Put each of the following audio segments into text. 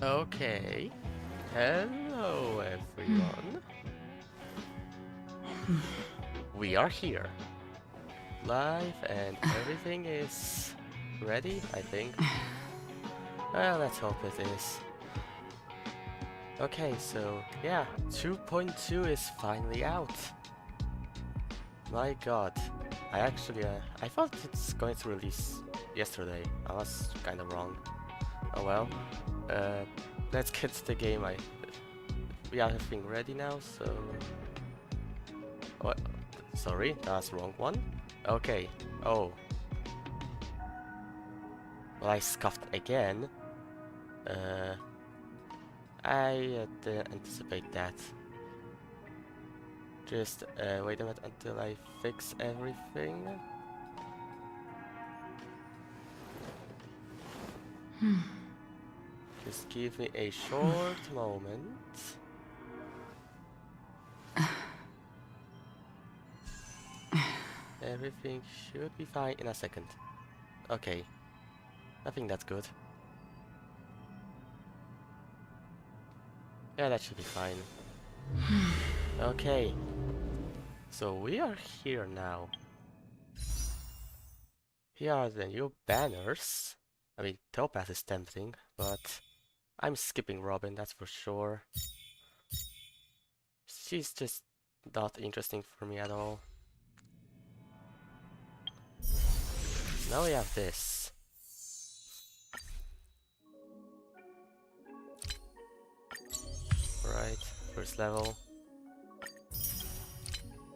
Okay. Hello, everyone. We are here. Live and everything is ready, I think. Well, let's hope it is. Okay, so yeah, 2.2 is finally out. My god. I thought it's going to release yesterday. I was kind of wrong. Oh well. Let's get to the game. We have everything ready now, so... Oh, sorry, that's the wrong one. Okay. Oh. Well, I scuffed again. I didn't anticipate that. Just wait a minute until I fix everything. Just give me a short moment. Everything should be fine in a second. Okay. I think that's good. Yeah, that should be fine. Okay. So we are here now. Here are the new banners. I mean, Topaz is tempting, but I'm skipping Robin, that's for sure. She's just not interesting for me at all. Now we have this. Right, first level.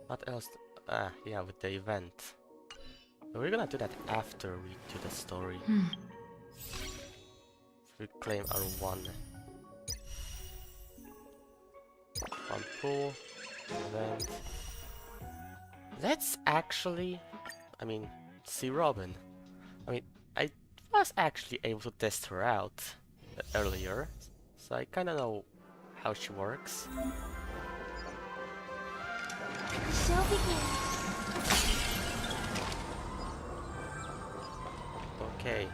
What else? Ah, yeah, with the event. But we're gonna do that after we do the story. Reclaim our one pool event. Let's actually, see Robin. I was actually able to test her out earlier, so I kind of know how she works. The show begins. Okay.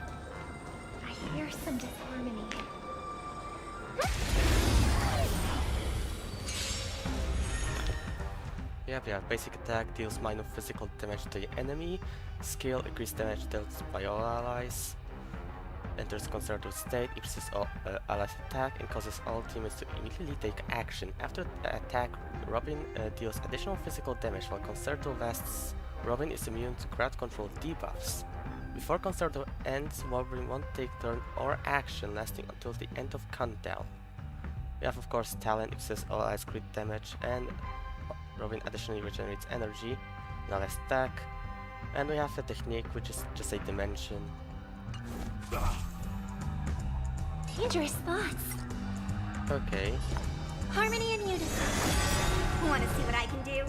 I hear some disharmony. Yep, yeah, basic attack deals minor physical damage to the enemy. Skill increased damage dealt by all allies. Enters concerted state, increases all allies attack and causes all teammates to immediately take action. After the attack, Robin deals additional physical damage while Concerto lasts. Robin is immune to crowd control debuffs. Before Concerto ends, Robin won't take turn or action lasting until the end of countdown. We have of course talent, increases all allies crit damage, and Robin additionally regenerates energy, now less attack. And we have the technique, which is just a dimension. Dangerous thoughts. Okay. Harmony and unison. Want to see what I can do?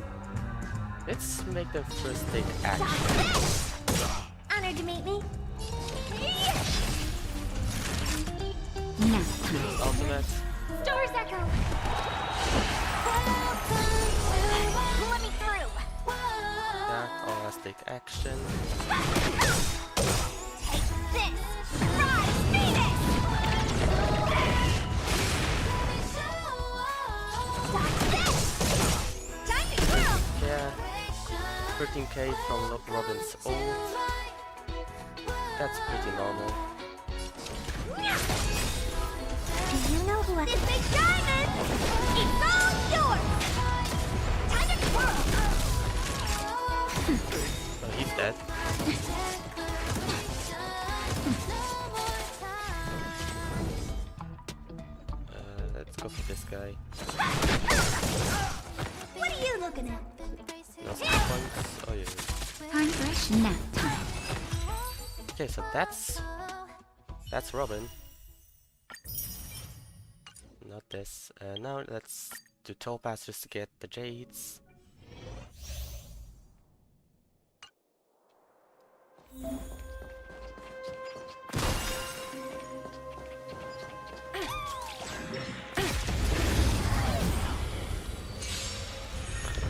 Let's make them first take action. Honored to meet me. Ultimate. Stars echo. Let me through. Yeah, all let's take action. Take this. Rise, Phoenix. Dodge this. Time to throw. Yeah. 13k from Robin's ult. That's pretty normal. Do you know who this big diamond? It's all yours. Time to twirl. Oh, he's dead. Let's go for this guy. What are you looking at? No skill points. Oh yeah. Time fresh nap time. Okay, so that's Robin. Not this. Now let's do Topaz just to get the jades.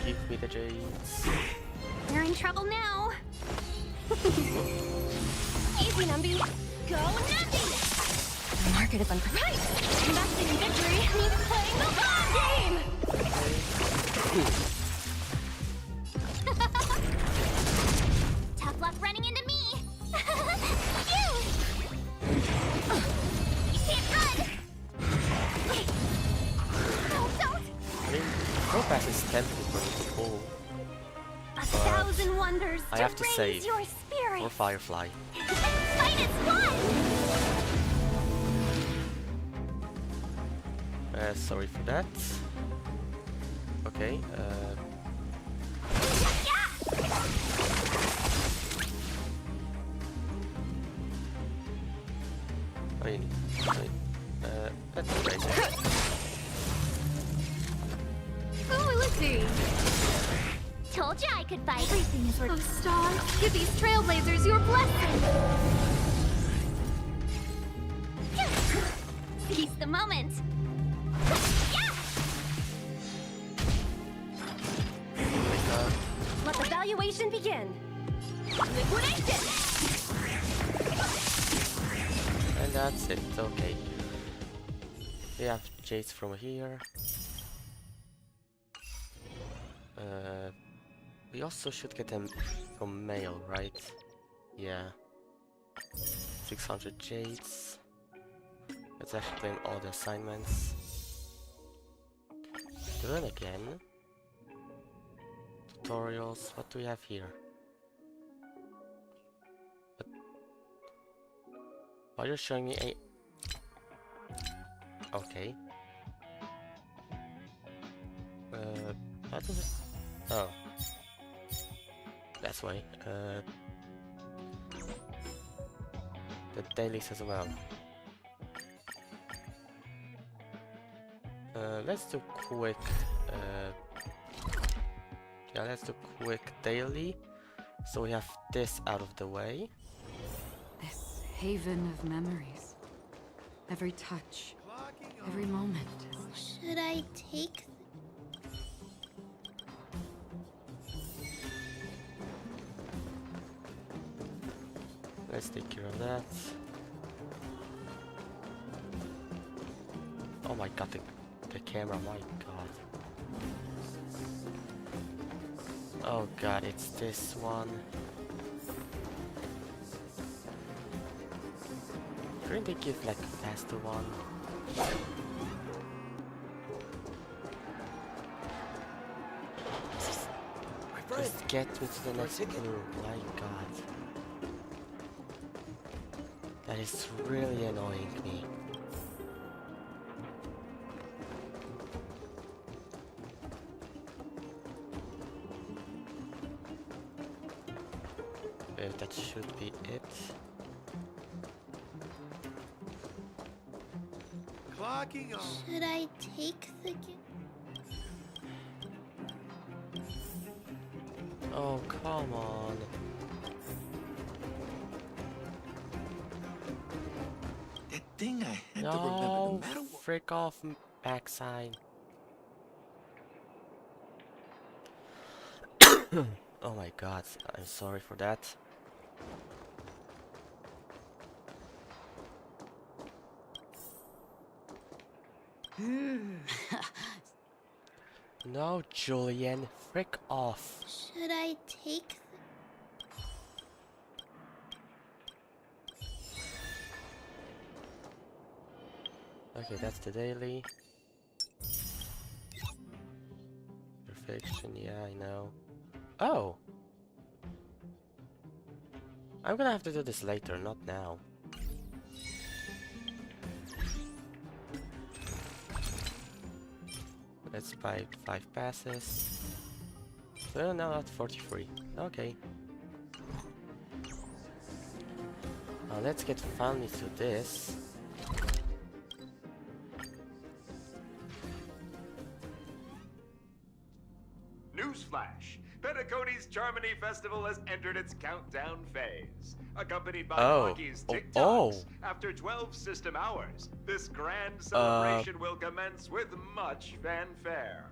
Give me the jades. You're in trouble now. Easy, Numby. Go, Numby! The market is unpredictable. Investing in victory means playing the long game! Tough luck running into me! Phew! You can't run! No, don't! I mean, Topaz is tempting for me to pull. A thousand wonders I to have to raise save your spirit! or Firefly. Fight is fun! Sorry for that. Okay, let's erase it. Ooh, let's see. Told you I could fight. Everything is working. Oh, Star, give these trailblazers your blessing. Seize the moment. Let the valuation begin. Liquidation. And that's it, okay. We have jades from here. We also should get them from mail, right? Yeah. 600 jades. Let's actually claim all the assignments. Then again. Tutorials. What do we have here? Why are you showing me a... Okay. How does it... Oh. That's why. The dailies as well. Let's do quick... yeah, let's do quick daily. So we have this out of the way. This haven of memories. Every touch, every moment. Should I take... Let's take care of that. Oh my god, the camera, my god. Oh god, it's this one. Couldn't they give like a faster one? Just get me to the next clue, my god. That is really annoying me. That should be it. Clocking on. Should I take the... Oh, come on. That thing I had to remember No, no matter what. frick off, backside. Oh my god, I'm sorry for that. No, Julian, frick off. Should I take Okay, that's the daily. Perfection, yeah, I know. Oh! I'm gonna have to do this later, not now. Let's buy 5 passes. So now at 43. Okay. Now let's get finally to this. Newsflash! Pentacone's Charmony Festival has entered its countdown phase. Accompanied by Oh. Monkey's Oh, TikToks, oh. after 12 system hours, this grand celebration will commence with much fanfare.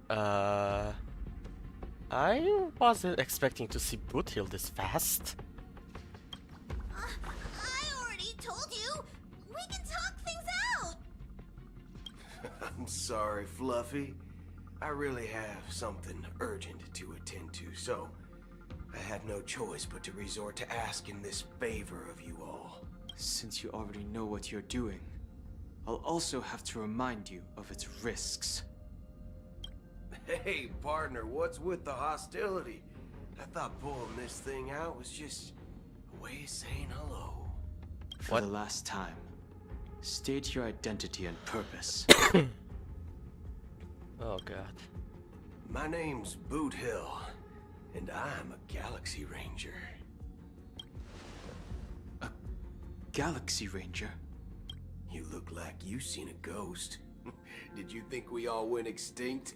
I wasn't expecting to see Boothill this fast. I already told you! We can talk things out! I'm sorry, Fluffy. I really have something urgent to attend to, so I had no choice but to resort to asking this favor of you all. Since you already know what you're doing, I'll also have to remind you of its risks. Hey, partner, what's with the hostility? I thought pulling this thing out was just a way of saying hello. For the last time, state your identity and purpose. Oh god. My name's Boothill, and I'm a Galaxy Ranger. A Galaxy Ranger? You look like you seen a ghost. Did you think we all went extinct?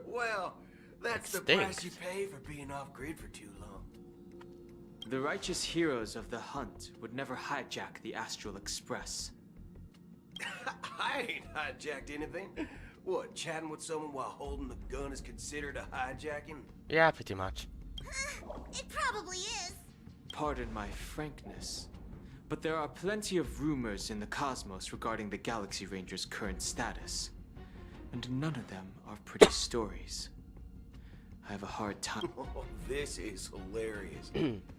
Well, that's the price you pay for being off-grid for too long. The righteous heroes of the hunt would never hijack the Astral Express. I ain't hijacked anything. What, chatting with someone while holding the gun is considered a hijacking? Yeah, pretty much. It probably is. Pardon my frankness, but there are plenty of rumors in the cosmos regarding the Galaxy Ranger's current status. And none of them are pretty stories. I have a hard time. Oh, this is hilarious.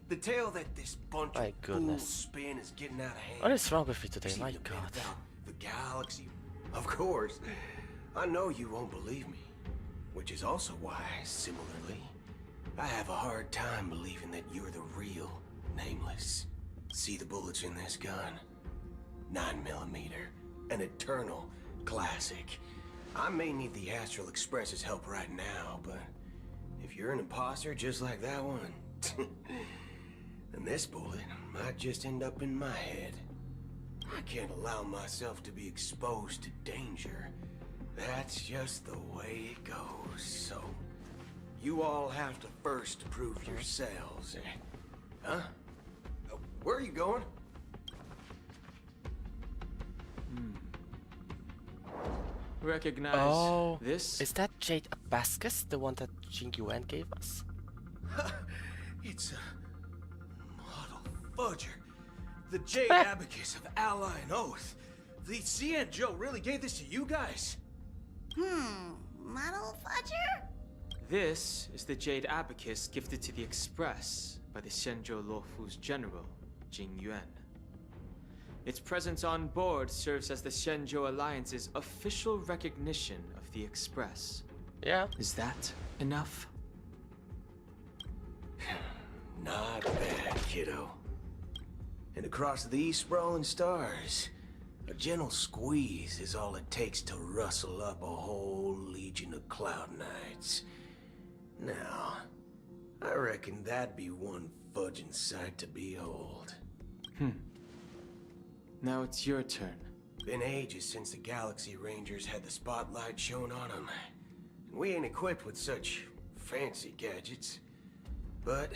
The tale that this bunch My of fools goodness. spin is getting out of hand. What is wrong with you today? See My the bit god. about the galaxy. Of course. I know you won't believe me. Which is also why, similarly, I have a hard time believing that you're the real Nameless. See the bullets in this gun? 9mm. An eternal classic. I may need the Astral Express's help right now, but if you're an imposter just like that one, then this bullet might just end up in my head. I can't allow myself to be exposed to danger. That's just the way it goes, so you all have to first prove yourselves. Huh? Where are you going? Recognize this? Is that Jade Abascus, the one that Jing Yuan gave us? It's a model fudger. The Jade Abacus of Ally and Oath. The CN Joe really gave this to you guys? Model fudger? This is the Jade Abacus gifted to the Express by the Shenzhou Luofu's general, Jing Yuan. Its presence on board serves as the Shenzhou Alliance's official recognition of the Express. Yeah. Is that enough? Not bad, kiddo. And across these sprawling stars, a gentle squeeze is all it takes to rustle up a whole legion of Cloud Knights. Now, I reckon that'd be one fudging sight to behold. Now it's your turn. Been ages since the Galaxy Rangers had the spotlight shown on them. We ain't equipped with such fancy gadgets. But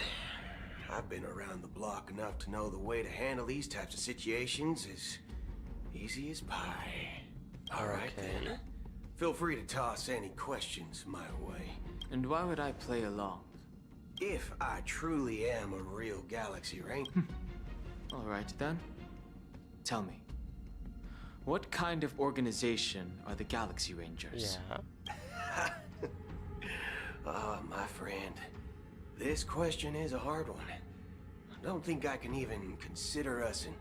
I've been around the block enough to know the way to handle these types of situations is easy as pie. Alright then. Feel free to toss any questions my way. And why would I play along? If I truly am a real Galaxy Ranger. Alright then. Tell me, what kind of organization are the Galaxy Rangers? Yeah. My friend, this question is a hard one. I don't think I can even consider us an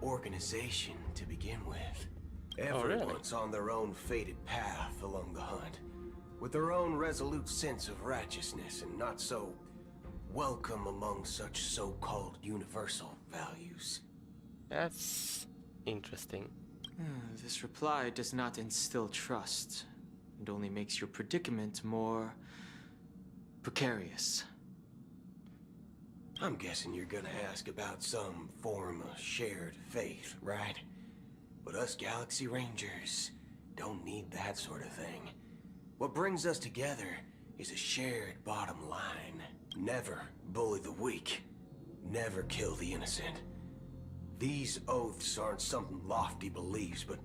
organization to begin with. Everyone's on their own fated path along the hunt, with their own resolute sense of righteousness and not so welcome among such so-called universal values. That's interesting. This reply does not instill trust, and only makes your predicament more precarious. I'm guessing you're gonna ask about some form of shared faith, right? But us Galaxy Rangers don't need that sort of thing. What brings us together is a shared bottom line. Never bully the weak. Never kill the innocent. These oaths aren't some lofty beliefs, but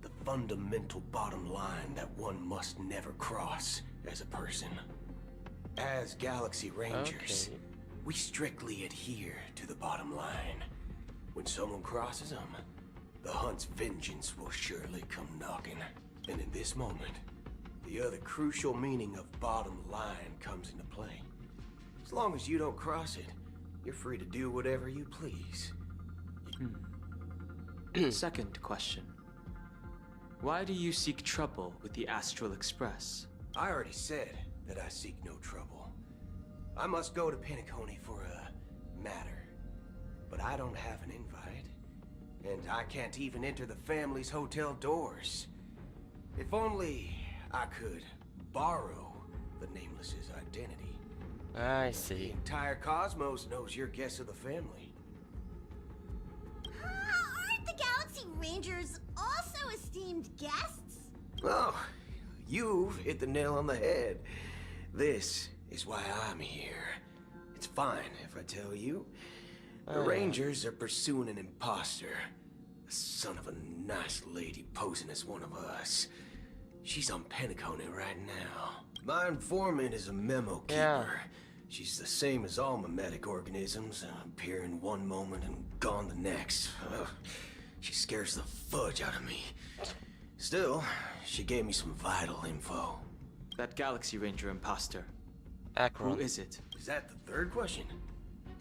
the fundamental bottom line that one must never cross as a person. As Galaxy Rangers, Okay. we strictly adhere to the bottom line. When someone crosses them, the hunt's vengeance will surely come knocking. And in this moment, the other crucial meaning of bottom line comes into play. As long as you don't cross it, you're free to do whatever you please. Second question. Why do you seek trouble with the Astral Express? I already said that I seek no trouble. I must go to Penacony for a matter. But I don't have an invite. And I can't even enter the family's hotel doors. If only I could borrow the Nameless's identity. I The see. entire cosmos knows you're guests of the family. Aren't the Galaxy Rangers also esteemed guests? Oh, you've hit the nail on the head. This is why I'm here. It's fine if I tell you. The Rangers are pursuing an imposter. A son of a nice lady posing as one of us. She's on Penacony right now. My informant is a memo keeper. Yeah. She's the same as all mimetic organisms, appearing one moment and gone the next. Ugh, she scares the fudge out of me. Still, she gave me some vital info. That Galaxy Ranger imposter. Who Akron. is it? Is that the third question?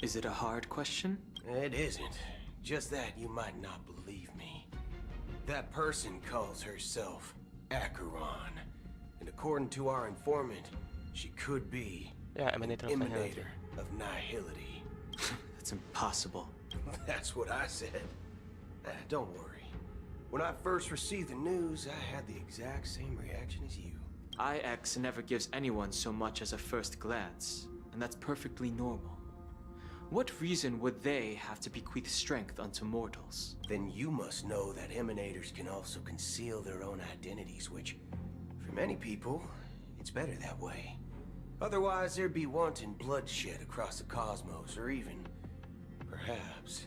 Is it a hard question? It isn't. Just that you might not believe me. That person calls herself Acheron. And according to our informant, she could be Yeah, Emanator of Annihility. Emanator of Nihility. That's impossible. That's what I said. Don't worry. When I first received the news, I had the exact same reaction as you. IX never gives anyone so much as a first glance, and that's perfectly normal. What reason would they have to bequeath strength unto mortals? Then you must know that emanators can also conceal their own identities, which, for many people, it's better that way. Otherwise, there'd be wanton bloodshed across the cosmos, or even, perhaps,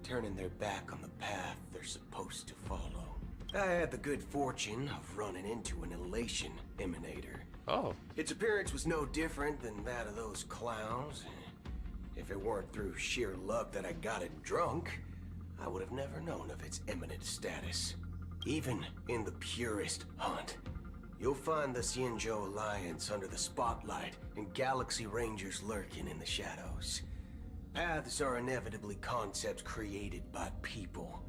turning their back on the path they're supposed to follow. I had the good fortune of running into an elation emanator. Oh. Its appearance was no different than that of those clowns. If it weren't through sheer luck that I got it drunk, I would have never known of its eminent status. Even in the purest hunt, you'll find the Xianzhou Alliance under the spotlight and Galaxy Rangers lurking in the shadows. Paths are inevitably concepts created by people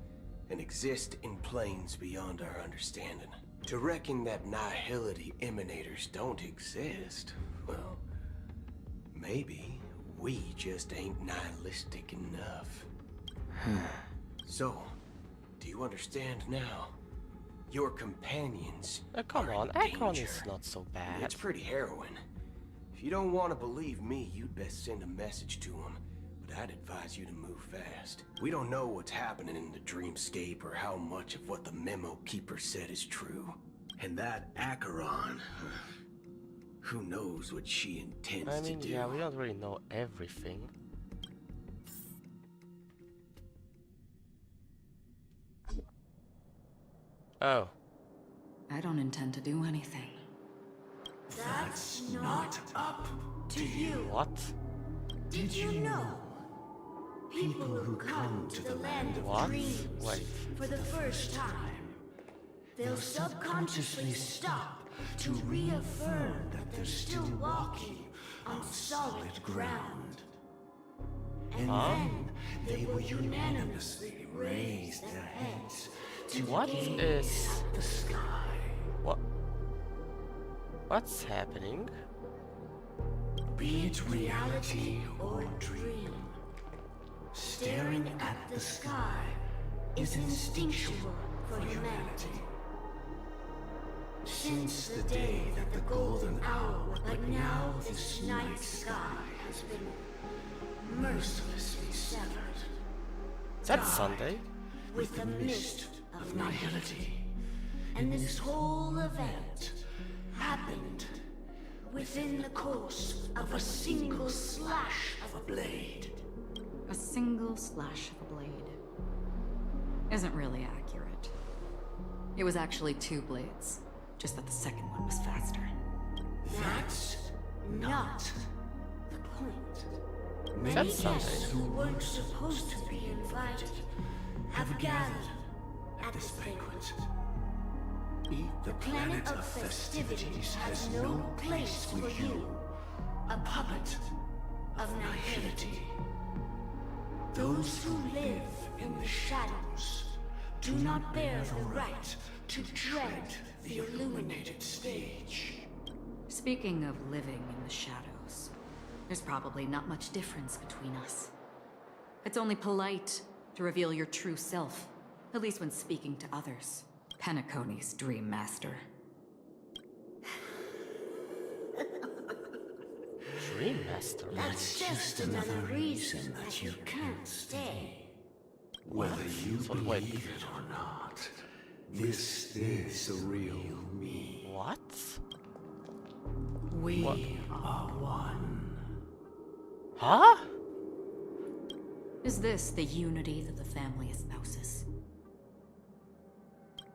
and exist in planes beyond our understanding. To reckon that nihility emanators don't exist, well, maybe we just ain't nihilistic enough. So, do you understand now? Your companions Come are on, in Akron danger. is not so bad. It's pretty harrowing. If you don't want to believe me, you'd best send a message to them. But I'd advise you to move fast. We don't know what's happening in the dreamscape or how much of what the memo keeper said is true. And that Acheron, who knows what she intends I mean, to do. yeah, we don't really know everything. Oh. I don't intend to do anything. That's not up to you. What? Did you know? People who come to the land of What? dreams Wait. for the first time, they'll subconsciously stop to reaffirm that they're still walking on solid ground. And then they will unanimously raise their heads to What gaze is... at the sky. What? What's happening? Be it reality or dream, staring at the sky is instinctual for humanity. Since the day that the golden hour, but now this night sky has been mercilessly severed. Is that Sunday? With the mist of nihility. And this whole event happened within the course of a single slash of a blade. A single slash of a blade. Isn't really accurate. It was actually 2 blades, just that the second one was faster. That's not the point. Many That's something. guests who weren't supposed to be invited have gathered at this banquet. The planet of festivities has no place for you, a puppet of nihility. Those who live in the shadows do not bear the right to tread the illuminated stage. Speaking of living in the shadows, there's probably not much difference between us. It's only polite to reveal your true self, at least when speaking to others. Penacony's Dream Master. Dream Master. That's just another reason that you can't stay. Whether you So wait. believe it or not, this is the real me. What? We What? are one. Huh? Is this the unity that the family espouses?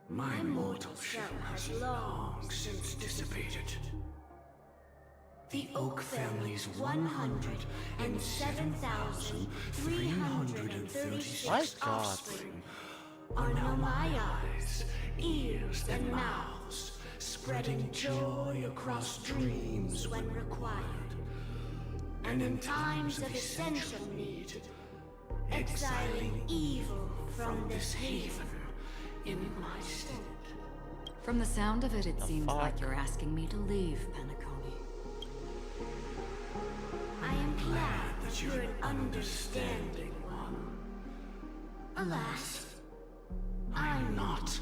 My mortal shell has long since dissipated. The Oak family's 107,336 My God. offspring are now my eyes, ears, and mouths, spreading joy across dreams when required, and in times of essential need, exiling evil from this haven in my stead. From the sound of it, it seems fuck? like you're asking me to leave, Penacony. I am glad that you're an understanding one. Alas, I'm not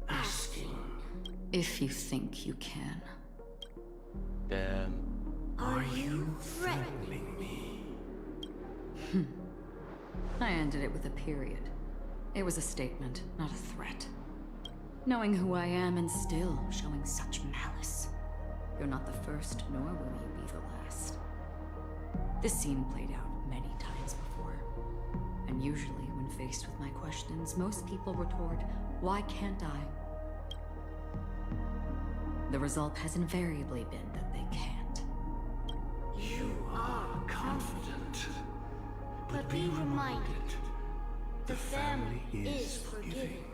asking. If you think you can. Damn. Are you threatening me? I ended it with a period. It was a statement, not a threat. Knowing who I am and still showing such malice. You're not the first, nor will you be the last. This scene played out many times before. And usually, when faced with my questions, most people retort, "Why can't I?" The result has invariably been that they can't. You are confident. But be reminded, the family is forgiving,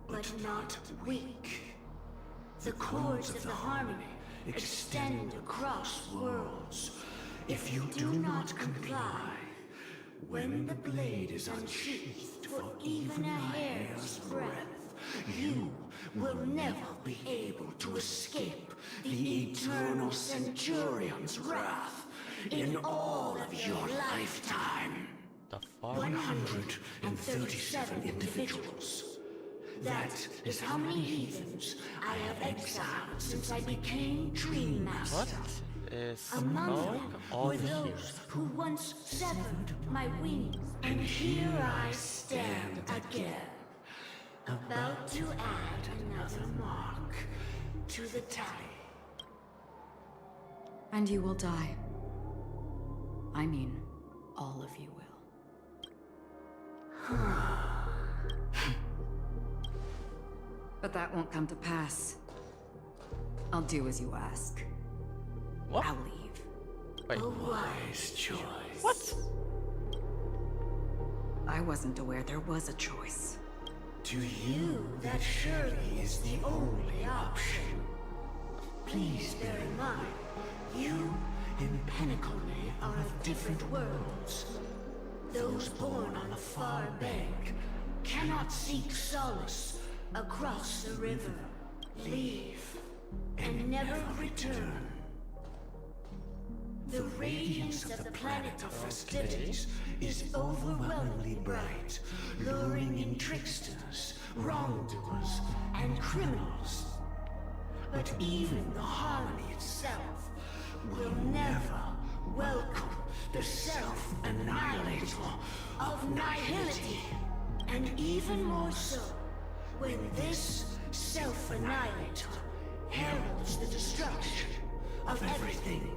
but not weak. The cords of the harmony extend across worlds. If you do not comply, when the blade is unsheathed for even a hair's breadth, you will never be able to escape the eternal Centurion's wrath in all of your lifetime. The fuck? 137 individuals. That is how many heathens I have exiled since I became Dream Master. What is Among going them on were here? those who once severed my wings. And here I stand again, about to add another mark to the tally. And you will die. I mean, all of you will. But that won't come to pass. I'll do as you ask. What? I'll leave. Wait. A wise choice. What? I wasn't aware there was a choice. To you, that surely is the only option. Please bear in mind, you and Penacony are of different worlds. Those born on the far bank cannot seek solace across the river, leave, and never return. The radiance of the planet of festivities is overwhelmingly bright, luring in tricksters, wrongdoers, and criminals. But even the harmony itself will never welcome the self-annihilator of nihility. And even more so, when this self-annihilator heralds the destruction of everything.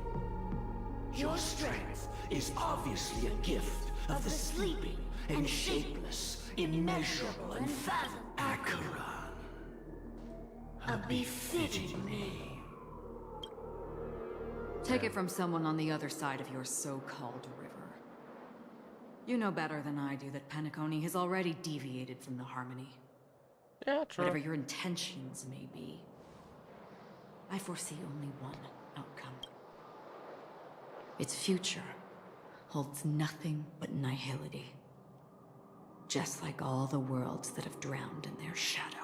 Your strength is obviously a gift of the sleeping and shapeless, immeasurable and fathom Acheron. A befitting name. Take it from someone on the other side of your so-called river. You know better than I do that Penacony has already deviated from the harmony. Yeah, true. Whatever your intentions may be, I foresee only one outcome. Its future holds nothing but nihility. Just like all the worlds that have drowned in their shadow.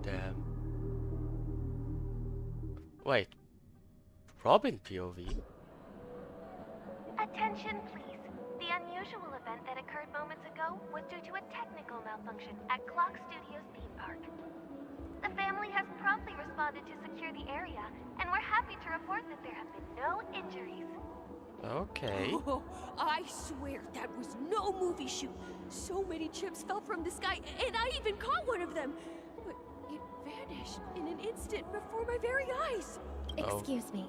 Damn. Wait. Robin POV? Attention, please. The unusual event that occurred moments ago was due to a technical malfunction at Clock Studios theme park. The family has promptly responded to secure the area, and we're happy to report that there have been no injuries. Okay. Oh, I swear that was no movie shoot. So many chips fell from the sky, and I even caught one of them. But it vanished in an instant before my very eyes. Oh. Excuse me.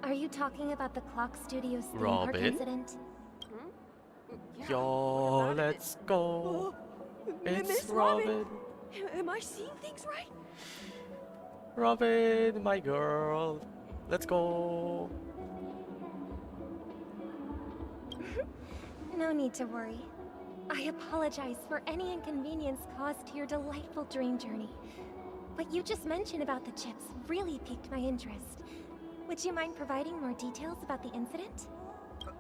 Are you talking about the Clock Studios theme park Robin? incident? Yeah, Yo, what about let's it? go. It's Miss Robin. Am I seeing things right? Robin, my girl. Let's go. No need to worry. I apologize for any inconvenience caused to your delightful dream journey. What you just mentioned about the chips really piqued my interest. Would you mind providing more details about the incident?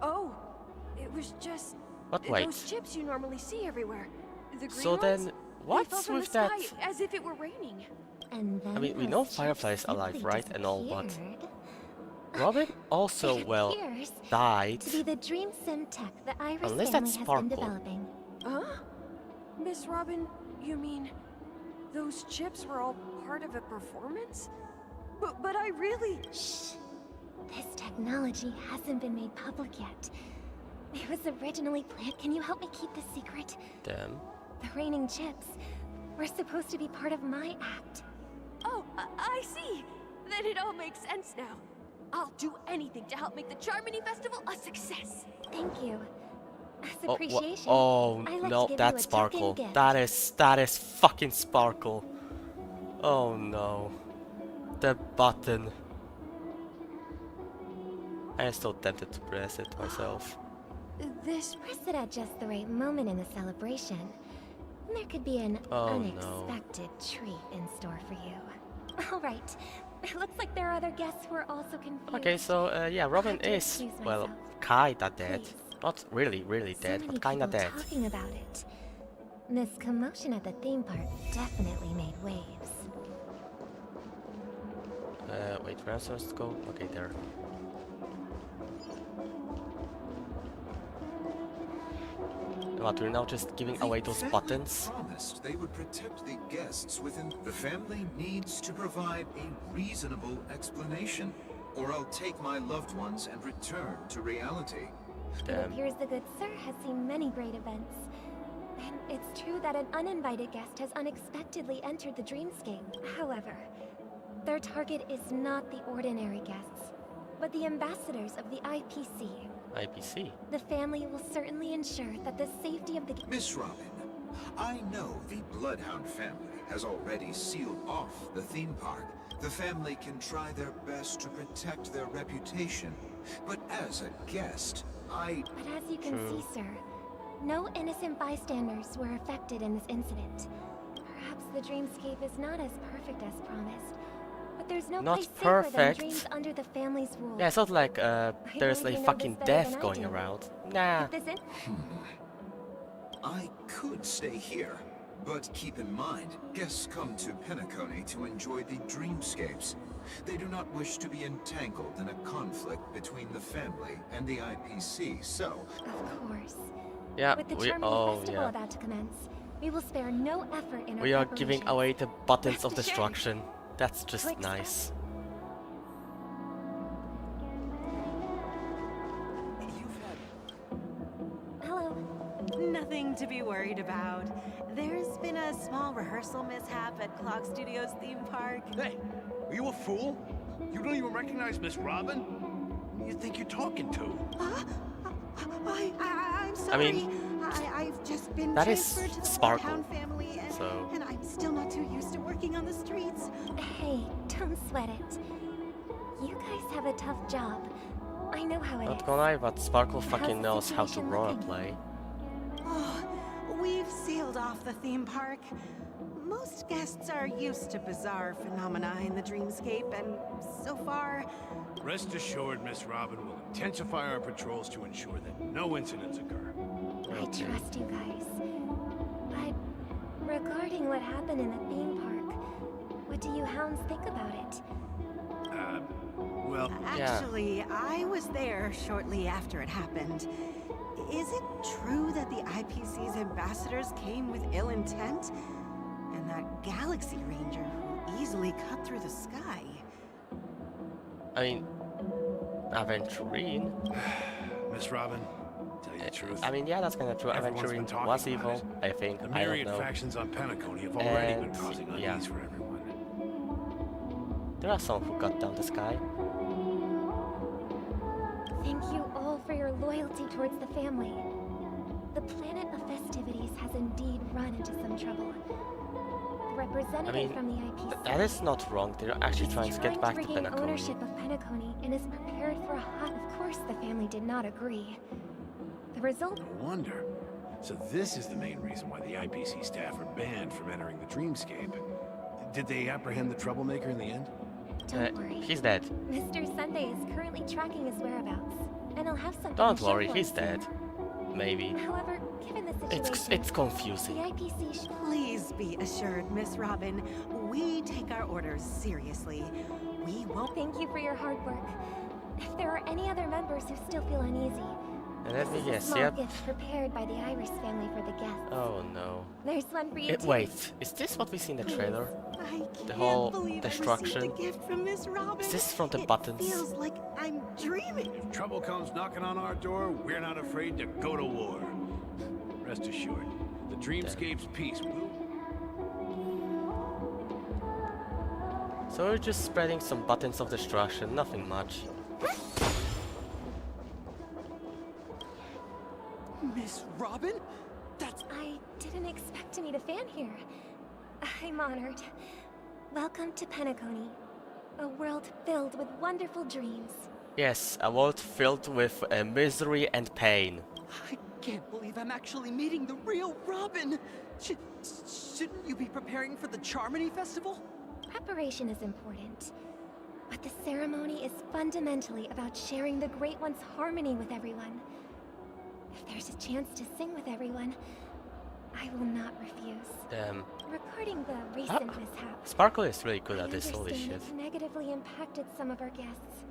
Oh, it was just But wait. those chips you normally see everywhere. The green So ones, then, they fell what's from the with that? sky as if it were raining. And then I mean, we those know chips Firefly is alive, simply right? And all, but disappeared. Robin also, It well, appears died. to be the dream sim tech the Iris Unless family that's has Sparkle. been developing. Huh? Miss Robin, you mean those chips were all part of a performance? But I really... Shh. This technology hasn't been made public yet. It was originally planned. Can you help me keep this secret? Damn. The raining chips were supposed to be part of my act. Oh, I see. Then it all makes sense now. I'll do anything to help make the Charmony Festival a success. Thank you. As Oh, appreciation, oh I'd like no, to give that's you a token Sparkle. gift. That is fucking Sparkle. Oh no. The button. I am so tempted to press it myself. This... Press it at just the right moment in the celebration. And there could be an Oh, no. unexpected treat in store for you. All right. It looks like there are other guests who are also confused. Okay, so yeah, Robin have to is, excuse well, myself. kinda dead. Please. Not really, really So dead, many but kinda people dead. talking about it. This commotion at the theme park definitely made waves. Wait, where am I supposed to go? Okay, there. What, we're now just giving away those buttons? Promised they would protect the guests within. The family needs to provide a reasonable explanation, or I'll take my loved ones and return to reality. It Damn. appears the good sir has seen many great events. And it's true that an uninvited guest has unexpectedly entered the dreamscape. However, their target is not the ordinary guests, but the ambassadors of the IPC. IPC. The family will certainly ensure that the safety of the Miss Robin, I know the Bloodhound family has already sealed off the theme park. The family can try their best to protect their reputation, but as a guest, But as you can True. see, sir, no innocent bystanders were affected in this incident. Perhaps the dreamscape is not as perfect as promised, but there's no Not place safer than perfect. dreams under the family's rule. Yeah, it's not like there's believe a you know fucking this better death than I going do. around. Nah. If this is I could stay here. But keep in mind, guests come to Penacony to enjoy the dreamscapes. They do not wish to be entangled in a conflict between the family and the IPC, so... Of course. Yeah, With the we Charming Festival yeah. about to commence, we will spare no effort in our We are giving preparations. away the buttons of Rest assured. destruction. That's just Quick step. nice. Hello. Nothing to be worried about. There's been a small rehearsal mishap at Clock Studios theme park. Hey, are you a fool? You don't even recognize Miss Robin? Who do you think you're talking to? I'm sorry. I mean, I've just been that is transferred to the Sparkle, Bloodhound family, and I'm still not too used to working on the streets. Hey, don't sweat it. You guys have a tough job. I know how it is. Not gonna lie, but Sparkle How's fucking the knows how to situation looking? roleplay. Oh, we've sealed off the theme park. Most guests are used to bizarre phenomena in the dreamscape, and so far... Rest assured, Miss Robin will intensify our patrols to ensure that no incidents occur. I trust you guys. But regarding what happened in the theme park, what do you hounds think about it? Well... Actually, I was there shortly after it happened. Is it true that the IPC's ambassadors came with ill intent? And that Galaxy Ranger who easily cut through the sky? I mean, Aventurine. Miss Robin, tell you the truth. I mean, yeah, that's kind of true. Everyone's been Aventurine talking was about evil, I think. The I don't myriad know. factions on Penacony have already been And, causing unease yeah. for everyone. There are some who cut down the sky. Thank you all for your loyalty towards the family. The planet of festivities has indeed run into some trouble. The representative from the IPC that is not wrong. They're actually is trying to get back to regain Penacony. ownership of Penacony and is prepared for a hot. Of course, the family did not agree. The result. No wonder. So this is the main reason why the IPC staff are banned from entering the dreamscape. Did they apprehend the troublemaker in the end? Don't worry. He's dead. Mr. Sunday is currently tracking his whereabouts, and I'll have something Don't to show worry, for he's us dead. Maybe. However, given the situation, It's confusing. the IPC Please be assured, Miss Robin, we take our orders seriously. We won't... Thank you for your hard work. If there are any other members who still feel uneasy, And let me this is a guess, small yep. gift prepared by the Iris family for the guests. Oh no. There's one for you too. Wait, is this what we see in the trailer? I The can't whole believe destruction? I received a gift from Miss Robin. Is this from the It buttons? feels like I'm dreaming. If trouble comes knocking on our door, we're not afraid to go to war. Rest assured, the dreamscape's peace will... So we're just spreading some buttons of destruction, nothing much. Miss Robin? That's... I didn't expect to meet a fan here. I'm honored. Welcome to Penacony, a world filled with wonderful dreams. Yes, a world filled with misery and pain. I can't believe I'm actually meeting the real Robin! Shouldn't you be preparing for the Charmony Festival? Preparation is important, but the ceremony is fundamentally about sharing the Great One's harmony with everyone. If there's a chance to sing with everyone, I will not refuse. Regarding the recent mishap, Sparkle is really good I at this, holy understand shit. it negatively impacted some of our guests.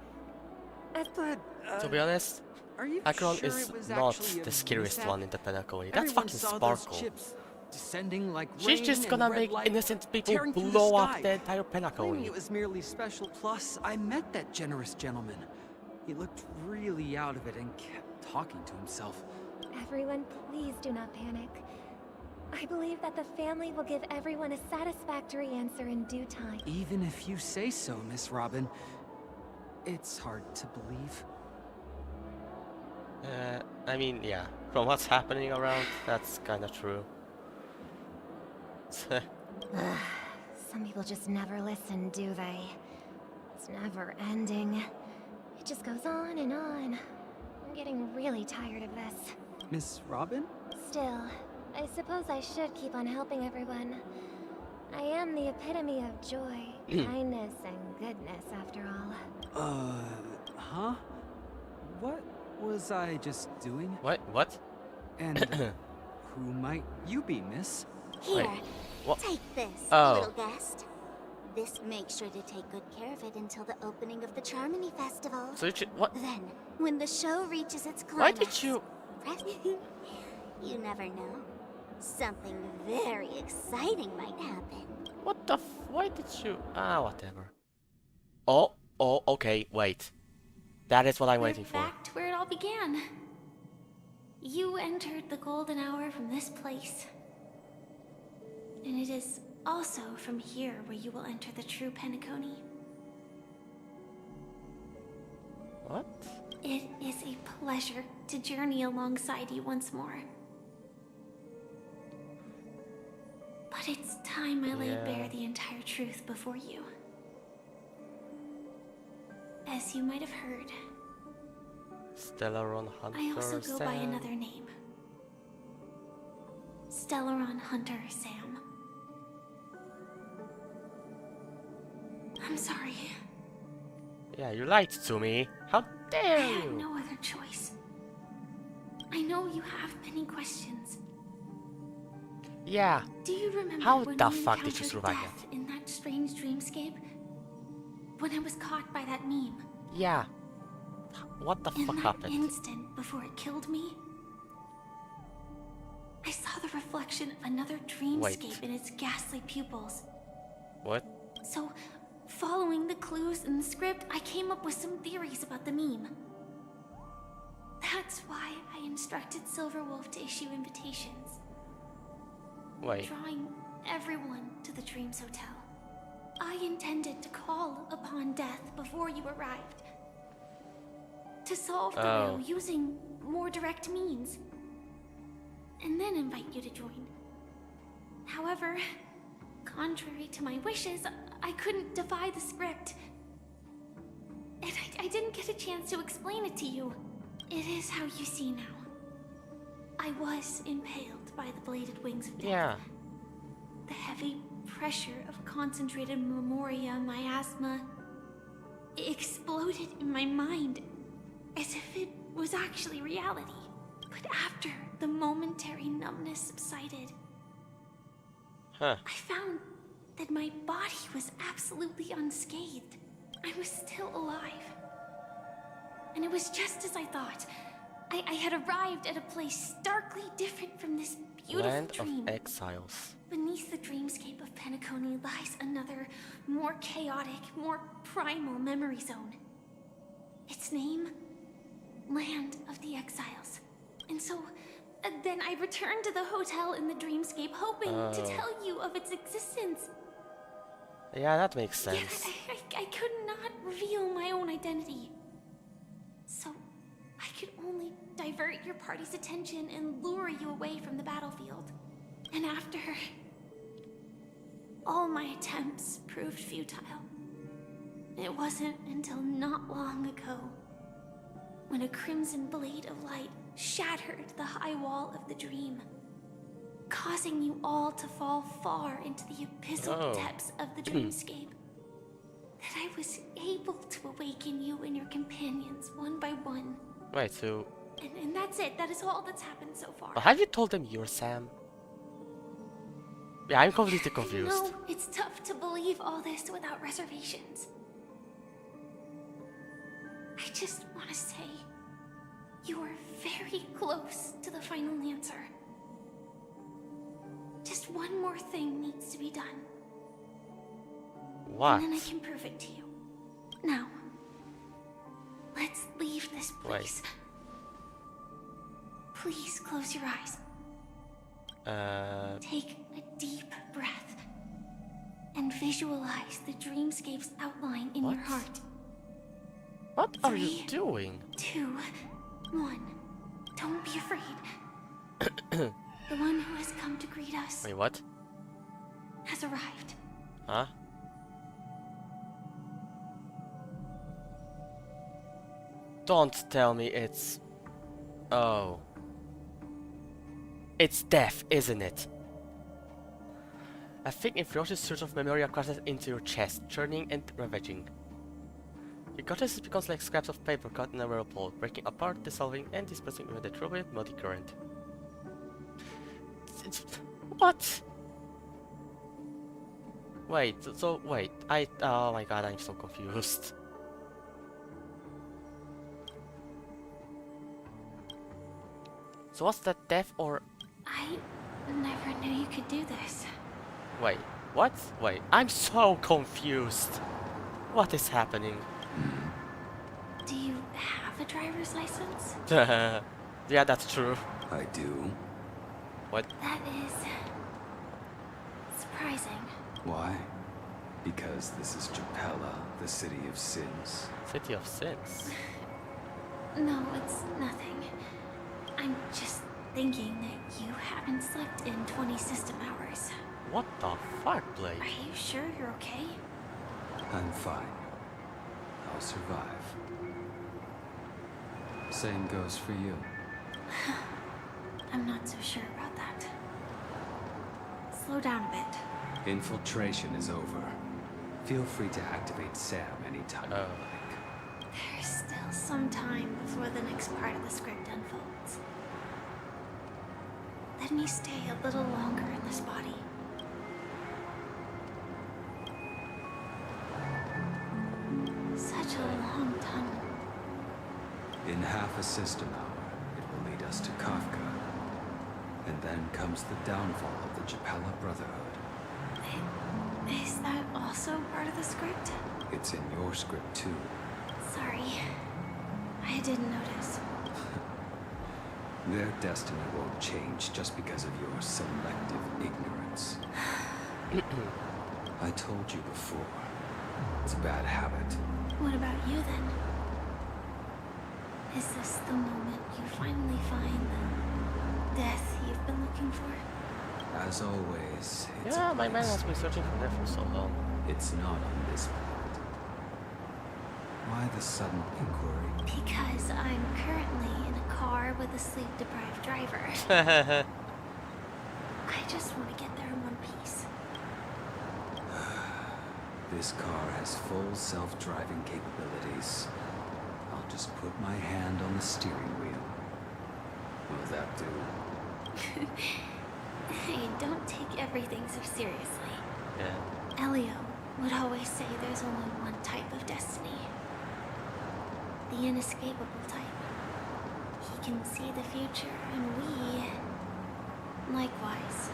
To be honest, Are you Akron sure is it was not actually a the scariest mishap? one in the Penacony. That's Everyone fucking saw those Sparkle. chips descending like She's rain just and gonna red make light innocent people tearing through blow the up sky. the entire Claiming Penacony. it was merely special. Plus, I met that generous gentleman. He looked really out of it and kept talking to himself. Everyone, please do not panic. I believe that the family will give everyone a satisfactory answer in due time. Even if you say so, Miss Robin, it's hard to believe. I mean, yeah, from what's happening around, that's kinda true. Some people just never listen, do they? It's never ending. It just goes on and on. I'm getting really tired of this. Miss Robin? Still, I suppose I should keep on helping everyone. I am the epitome of joy, kindness, and goodness, after all. Huh? What was I just doing? What? And who might you be, miss? Here, Wait, what? take this, Oh. little guest. This makes sure to take good care of it until the opening of the Charmony Festival. So what? Then, when the show reaches its Why climax... did you... You never know. Something very exciting might happen. What the why did you... whatever. Oh, okay, wait. That is what I'm waiting for. Back to where it all began. You entered the golden hour from this place. And it is also from here where you will enter the true Penacony. What? It is a pleasure to journey alongside you once more. But it's time I laid bare the entire truth before you. As you might have heard, Stellaron Hunter I also go by Sam. another name. Stellaron Hunter Sam. I'm sorry. Yeah, you lied to me. How I dare had you? no other choice. I know you have many questions. Yeah. Do you remember How when the we fuck did you encountered survive death in that strange dreamscape? When I was caught by that meme? Yeah. What the In fuck that happened? instant before it killed me, I saw the reflection of another dreamscape in its ghastly pupils. What? So, following the clues in the script, I came up with some theories about the meme. That's why I instructed Silverwolf to issue invitations, Wait. drawing everyone to the Dreams Hotel. I intended to call upon death before you arrived, to solve the riddle using more direct means, and then invite you to join. However, contrary to my wishes, I couldn't defy the script. And I didn't get a chance to explain it to you. It is how you see now. I was impaled by the bladed wings of death. Yeah. The heavy pressure of concentrated memoria, miasma, exploded in my mind as if it was actually reality. But after the momentary numbness subsided, Huh. I found that my body was absolutely unscathed. I was still alive. And it was just as I thought. I had arrived at a place starkly different from this beautiful Land dream. of Exiles. Beneath the dreamscape of Penacony lies another, more chaotic, more primal memory zone. Its name? Land of the Exiles. And so, then I returned to the hotel in the dreamscape, hoping to tell you of its existence. Yeah, that makes Yet sense. I could not reveal my own identity. So, I could only divert your party's attention and lure you away from the battlefield. And after, all my attempts proved futile. It wasn't until not long ago when a crimson blade of light shattered the high wall of the dream, causing you all to fall far into the abyssal depths of the dreamscape, that I was able to awaken you and your companions one by one. Right, so... And that's it. That is all that's happened so far. But have you told them you're Sam? Yeah, I'm completely confused. No, it's tough to believe all this without reservations. I just want to say, you are very close to the final answer. Just one more thing needs to be done. What? And then I can prove it to you. Now, let's leave this place. Please close your eyes. Take a deep breath and visualize the dreamscape's outline in your heart. What are you doing? 2, 1. Don't be afraid. The one who has come to greet us Wait, what? has arrived. Huh? Don't tell me it's... Oh. It's death, isn't it? A thick and ferocious surge of memory crashes into your chest, churning and ravaging. Your consciousness becomes like scraps of paper caught in a whirlpool, breaking apart, dissolving, and dispersing with a turbulent, muddy current. What? Wait, so wait, oh my god, I'm so confused. So what's that, death or... I never knew you could do this. Wait, what? Wait, I'm so confused. What is happening? Do you have a driver's license? Yeah, that's true. I do. What? That is... surprising. Why? Because this is Japella, the city of sins. City of Sins? No, it's nothing. I'm just thinking that you haven't slept in 20 system hours. What the fuck, Blake? Are you sure you're okay? I'm fine. I'll survive. Same goes for you. I'm not so sure about that. Slow down a bit. Infiltration is over. Feel free to activate Sam anytime you like. There's still some time before the next part of the script unfolds. Let me stay a little longer in this body. Such a long tunnel. In half a system hour, it will lead us to Kafka. And then comes the downfall of the Japella Brotherhood. Is that also part of the script? It's in your script too. Sorry. I didn't notice. Their destiny won't change just because of your selective ignorance. I told you before. It's a bad habit. What about you then? Is this the moment you finally find the death you've been looking for? As always, it's Yeah, my man has been searching for that for so long. It's not on this planet. Why the sudden inquiry? Because I'm currently in a car with a sleep-deprived driver. I just want to get there in one piece. This car has full self-driving capabilities. I'll just put my hand on the steering wheel. Will that do? Hey, don't take everything so seriously. Yeah. Elio would always say there's only one type of destiny. The inescapable type. He can see the future, and we, likewise,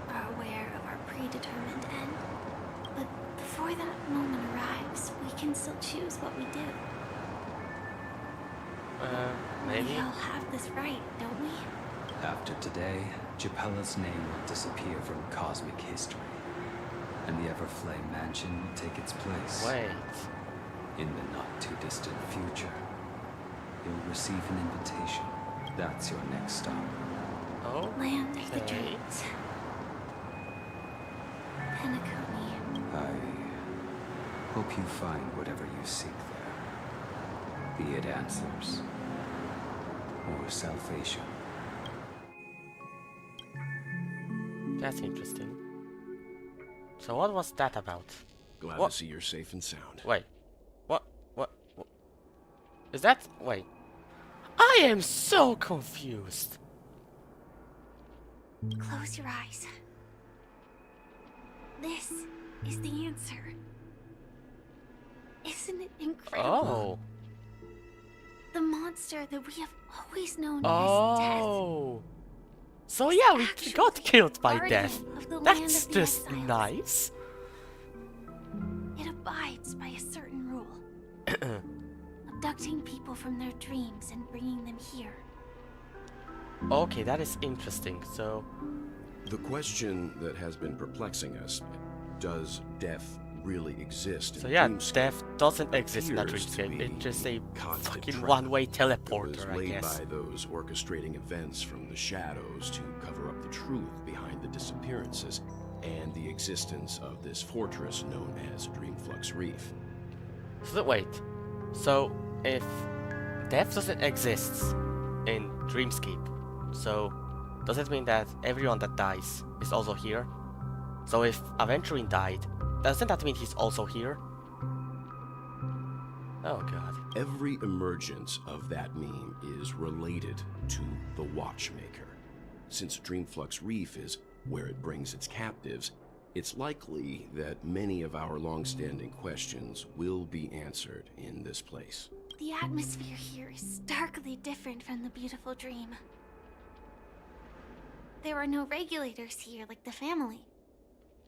are aware of our predetermined end. But before that moment arrives, we can still choose what we do. Maybe? We all have this right, don't we? After today, Japella's name will disappear from cosmic history, and the Everflame Mansion will take its place. Wait. In the not-too-distant future, you'll receive an invitation. That's your next stop. Oh? Land of the Dreams. Penacony. I hope you find whatever you seek there. Be it answers or salvation. That's interesting. So what was that about? Glad What? to see you're safe and sound. Wait. What? Is that... Wait. I am so confused. Close your eyes. This is the answer. Isn't it incredible? Oh. The monster that we have always known as Oh. So yeah, we got killed by guardian death. of the land That's of the just exiles. nice. It abides by a certain rule. Abducting people from their dreams and bringing them here. Okay, that is interesting. So, The question that has been perplexing us, does death really exist in so the yeah, dreamscape? death doesn't exist in that Appears to dreamscape. be It's just a constant fucking trap one-way that teleporter, was I laid guess. by those orchestrating events from the shadows to cover up the truth behind the disappearances and the existence of this fortress known as Dreamflux Reef. So wait. So if death doesn't exist in Dreamscape, so does it mean that everyone that dies is also here? So if Aventurine died, doesn't that mean he's also here? Oh god. Every emergence of that meme is related to the Watchmaker. Since Dreamflux Reef is where it brings its captives, it's likely that many of our long-standing questions will be answered in this place. The atmosphere here is starkly different from the beautiful dream. There are no regulators here like the family.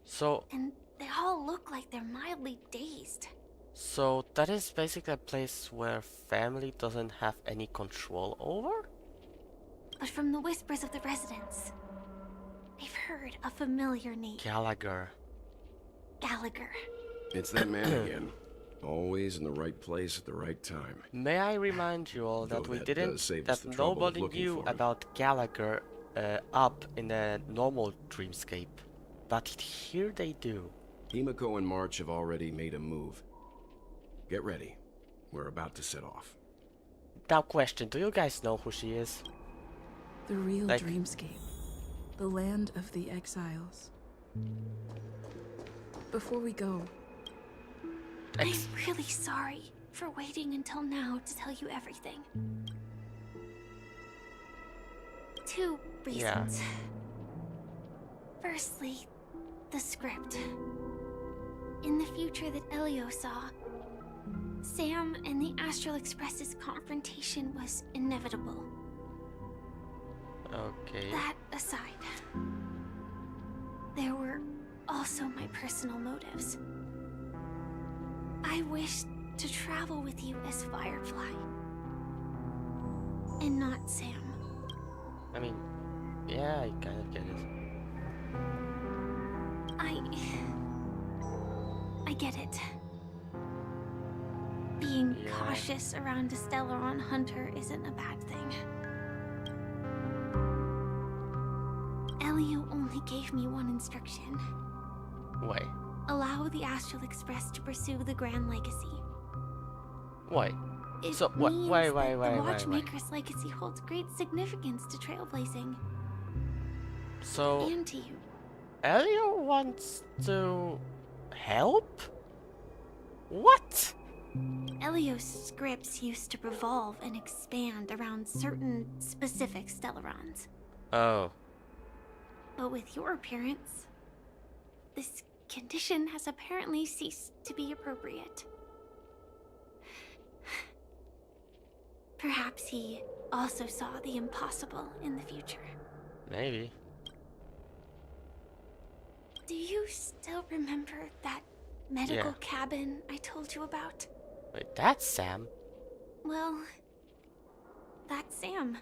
So And they all look like they're mildly dazed. So that is basically a place where family doesn't have any control over? But from the whispers of the residents, I've heard a familiar name. Gallagher. Gallagher. It's that man again. Always in the right place at the right time. May I remind you all that Though we that didn't, does save us that the trouble of nobody looking knew for him. about Gallagher up in a normal dreamscape, but here they do. Himiko and March have already made a move. Get ready. We're about to set off. Now question, do you guys know who she is? The real Like- dreamscape. The land of the exiles. Before we go, I'm really sorry for waiting until now to tell you everything. Two reasons. Firstly, the script. In the future that Elio saw, Sam and the Astral Express's confrontation was inevitable. Okay. That aside, there were also my personal motives. I wished to travel with you as Firefly, and not Sam. I mean, yeah, I kind of get it. I get it. Being cautious around a Stellaron hunter isn't a bad thing. Elio only gave me one instruction. Why? Allow the Astral Express to pursue the Grand Legacy. Why? It So what? means Why? that the Watchmaker's legacy holds great significance to trailblazing. So And to you. Elio wants to help? What? Elio's scripts used to revolve and expand around certain specific Stellarons. Oh. But with your appearance, this condition has apparently ceased to be appropriate. Perhaps he also saw the impossible in the future. Maybe. Do you still remember that medical Yeah. cabin I told you about? Wait, that's Sam. Well, that's Sam.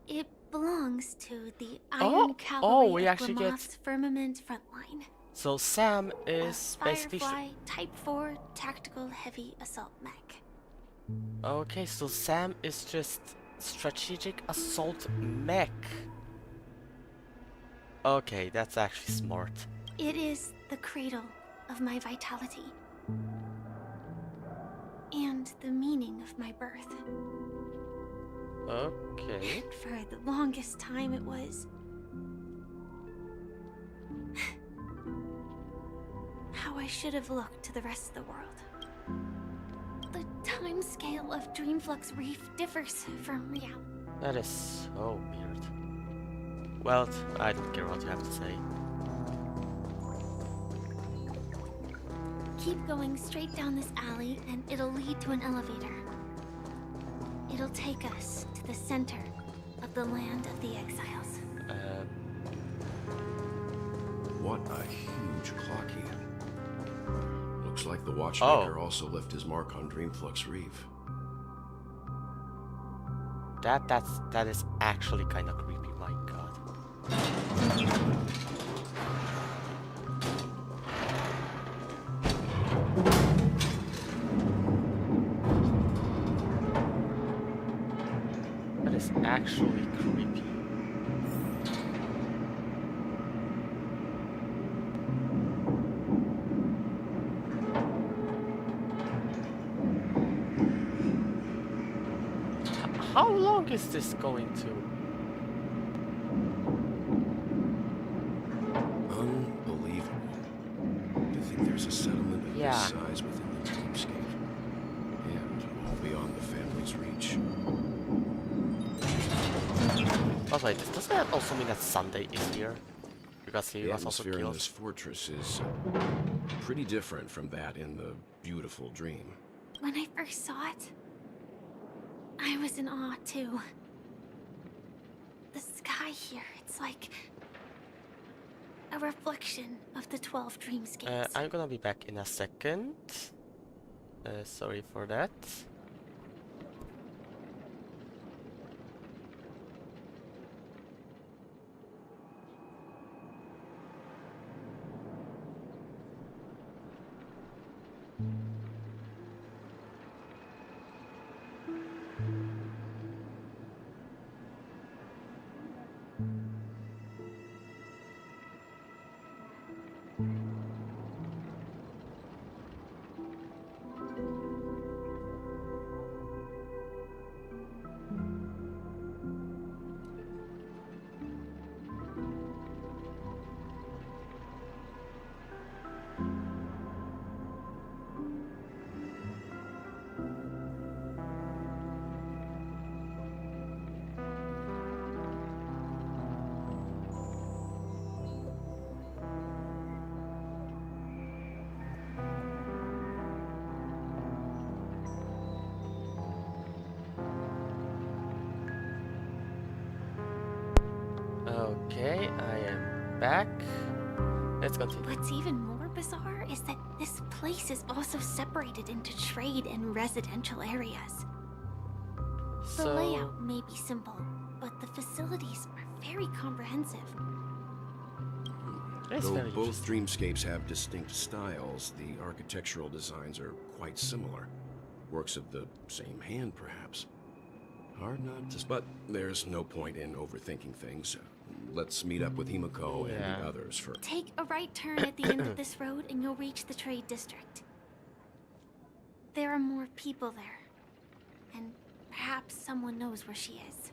It belongs to the Iron Cavalry we of actually get- Glamoth's Firmament Frontline. So Sam is A basically. Firefly Type 4 Tactical Heavy Assault Mech. Okay, so Sam is just strategic assault mech. Okay, that's actually smart. It is the cradle of my vitality. And the meaning of my birth. Okay. And for the longest time it was how I should have looked to the rest of the world. The time scale of Dreamflux Reef differs from reality. That is so weird. Well, I don't care what you have to say. Keep going straight down this alley and it'll lead to an elevator. It'll take us to the center of the land of the exiles. What a huge clock here. Looks like the Watchmaker also left his mark on Dreamflux Reef. That is actually kind of creepy. My God. That is actually creepy. How long is this going to? Unbelievable. To think there's a settlement of Yeah. this size within the dreamscape. And all beyond the family's reach. But wait, doesn't that also mean that Sunday is here? Because he The was also atmosphere in killed. this fortress is pretty different from that in the beautiful dream. When I first saw it, I was in awe too. The sky here, it's like a reflection of the 12 dreamscapes. I'm gonna be back in a second. Sorry for that. Okay, I am back. Let's continue. What's even more bizarre is that this place is also separated into trade and residential areas. The So, layout may be simple, but the facilities are very comprehensive. it's Though very both dreamscapes have distinct styles, the architectural designs are quite similar. Works of the same hand, perhaps. Hard not to... But there's no point in overthinking things. Let's meet up with Himiko and the others for... Take a right turn at the end of this road and you'll reach the trade district. There are more people there. And perhaps someone knows where she is.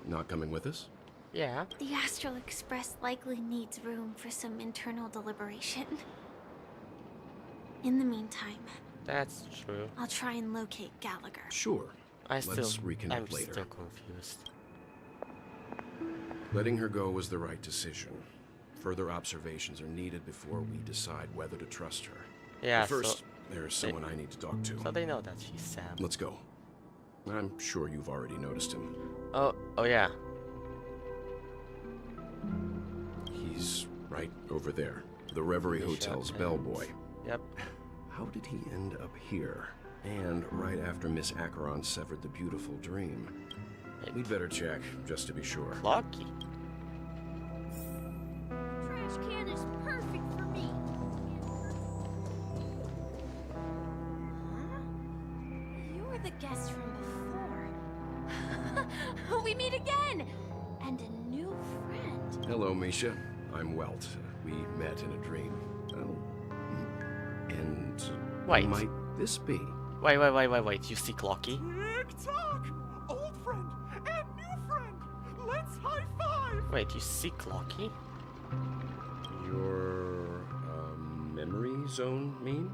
Not coming with us? Yeah. The Astral Express likely needs room for some internal deliberation. In the meantime, That's true. I'll try and locate Gallagher. Sure. Let's reconnect I'm later. still confused. Letting her go was the right decision. Further observations are needed before we decide whether to trust her. Yeah, But first, so there's someone I need to talk to. So they know that she's Sam. Let's go. I'm sure you've already noticed him. Oh yeah. He's right over there. The Reverie Hotel's bellboy. Yep. How did he end up here? And right after Miss Acheron severed the beautiful dream. We'd better check, just to be sure. Lucky. Trash can is perfect for me. Huh? You're the guest from before. We meet again! And a new friend. Hello, Misha. I'm Welt. We met in a dream. Oh. And Wait. who might this be? Wait. You see Clocky? Tick-tock! Old friend and new friend! Let's high-five! Wait, you see Clocky? Your memory zone mean?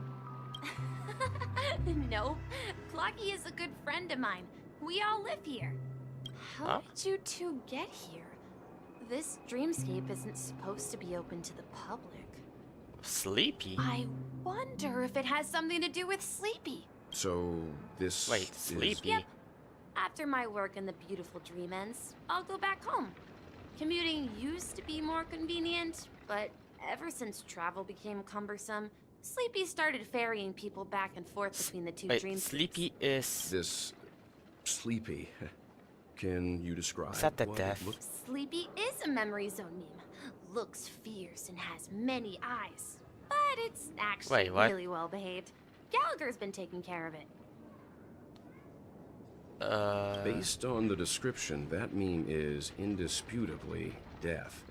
No, Clocky is a good friend of mine. We all live here. How Huh? did you two get here? This dreamscape isn't supposed to be open to the public. Sleepy? I wonder if it has something to do with Sleepy. So this Wait, is... Sleepy? Yep. After my work in the beautiful dream ends, I'll go back home. Commuting used to be more convenient, but ever since travel became cumbersome, Sleepy started ferrying people back and forth between the two Wait, dreamscapes. Sleepy is... This... Sleepy. Can you describe Is that the what death? it looks... Sleepy is a memory zone meme. Looks fierce and has many eyes. But it's actually Wait, what? really well behaved. Gallagher's been taking care of it. Based on the description, that meme is indisputably death.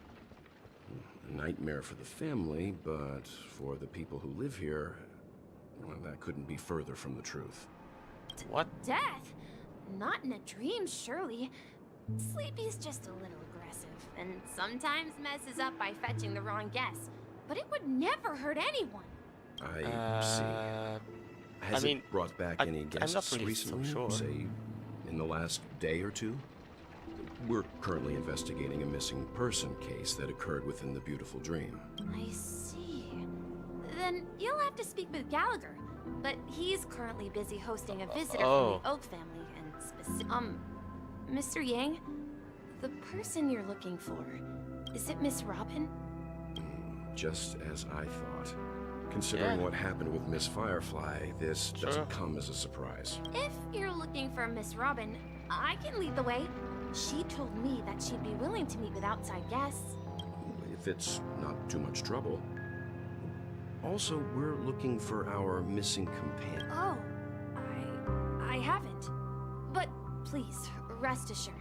A nightmare for the family, but for the people who live here, well, that couldn't be further from the truth. What? Death? Not in a dream, surely. Sleepy's just a little aggressive, and sometimes messes up by fetching the wrong guess. But it would never hurt anyone. I see. Has I mean, it brought back any I'm guests not really so recently? sure. Say, in the last day or two? We're currently investigating a missing person case that occurred within the beautiful dream. I see. Then you'll have to speak with Gallagher. But he's currently busy hosting a visitor from the Oak family and Mr. Yang, the person you're looking for, is it Miss Robin? Just as I thought. Considering what happened with Miss Firefly, this doesn't come as a surprise. If you're looking for Miss Robin, I can lead the way. She told me that she'd be willing to meet with outside guests. If it's not too much trouble. Also, we're looking for our missing companion. Oh, I haven't. But please, rest assured.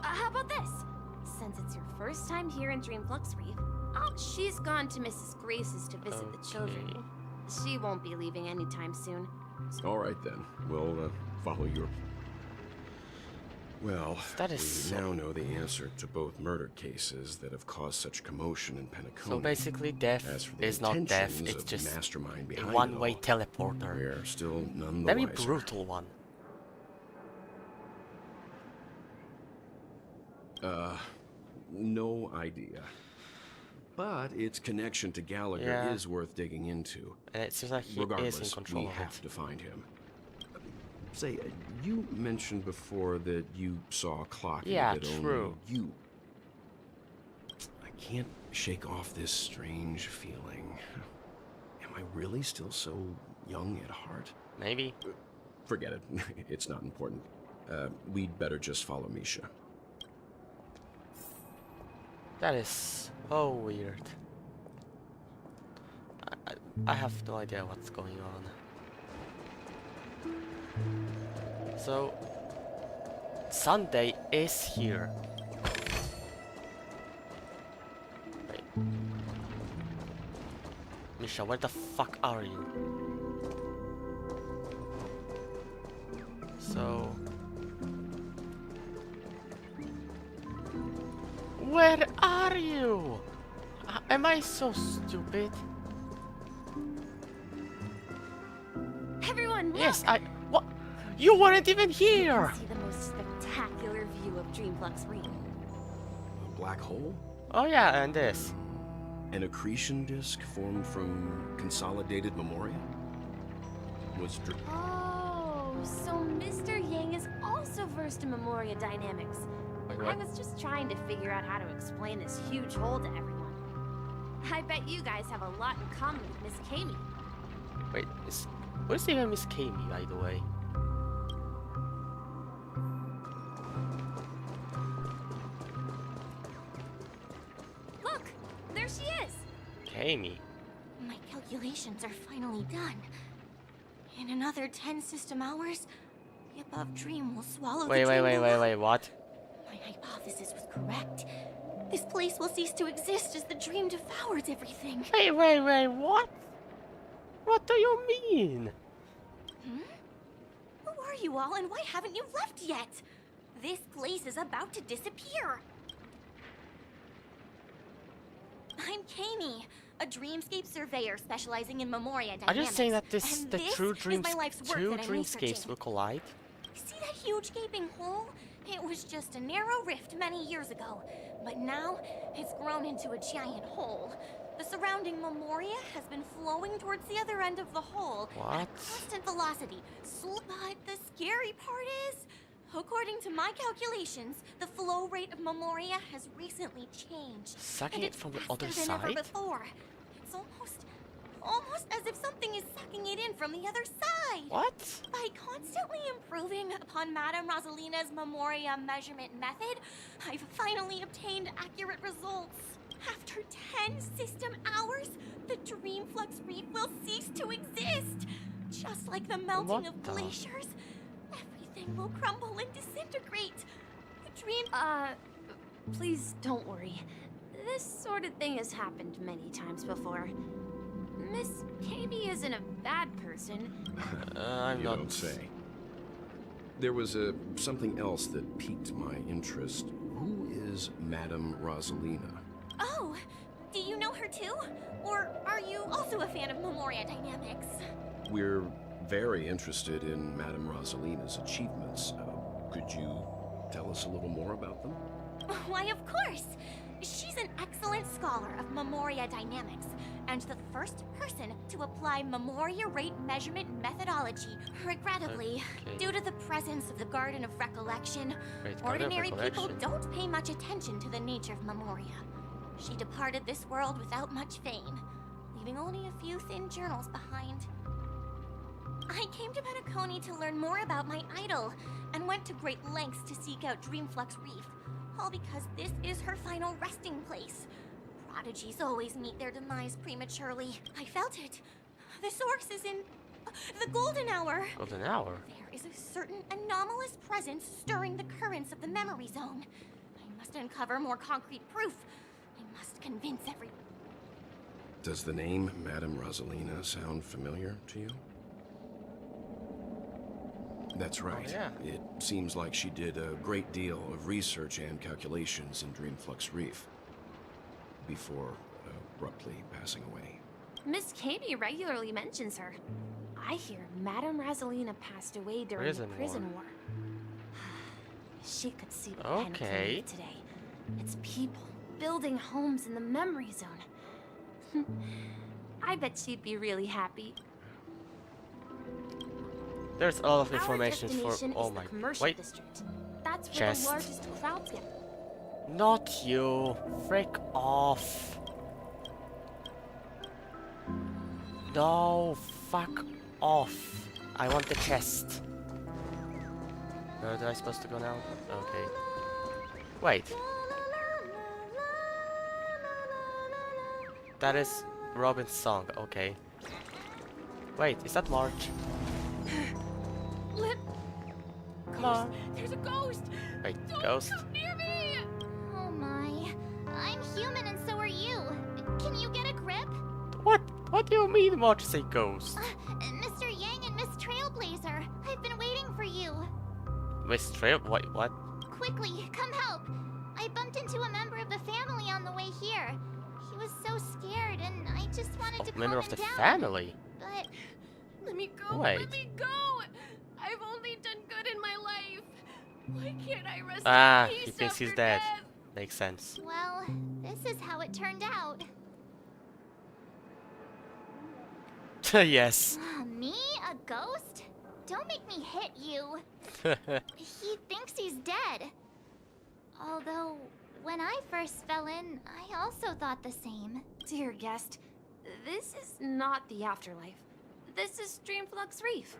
How about this? Since it's your first time here in Dreamflux Reef, she's gone to Mrs. Grace's to visit the children. She won't be leaving anytime soon. All right then, we'll follow your... Well, That is we now know the answer to both murder cases that have caused such commotion in Penacony. So basically, death As for the is not death, intentions it's of just mastermind a behind one-way it all, teleporter. We're still none the Very wiser. brutal one. No idea. But its connection to Gallagher is worth digging into. And it seems like he Regardless, is in control we of have it. to find him. Say, you mentioned before that you saw a clock Yeah, that true. only you can't shake off this strange feeling. Am I really still so young at heart? Maybe. Forget it. It's not important. We'd better just follow Misha. That is so weird. I have no idea what's going on. So, Sunday is here. Wait. Misha, where the fuck are you? So... Where are you? Am I so stupid? Everyone, look! Yes, what? You weren't even here! See the most spectacular view of Dreamflux Reef. A black hole? Oh yeah, and this. An accretion disk formed from consolidated memoria? Oh, so Mr. Yang is also versed in Memoria dynamics. I was just trying to figure out how to explain this huge hole to everyone. I bet you guys have a lot in common with Miss Kami. Wait, where's even Miss Kami, by the way? Look, there she is. Kami. My calculations are finally done. In another 10 system hours, the above dream will swallow the dream Wait, what? My hypothesis was correct. This place will cease to exist as the dream devours everything. Wait, what? What do you mean? Who are you all, and why haven't you left yet? This place is about to disappear. I'm Kami, a dreamscape surveyor specializing in Memoria dynamics. Are you saying that the two dreamscapes will collide? See that huge gaping hole? It was just a narrow rift many years ago, but now it's grown into a giant hole. The surrounding Memoria has been flowing towards the other end of the hole at a constant velocity. But the scary part is, according to my calculations, the flow rate of Memoria has recently changed. Sucking it from the other faster than ever side? before. It's almost as if something is sucking it in from the other side. What? By constantly improving upon Madame Rosalina's Memoria measurement method, I've finally obtained accurate results. After 10 system hours, the Dreamflux Reef will cease to exist. Just like the melting of glaciers, everything will crumble and disintegrate. The dream... Please don't worry. This sort of thing has happened many times before. Miss Kami isn't a bad person. You don't say. There was something else that piqued my interest. Who is Madame Rosalina? Oh, do you know her too? Or are you also a fan of Memoria dynamics? We're very interested in Madame Rosalina's achievements. Could you tell us a little more about them? Why, of course! She's an excellent scholar of Memoria dynamics, and the first person to apply Memoria rate measurement methodology. Regrettably, due to the presence of the Garden of Recollection, ordinary people don't pay much attention to the nature of Memoria. She departed this world without much fame, leaving only a few thin journals behind. I came to Penacony to learn more about my idol, and went to great lengths to seek out Dreamflux Reef, all because this is her final resting place. Prodigies always meet their demise prematurely. I felt it. The source is in the Golden Hour. Golden Hour? There is a certain anomalous presence stirring the currents of the memory zone. I must uncover more concrete proof. I must convince everyone. Does the name Madame Rosalina sound familiar to you? That's right. Oh, yeah. It seems like she did a great deal of research and calculations in Dreamflux Reef before abruptly passing away. Miss Kami regularly mentions her. I hear Madame Rosalina passed away during the prison war. She could see what Penacony is today. It's people building homes in the memory zone. I bet she'd be really happy. There's a lot of information for. Oh my. Wait. District. That's where the largest throughts get. Not you. Frick off. No, fuck off. I want the chest. Where am I supposed to go now? Okay. Wait. That is Robin's song, okay. Wait, is that March? Come on. There's a ghost! Wait, ghost? Come near me! Oh my. I'm human and so are you. Can you get a grip? What? What do you mean March say ghost? Mr. Yang and Miss Trailblazer, I've been waiting for you. Miss Trail? What? Quickly, come help. I bumped into a member of the family on the way here. He was so scared and I just wanted to calm Member him of the down. family? But Let me go! Wait. Let me go! I've only done good in my life. Why can't I rest in peace he thinks he's after dead. death? Makes sense. well, this is how it turned out. Yes. Me? A ghost? Don't make me hit you. He thinks he's dead. Although, when I first fell in, I also thought the same. Dear guest, this is not the afterlife. This is Dreamflux Reef.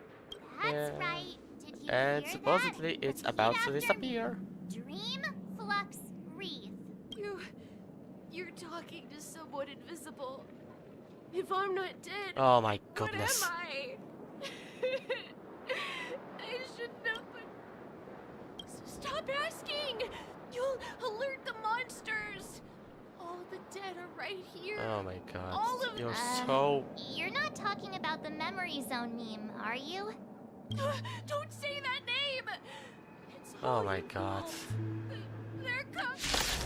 That's right. Did you And hear supposedly that? it's Repeat about to after me. disappear. Dreamflux Reef. You're talking to someone invisible. If I'm not dead, Oh my goodness. what am I? I should know, but stop asking. You'll alert the monsters. All the dead are right here. Oh my god. All of You're them. so... You're not talking about the memory zone meme, are you? Don't say that name. It's Oh all my you god. know. They're coming.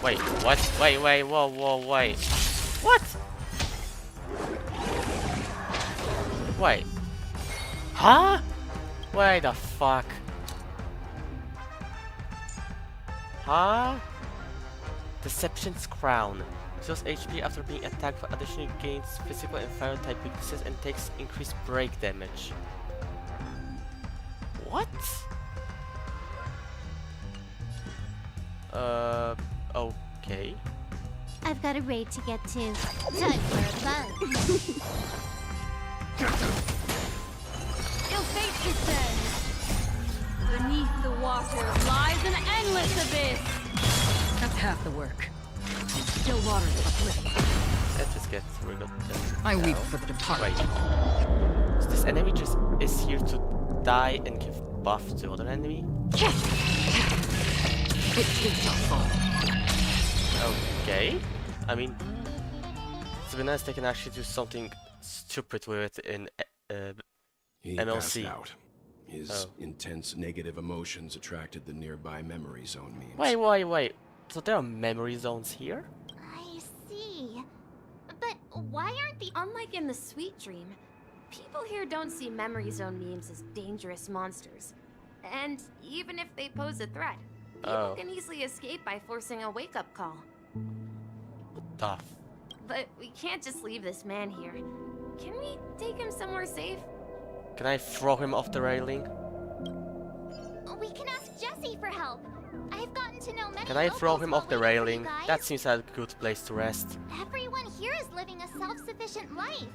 Wait, what? Wait, whoa, wait. What? Wait. Huh? Wait the fuck. Huh? Deception's Crown. Deals HP after being attacked, but additionally gains physical and fire type weaknesses and takes increased break damage. What? Okay. I've got a raid to get to. Time for a buzz. Ill fate descends. Beneath the water lies an endless abyss. That's half the work. Still water is uplifting. Let's just get rid of them. I weep now. for the departed. Wait. So this enemy just is here to die and give buff to other enemy? It is our fault. Okay. I mean, it's been nice they can actually do something stupid with it in He MLC. passed out. His intense negative emotions attracted the nearby memory zone memes. Wait. So there are memory zones here? I see. But why aren't the... Unlike in the Sweet Dream, people here don't see memory zone memes as dangerous monsters. And even if they pose a threat, people can easily escape by forcing a wake-up call. Tough. But we can't just leave this man here. Can we take him somewhere safe? Can I throw him off the railing? We can ask Jesse for help. I've gotten to know many Can I throw locals him while off the waiting for you railing? guys. That seems like a good place to rest. Everyone here is living a self-sufficient life.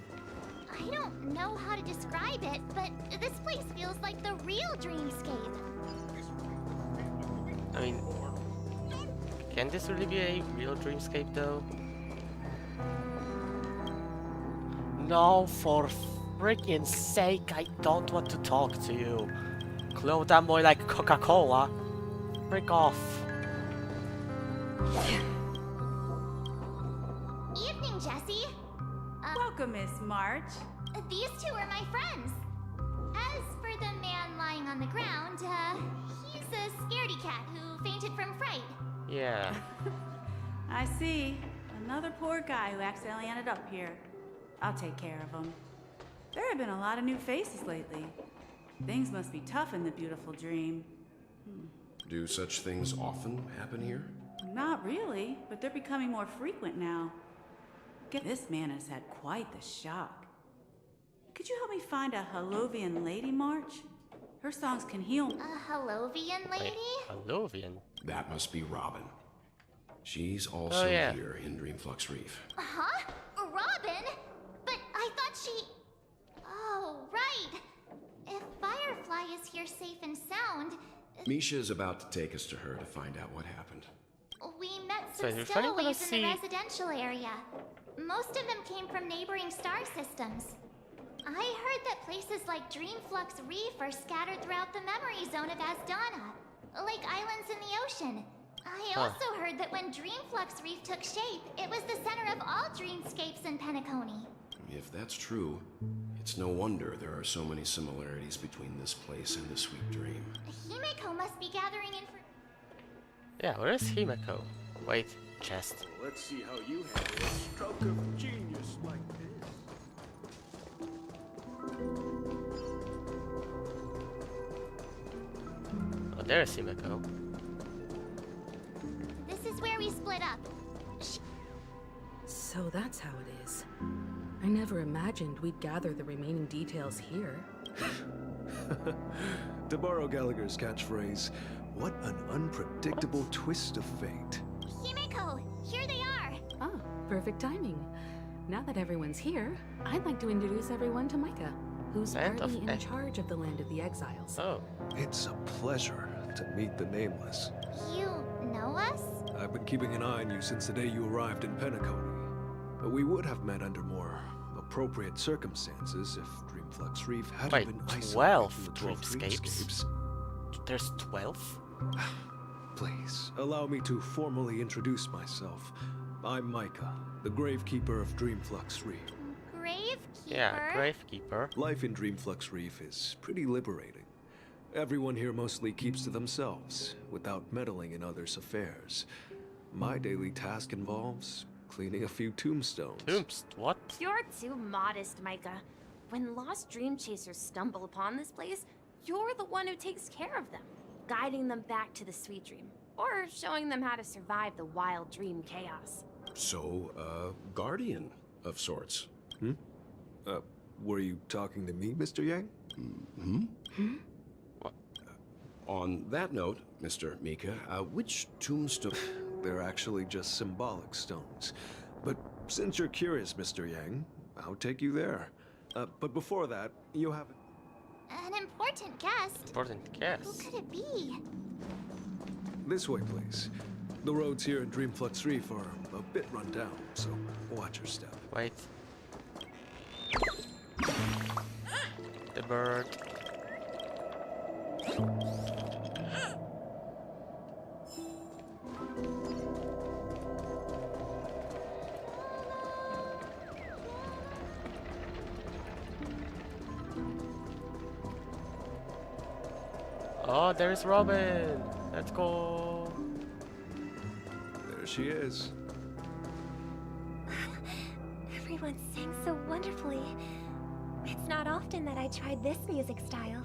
I don't know how to describe it, but this place feels like the real dreamscape. I mean, can this really be a real dreamscape though? No, for freaking sake, I don't want to talk to you. Close that more like Coca-Cola. Frick off. Evening, Jesse. Welcome, Miss March. These two are my friends. As for the man lying on the ground, he's a scaredy cat who fainted from fright. Yeah. I see. Another poor guy who accidentally ended up here. I'll take care of him. There have been a lot of new faces lately. Things must be tough in the beautiful dream. Do such things often happen here? Not really, but they're becoming more frequent now. This man has had quite the shock. Could you help me find a Halovian lady, March? Her songs can heal. A Halovian lady? Halovian? That must be Robin. She's also yeah. here in Dreamflux Reef. Huh? Robin? But I thought she... Oh, right. If Firefly is here safe and sound... Misha is about to take us to her to find out what happened. We met So some you're finally gonna stowaways in the see- residential area. Most of them came from neighboring star systems. I heard that places like Dreamflux Reef are scattered throughout the memory zone of Asdana, like islands in the ocean. I also heard that when Dreamflux Reef took shape, it was the center of all dreamscapes in Penacony. If that's true, it's no wonder there are so many similarities between this place and the Sweet Dream. Himeko must be gathering in for... Yeah, where is Himeko? Wait, chest. Let's see how you handle a stroke of genius like this. Oh, there's Himeko. This is where we split up. So that's how it is. I never imagined we'd gather the remaining details here. To borrow Gallagher's catchphrase, what an unpredictable twist of fate. Himeko, here they are. Ah, perfect timing. Now that everyone's here, I'd like to introduce everyone to Micah, who's Land of partly in Egg. charge of the Land of the Exiles. Oh. It's a pleasure to meet the Nameless. You know us? I've been keeping an eye on you since the day you arrived in Penacony. But we would have met under more appropriate circumstances if Dreamflux Reef hadn't Wait, been isolated 12 from the 12 dreamscapes? There's 12? Please, allow me to formally introduce myself. I'm Micah, the Gravekeeper of Dreamflux Reef. Gravekeeper? Yeah, Gravekeeper. Life in Dreamflux Reef is pretty liberating. Everyone here mostly keeps to themselves, without meddling in others' affairs. My daily task involves cleaning a few tombstones. What? You're too modest, Micah. When lost dream chasers stumble upon this place, you're the one who takes care of them, guiding them back to the sweet dream, or showing them how to survive the wild dream chaos. So, guardian of sorts. Were you talking to me, Mr. Yang? Hmm? On that note, Mr. Mika, which tombstone... They're actually just symbolic stones. But since you're curious, Mr. Yang, I'll take you there. But before that, you have... An important guest? Important Who guest? could it be? This way, please. The roads here in Dreamflux Reef are a bit run down, so watch your step. Wait. The bird. Oh, there's Robin. Let's go. There she is. Everyone sang so wonderfully. It's not often that I tried this music style,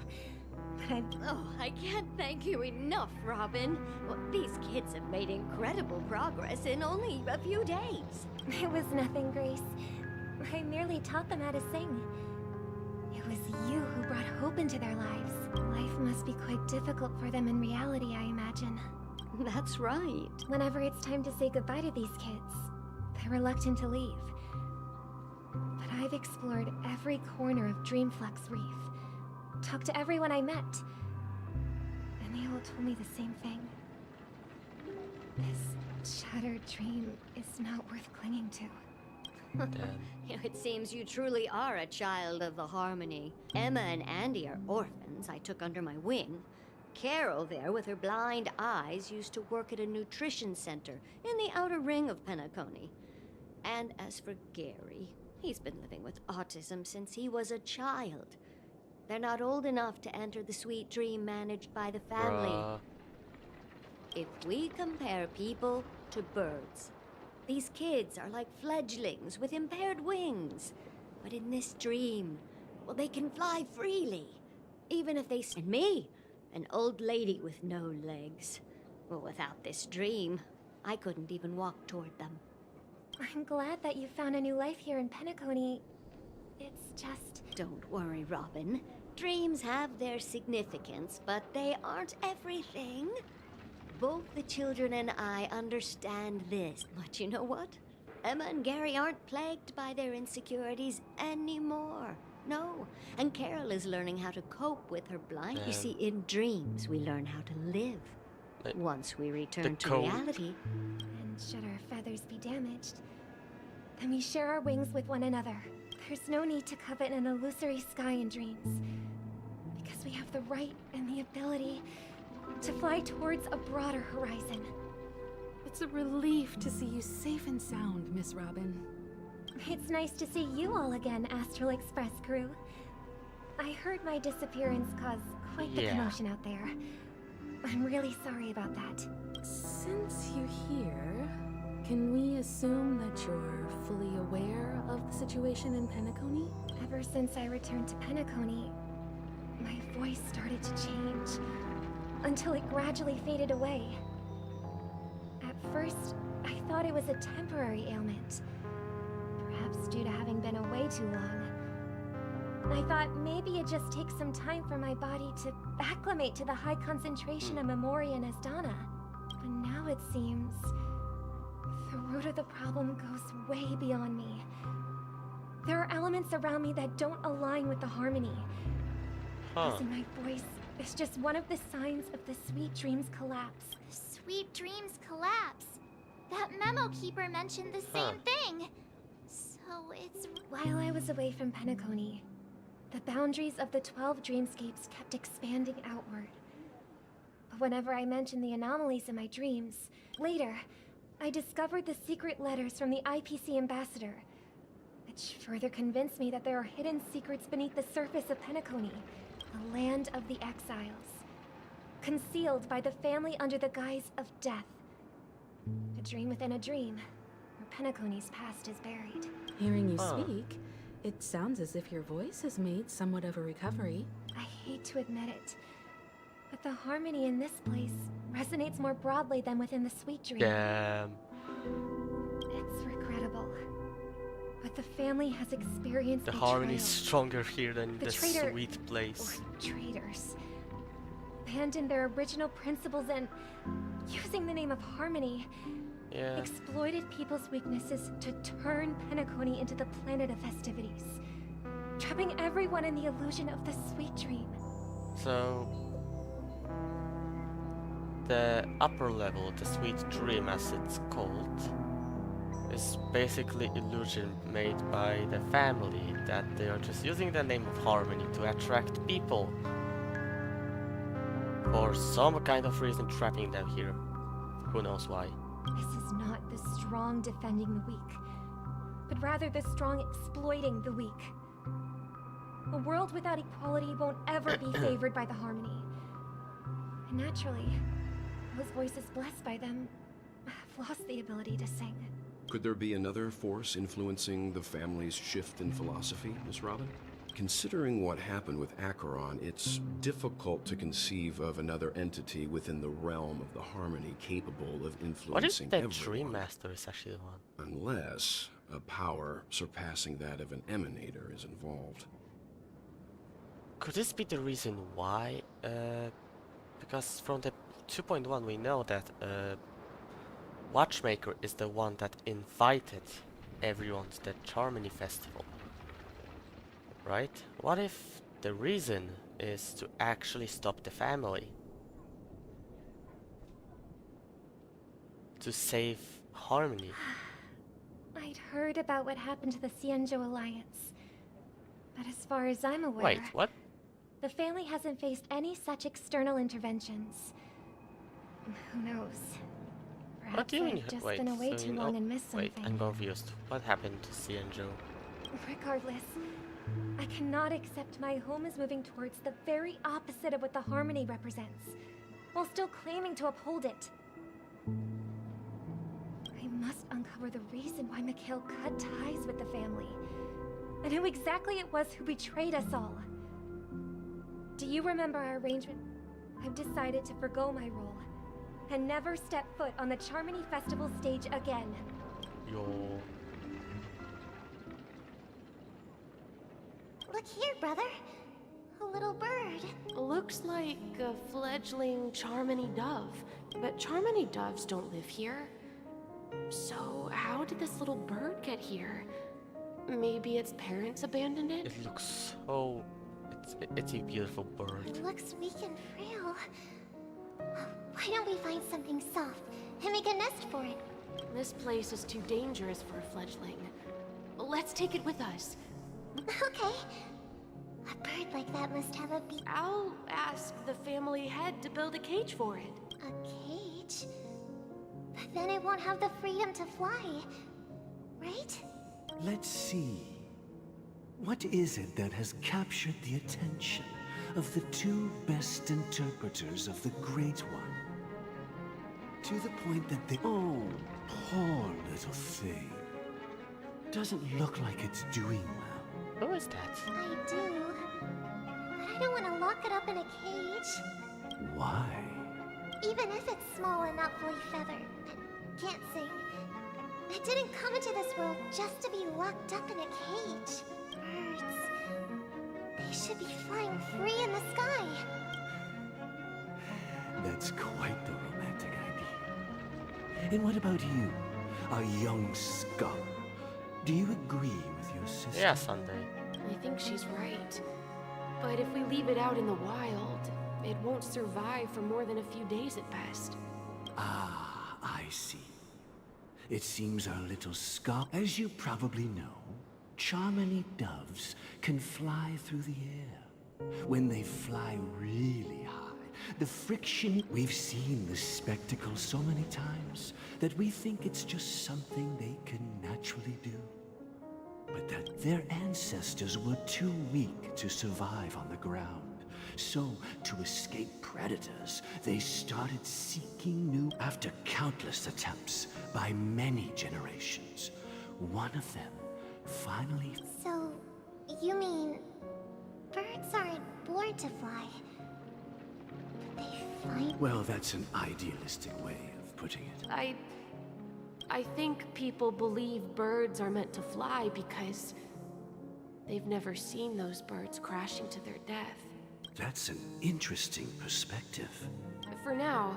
but Oh, I can't thank you enough, Robin. Well, these kids have made incredible progress in only a few days. It was nothing, Grace. I merely taught them how to sing. It was you who brought hope into their lives. Life must be quite difficult for them in reality, I imagine. That's right. Whenever it's time to say goodbye to these kids, they're reluctant to leave. But I've explored every corner of Dreamflux Reef, talked to everyone I met, and they all told me the same thing. This shattered dream is not worth clinging to. It seems you truly are a child of the Harmony. Emma and Andy are orphans I took under my wing. Carol there, with her blind eyes, used to work at a nutrition center in the outer ring of Penacony. And as for Gary, he's been living with autism since he was a child. They're not old enough to enter the sweet dream managed by the family. Bruh. If we compare people to birds, these kids are like fledglings with impaired wings. But in this dream, well, they can fly freely. Even if they... And me, an old lady with no legs. Well, without this dream, I couldn't even walk toward them. I'm glad that you found a new life here in Penacony. It's just... Don't worry, Robin. Dreams have their significance, but they aren't everything. Both the children and I understand this. But you know what? Emma and Gary aren't plagued by their insecurities anymore. No. And Carol is learning how to cope with her blind. You see, in dreams, we learn how to live. Once we return to reality. And should our feathers be damaged, then we share our wings with one another. There's no need to covet an illusory sky in dreams, because we have the right and the ability to fly towards a broader horizon. It's a relief to see you safe and sound, Miss Robin. It's nice to see you all again, Astral Express crew. I heard my disappearance caused quite the commotion out there. I'm really sorry about that. Since you're here, can we assume that you're fully aware of the situation in Penacony? Ever since I returned to Penacony, my voice started to change, until it gradually faded away. At first, I thought it was a temporary ailment, perhaps due to having been away too long. I thought maybe it just takes some time for my body to acclimate to the high concentration of Memoria and Asdana. But now it seems the root of the problem goes way beyond me. There are elements around me that don't align with the harmony. Losing my voice is just one of the signs of the Sweet Dreams collapse. Sweet Dreams collapse. That memo keeper mentioned the same thing. So it's... While I was away from Penacony, the boundaries of the 12 dreamscapes kept expanding outward. But whenever I mentioned the anomalies in my dreams, later, I discovered the secret letters from the IPC ambassador, which further convinced me that there are hidden secrets beneath the surface of Penacony, the land of the exiles, concealed by the family under the guise of death. A dream within a dream, where Penacony's past is buried. Hearing you speak, it sounds as if your voice has made somewhat of a recovery. I hate to admit it, but the harmony in this place resonates more broadly than within the Sweet Dream. Damn. It's regrettable, but the family has experienced The betrayal. harmony is stronger here than the Traitor- sweet place. Or traitors. Abandoned their original principles and, using the name of harmony, exploited people's weaknesses to turn Penacony into the planet of festivities, trapping everyone in the illusion of the Sweet Dream. So the upper level, the Sweet Dream as it's called, is basically illusion made by the family, that they are just using the name of harmony to attract people. For some kind of reason trapping them here. Who knows why. This is not the strong defending the weak, but rather the strong exploiting the weak. A world without equality won't ever be favored by the harmony. And naturally, those voices blessed by them have lost the ability to sing. Could there be another force influencing the family's shift in philosophy, Miss Robin? Considering what happened with Acheron, it's difficult to conceive of another entity within the realm of the harmony capable of What if influencing the everyone. Dream Master is actually the one? Unless a power surpassing that of an emanator is involved. Could this be the reason why? Because from the 2.1 we know that Watchmaker is the one that invited everyone to the Charmony Festival. Right? What if the reason is to actually stop the family? To save harmony? I'd heard about what happened to the Xianzhou Alliance, but as far as I'm aware... Wait, what? The family hasn't faced any such external interventions. Who knows? Perhaps What do you mean? I've just Wait, been away so too you know- long and missed something. Wait, I'm confused. What happened to Xianzhou? Regardless, I cannot accept my home is moving towards the very opposite of what the harmony represents, while still claiming to uphold it. I must uncover the reason why Mikhail cut ties with the family, and who exactly it was who betrayed us all. Do you remember our arrangement? I've decided to forgo my role, and never step foot on the Charmony Festival stage again. Yo. Look here, brother. A little bird. Looks like a fledgling Charmony dove. But Charmony doves don't live here. So how did this little bird get here? Maybe its parents abandoned it? It looks so... It's a beautiful bird. It looks weak and frail. Why don't we find something soft and make a nest for it? This place is too dangerous for a fledgling. Let's take it with us. Okay. A bird like that must have a beak. I'll ask the family head to build a cage for it. A cage? But then it won't have the freedom to fly, right? Let's see. What is it that has captured the attention of the two best interpreters of the Great One? To the point that they... Oh, poor little thing. Doesn't look like it's doing well. Who is that? I do. But I don't want to lock it up in a cage. Why? Even if it's small and not fully feathered, and can't sing. It didn't come into this world just to be locked up in a cage. Birds. They should be flying free in the sky. That's quite the romantic idea. And what about you, a young scholar? Do you agree with your sister? Yeah, Sunday. I think she's right. But if we leave it out in the wild, it won't survive for more than a few days at best. Ah, I see. It seems our little scholar... As you probably know, Charmony doves can fly through the air. When they fly really high, the friction... We've seen this spectacle so many times that we think it's just something they can naturally do. But that their ancestors were too weak to survive on the ground. So, to escape predators, they started seeking new... After countless attempts by many generations, one of them finally... So, you mean... birds aren't born to fly? But they find... Well, that's an idealistic way of putting it. I think people believe birds are meant to fly because they've never seen those birds crashing to their death. That's an interesting perspective. For now,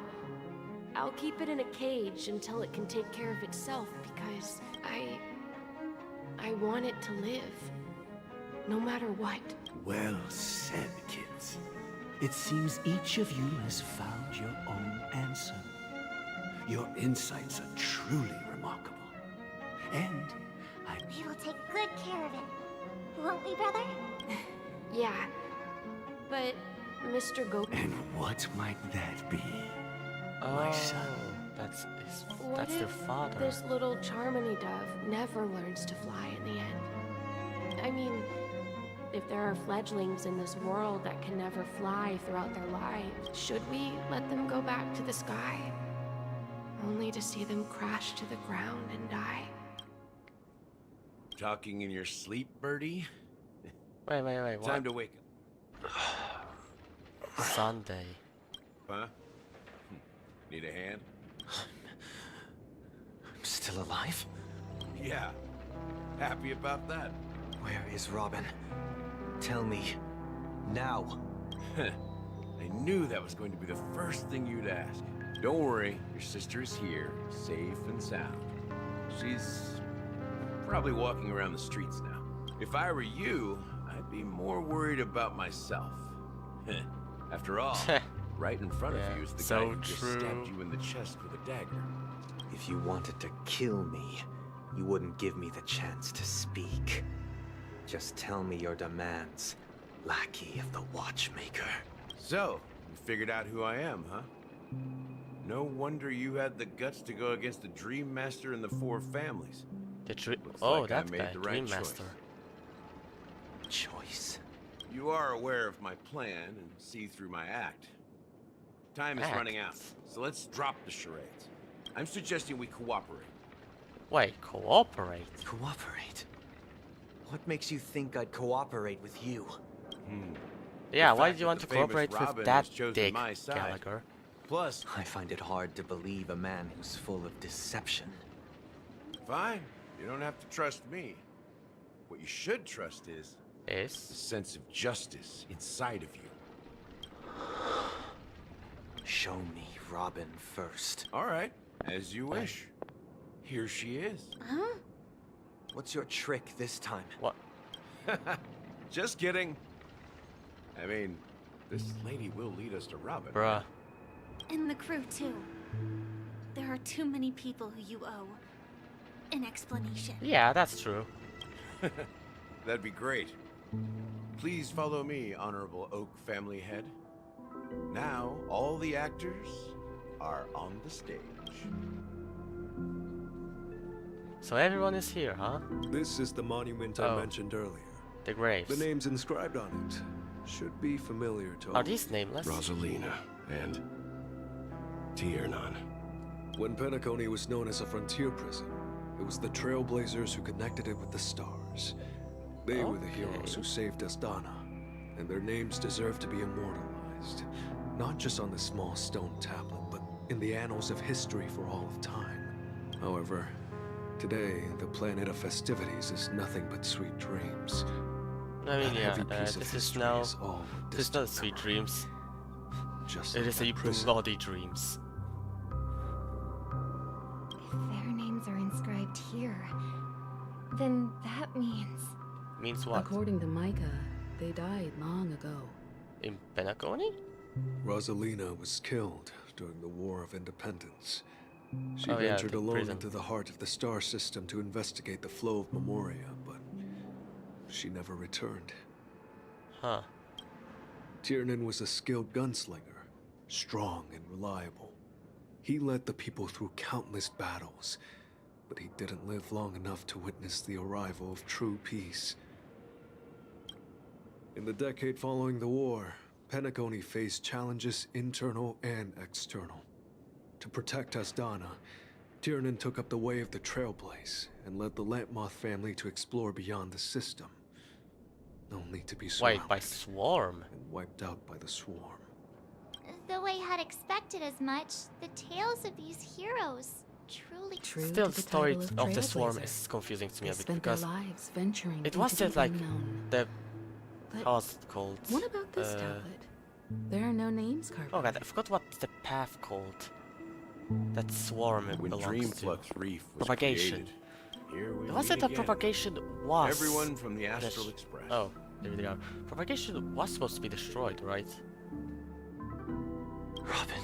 I'll keep it in a cage until it can take care of itself because I want it to live. No matter what. Well said, kids. It seems each of you has found your own answer. Your insights are truly remarkable. And We will take good care of it. Won't we, brother? Yeah. But, Mr. Go... And what might that be, Oh, my son? that's What their if father. this little Charmony dove never learns to fly in the end? I mean, if there are fledglings in this world that can never fly throughout their lives, should we let them go back to the sky? Only to see them crash to the ground and die? Talking in your sleep, Birdie? Wait, what? Time to wake up. Sunday. Huh? Need a hand? I'm still alive? Yeah. Happy about that. Where is Robin? Tell me. Now. I knew that was going to be the first thing you'd ask. Don't worry, your sister's here, safe and sound. She's probably walking around the streets now. If I were you, I'd be more worried about myself. After all, right in front of you is the guy who just stabbed you in the chest with a dagger. If you wanted to kill me, you wouldn't give me the chance to speak. Just tell me your demands, lackey of the Watchmaker. So, you figured out who I am, huh? No wonder you had the guts to go against the Dream Master and the Four Families. Oh, like that I made guy, the right Dream choice. Master. Choice? You are aware of my plan and see through my act. Time is running out, so let's drop the charades. I'm suggesting we cooperate. Wait, cooperate? Cooperate? What makes you think I'd cooperate with you? Yeah, The why fact do you that want the to cooperate famous with Robin that has chosen dick, my side. Gallagher? Plus, I find it hard to believe a man who's full of deception. Fine, you don't have to trust me. What you should trust is the sense of justice inside of you. Show me Robin first. All right, as you wish. Here she is. Huh? What's your trick this time? What? Just kidding. I mean, this lady will lead us to Robin. Bruh. And the crew, too. There are too many people who you owe an explanation. Yeah, that's true. That'd be great. Please follow me, Honorable Oak Family Head. Now, all the actors are on the stage. So everyone is here, huh? This is the monument I mentioned earlier. The graves. The names inscribed on it should be familiar to all. Are these nameless? Rosalina and Tiernan. When Penacony was known as a frontier prison, it was the Trailblazers who connected it with the stars. They were the heroes who saved Astana, and their names deserve to be immortalized. Not just on the small stone tablet, but in the annals of history for all of time. However, today, the planet of festivities is nothing but sweet dreams. I mean, That yeah, heavy piece of this is history now... is all This is not sweet dreams. Just It like is that a prison. bloody dreams. If their names are inscribed here, then that means... Means what? According to Micah, they died long ago. In Penacony? Rosalina was killed during the War of Independence. She Oh, yeah, ventured the alone prison. into the heart of the star system to investigate the flow of Memoria, but she never returned. Huh. Tiernan was a skilled gunslinger, strong and reliable. He led the people through countless battles, but he didn't live long enough to witness the arrival of true peace. In the decade following the war, Penacony faced challenges internal and external. To protect Astana, Tiernan took up the way of the Trailblaze and led the Lampmoth family to explore beyond the system, only to be surrounded Wait, by Swarm? and wiped out by the Swarm. Though I had expected as much, the tales of these heroes truly... Still, the story of the Swarm is confusing to me a bit because lives venturing it was into just the like unknown. the... But How's it called? What about this tablet? There are no names carved. Oh god, I forgot what the path called. That Swarm When belongs Dreamflux to. Reef was Propagation. created, here we Was meet it that again. propagation was... Everyone from the des- Astral Express. Oh, there they are. Propagation was supposed to be destroyed, right? Robin.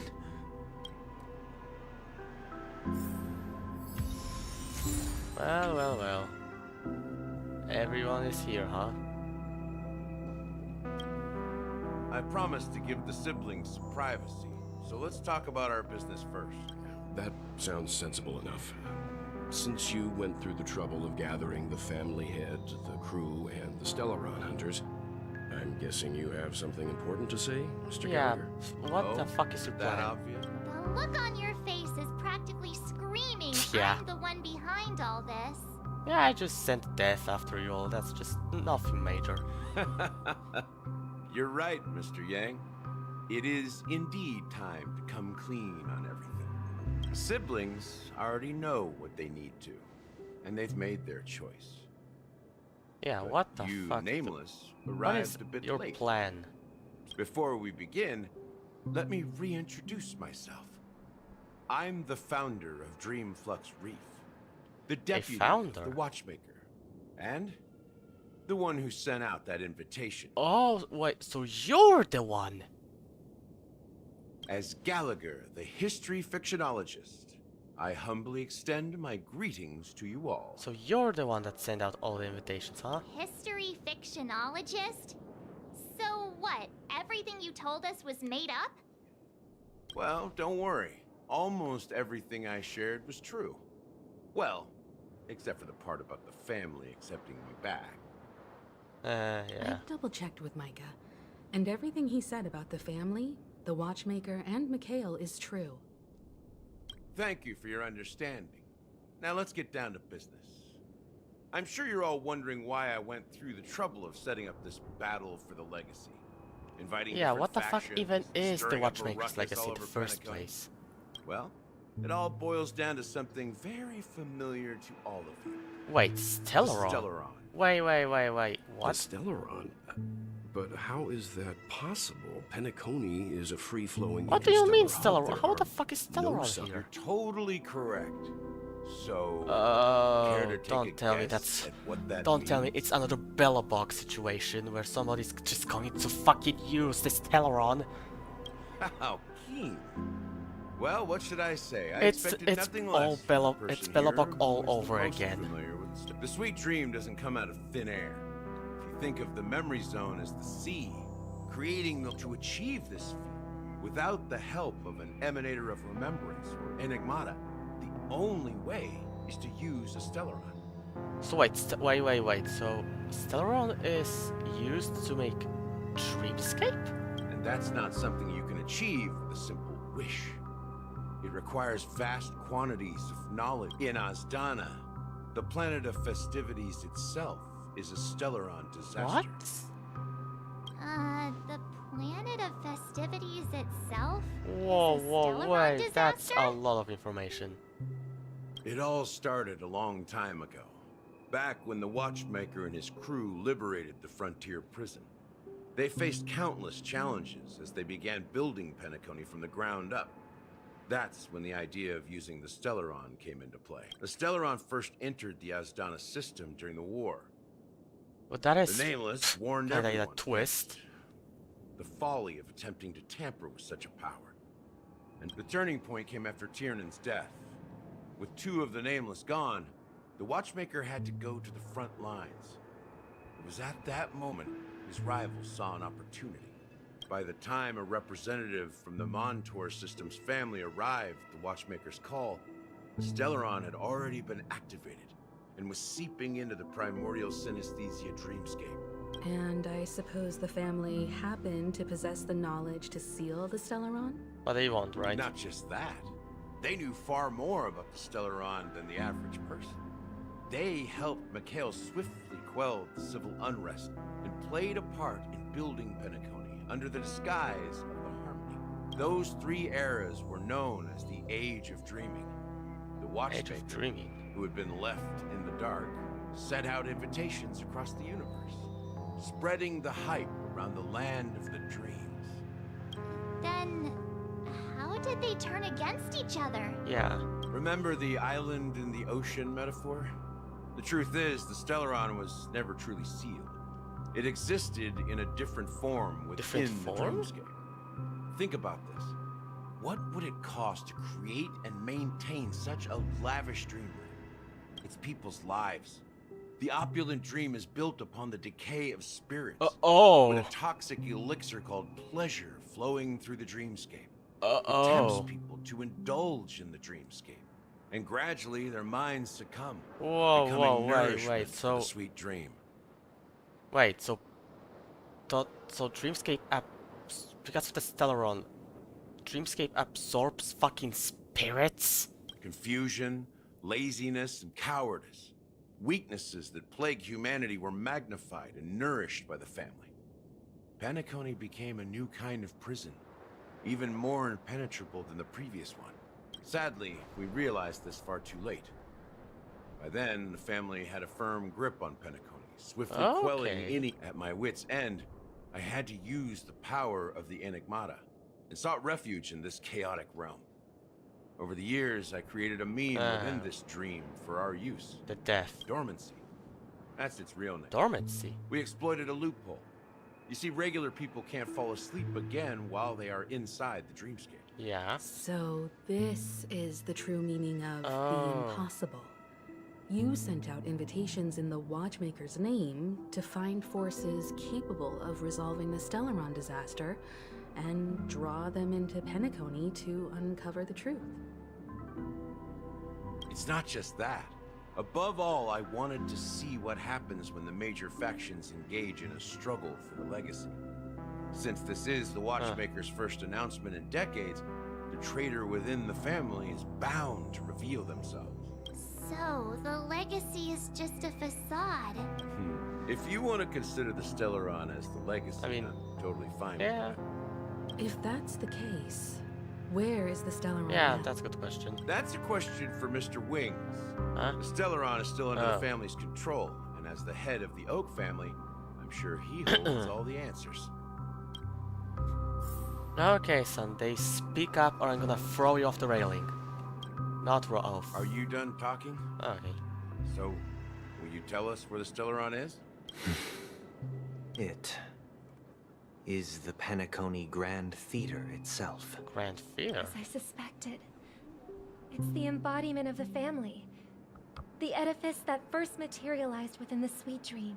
Well, well, well. Everyone is here, huh? I promised to give the siblings some privacy, so let's talk about our business first. That sounds sensible enough. Since you went through the trouble of gathering the family head, the crew, and the Stellaron hunters, I'm guessing you have something important to say, Mr. Yeah, Gallagher? what the fuck is your That plan? obvious? The look on your face is practically screaming Yeah. I'm the one behind all this. Yeah, I just sent death after you all. That's just nothing major. You're right, Mr. Yang. It is indeed time to come clean on everything. Siblings already know what they need to, and they've made their choice. Yeah, But what the you, fuck? Nameless, What arrived is a bit your late. plan? Before we begin, let me reintroduce myself. I'm the founder of Dreamflux Reef, the deputy founder? of the Watchmaker, and the one who sent out that invitation. Oh, wait, so you're the one? As Gallagher, the history fictionologist, I humbly extend my greetings to you all. So you're the one that sent out all the invitations, huh? History fictionologist? So what? Everything you told us was made up? Well, don't worry. Almost everything I shared was true. Well, except for the part about the family accepting me back. Yeah. I double-checked with Micah, and everything he said about the family, the Watchmaker, and Mikhail is true. Thank you for your understanding. Now let's get down to business. I'm sure you're all wondering why I went through the trouble of setting up this battle for the legacy. Inviting Yeah, different what the fuck factions, even is the stirring up a Watchmaker's ruckus legacy all in the over first Penacony. place? Well, it all boils down to something very familiar to all of you. Wait, Stellaron? Stellaron. Wait, The what? Stellaron? But how is that possible? Penacony is a free-flowing. What do you mean, interstellar hub. Stellaron? How the fuck is Stellaron here? Totally correct. So, care to take don't a tell me guess that's. at what that Don't tell me means? it's another Bella box situation where somebody's just going to fucking use this Stellaron. How keen. Well, what should I say? I It's expected nothing all less. Bella. from a It's person Bella here box all who is the over most again. familiar with the sweet dream doesn't come out of thin air. If you think of the memory zone as the sea, creating them to achieve this feat without the help of an emanator of remembrance or enigmata, the only way is to use a Stellaron. So wait, wait. So Stellaron is used to make Dreamscape? And that's not something you can achieve with a simple wish. It requires vast quantities of knowledge. In Azdana, the planet of festivities itself is a Stellaron disaster. What? The planet of festivities itself? Whoa, is a whoa, Stellaron wait, disaster? that's a lot of information. It all started a long time ago, back when the Watchmaker and his crew liberated the frontier prison. They faced countless challenges as they began building Penacony from the ground up. That's when the idea of using the Stellaron came into play. The Stellaron first entered the Azdana system during the war. But that is the Nameless warned kinda everyone a twist. the folly of attempting to tamper with such a power. And the turning point came after Tiernan's death. With two of the Nameless gone, the Watchmaker had to go to the front lines. It was at that moment his rivals saw an opportunity. By the time a representative from the Montour Systems family arrived at the Watchmaker's call, the Stellaron had already been activated and was seeping into the primordial synesthesia dreamscape. And I suppose the family happened to possess the knowledge to seal the Stellaron? But they won't, right? Not just that. They knew far more about the Stellaron than the average person. They helped Mikhail swiftly quell the civil unrest and played a part in building Penacony under the disguise of the Harmony. Those three eras were known as the Age of Dreaming. The Watchmaker, who had been left in the dark, sent out invitations across the universe, spreading the hype around the land of the dreams. Then, how did they turn against each other? Yeah. Remember the island in the ocean metaphor? The truth is, the Stellaron was never truly sealed. It existed in a different form within the dreamscape. Think about this. What would it cost to create and maintain such a lavish dream world? It's people's lives. The opulent dream is built upon the decay of spirits. With a toxic elixir called pleasure flowing through the dreamscape. It tempts people to indulge in the dreamscape. And gradually their minds succumb. Whoa, wait, for so the sweet dream. Wait, so Dreamscape because of the Stellaron, Dreamscape absorbs fucking spirits? Confusion, laziness, and cowardice. Weaknesses that plague humanity were magnified and nourished by the family. Penacony became a new kind of prison, even more impenetrable than the previous one. Sadly, we realized this far too late. By then, the family had a firm grip on Penacony, swiftly quelling any. At my wit's end, I had to use the power of the Enigmata, and sought refuge in this chaotic realm. Over the years, I created a meme within this dream for our use. The death. Dormancy. That's its real name. Dormancy? We exploited a loophole. You see, regular people can't fall asleep again while they are inside the dreamscape. Yeah. So this is the true meaning of the impossible. You sent out invitations in the Watchmaker's name to find forces capable of resolving the Stellaron disaster and draw them into Penacony to uncover the truth. It's not just that. Above all, I wanted to see what happens when the major factions engage in a struggle for the legacy. Since this is the Watchmaker's first announcement in decades, the traitor within the family is bound to reveal themselves. So, the legacy is just a facade. If you want to consider the Stellaron as the legacy, I'm totally fine with that. If that's the case, where is the Stellaron? Yeah, that's a good question. That's a question for Mr. Wings. The Stellaron is still under the family's control, and as the head of the Oak family, I'm sure he holds all the answers. Okay, Sunday, speak up or I'm gonna throw you off the railing. Not throw off. Are you done talking? Okay. So, will you tell us where the Stellaron is? It is the Penacony Grand Theater itself. Grand Theater? As I suspected. It's the embodiment of the family. The edifice that first materialized within the Sweet Dream.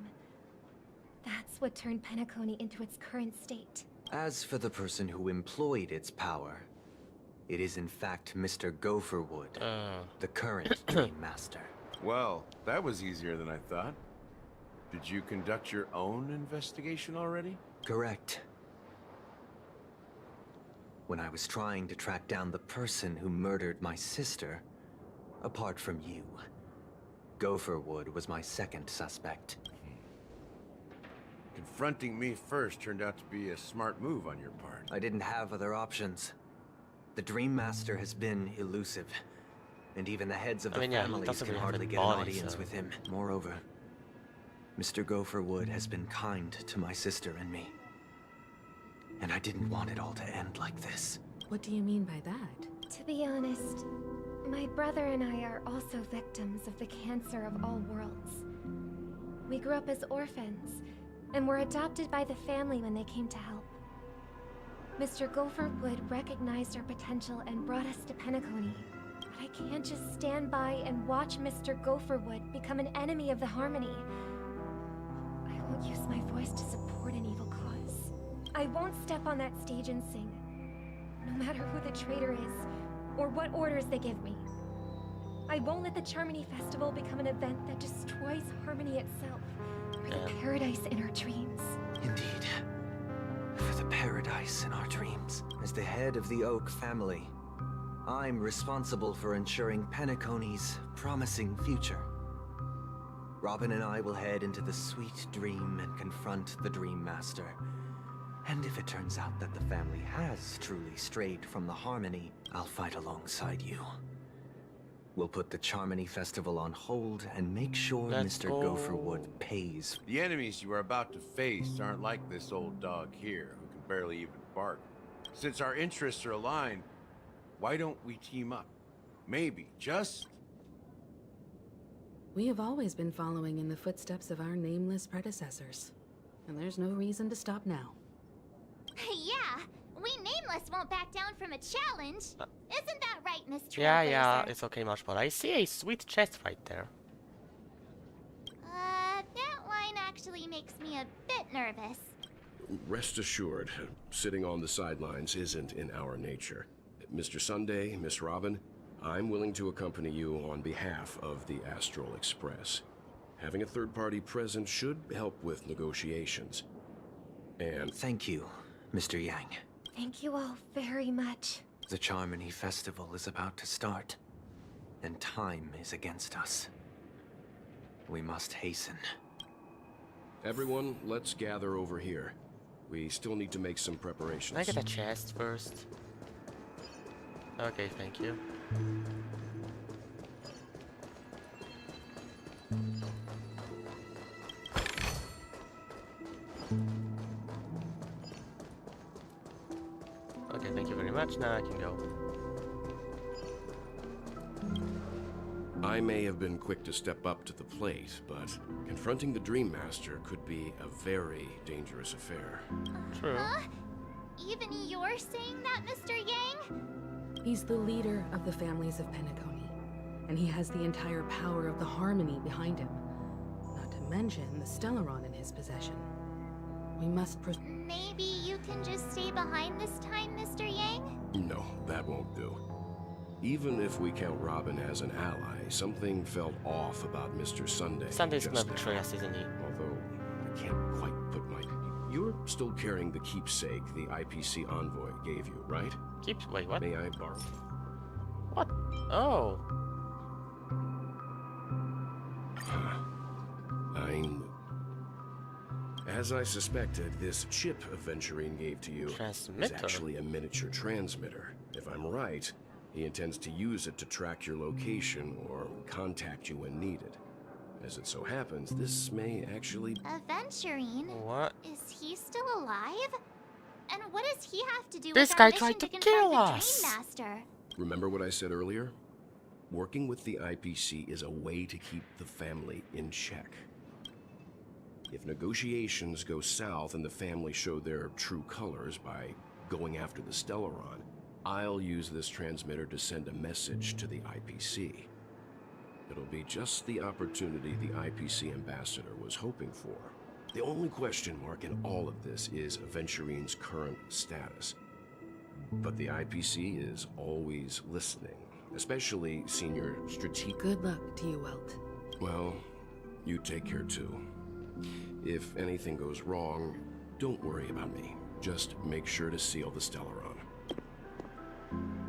That's what turned Penacony into its current state. As for the person who employed its power, it is in fact Mr. Gopherwood, the current Dream Master. Well, that was easier than I thought. Did you conduct your own investigation already? Correct. When I was trying to track down the person who murdered my sister, apart from you, Gopherwood was my second suspect. Confronting me first turned out to be a smart move on your part. I didn't have other options. The Dream Master has been elusive, and even the heads of the families can hardly get an audience with him. Moreover, Mr. Gopherwood has been kind to my sister and me. And I didn't want it all to end like this. What do you mean by that? To be honest, my brother and I are also victims of the cancer of all worlds. We grew up as orphans, and were adopted by the family when they came to help. Mr. Gopherwood recognized our potential and brought us to Penacony. But I can't just stand by and watch Mr. Gopherwood become an enemy of the Harmony. I won't use my voice to support an evil cause. I won't step on that stage and sing, no matter who the traitor is, or what orders they give me. I won't let the Charmony Festival become an event that destroys Harmony itself, or the paradise in our dreams. Indeed. For the paradise in our dreams. As the head of the Oak family, I'm responsible for ensuring Penacony's promising future. Robin and I will head into the Sweet Dream and confront the Dream Master. And if it turns out that the family has truly strayed from the Harmony, I'll fight alongside you. We'll put the Charmony Festival on hold and make sure Mr. Gopherwood pays. The enemies you are about to face aren't like this old dog here, who can barely even bark. Since our interests are aligned, why don't we team up? Maybe, just... We have always been following in the footsteps of our nameless predecessors. And there's no reason to stop now. Yeah, we Nameless won't back down from a challenge. Isn't that right, Miss Trailblazer? Yeah, it's okay, much, but I see a sweet chest right there. That line actually makes me a bit nervous. Rest assured, sitting on the sidelines isn't in our nature. Mr. Sunday, Miss Robin, I'm willing to accompany you on behalf of the Astral Express. Having a third party present should help with negotiations. And... Thank you, Mr. Yang. Thank you all very much. The Charmony Festival is about to start, and time is against us. We must hasten. Everyone, let's gather over here. We still need to make some preparations. Can I get a chest first? Okay, thank you. Okay, thank you very much. Now I can go. I may have been quick to step up to the plate, but confronting the Dream Master could be a very dangerous affair. True. Even you're saying that, Mr. Yang? He's the leader of the families of Penacony, and he has the entire power of the Harmony behind him. Not to mention the Stellaron in his possession. We must Maybe you can just stay behind this time, Mr. Yang? No, that won't do. Even if we count Robin as an ally, something felt off about Mr. Sunday. Sunday's gonna betray us, isn't he? Although, I can't quite put my... You're still carrying the keepsake the IPC envoy gave you, right? Wait, what? May I borrow? What? Oh. I knew. As I suspected, this chip Aventurine gave to you is actually a miniature transmitter. If I'm right, he intends to use it to track your location or contact you when needed. As it so happens, this may actually... Aventurine? What? Is he still alive? And what does he have to do This with guy our mission tried to confront kill the us. Dream Master? Remember what I said earlier? Working with the IPC is a way to keep the family in check. If negotiations go south and the family show their true colors by going after the Stellaron, I'll use this transmitter to send a message to the IPC. It'll be just the opportunity the IPC ambassador was hoping for. The only question mark in all of this is Aventurine's current status. But the IPC is always listening, especially senior strategic... Good luck to you, Welt. Well, you take care too. If anything goes wrong, don't worry about me. Just make sure to seal the Stellaron.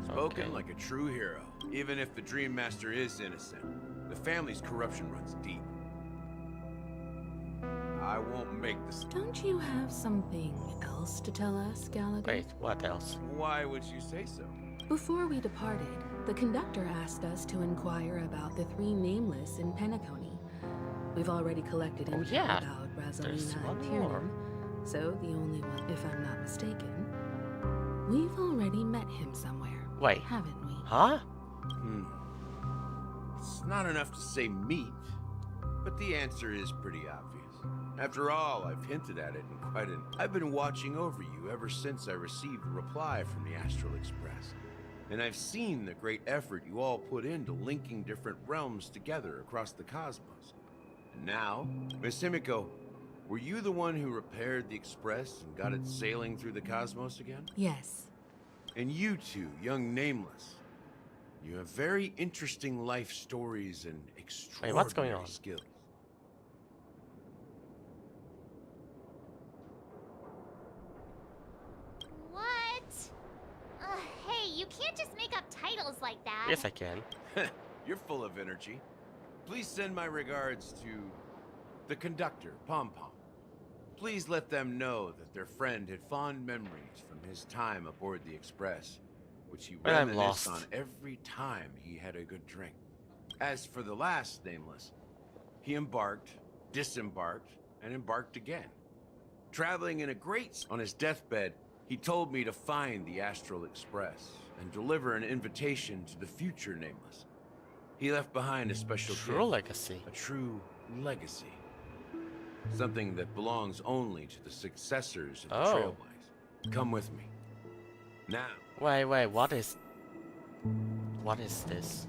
Spoken like a true hero. Even if the Dream Master is innocent, the family's corruption runs deep. I won't make this. Don't you have something else to tell us, Gallagher? Wait, what else? Why would you say so? Before we departed, the conductor asked us to inquire about the 3 nameless in Penacony. We've already collected info about There's Brazelina one and more. Tiernan, so the only one, if I'm not mistaken. We've already met him somewhere, Wait. haven't we? Huh? It's not enough to say meat, but the answer is pretty obvious. After all, I've hinted at it in quite an... I've been watching over you ever since I received a reply from the Astral Express. And I've seen the great effort you all put into linking different realms together across the cosmos. And now, Miss Himiko, were you the one who repaired the Express and got it sailing through the cosmos again? Yes. And you two, young Nameless, you have very interesting life stories and extraordinary what's going on? skills. What? Hey, you can't just make up titles like that. Yes, I can. You're full of energy. Please send my regards to the conductor, Pom Pom. Please let them know that their friend had fond memories from his time aboard the Express, which he Well, I'm reminisced lost. on every time he had a good drink. As for the last Nameless, he embarked, disembarked, and embarked again. Traveling in a great... On his deathbed, he told me to find the Astral Express and deliver an invitation to the future Nameless. He left behind a special True gift, legacy. a true legacy. Something that belongs only to the successors of the Oh. Trailblaze. Come with me. Now. Wait, what is this?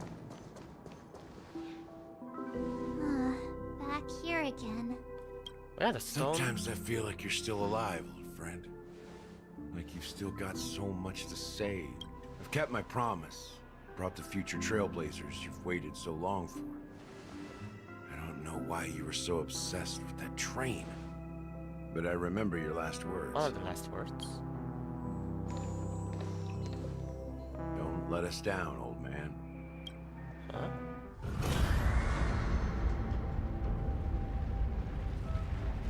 Back here again. Yeah, the stone. Sometimes I feel like you're still alive, old friend. Like you've still got so much to say. I've kept my promise. Brought the future Trailblazers you've waited so long for. I don't know why you were so obsessed with that train. But I remember your last words. What are the last words? Don't let us down, old man. Huh?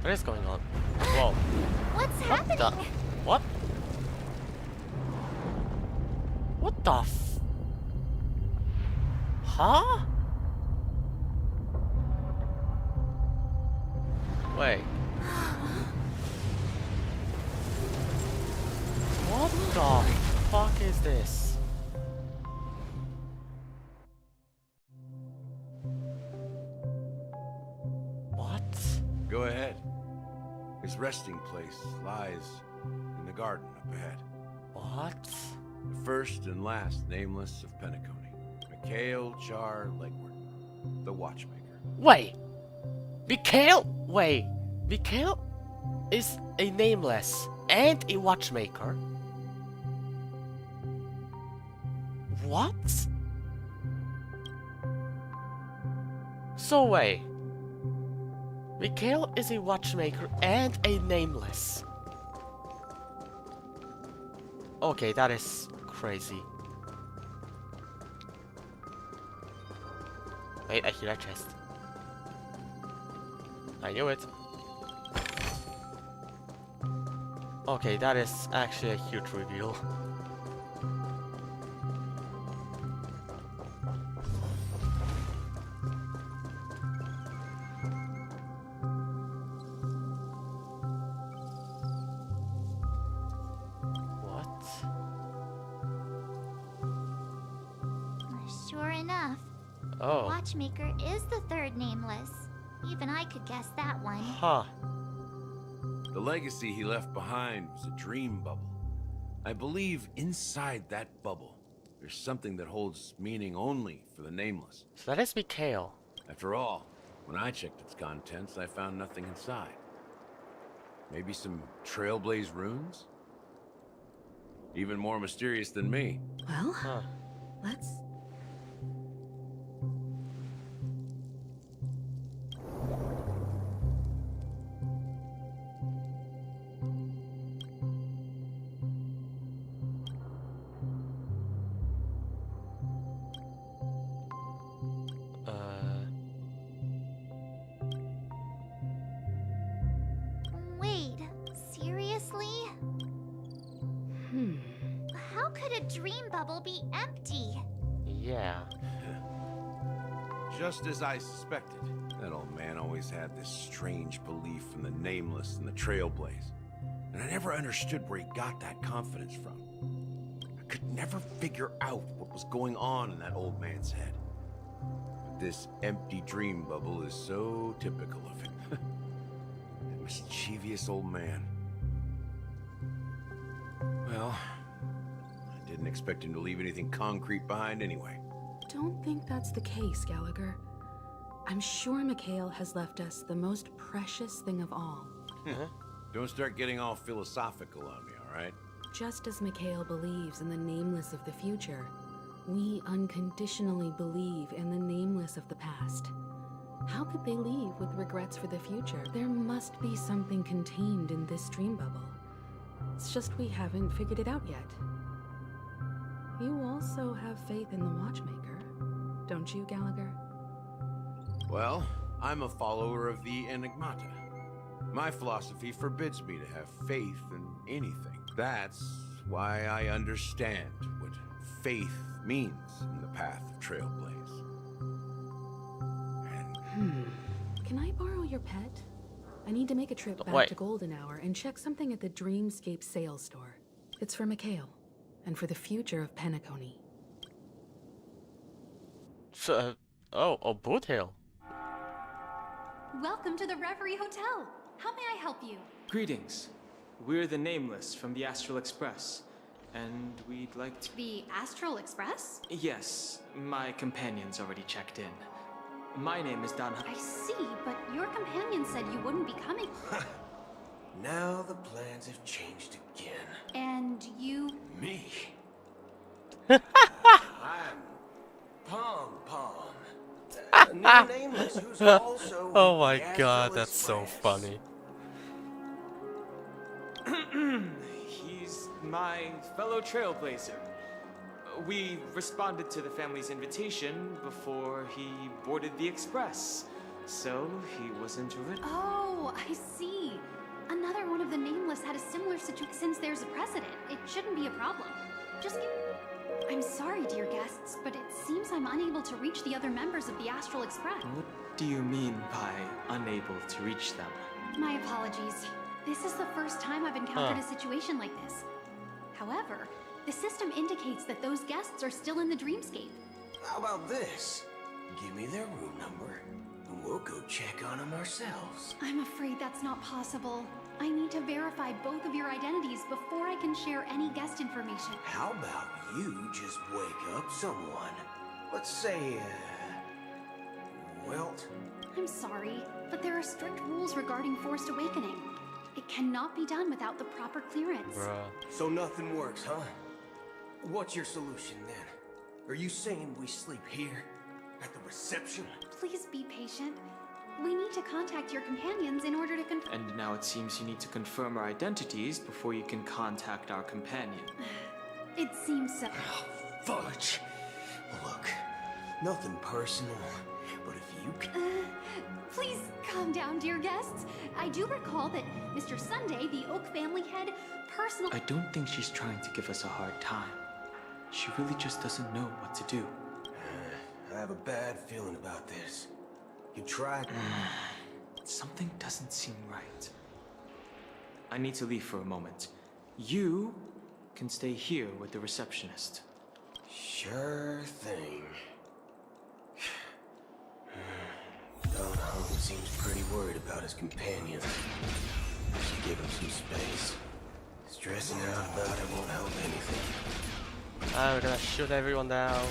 What is going on? Whoa. What's happening? What? What the f... Huh? Wait. What the fuck is this? What? Go ahead. His resting place lies in the garden up ahead. What? The first and last Nameless of Penacony. Mikhail Char Legward, the Watchmaker. Wait! Mikhail? Wait. Mikhail is a nameless and a watchmaker? What? So wait. Mikhail is a watchmaker and a nameless. Okay, that is crazy. Wait, I hear a chest. I knew it. Okay, that is actually a huge reveal. enough. Oh. Watchmaker is the third nameless. Even I could guess that one. Huh. The legacy he left behind was a dream bubble. I believe inside that bubble, there's something that holds meaning only for the nameless. So that is Mikhail. After all, when I checked its contents, I found nothing inside. Maybe some trailblaze runes? Even more mysterious than me. Well, let's... Wait, seriously? How could a dream bubble be empty? Yeah. Just as I suspected. That old man always had this strange belief in the nameless and the trailblaze. And I never understood where he got that confidence from. I could never figure out what was going on in that old man's head. But this empty dream bubble is so typical of him. That mischievous old man. Well, I didn't expect him to leave anything concrete behind anyway. Don't think that's the case, Gallagher. I'm sure Mikhail has left us the most precious thing of all. Don't start getting all philosophical on me, all right? Just as Mikhail believes in the nameless of the future, we unconditionally believe in the nameless of the past. How could they leave with regrets for the future? There must be something contained in this dream bubble. It's just we haven't figured it out yet. You also have faith in the Watchmaker, don't you, Gallagher? Well, I'm a follower of the Enigmata. My philosophy forbids me to have faith in anything. That's why I understand what faith means in the path of Trailblaze. And Can I borrow your pet? I need to make a trip back Wait. to Golden Hour and check something at the Dreamscape sales store. It's for Mikhail, and for the future of Penacony. So, oh, Boot Hill. Welcome to the Reverie Hotel. How may I help you? Greetings. We're the Nameless from the Astral Express, and we'd like to... The Astral Express? Yes, my companion's already checked in. My name is Dan. I see, but your companion said you wouldn't be coming. Now the plans have changed again. And you... Me? I'm Pom Pom. A new nameless who's also Oh my the god, Astral that's so Express. funny. He's my fellow trailblazer. We responded to the family's invitation before he boarded the express, so he wasn't ready. Oh, I see. Another one of the Nameless had a similar situation. Since there's a precedent, it shouldn't be a problem. Just... I'm sorry, dear guests, but it seems I'm unable to reach the other members of the Astral Express. What do you mean by unable to reach them? My apologies. This is the first time I've encountered a situation like this. However, the system indicates that those guests are still in the Dreamscape. How about this? Give me their room number, and we'll go check on them ourselves. I'm afraid that's not possible. I need to verify both of your identities before I can share any guest information. How about you just wake up someone? Let's say, Welt? I'm sorry, but there are strict rules regarding forced awakening. It cannot be done without the proper clearance. So nothing works, huh? What's your solution then? Are you saying we sleep here? At the reception? Please be patient. We need to contact your companions in order to confirm. And now it seems you need to confirm our identities before you can contact our companion. It seems so. Fudge! Look, nothing personal, but if you can... Please calm down, dear guests. I do recall that Mr. Sunday, the Oak family head, personally... I don't think she's trying to give us a hard time. She really just doesn't know what to do. I have a bad feeling about this. You tried... Something doesn't seem right. I need to leave for a moment. You can stay here with the receptionist. Sure thing. seems pretty worried about his companions. Should give him some space. Stressing out about it won't help anything. We're gonna shoot everyone down.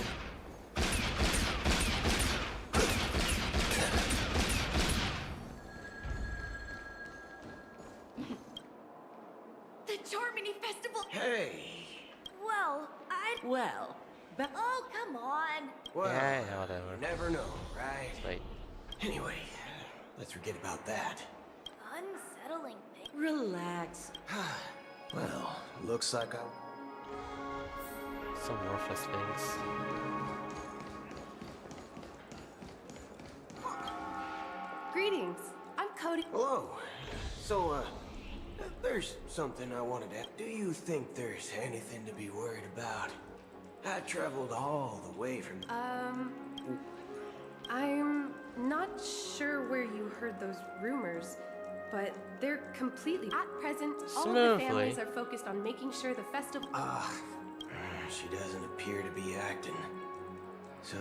The Charmony Festival! Hey! Well, oh, come on! Well, Yeah, whatever. you never know, right? Wait. Anyway, let's forget about that. Unsettling thing. Relax. Well, looks like Some worthless things. Greetings. I'm Cody. Hello. So, there's something I wanted to ask. Do you think there's anything to be worried about? I traveled all the way from... I'm not sure where you heard those rumors, but they're completely... At present, all of the families are focused on making sure the festival... She doesn't appear to be acting. So...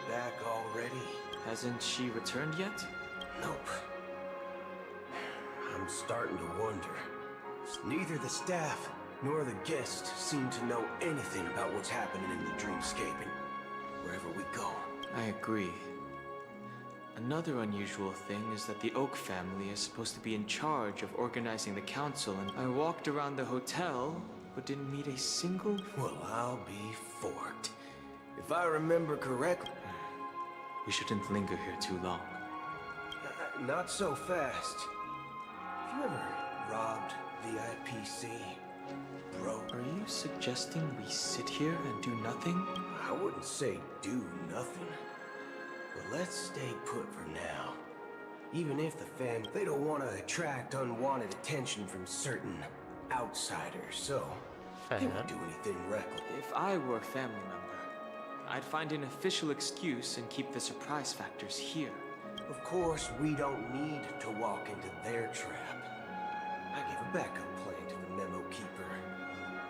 Back already? Hasn't she returned yet? Nope. I'm starting to wonder. Neither the staff nor the guests seem to know anything about what's happening in the dreamscape and wherever we go. I agree. Another unusual thing is that the Oak family is supposed to be in charge of organizing the council, and I walked around the hotel, but didn't meet a single... Well, I'll be forked. If I remember correctly... We shouldn't linger here too long. Not so fast. Have you ever robbed the IPC? Broke? Are you suggesting we sit here and do nothing? I wouldn't say do nothing. But let's stay put for now. Even if the family, they don't want to attract unwanted attention from certain outsiders, so they won't do anything reckless. If I were a family member, I'd find an official excuse and keep the surprise factors here. Of course, we don't need to walk into their trap. I gave a backup plan to the memo keeper.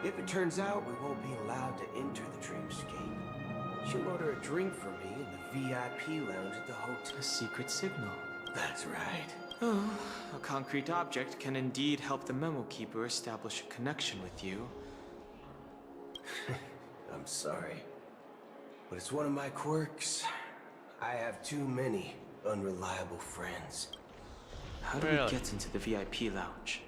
If it turns out we won't be allowed to enter the dreamscape, she'll order a drink for me in the VIP lounge at the hotel. A secret signal. That's right. Oh, a concrete object can indeed help the memo keeper establish a connection with you. I'm sorry, but it's one of my quirks. I have too many unreliable friends. How do we get into the VIP lounge?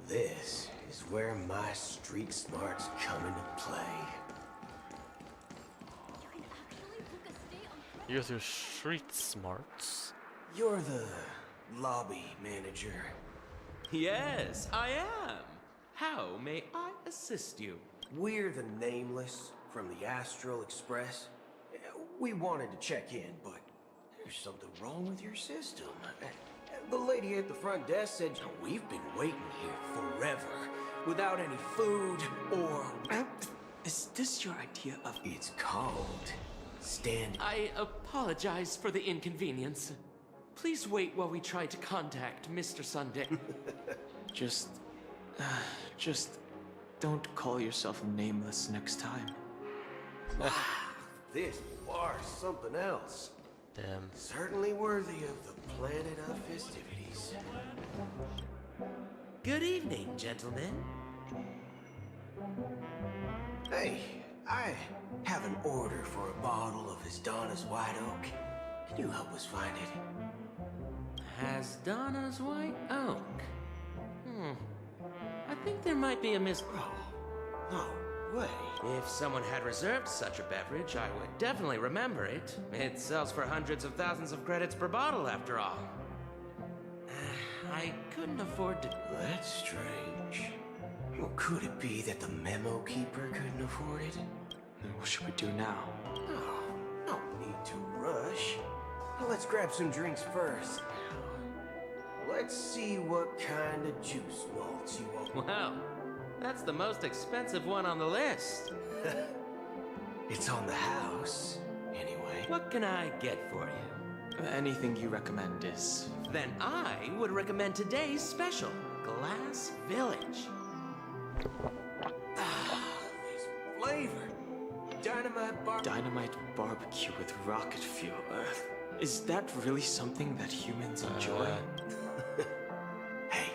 This is where my street smarts come into play. Use your street smarts. You're the lobby manager. Yes, I am. How may I assist you? We're the Nameless from the Astral Express. We wanted to check in, but there's something wrong with your system. The lady at the front desk said we've been waiting here forever, without any food or... Is this your idea of... It's called stand... I apologize for the inconvenience. Please wait while we try to contact Mr. Sunday. Just don't call yourself Nameless next time. This bar's something else. Damn. Certainly worthy of the planet of festivities. Good evening, gentlemen. Hey, I have an order for a bottle of His Donna's White Oak. Can you help us find it? Has Donna's White Oak? I think there might be a No way. If someone had reserved such a beverage, I would definitely remember it. It sells for hundreds of thousands of credits per bottle, after all. I couldn't afford to... That's strange. Well, could it be that the memo keeper couldn't afford it? What should we do now? No need to rush. Let's grab some drinks first. Let's see what kind of juice malts you want. Wow, that's the most expensive one on the list. It's on the house, anyway. What can I get for you? Anything you recommend is... Then I would recommend today's special, Glass Village. This flavor. Dynamite Dynamite barbecue with rocket fuel. Is that really something that humans enjoy? Hey,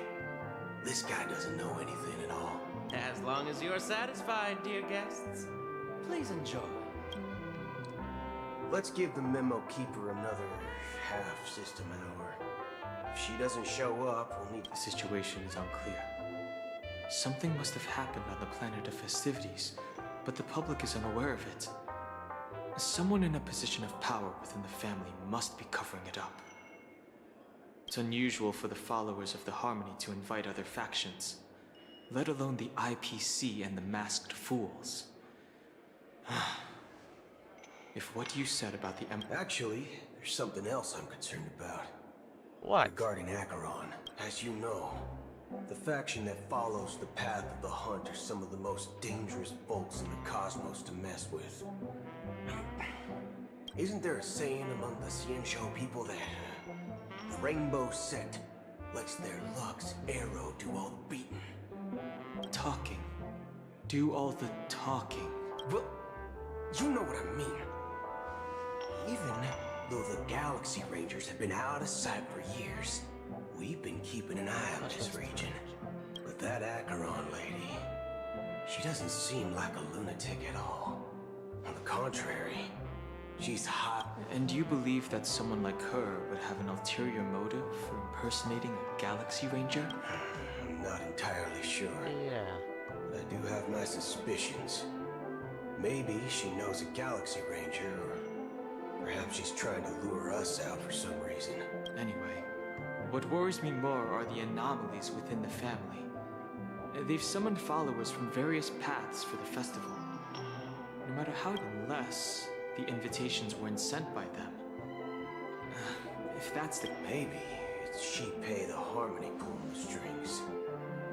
this guy doesn't know anything at all. As long as you're satisfied, dear guests, please enjoy. Let's give the memo keeper another half system hour. If she doesn't show up, we'll need... The situation is unclear. Something must have happened on the planet of festivities, but the public is unaware of it. Someone in a position of power within the family must be covering it up. It's unusual for the followers of the Harmony to invite other factions, let alone the IPC and the Masked Fools. If what you said about the Actually, there's something else I'm concerned about. What? Regarding Acheron. As you know, the faction that follows the path of the hunt are some of the most dangerous bolts in the cosmos to mess with. Isn't there a saying among the Xianzhou people that the rainbow set lets their Lux arrow do all the beating? Talking. Do all the talking. Well, you know what I mean. Even though the Galaxy Rangers have been out of sight for years, we've been keeping an eye on this region. But that Acheron lady, she doesn't seem like a lunatic at all. On the contrary, she's hot. And you believe that someone like her would have an ulterior motive for impersonating a Galaxy Ranger? I'm not entirely sure. Yeah. But I do have my suspicions. Maybe she knows a Galaxy Ranger, or perhaps she's trying to lure us out for some reason. Anyway, what worries me more are the anomalies within the family. They've summoned followers from various paths for the festival. No matter how, unless the invitations weren't sent by them. If that's the... Maybe it's Shipei the Harmony pulling the strings.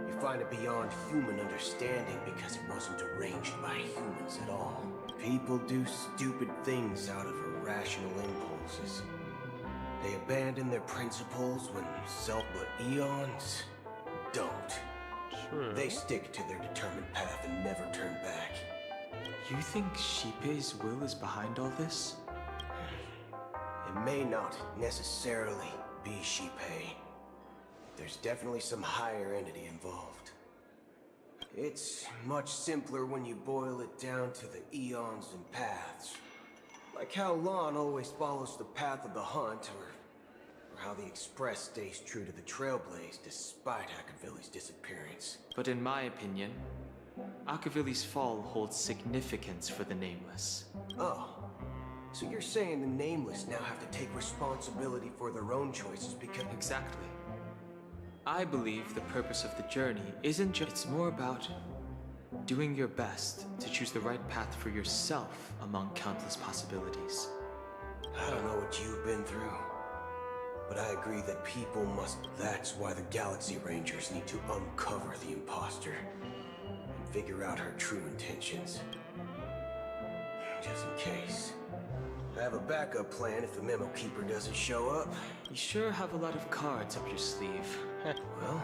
You find it beyond human understanding because it wasn't arranged by humans at all. People do stupid things out of irrational impulses. They abandon their principles when self, but eons don't. Sure. They stick to their determined path and never turn back. You think Shipei's will is behind all this? It may not necessarily be Shipei. There's definitely some higher entity involved. It's much simpler when you boil it down to the eons and paths. Like how Lon always follows the path of the hunt, or how the Express stays true to the Trailblaze despite Akavilli's disappearance. But in my opinion, Akavilli's fall holds significance for the Nameless. Oh, so you're saying the Nameless now have to take responsibility for their own choices because... Exactly. I believe the purpose of the journey isn't just... It's more about doing your best to choose the right path for yourself among countless possibilities. I don't know what you've been through, but I agree that people must... That's why the Galaxy Rangers need to uncover the imposter and figure out her true intentions. Just in case. I have a backup plan if the Memo Keeper doesn't show up. You sure have a lot of cards up your sleeve. Well,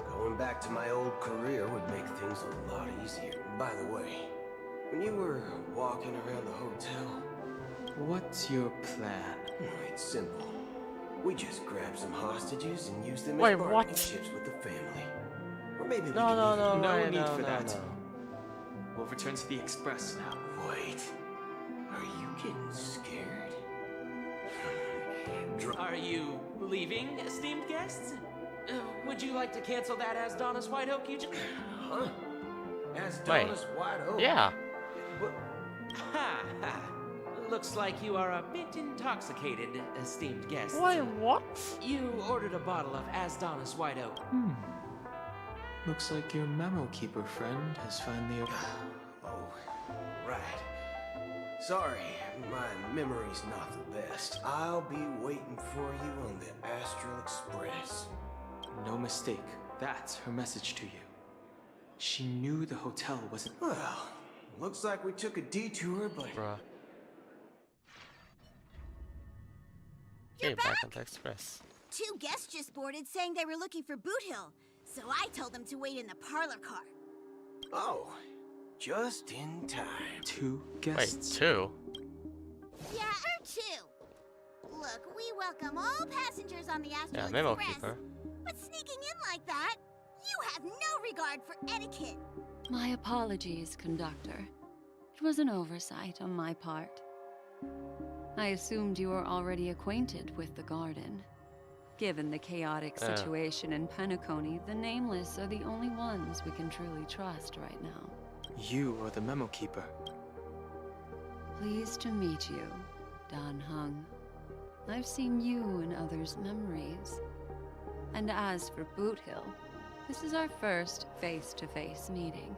going back to my old career would make things a lot easier. By the way, when you were walking around the hotel... What's your plan? It's simple. We just grab some hostages and use them as bargaining chips with the family. Or maybe we can No need for that. We'll return to the Express now. Wait. Are you getting scared? Are you leaving, esteemed guests? Would you like to cancel that Asdonis White Oak you just... Huh? Asdonis White Oak? Yeah. Ha ha. Looks like you are a bit intoxicated, esteemed guests. Wait, what? You ordered a bottle of Asdonis White Oak. Looks like your Memo Keeper friend has finally... Oh, right. Sorry, my memory's not the best. I'll be waiting for you on the Astral Express. No mistake. That's her message to you. She knew the hotel wasn't... Well, looks like we took a detour, but... Bruh. You're back back? on the Express. 2 guests just boarded saying they were looking for Boot Hill, so I told them to wait in the parlor car. Oh, Just in time. 2 guests. Wait, 2? Yeah, or 2. Look, we welcome all passengers on the Astral Yeah, Memo Express. Keeper. But sneaking in like that, you have no regard for etiquette. My apologies, conductor. It was an oversight on my part. I assumed you were already acquainted with the garden. Given the chaotic situation in Penacony, the Nameless are the only ones we can truly trust right now. You are the memo keeper. Pleased to meet you, Dan Hung. I've seen you in others' memories. And as for Boot Hill, this is our first face-to-face meeting.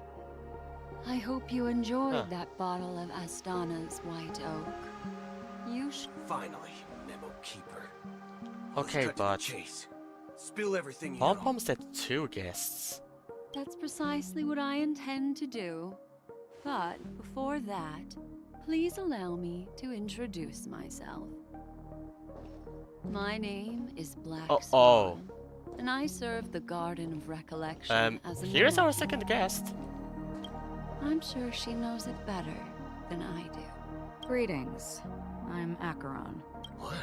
I hope you enjoyed that bottle of Astana's White Oak. You should... Finally, Memo Keeper. Okay, but... Chase. Spill everything you know. Pom-Pom said 2 guests. That's precisely what I intend to do. But before that, please allow me to introduce myself. My name is Black Swan, and I serve the Garden of Recollection as a here's memo our second guest. I'm sure she knows it better than I do. Greetings. I'm Acheron. What?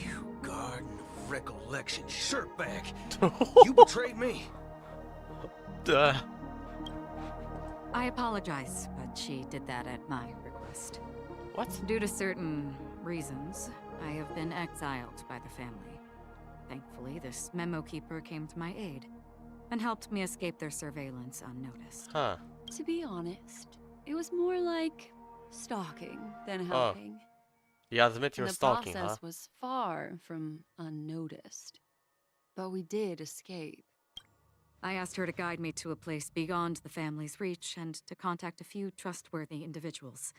You Garden of Recollection shirtbag! You betrayed me! Duh. I apologize, but she did that at my request. What? Due to certain reasons, I have been exiled by the family. Thankfully, this memo keeper came to my aid and helped me escape their surveillance unnoticed. Huh. To be honest, it was more like stalking than helping. You admit you're And the stalking, process huh? was far from unnoticed. But we did escape. I asked her to guide me to a place beyond the family's reach and to contact a few trustworthy individuals.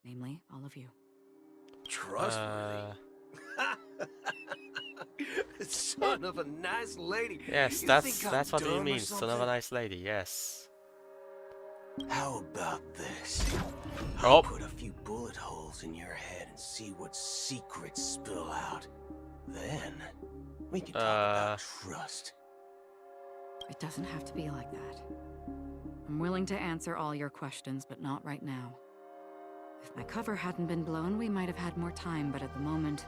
Namely, all of you. Trustworthy? Son of a nice lady. Yes, You that's think I'm what he dumb or means. Son of a something? nice lady, yes. How about this? Oh. I'll put a few bullet holes in your head and see what secrets spill out. Then, we can talk about trust. It doesn't have to be like that. I'm willing to answer all your questions, but not right now. If my cover hadn't been blown, we might have had more time, but at the moment,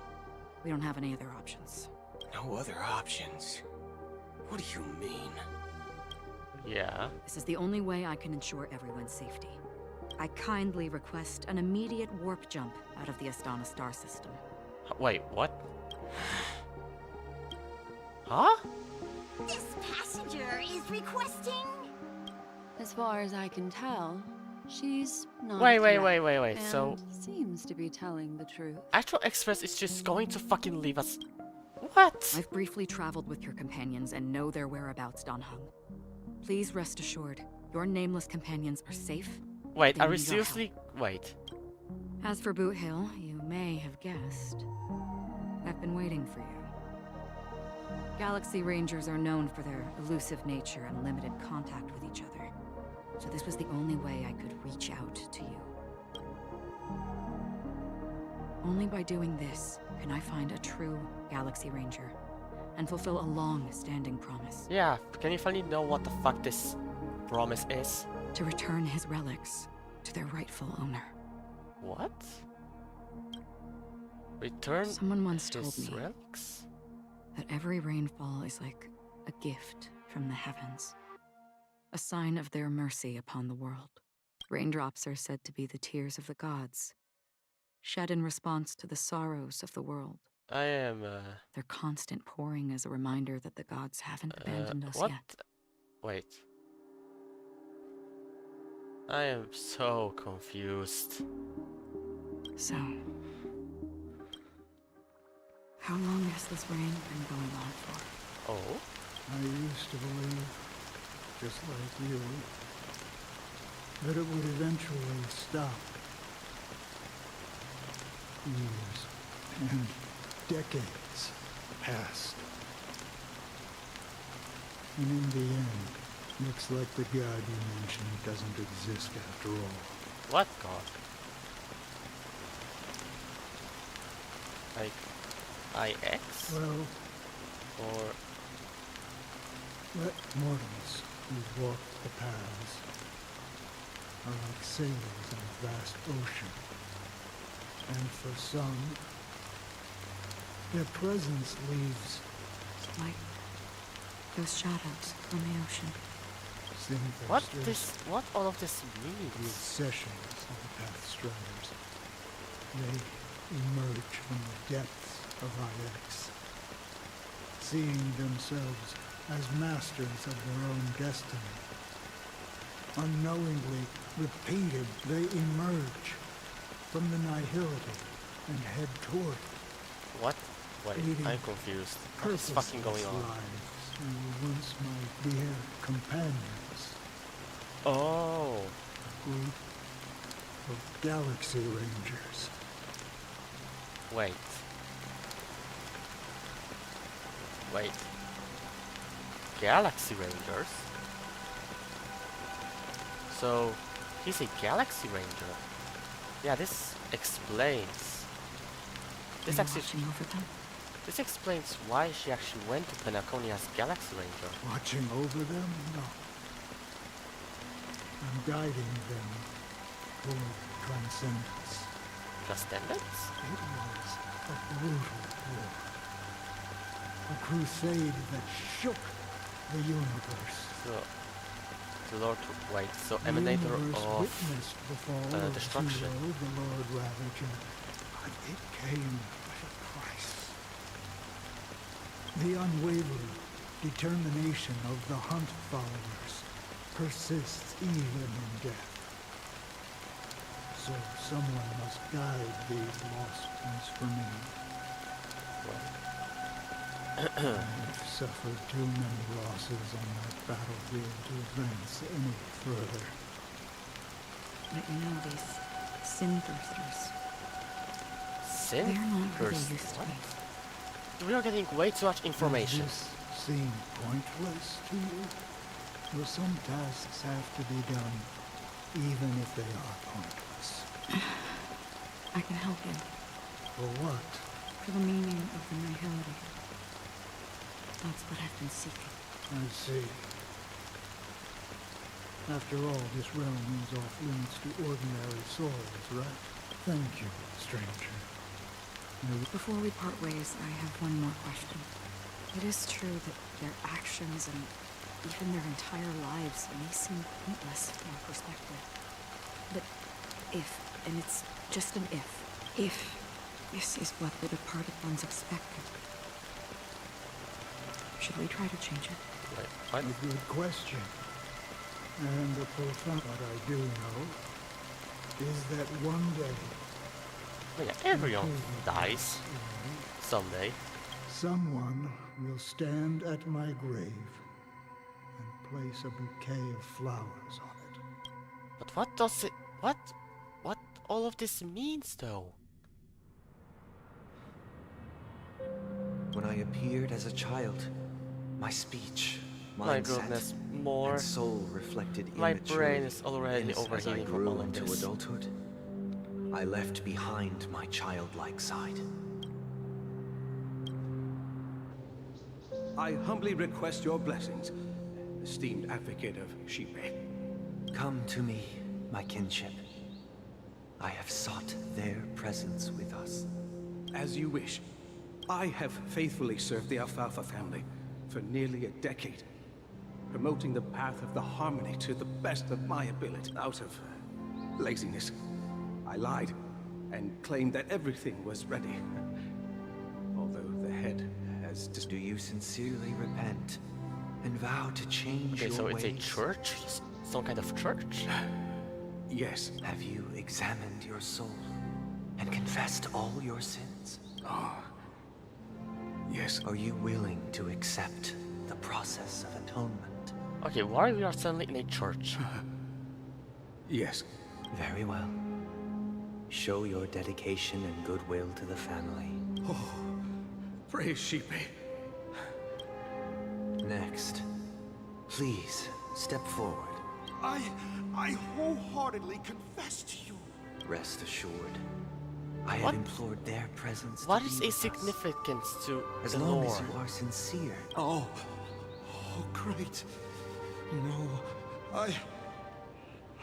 we don't have any other options. No other options? What do you mean? Yeah. This is the only way I can ensure everyone's safety. I kindly request an immediate warp jump out of the Astana star system. Wait, what? Huh? This passenger is requesting... As far as I can tell, she's not. Wait, a wait, threat wait, wait, wait, and so- seems to be telling the truth. Astral Express is just going to fucking leave us. What? I've briefly traveled with your companions and know their whereabouts, Dan Hung. Please rest assured, your nameless companions are safe. Wait, They are we need your seriously? Wait. As for Boot Hill, you may have guessed. I've been waiting for you. Galaxy Rangers are known for their elusive nature and limited contact with each other. So this was the only way I could reach out to you. Only by doing this can I find a true Galaxy Ranger and fulfill a long-standing promise. Yeah, can you finally know what the fuck this promise is? To return his relics to their rightful owner. What? Return Someone once his told me relics? that every rainfall is like a gift from the heavens. A sign of their mercy upon the world. Raindrops are said to be the tears of the gods, shed in response to the sorrows of the world. I am, Their constant pouring is a reminder that the gods haven't abandoned us what? yet. Wait. I am so confused. So, how long has this rain been going on for? Oh? I used to believe, just like you, that it would eventually stop. Years and decades passed. And in the end, looks like the god you mentioned doesn't exist after all. What god? Like IX? Well, Or let mortals who've walked the paths are like sailors in a vast ocean. And for some, their presence leaves Like those shadows on the ocean. What all of this means? The obsessions of the Pathstriders. They emerge from the depths of IX, seeing themselves as masters of their own destiny. Unknowingly, repeated, they emerge from the nihility and head toward it. What? Wait, I'm confused. What is fucking going on? Lives who were once my dear companions. Oh. A group of Galaxy Rangers. Wait. Galaxy Rangers? So, he's a Galaxy Ranger. Yeah, this explains. This explains why she actually went to Penacony as Galaxy Ranger. Watching over them? No. I'm guiding them toward transcendence. Transcendence? It was a brutal war. A crusade that shook the universe. So, the Lord, wait, so emanator of destruction. Hero, the Lord Ravager, but it came at a price. The unwavering determination of the Hunt followers persists even in death. So someone must guide these lost ones for me. I've suffered too many losses on that battlefield to advance any further. But you know, these sin thirsters. Sin They're not who they thirsters? used to be. We are getting way too much information. Does this seem pointless to you? Well, some tasks have to be done, even if they are pointless. I can help you. For what? For the meaning of the nihility. That's what I've been seeking. I see. After all, this realm is off limits to ordinary souls, right? Thank you, stranger. Before we part ways, I have one more question. It is true that their actions and even their entire lives may seem pointless from our perspective. But if, and it's just an if this is what the departed ones expected, should we try to change it? Wait, what? A good question. And the profound what I do know is that one day... Oh yeah, everyone dies. Someday. Someone will stand at my grave and place a bouquet of flowers on it. But what does it... What all of this means, though? When I appeared as a child, my speech, My mindset, goodness, more. and soul reflected My immaturity. brain is already As I overheating from grew all of into this. adulthood, I left behind my childlike side. I humbly request your blessings, esteemed advocate of Shipe. Come to me, my kinship. I have sought their presence with us. As you wish. I have faithfully served the Alfalfa family for nearly a decade, promoting the path of the harmony to the best of my ability. Out of laziness, I lied and claimed that everything was ready. Although the head has Do you sincerely repent and vow to change Okay, your so ways? it's a church? Some kind of church? Yes. Have you examined your soul and confessed all your sins? Yes. Are you willing to accept the process of atonement? Okay, why we are suddenly in a church? Yes. Very well. Show your dedication and goodwill to the family. Oh, praise Shipe. Next, please step forward. I wholeheartedly confess to you. Rest assured, I What? have implored their presence. What to is be a with us. significance to As the long lore? as you are sincere. Oh, great. You know,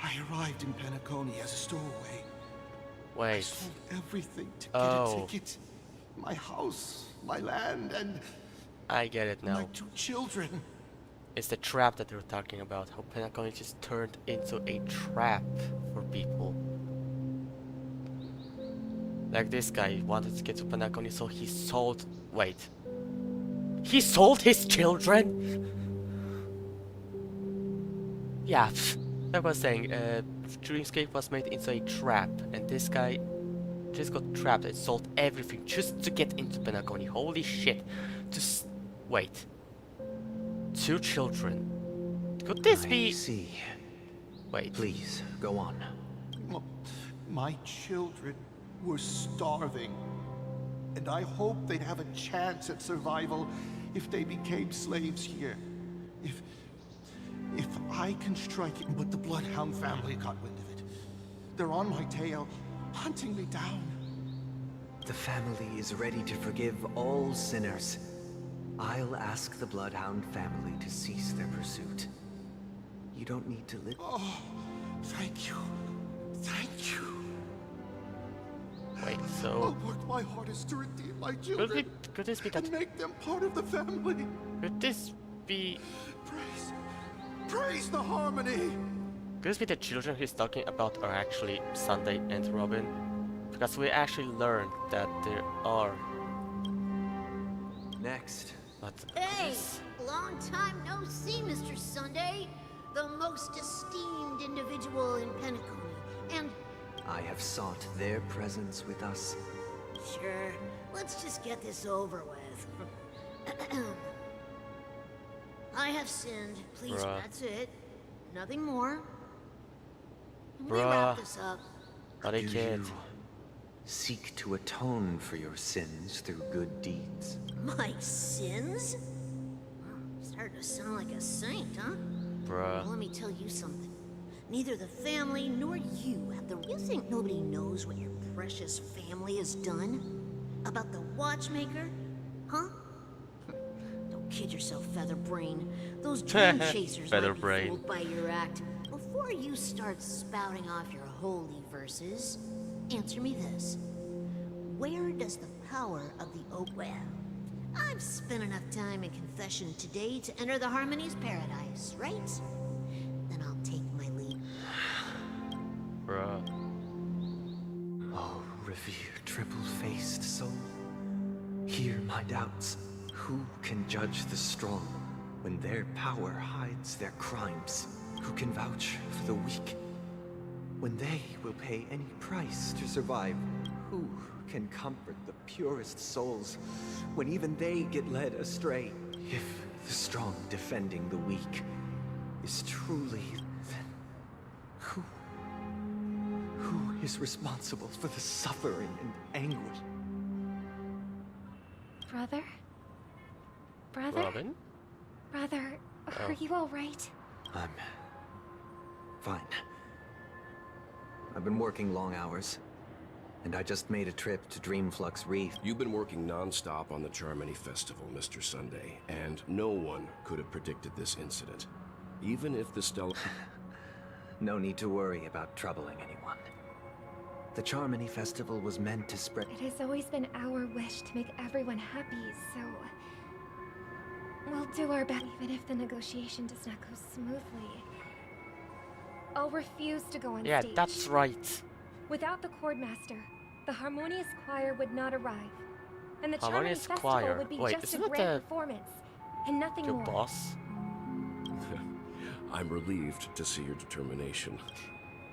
I arrived in Penacony as a stowaway. I Wait. sold everything to get a ticket. My house, my land, and I get it now. my 2 children. It's the trap that they're talking about. How Penacony just turned into a trap for people. Like this guy wanted to get to Penacony, so he sold... Wait. He sold his children?! Yeah, like I was saying, Dreamscape was made into a trap, and this guy just got trapped and sold everything just to get into Penacony. Holy shit. Just... Wait. 2 children. Could this be... See. Wait. Please, go on. My children were starving, and I hoped they'd have a chance at survival if they became slaves here. If I can strike it, but the Bloodhound family got wind of it. They're on my tail, hunting me down. The family is ready to forgive all sinners. I'll ask the Bloodhound family to cease their pursuit. You don't need to live. Oh, thank you. Thank you. Wait, so... I'll work my hardest to redeem my children. Could this be that... And make them part of the family. Could this be... Praise the harmony! Could this be the children he's talking about are actually Sunday and Robin? Because we actually learned that there are... Next. But Hey! Long time no see, Mr. Sunday. The most esteemed individual in Penacony. And... I have sought their presence with us. Sure, let's just get this over with. I have sinned. Please, Bruh. that's it. Nothing more. We Bruh. wrap this up. But I Do can't. you seek to atone for your sins through good deeds? My sins? Starting to sound like a saint, huh? Bruh. Well, let me tell you something. Neither the family nor you have the... You think nobody knows what your precious family has done? About the watchmaker? Huh? Don't kid yourself, Featherbrain. Those dream chasers might be Featherbrain. fooled by your act. Before you start spouting off your holy verses, answer me this. Where does the power of the oak... Well, I've spent enough time in confession today to enter the Harmony's paradise, right? Then I'll take my leave. Bruh. Oh, revered triple-faced soul. Hear my doubts. Who can judge the strong when their power hides their crimes? Who can vouch for the weak when they will pay any price to survive? Who can comfort the purest souls when even they get led astray? If the strong defending the weak is truly, then who is responsible for the suffering and anguish? Brother? Brother? Robin? Brother, Oh. are you alright? I'm fine. I've been working long hours, and I just made a trip to Dreamflux Reef. You've been working non-stop on the Charmony Festival, Mr. Sunday, and no one could have predicted this incident. Even if the Stella... No need to worry about troubling anyone. The Charmony Festival was meant to spread... It has always been our wish to make everyone happy, so... We'll do our best, even if the negotiation does not go smoothly. I'll refuse to go on Yeah, stage. that's right. Without the Chordmaster, the Harmonious Choir would not arrive. And the Charmony Harmonious Festival Choir. would be Wait, just isn't a that grand the- performance, and nothing Your more. boss? I'm relieved to see your determination.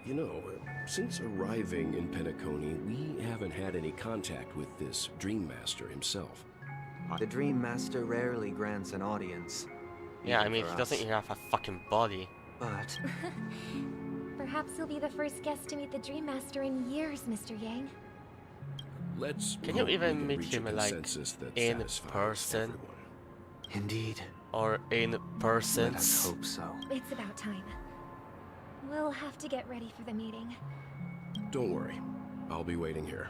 You know, since arriving in Penacony, we haven't had any contact with this Dream Master himself. The Dream Master rarely grants an audience. Yeah, I even mean, for he doesn't us. even have a fucking body. But Perhaps you'll be the first guest to meet the Dream Master in years, Mr. Yang. Let's Can you hope we even can meet reach a him, like, consensus that in satisfies person? everyone. Indeed. Or in person? Let us hope so. It's about time. We'll have to get ready for the meeting. Don't worry. I'll be waiting here.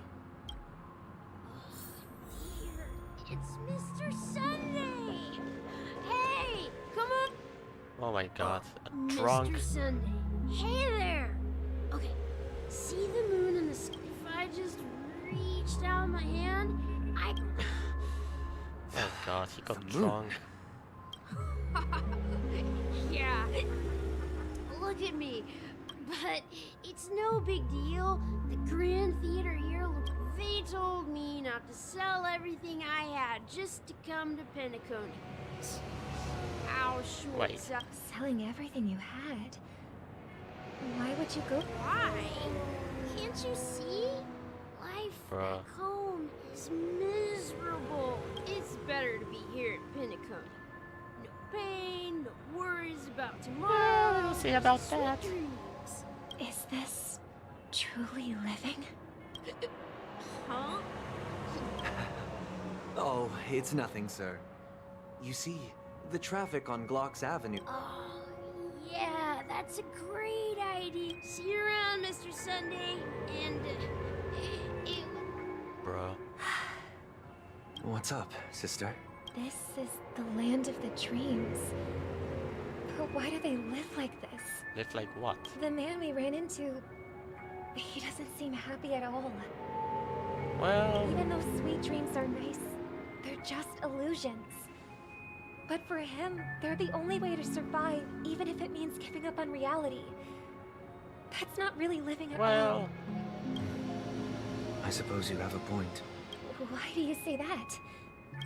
It's Mr. Sunday! Hey! Come on! Oh my god, a Mr. drunk. Sunday. Hey there! smashed out of my hand. Oh god, he got drunk. Yeah. Look at me. But it's no big deal. The Grand Theater here, they told me not to sell everything I had just to come to Penacony. Auschwitz. Wait. Selling everything you had? Why would you go? Why? Can't you see? Life Bruh. back home is miserable. It's better to be here at Penacony. No pain, no worries about tomorrow. Let me see about sweet that. dreams. Is this truly living? Huh? Oh, it's nothing, sir. You see, the traffic on Glocks Avenue. Oh, yeah, that's a great idea. See you around, Mr. Sunday. And, Bruh. What's up, sister? This is the land of the dreams. But why do they live like this? Live like what? The man we ran into, he doesn't seem happy at all. Well... Even though sweet dreams are nice, they're just illusions. But for him, they're the only way to survive, even if it means giving up on reality. That's not really living at all. I suppose you have a point. Why do you say that?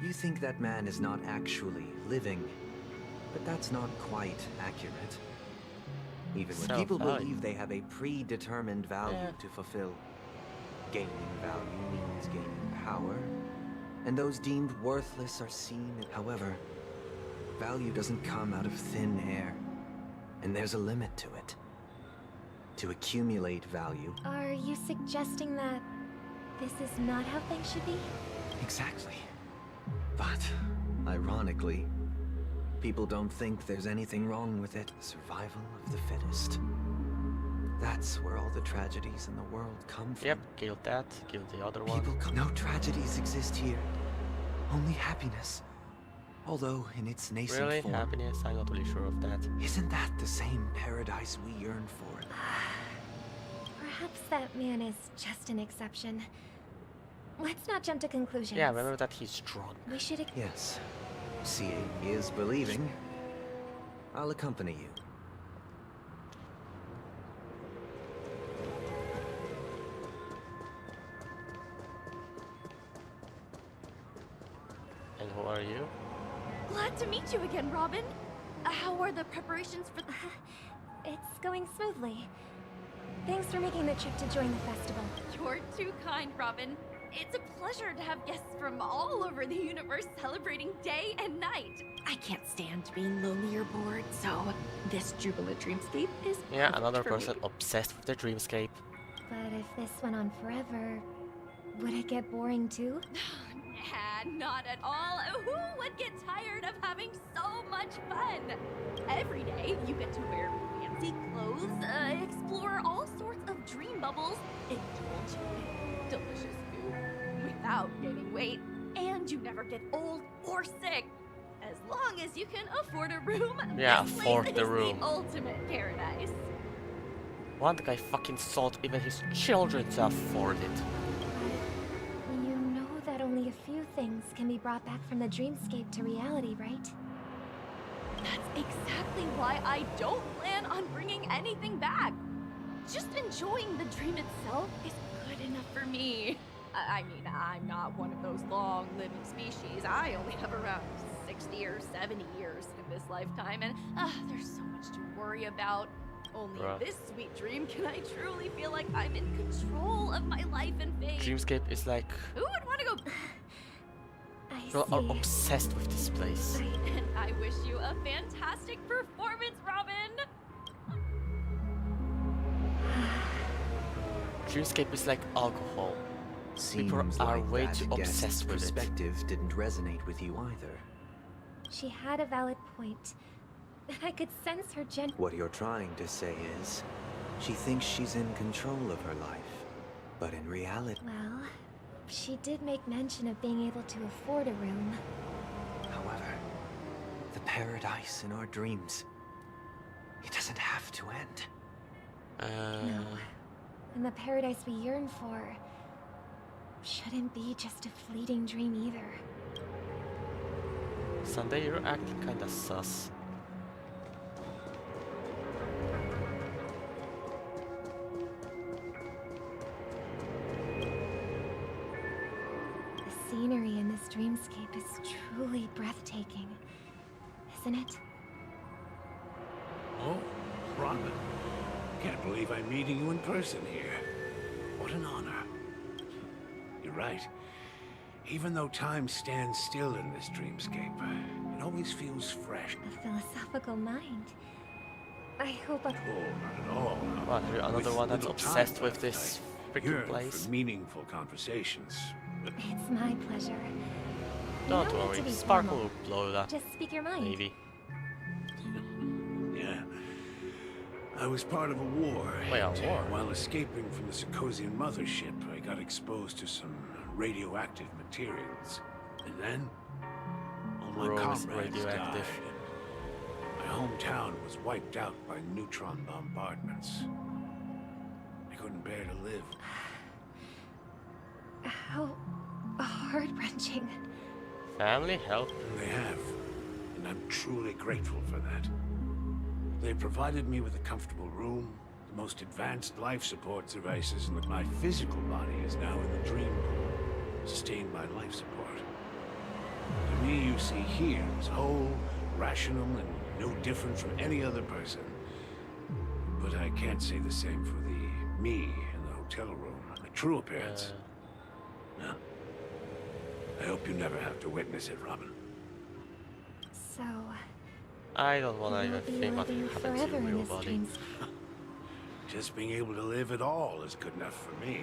You think that man is not actually living, but that's not quite accurate. Even when people believe they have a predetermined value to fulfill, gaining value means gaining power, and those deemed worthless are seen. However, value doesn't come out of thin air, and there's a limit to it. To accumulate value. Are you suggesting that this is not how things should be? Exactly. But, ironically, people don't think there's anything wrong with it. Survival of the fittest. That's where all the tragedies in the world come from. Yep, killed that, killed the other one. No tragedies exist here. Only happiness. Although in its nascent Really? form. Happiness? I'm not really sure of that. Isn't that the same paradise we yearn for? Perhaps that man is just an exception. Let's not jump to conclusions. Yeah, remember that he's drunk. We should... Yes. Seeing is believing. I'll accompany you. And who are you? Glad to meet you again, Robin. How are the preparations for... It's going smoothly. Thanks for making the trip to join the festival. You're too kind, Robin. It's a pleasure to have guests from all over the universe celebrating day and night. I can't stand being lonely or bored, so this jubilant dreamscape is Yeah, another for person me. obsessed with the dreamscape. But if this went on forever, would it get boring too? Nah, not at all. Who would get tired of having so much fun? Every day, you get to wear fancy clothes, explore all sorts of dream bubbles, indulge in delicious food without gaining weight, and you never get old or sick. As long as you can afford a room, Yeah, this afford place the is room. the ultimate paradise. One guy fucking sold even his children to afford it. You know that only a few things can be brought back from the dreamscape to reality, right? That's exactly why I don't plan on bringing anything back. Just enjoying the dream itself is good enough for me. I mean, I'm not one of those long-living species. I only have around 60 or 70 years in this lifetime, and there's so much to worry about. Only in this sweet dream can I truly feel like I'm in control of my life and fate. Dreamscape is like... Who would want to go? You are obsessed with this place. And I wish you a fantastic performance, Robin! Dreamscape is like alcohol. People Seems are like way that too guest's obsessed with it. perspective didn't resonate with you either. She had a valid point. And I could sense her What you're trying to say is, she thinks she's in control of her life. But in reality... Well, she did make mention of being able to afford a room. However, the paradise in our dreams, it doesn't have to end. No. And the paradise we yearn for, shouldn't be just a fleeting dream either. Sunday, you're acting kinda sus. The scenery in this dreamscape is truly breathtaking, isn't it? Oh, Robin. Can't believe I'm meeting you in person here. What an honor. You're right. Even though time stands still in this dreamscape, it always feels fresh. A philosophical mind. I hope Oh, not at all. What, you're another With one that's little obsessed time with left, this I freaking yearn place? for meaningful conversations. It's my pleasure. Don't You don't need worry, to be Sparkle formal. will blow that. Just speak your mind. Maybe. Yeah. I was part of a war. Wait, a and, war? While escaping from the Sarkosian mothership, I got exposed to some radioactive materials. And then, all my Bro, it's comrades radioactive. died. My hometown was wiped out by neutron bombardments. I couldn't bear to live. How heart-wrenching. Family help. They have, and I'm truly grateful for that. They provided me with a comfortable room, the most advanced life support devices, and my physical body is now in the dream pool, sustained by life support. The me you see here is whole, rational, and no different from any other person. But I can't say the same for the me in the hotel room, my true appearance. No. I hope you never have to witness it, Robin. So, I don't wanna you'll even be think what living happened to forever your in real this body. dream. Just being able to live at all is good enough for me.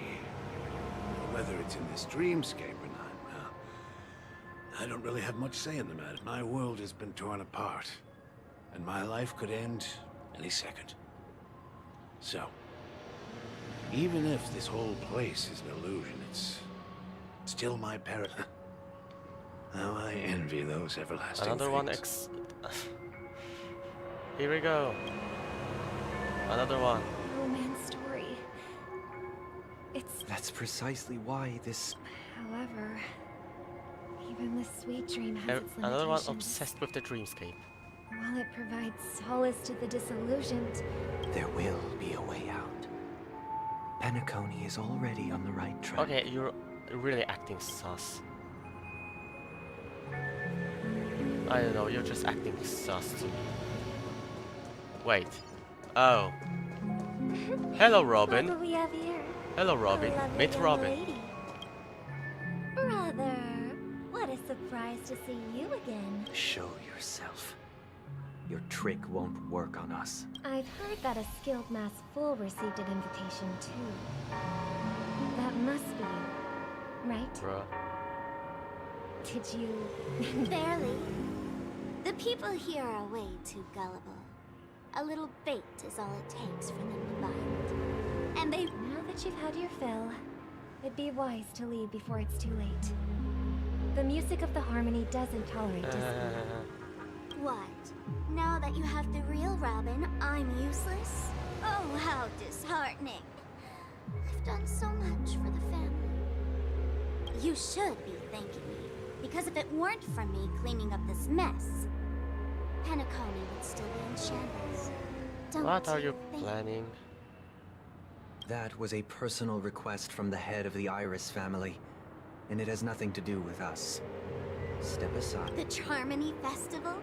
Whether it's in this dreamscape or not, well, I don't really have much say in the matter. My world has been torn apart, and my life could end any second. So, even if this whole place is an illusion, it's still my paradise. How I envy those everlasting Another one things. Here we go. Another one. Romance story. It's... That's precisely why this... However, even the sweet dream has its Another one limitations. obsessed with the dreamscape. While it provides solace to the disillusioned, There will be a way out. Penacony is already on the right track. Okay, you're really acting sus. I don't know, you're just acting sus to me. Wait. Oh. Hello, Robin. What do we have here? Hello, Robin. A lovely Meet young Robin. lady. Brother, what a surprise to see you again. Show yourself. Your trick won't work on us. I've heard that a skilled mass fool received an invitation too. That must be you, right? Bruh. Did you... Barely. The people here are way too gullible. A little bait is all it takes for them to bite. And they... Now that you've had your fill, it'd be wise to leave before it's too late. The music of the harmony doesn't tolerate discord. What? Now that you have the real Robin, I'm useless? Oh, how disheartening. I've done so much for the family. You should be thanking me, because if it weren't for me cleaning up this mess, Penacony would still be in shambles. Don't What are you planning? That was a personal request from the head of the Iris family, and it has nothing to do with us. Step aside. The Charmony Festival?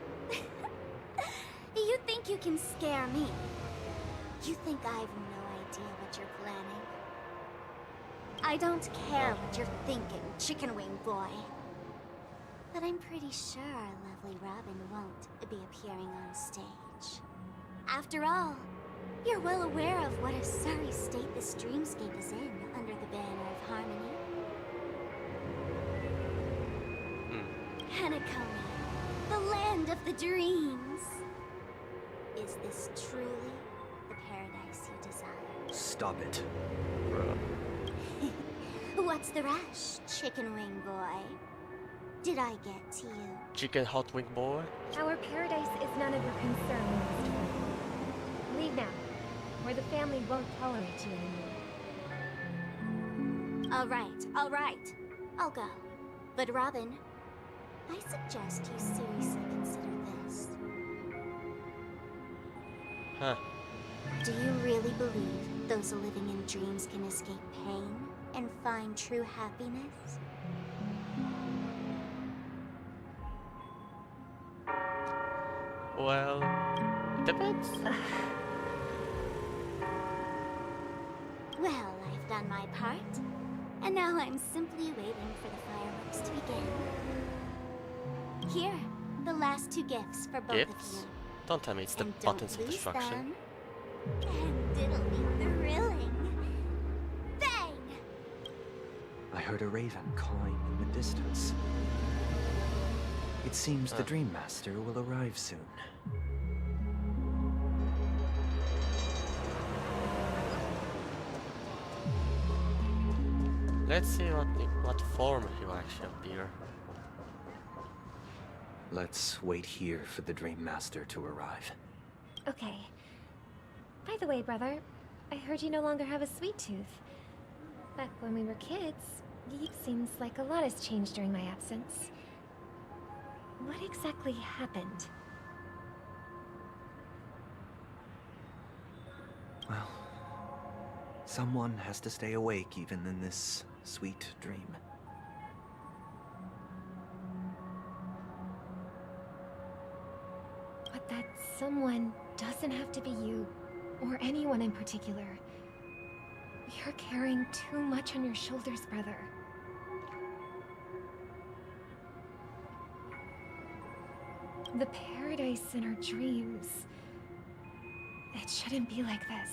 You think you can scare me? You think I've no idea what you're planning? I don't care what you're thinking, Chicken Wing Boy. But I'm pretty sure our lovely Robin won't be appearing on stage. After all, you're well aware of what a sorry state this dreamscape is in under the banner of harmony. Penacony, the land of the dreams. Is this truly the paradise you desire? Stop it. What's the rush, Chicken Wing Boy? Did I get to you? Chicken hot wing boy? Our paradise is none of your concern, Mr. Leave now, or the family won't tolerate you anymore. All right. I'll go. But Robin, I suggest you seriously consider this. Huh. Do you really believe those living in dreams can escape pain and find true happiness? Well, it depends. Well, I've done my part. And now I'm simply waiting for the fireworks to begin. Here, the last 2 gifts for both of Gifts? you. Don't tell me it's the And buttons don't of lose destruction. them. And it'll be thrilling. Bang! I heard a raven cawing in the distance. It seems the Dream Master will arrive soon. Let's see what form he will actually appear. Let's wait here for the Dream Master to arrive. Okay. By the way, brother, I heard you no longer have a sweet tooth. Back when we were kids, it seems like a lot has changed during my absence. What exactly happened? Well, someone has to stay awake even in this sweet dream. But that someone doesn't have to be you, or anyone in particular. You're carrying too much on your shoulders, brother. The paradise in our dreams. It shouldn't be like this.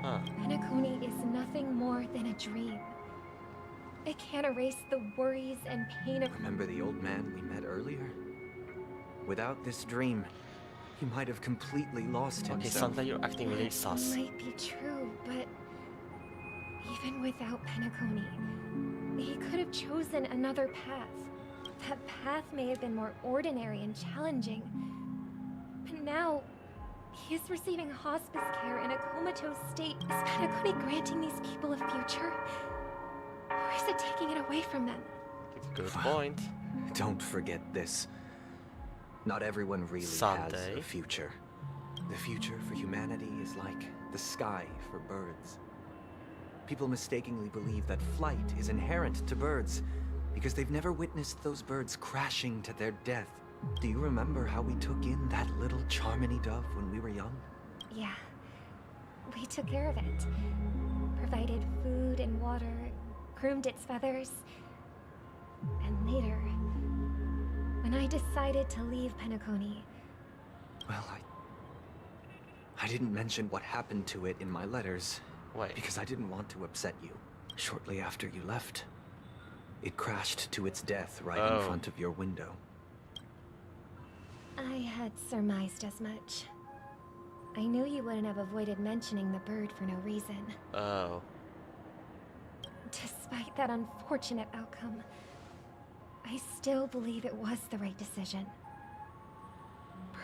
Huh. Penacony is nothing more than a dream. It can't erase the worries and pain of— Remember the old man we met earlier? Without this dream, he might have completely lost Okay, himself. Sunday, you're acting really sus. Might be true, but even without Penacony, he could have chosen another path. That path may have been more ordinary and challenging, but now he is receiving hospice care in a comatose state. Is Penacony granting these people a future? Or is it taking it away from them? Good point. Don't forget this. Not everyone really has Sunday. a future. The future for humanity is like the sky for birds. People mistakenly believe that flight is inherent to birds because they've never witnessed those birds crashing to their death. Do you remember how we took in that little Charmony dove when we were young? Yeah. We took care of it. Provided food and water, groomed its feathers. And later, when I decided to leave Penacony, Well, I didn't mention what happened to it in my letters. Why? Because I didn't want to upset you. Shortly after you left, it crashed to its death right in front of your window. I had surmised as much. I knew you wouldn't have avoided mentioning the bird for no reason. Oh. Despite that unfortunate outcome, I still believe it was the right decision.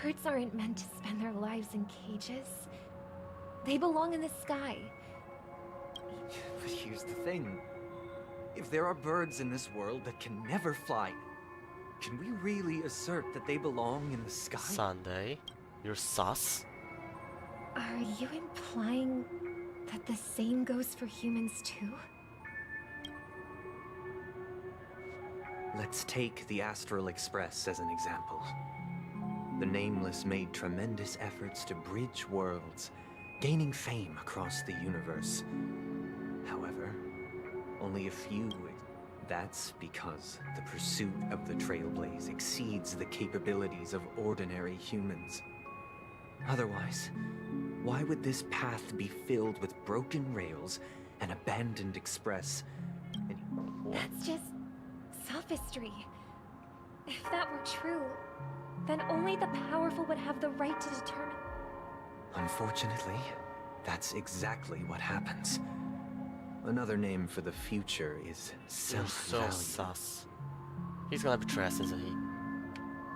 Birds aren't meant to spend their lives in cages. They belong in the sky. But here's the thing. If there are birds in this world that can never fly, can we really assert that they belong in the sky? Sunday, you're sus. Are you implying that the same goes for humans too? Let's take the Astral Express as an example. The Nameless made tremendous efforts to bridge worlds, gaining fame across the universe. However, only a few. That's because the pursuit of the Trailblaze exceeds the capabilities of ordinary humans. Otherwise, why would this path be filled with broken rails, an abandoned express, and That's just sophistry. If that were true, then only the powerful would have the right to determine. Unfortunately, that's exactly what happens. Another name for the future is You're so self-value. sus. He's gonna betray us, isn't he?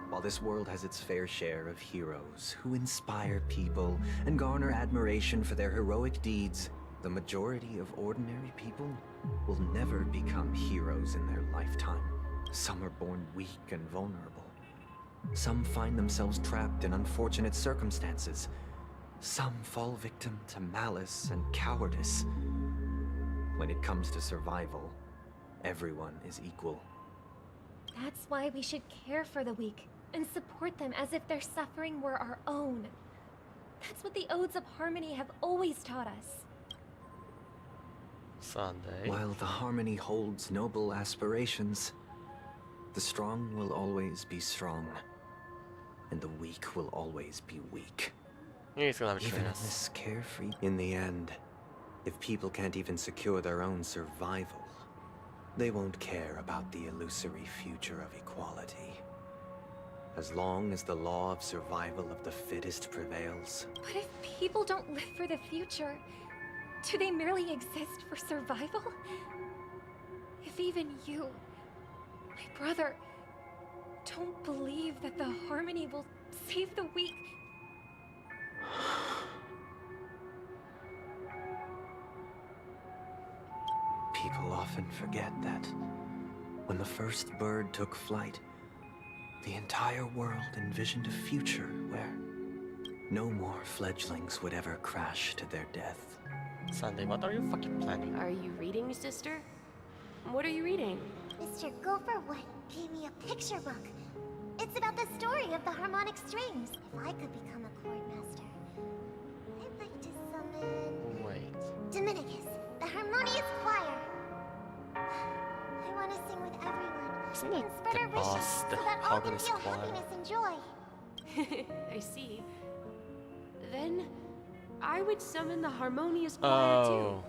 While this world has its fair share of heroes who inspire people and garner admiration for their heroic deeds, the majority of ordinary people will never become heroes in their lifetime. Some are born weak and vulnerable. Some find themselves trapped in unfortunate circumstances. Some fall victim to malice and cowardice. When it comes to survival, everyone is equal. That's why we should care for the weak and support them as if their suffering were our own. That's what the Odes of Harmony have always taught us. Sunday. While the Harmony holds noble aspirations, the strong will always be strong, and the weak will always be weak. He's gonna have a Even in chance. this carefree... In the end, if people can't even secure their own survival, they won't care about the illusory future of equality. As long as the law of survival of the fittest prevails. But if people don't live for the future, do they merely exist for survival? If even you, my brother, don't believe that the Harmony will save the weak... People often forget that when the first bird took flight, the entire world envisioned a future where no more fledglings would ever crash to their death. Sunday, what are you fucking planning? Are you reading, sister? What are you reading? Mr. Gopherwood gave me a picture book. It's about the story of the harmonic strings. If I could become a chord master, I'd like to summon... Wait. Dominicus, the harmonious choir. I want to sing with everyone Isn't it and spread the our wishes boss, so the that all can harmonious feel choir? happiness and joy. I see. Then I would summon the harmonious choir Oh.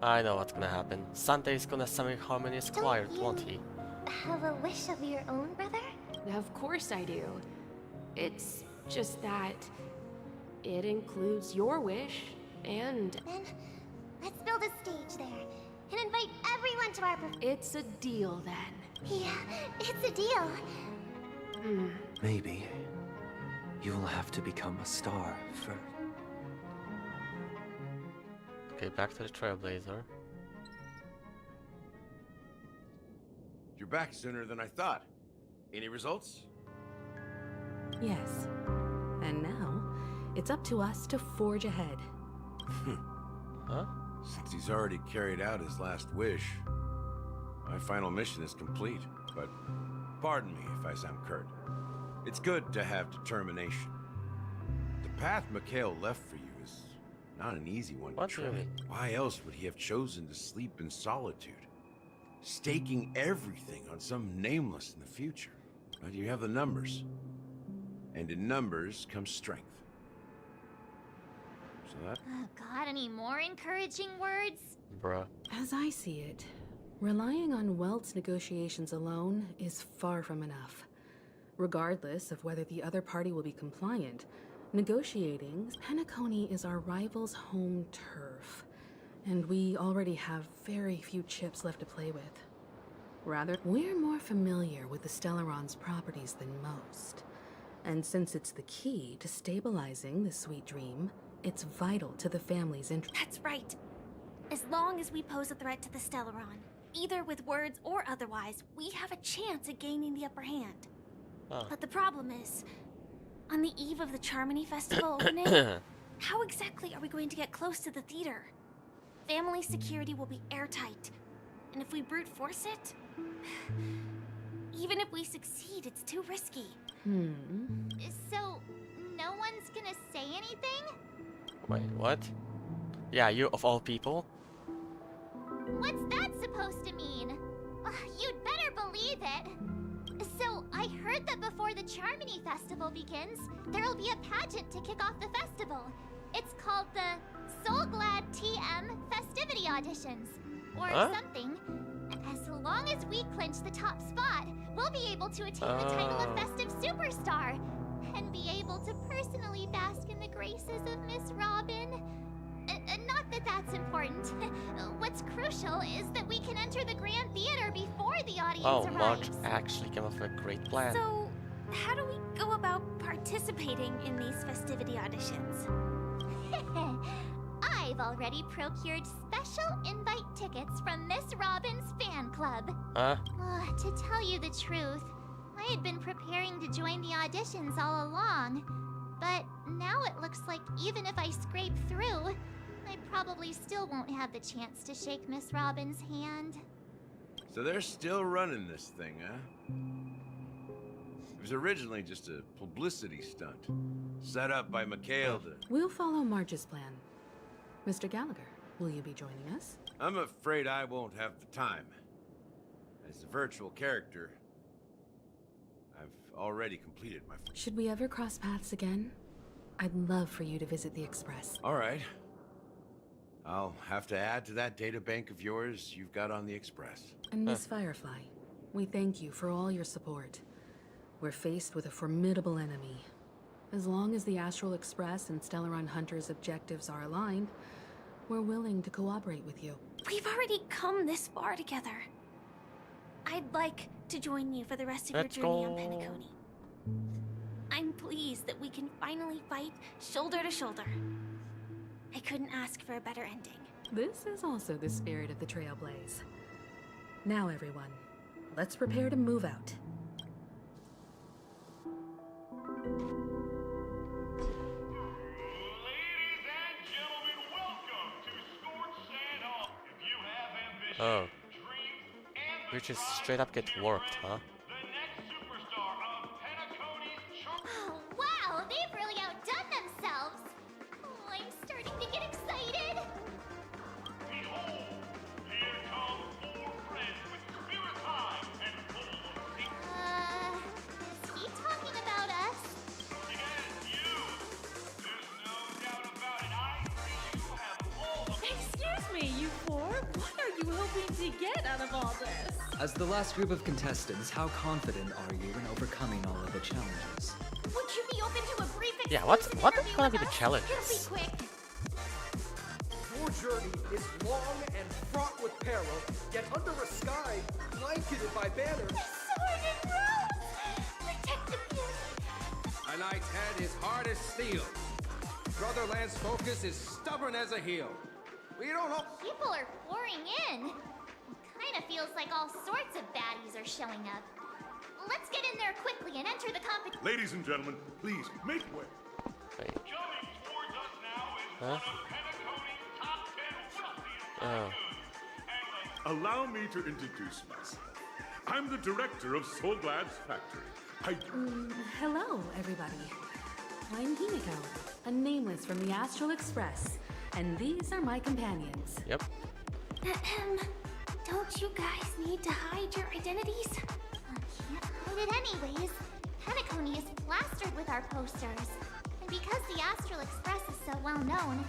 I know what's gonna happen. Sunday's gonna summon Harmonious Choir, won't he? Have a wish of your own, brother? too. Of course I do. It's just that it includes your wish and... Then let's build a stage there and invite everyone to our It's a deal then. Yeah, it's a deal. Maybe you'll have to become a star first. Okay, back to the Trailblazer. You're back sooner than I thought. Any results? Yes. And now, it's up to us to forge ahead. Huh? Since he's already carried out his last wish, my final mission is complete. But pardon me if I sound curt. It's good to have determination. The path Mikhail left for you is not an easy one to tread. Why else would he have chosen to sleep in solitude, staking everything on some nameless in the future? But you have the numbers, and in numbers comes strength. So that... Got any more encouraging words? Bruh. As I see it, relying on Welt's negotiations alone is far from enough. Regardless of whether the other party will be compliant, negotiating, Penacony is our rival's home turf, and we already have very few chips left to play with. Rather, we're more familiar with the Stellaron's properties than most, and since it's the key to stabilizing the sweet dream, it's vital to the family's interest. That's right. As long as we pose a threat to the Stellaron, either with words or otherwise, we have a chance at gaining the upper hand. Oh. But the problem is, on the eve of the Charmony Festival opening, how exactly are we going to get close to the theater? Family security will be airtight, and if we brute force it, even if we succeed, it's too risky. So, no one's gonna say anything? Wait, what? Yeah, you of all people? What's that supposed to mean? You'd better believe it. So, I heard that before the Charmony Festival begins, there'll be a pageant to kick off the festival. It's called the Soulglad TM Festivity Auditions, or something. As long as we clinch the top spot, we'll be able to attain the title of Festive Superstar, and be able to personally bask in the graces of Miss Robin. Not that that's important. What's crucial is that we can enter the Grand Theater before the audience Oh, arrives. March actually came up with a great plan. So, how do we go about participating in these festivity auditions? I've already procured special invite tickets from Miss Robin's fan club. To tell you the truth, I had been preparing to join the auditions all along. But now it looks like even if I scrape through, I probably still won't have the chance to shake Miss Robin's hand. So they're still running this thing, huh? It was originally just a publicity stunt, set up by Mikhail to... We'll follow Marge's plan. Mr. Gallagher, will you be joining us? I'm afraid I won't have the time. As a virtual character, I've already completed my... Should we ever cross paths again? I'd love for you to visit the Express. All right. I'll have to add to that data bank of yours you've got on the Express. And Miss Firefly, we thank you for all your support. We're faced with a formidable enemy. As long as the Astral Express and Stellaron Hunter's objectives are aligned, we're willing to cooperate with you. We've already come this far together. I'd like to join you for the rest of your journey on Penacony. I'm pleased that we can finally fight shoulder to shoulder. I couldn't ask for a better ending. This is also the spirit of the Trailblaze. Now everyone, let's prepare to move out. Oh. We just straight up get worked, huh? Oh, wow, they've really outdone themselves. Oh, I'm starting to get excited. Behold, here come 4 friends with spirit high and full of secrets. Is he talking about us? Yes, you. There's no doubt about it. I see you have all of... Excuse me, you 4? What are you hoping to get out of all this? As the last group of contestants, how confident are you in overcoming all of the challenges? Would you be open to a brief Yeah, what are gonna be the challenges? It'll be quick. Your journey is long and fraught with peril, yet under a sky blanketed by banners. Sword and rose! Protect the beauty! A knight's head is hard as steel. Brotherland's focus is stubborn as a heel. We don't know. People are pouring in. Kind of feels like all sorts of baddies are showing up. Let's get in there quickly and enter the competition. Ladies and gentlemen, please make way. Wait. Coming towards us now is Huh? one of Penacony's top 10 wealthiest Oh. tycoons. Allow me to introduce myself. I'm the director of Solglad's factory. Hello, everybody. I'm Himiko, a nameless from the Astral Express, and these are my companions. Yep. Don't you guys need to hide your identities? Can't hide it anyways. Penacony is plastered with our posters. And because the Astral Express is so well known,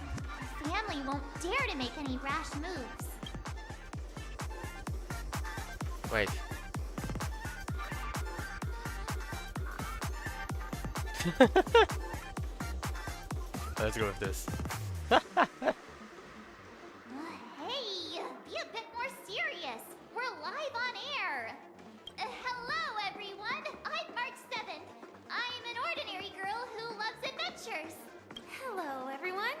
the family won't dare to make any rash moves. Wait. Let's go with this. Hey, be a bit more serious. We're live on air. Hello, everyone. I'm March 7th. I'm an ordinary girl who loves adventures. Hello, everyone.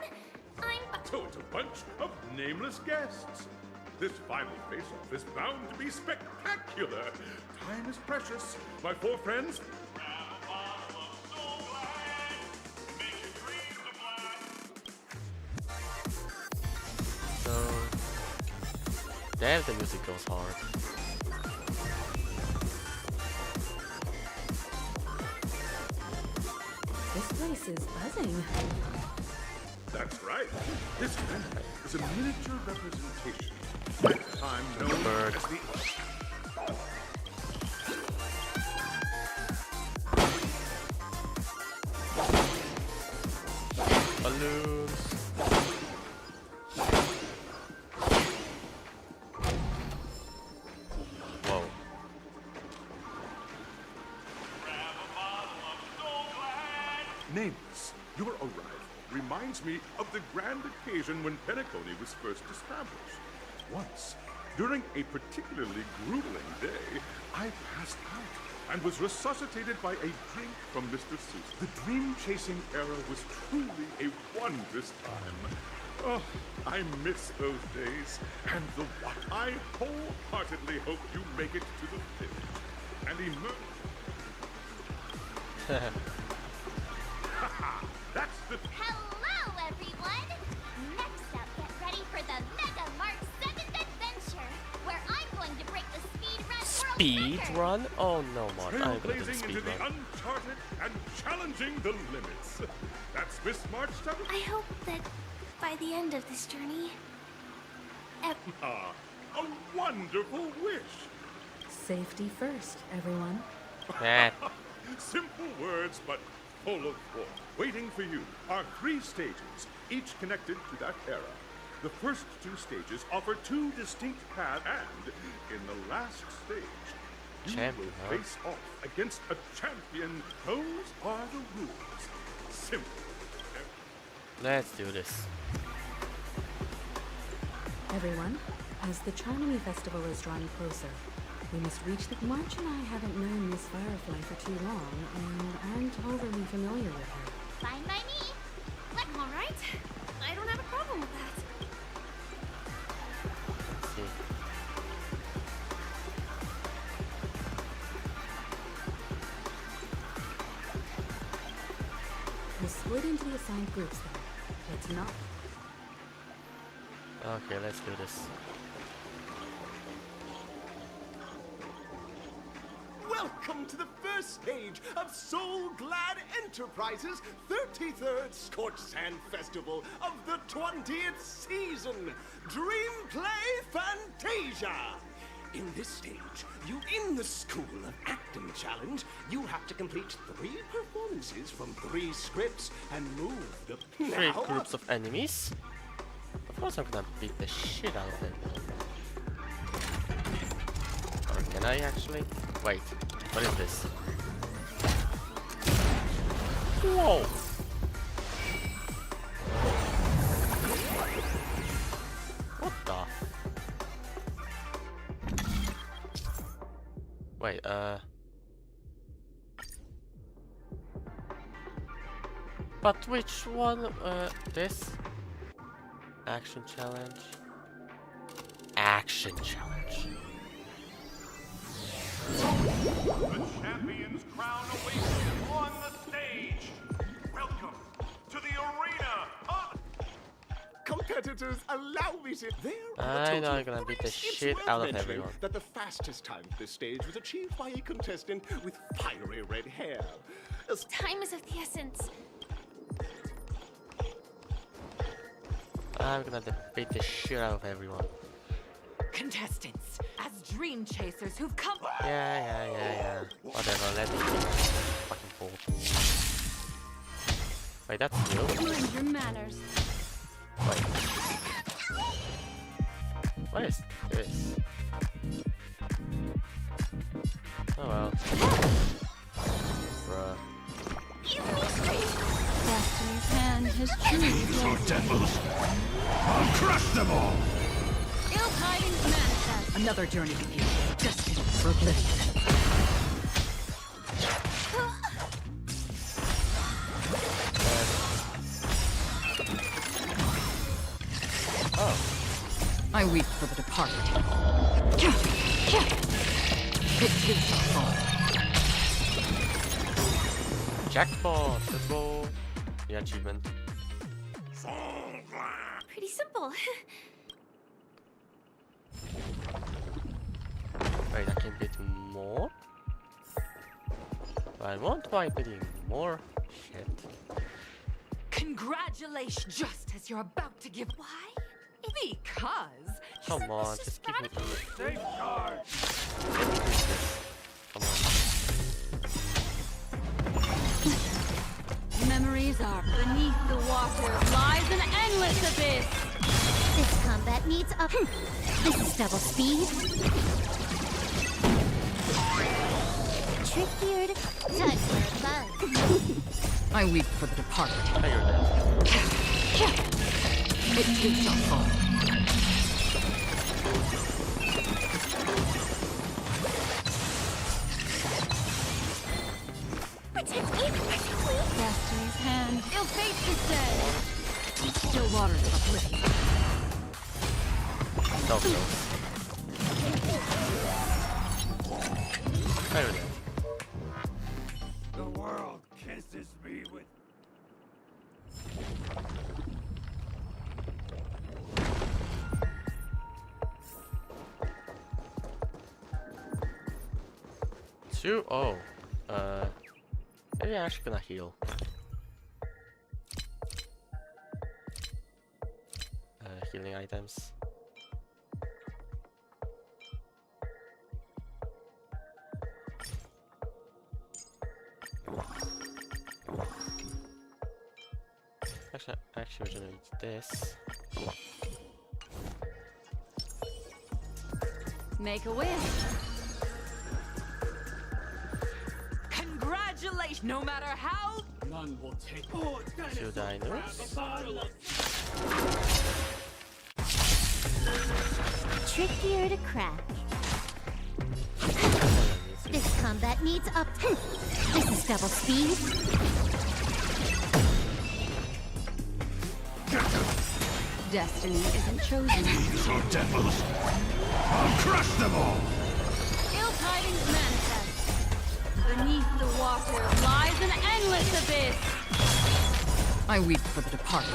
I'm... So it's a bunch of nameless guests. This final face-off is bound to be spectacular. Time is precious. My 4 friends... So... Damn, the music goes hard. This place is buzzing. That's right. This event is a miniature representation. At the time known as the... Balloons. Whoa. Nameless, your arrival reminds me of the grand occasion when Penacony was first established. Once, during a particularly grueling day, I passed out and was resuscitated by a drink from Mr. Seuss. The dream-chasing era was truly a wondrous time. Oh, I miss those days, and the what? I wholeheartedly hope you make it to the finish and emerge. Haha, that's the... Hello, everyone! Next up, get ready for the Mega Mart 7th Adventure, where I'm going to break the Speed run? Oh no, Mark. I'm gonna do the Trailblazing speed into the run. uncharted and challenging the limits. That's Miss March 7th. I hope that by the end of this journey, Ah, a wonderful wish. Safety first, everyone. Simple words, but full of force. Waiting for you are 3 stages, each connected to that era. The first 2 stages offer 2 distinct paths, and in the last stage, you will face off against a champion. Those are the rules. Simple. Let's do this. Everyone, as the Charmony Festival is drawing closer, we must reach the... March and I haven't known Miss Firefly for too long, and aren't overly familiar with her. Fine by me. I'm all right. I don't have a problem with that. Let's see. We'll split into the assigned groups then. Let's not... Okay, let's do this. Welcome to the first stage of Soul Glad Enterprises' 33rd Scorched Sand Festival of the 20th season, Dream Play Fantasia. In this stage, in the School of Acting Challenge, you have to complete 3 performances from 3 scripts and move the... 3 groups of enemies? Of course I'm gonna beat the shit out of it. Or can I actually? Wait, what is this? Whoa! What the? Wait, but which one? This? Action challenge. Action challenge. The champion's crown awaits you on the stage. Welcome to the arena. Competitors, allow me to... I know I'm gonna beat the shit out of everyone. That the fastest time for this stage was achieved by a contestant with fiery red hair. Time is of the essence. I'm gonna beat the shit out of everyone. Contestants, as dream chasers who've come... Yeah. Whatever, let me fucking fall. Wait, that's you? Mind your manners. Wait. What is this? Oh well. Bruh. Destiny's hand has chosen. Devils! I'll crush them all! Ill tidings manifest. Another journey begins. Destined for oblivion. I weep for the departed. It too shall fall. Jackpot! Let's go! The achievement. Pretty simple. Wait, I can beat more? I won't mind beating more. Shit. Congratulations! Just as you're about to give... Why? Because... Come on, just give me... Take charge! Let me do this. Come on. Memories are beneath the water lies an endless abyss. This combat needs up. This is double speed. Trick-beard, touch for fun. I weep for the departed. I hear that. It too shall fall. Waters of oblivion. So close. Very good. The world kisses me with... Oh, maybe I'm actually gonna heal. Healing items. Actually, we're gonna need this. Make a wish. Congratulations! No matter how. None will take... Should I know? Trickier to crack. This combat needs up. This is double speed. Destiny isn't chosen. So devils! I'll crush them all! Ill tidings manifest. Beneath the water lies an endless abyss. I weep for the departed.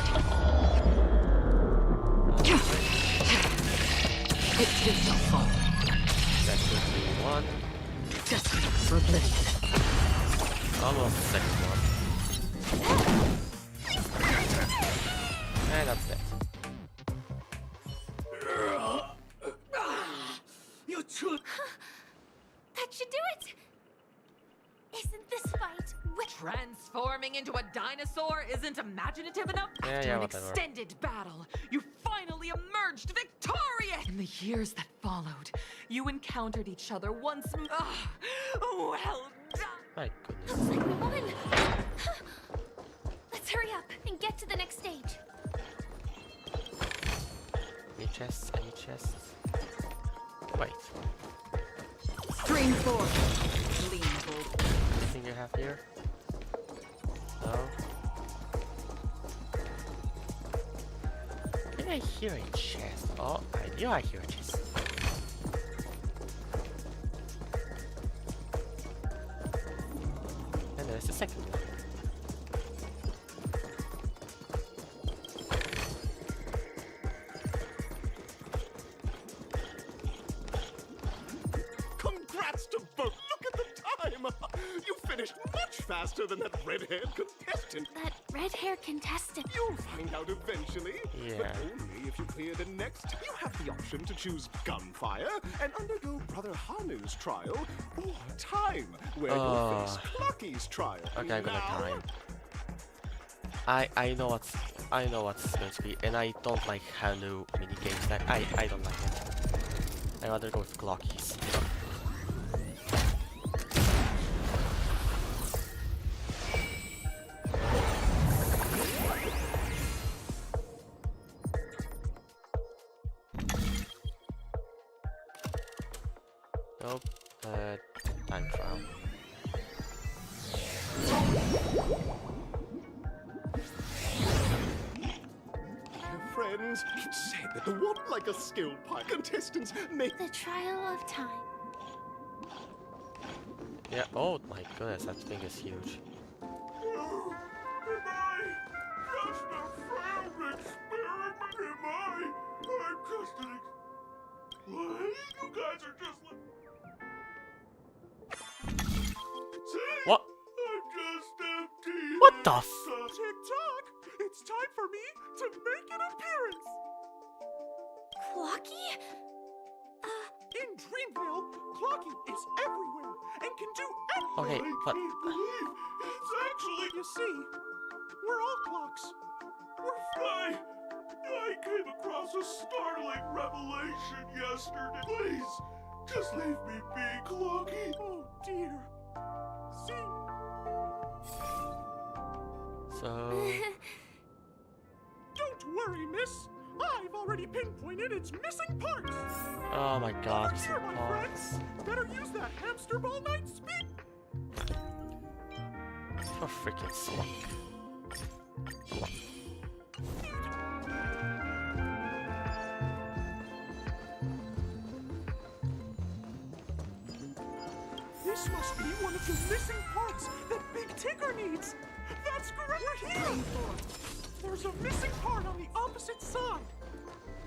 It too shall fall. That's one. Destiny for oblivion. Almost the second one. And that's it. You took... That should do it! Isn't this fight Transforming into a dinosaur isn't imaginative enough? Yeah, After an whatever. extended battle, you finally emerged victorious! In the years that followed, you encountered each other once well done! My goodness. Looks like we won! Let's hurry up and get to the next stage. Any chests? Any chests? Wait. Stream forth! Lean bold. Anything you have here? No? Did I hear a chest? Oh, I knew I hear a chest. And there's the second one. Congrats to both! Look at the time! You finished much faster than that red-haired contestant. That red-haired contestant. You'll find out eventually. Yeah. But only if you clear the next. You have the option to choose gunfire and undergo Brother Hanu's trial, or time, where you'll face Clocky's trial. Okay, I'm gonna Now- time. I know what's going to be, and I don't like Hanu mini games. Like I don't like it. I rather go with Glockies. Nope. Time trial. Friends, it's said that the one like a skill pie contestants make the trial of time. Yeah. Oh my goodness, that thing is huge. What? What the f? Tick-tock! It's time for me to make an appearance! Clocky? In Dreamville, Clocky is everywhere and can do anything. Okay, but It's actually, you see, we're all clocks. We're free. I came across a startling revelation yesterday. Please, just leave me be, Clocky. Oh dear. See? so Don't worry, miss. I've already pinpointed its missing parts. oh my god, Here, some my parts. friends. Better use that hamster ball night speed. For freaking sake. This must be one of the missing parts that Big Tigger needs. That's great. We're here. There's a missing part on the opposite side.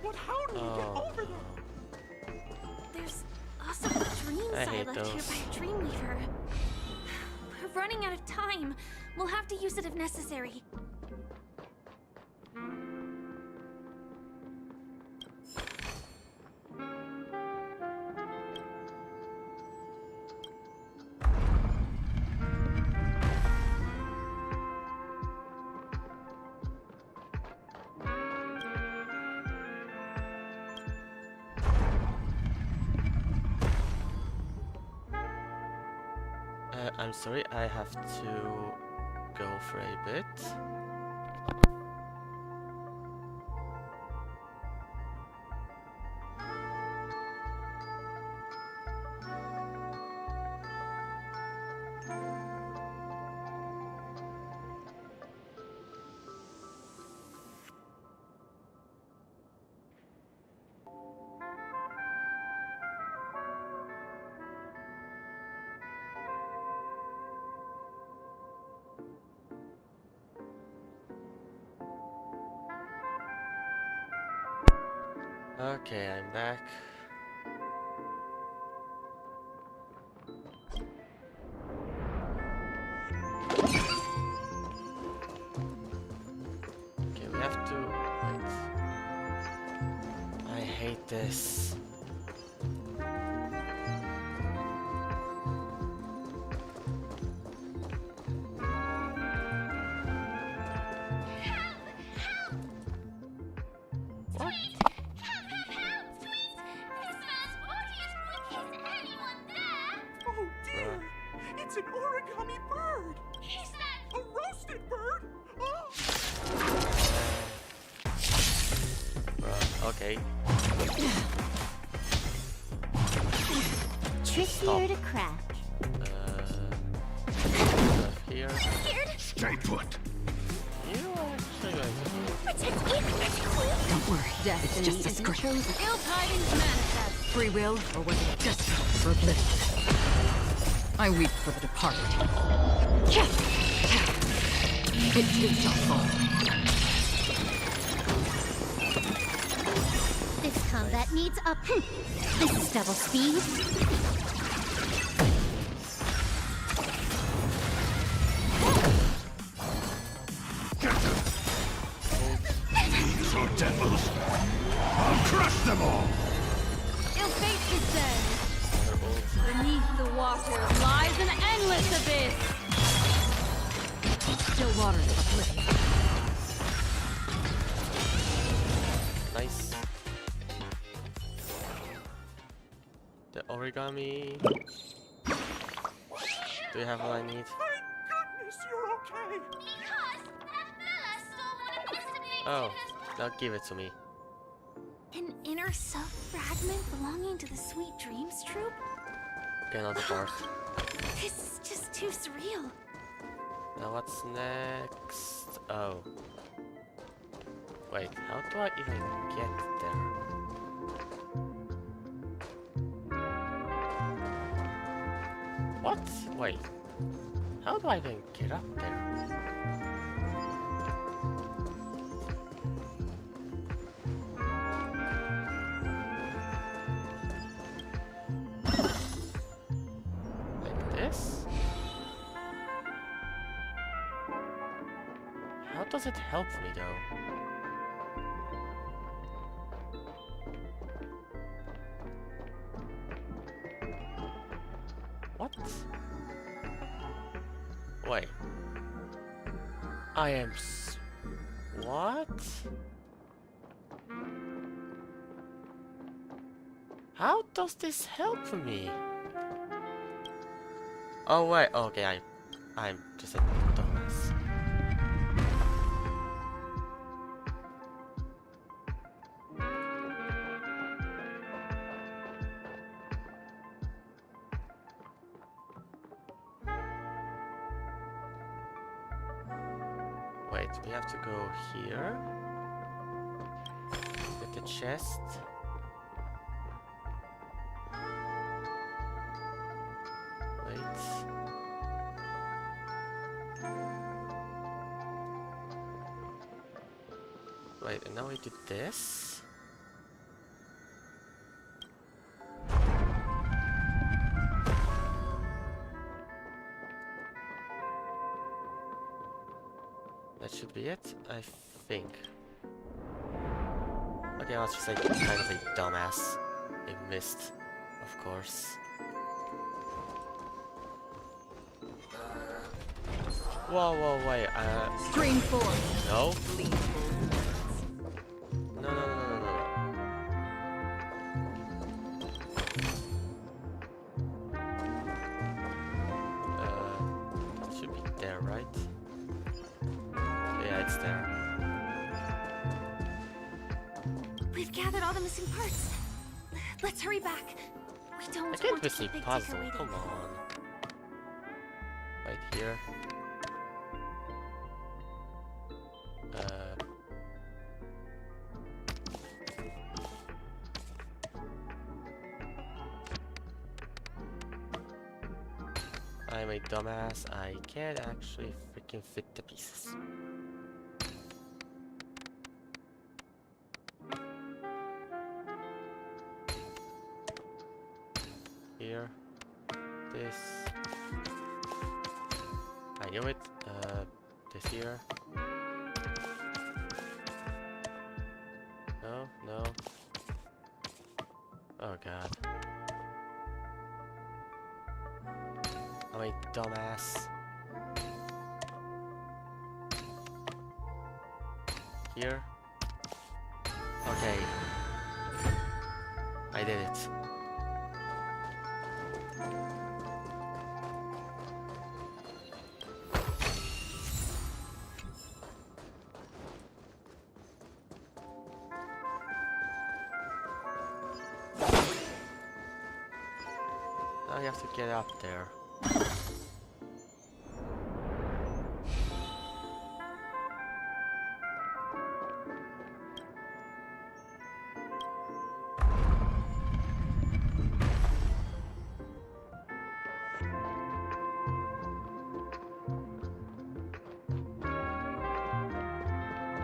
But how do we get over there? There's also a dream I side hate left here those. by a Dreamweaver. We're running out of time. We'll have to use it if necessary. I'm sorry, I have to go for a bit. Okay, I'm back. Okay, we have to wait. I hate this. What? Oh dear! It's an origami bird! Is that a roasted bird? Oh! Okay. Trickier to crack. Here. Stay put. You are actually going to Protect it! Don't worry, it's just a script. Ill tidings manifest. Free will, or was it destiny for oblivion? I weep for the departed. It did not fall. This combat needs up. This is double speed. These are devils. I'll crush them all. Ill fate descends. Beneath the water lies an endless abyss. Still waters of oblivion. nice. The origami. Do you have what I need? Thank goodness you're okay! Oh, now give it to me. An inner self fragment belonging to the Sweet Dreams troupe? Okay, another part. This is just too surreal. Now what's next? Oh. Wait, how do I even get there? What? Wait. How do I even get up there? Like this? How does it help me though? What? Wait. I am what? How does this help me? Oh wait, okay, I'm just a dumbass. Wait, we have to go here. Get the chest. Wait. Wait, and now we do this? That should be it, I think. Okay, I was just like kind of a dumbass. I missed, of course. Whoa, whoa, wait, Stream 4. No? No, no, no, no, no, no. It should be there, right? Yeah, it's there. We've gathered all the missing parts. Let's hurry back. We don't I can't want to miss a keep Big puzzle, Tigger waiting. come on. Right here. I'm a dumbass, I can't actually freaking fit the pieces. Here. This. I knew it. This here. No, no. Oh god. I'm a dumbass. Here. Okay. I did it. Now you have to get up there.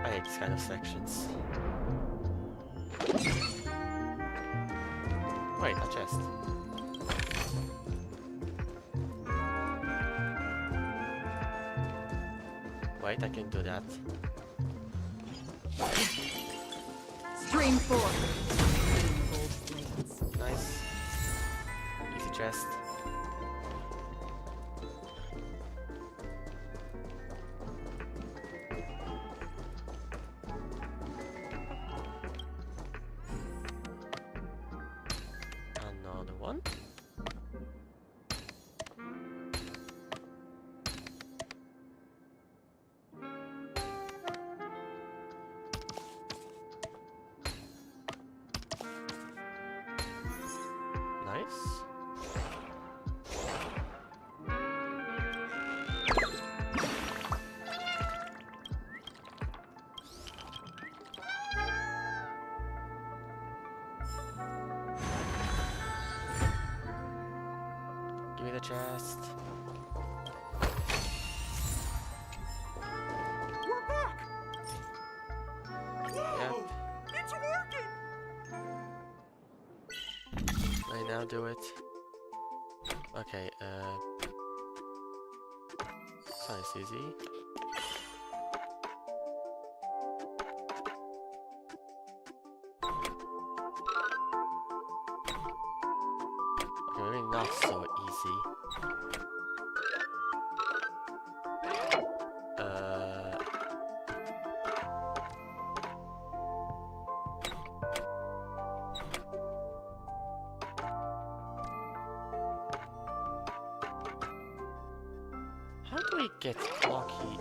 I hate these kind of sections. Wait, a chest. Wait, I can do that. Stream 4. Nice. Easy chest. Another one. Nice. Give me the chest. We're back! Whoa! Yep. It's working! I now do it. Okay, nice, easy. Okay, maybe not so easy. How do we get lucky?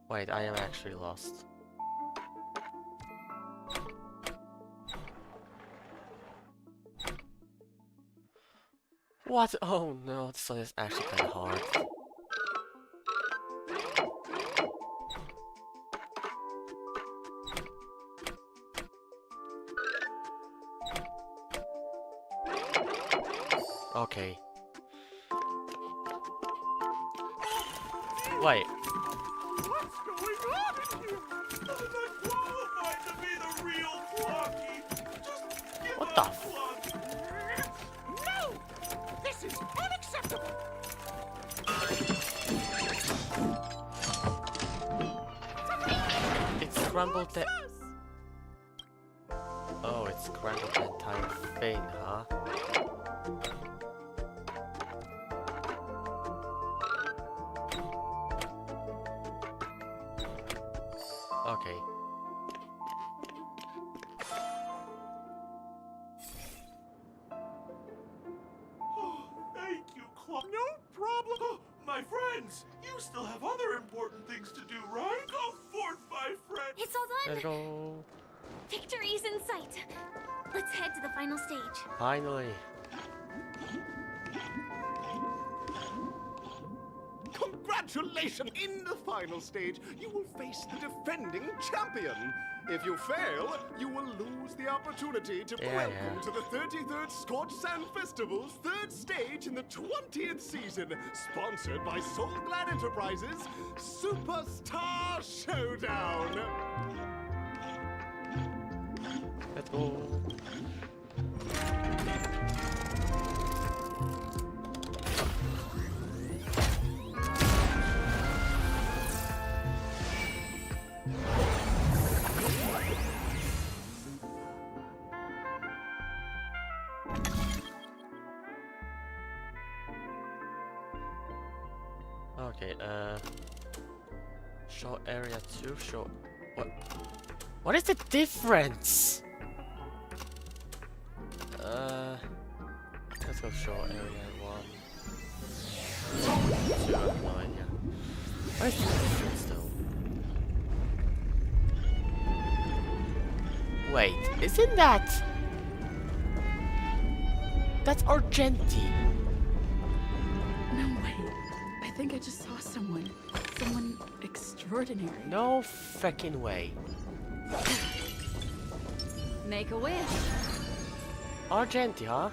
Wait, I am actually lost. What? Oh no, this one is actually kind of hard. Okay. Wait. What's going on in here? I'm not qualified to be the real Flocky. Just give What the up, Flocky. No! This is unacceptable! It's scrambled the... Oh, it's scrambled the entire thing, huh? Okay. Thank you, Claw. No problem. My friends, you still have other important things to do, right? Go forth, my friend. It's all Let's done. go. Victory's in sight. Let's head to the final stage. Finally. Congratulations! In the final stage, you will face the defending champion. If you fail, you will lose the opportunity to welcome to the 33rd Scorched Sand Festival's third stage in the 20th season, sponsored by Soul Glad Enterprises, Superstar Showdown. Let's go. Okay, show area 2, show... What is the difference? Let's go show area 1. 2, I have no idea. What is the difference though? Wait, isn't that... That's Argenti! No way. I think I just saw someone. Someone extraordinary. No fucking way. Make a wish. Argenti, huh?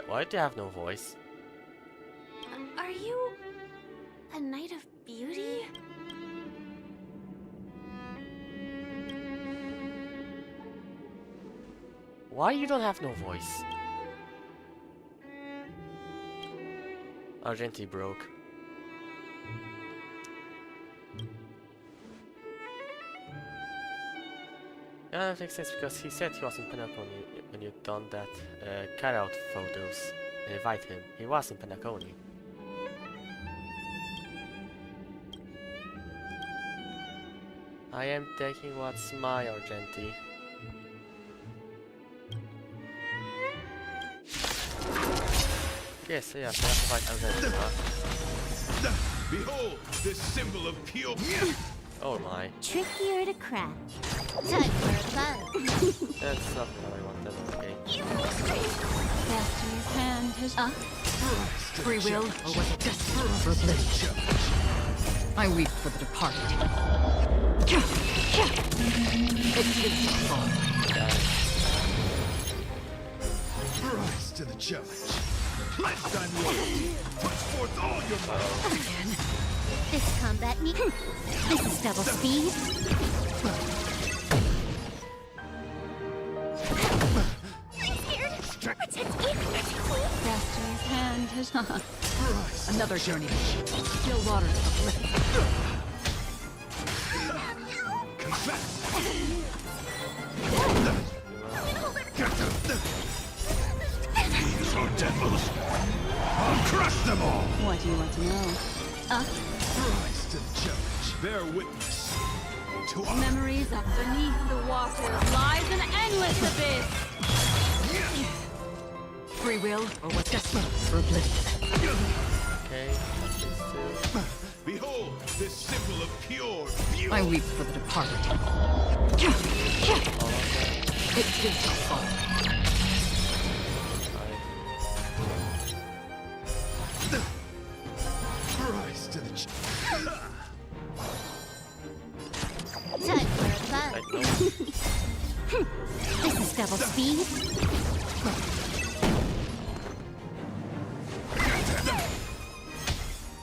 Why do you have no voice? Are you a knight of beauty? Why you don't have no voice? Argenti broke. Yeah, that makes sense because he said he was in Penacony when you done that cutout photos and invite him. He was in Penacony. I am taking what's my Argenti. Yes, yeah, so that's right, Argenti, huh? Behold, this symbol of pure... Oh my. Trickier to crack. Time for a fun. That's not what I wanted, okay. Master's hand has... Free will, or was it just for oblivion? I weep for the departed. It is fall. Rise to the challenge. Pledge thy loyalty. Put forth all your might. Again. This combat me. This is double speed. I'm scared. Protect me. Master's hand has another journey. Still waters of oblivion. Confess. These are devils. I'll crush them all. What do you want to know? Rise to the challenge. Bear witness to our... Memories of beneath the waters lies an endless abyss. Free will, or was destined for oblivion? Okay, that's these two. Behold, this symbol of pure beauty. I weep for the departed. It did fall. Rise to the Time for a fun. Double speed.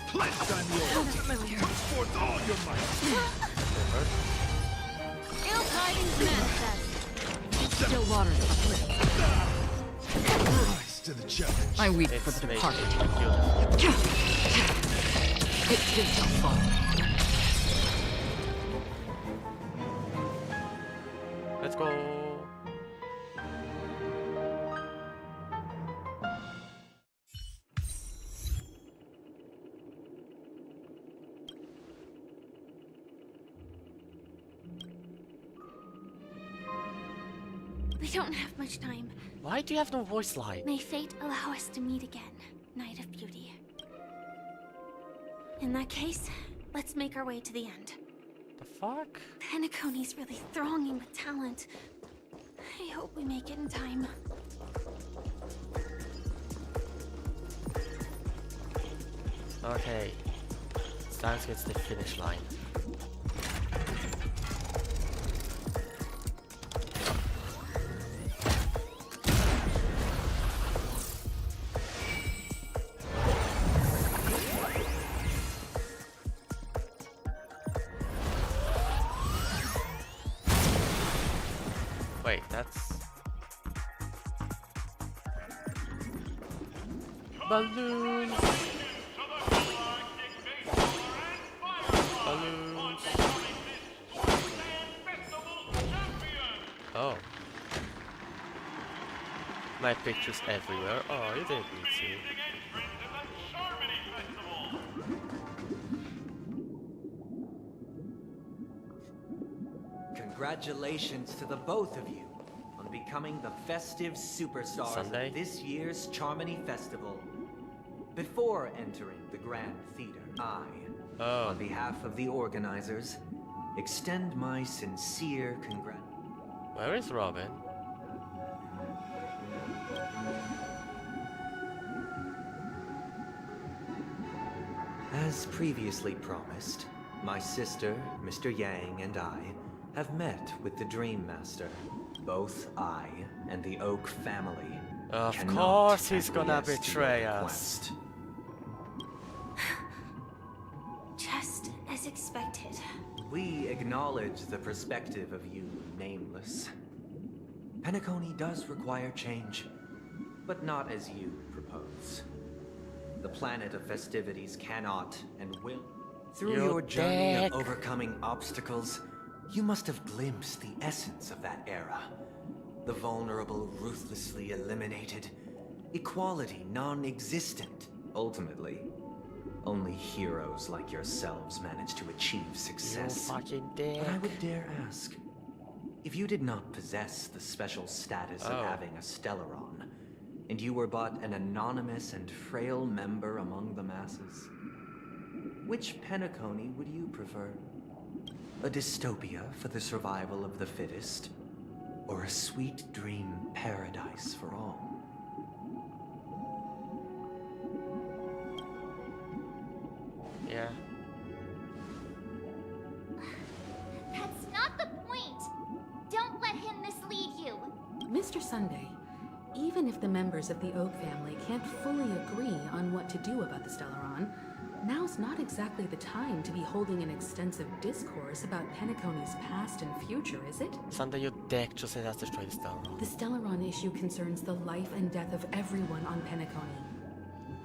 Pledge on your put forth all your might. Ill tidings manifest. Still waters Rise to the challenge. I weep for the departed. It too shall fall. Let's go. We don't have much time. Why do you have no voice line? May fate allow us to meet again, Knight of Beauty. In that case, let's make our way to the end. The fuck? Penacony's really thronging with talent. I hope we make it in time. Okay. It's time to get to the finish line. Wait, that's... Balloons! Balloons! Oh. My picture's everywhere. Oh, you didn't need to. Congratulations to the both of you on becoming the festive superstars Sunday? of this year's Charmony Festival. Before entering the Grand Theater, I, on behalf of the organizers, extend my sincere Where is Robin? As previously promised, my sister, Mr. Yang, and I have met with the Dream Master. Both I and the Oak family Of cannot course he's gonna acquiesce to betray your us. request. Just as expected. We acknowledge the perspective of you, Nameless. Penacony does require change, but not as you propose. The planet of festivities cannot and will. Through You your journey dick. of overcoming obstacles, you must have glimpsed the essence of that era. The vulnerable ruthlessly eliminated, equality non-existent. Ultimately, only heroes like yourselves manage to achieve success. You fucking dick. But I would dare ask, if you did not possess the special status of having a Stellaron, and you were but an anonymous and frail member among the masses, which Penacony would you prefer? A dystopia for the survival of the fittest, or a sweet dream paradise for all? Yeah. That's not the point! Don't let him mislead you! Mr. Sunday, even if the members of the Oak family can't fully agree on what to do about the Stellaron, now's not exactly the time to be holding an extensive discourse about Penacony's past and future, is it? Sunday, you dick, just say that's destroy the Stellaron. The Stellaron issue concerns the life and death of everyone on Penacony.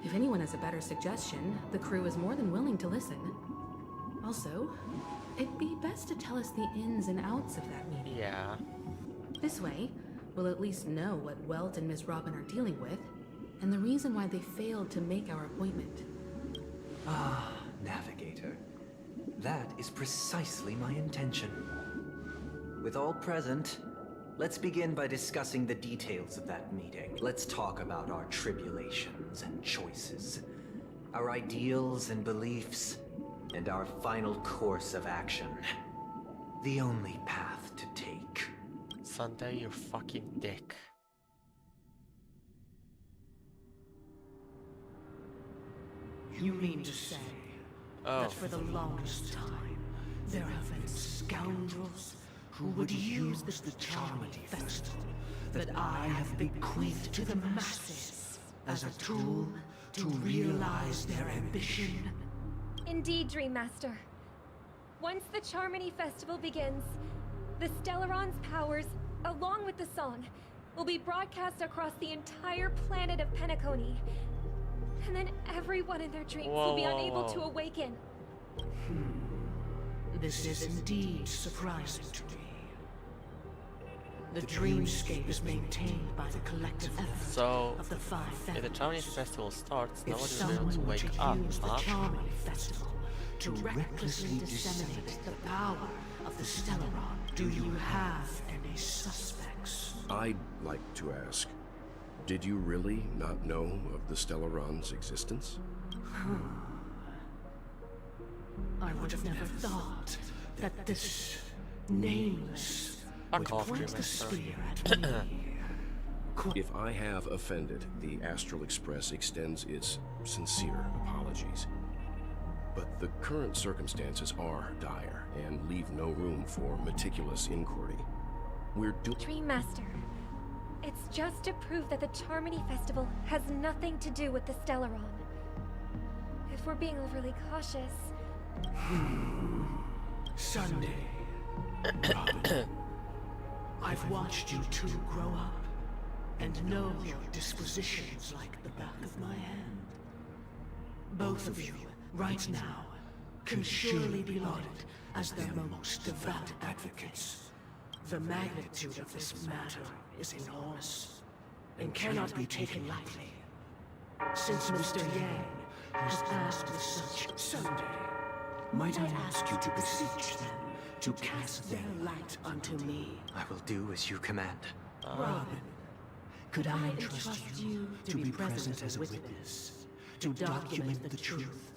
If anyone has a better suggestion, the crew is more than willing to listen. Also, it'd be best to tell us the ins and outs of that meeting. Yeah. This way, we'll at least know what Welt and Ms. Robin are dealing with, and the reason why they failed to make our appointment. Ah, Navigator. That is precisely my intention. With all present, let's begin by discussing the details of that meeting. Let's talk about our tribulations and choices, our ideals and beliefs, and our final course of action. The only path to take. Sunday, you fucking dick. You mean to say that for the longest time, there have been scoundrels who would use the Charmony Festival that I have bequeathed to the masses as a tool to realize their ambition. Indeed, Dream Master. Once the Charmony Festival begins, the Stellaron's powers, along with the song, will be broadcast across the entire planet of Penacony. And then everyone in their dreams will be unable to awaken. This is indeed surprising to me. The dreamscape is maintained by the collective effort of the five families. If the Charmony Festival starts, If nobody will be able to someone wake were up, to use the huh? Charmony Festival to recklessly disseminate the power of the Stellaron, do you have any suspects? I'd like to ask, did you really not know of the Stellaron's existence? I would have never thought that this nameless would point the spear at me. If I have offended, the Astral Express extends its sincere apologies. But the current circumstances are dire and leave no room for meticulous inquiry. Dream Master, it's just to prove that the Charmony Festival has nothing to do with the Stellaron. If we're being overly cautious... Sunday. Robin, I've watched you two grow up and know your dispositions like the back of my hand. Both of you, right now, can surely be lauded as their most devout advocates. The magnitude of this matter is enormous and cannot be taken lightly. Since Mr. Yang has asked as such Sunday, might I ask you to beseech them to cast their light unto me? I will do as you command. Robin, could I entrust you to be present as a witness, to document the truth,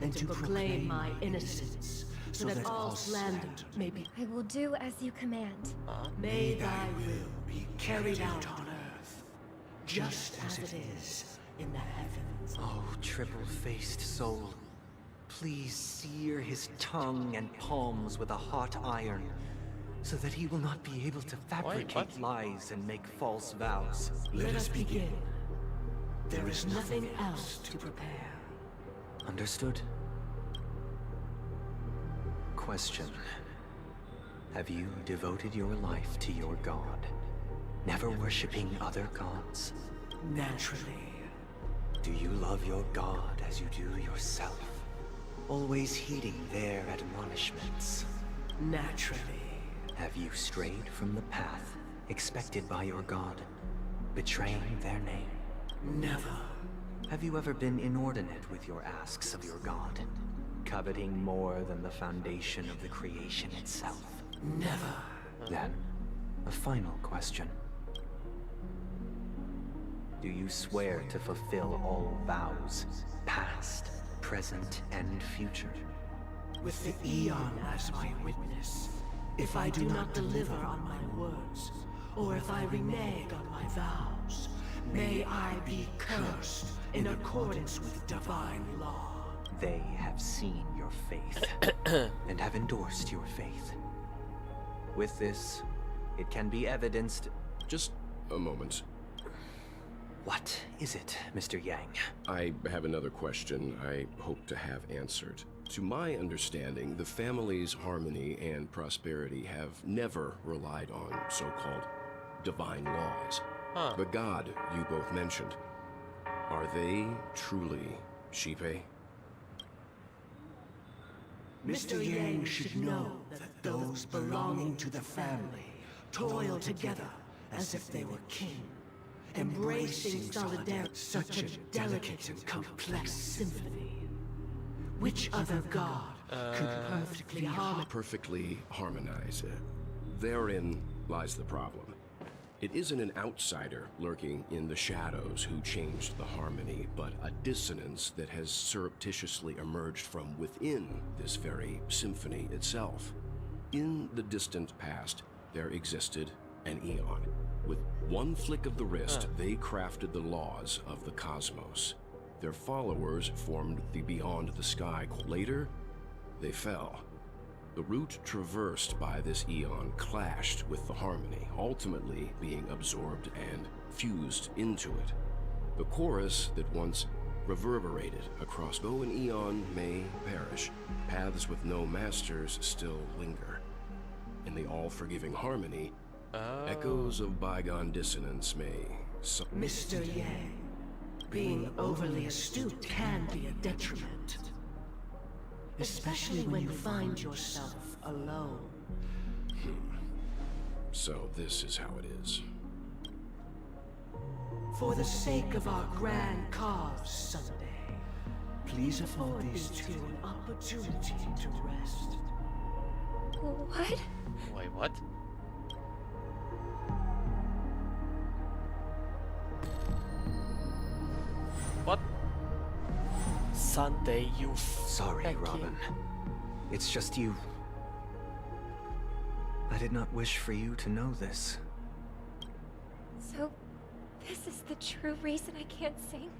and to proclaim my innocence, so that all slander may be... I will do as you command. May thy will be carried out on earth, just as it is in the heavens. Oh, triple-faced soul. Please sear his tongue and palms with a hot iron, so that he will not be able to fabricate lies and make false vows. Let us begin. There is nothing else to prepare. Understood. Question. Have you devoted your life to your god, never worshipping other gods? Naturally. Do you love your god as you do yourself? Always heeding their admonishments? Naturally. Have you strayed from the path expected by your god, betraying their name? Never. Have you ever been inordinate with your asks of your god, coveting more than the foundation of the creation itself? Never. Then, a final question. Do you swear to fulfill all vows, past, present, and future? With the Eon as my witness, if I do not deliver on my words, or if I renege on my vows, may I be cursed in accordance with divine law. They have seen your faith, and have endorsed your faith. With this, it can be evidenced... Just a moment. What is it, Mr. Yang? I have another question I hope to have answered. To my understanding, the family's harmony and prosperity have never relied on so-called divine laws. The god you both mentioned, are they truly Shipe? Mr. Yang should know that those belonging to the family toil together as if they were kin, embracing solidarity. Such a delicate and complex symphony. Which other god could perfectly harmonize? Therein lies the problem. It isn't an outsider lurking in the shadows who changed the harmony, but a dissonance that has surreptitiously emerged from within this very symphony itself. In the distant past, there existed an Eon. With one flick of the wrist, they crafted the laws of the cosmos. Their followers formed the Beyond the Sky. Later, they fell. The route traversed by this eon clashed with the harmony, ultimately being absorbed and fused into it. The chorus that once reverberated across though an eon may perish, paths with no masters still linger. In the all-forgiving harmony, echoes of bygone dissonance may... Mr. Yang, being overly astute can be a detriment. Especially when you find yourself alone. So this is how it is. For the sake of our grand cause someday, please afford these two an opportunity to rest. What? Wait, what? What? Sunday, you Sorry, Becky. Robin. It's just you. I did not wish for you to know this. So, this is the true reason I can't sing?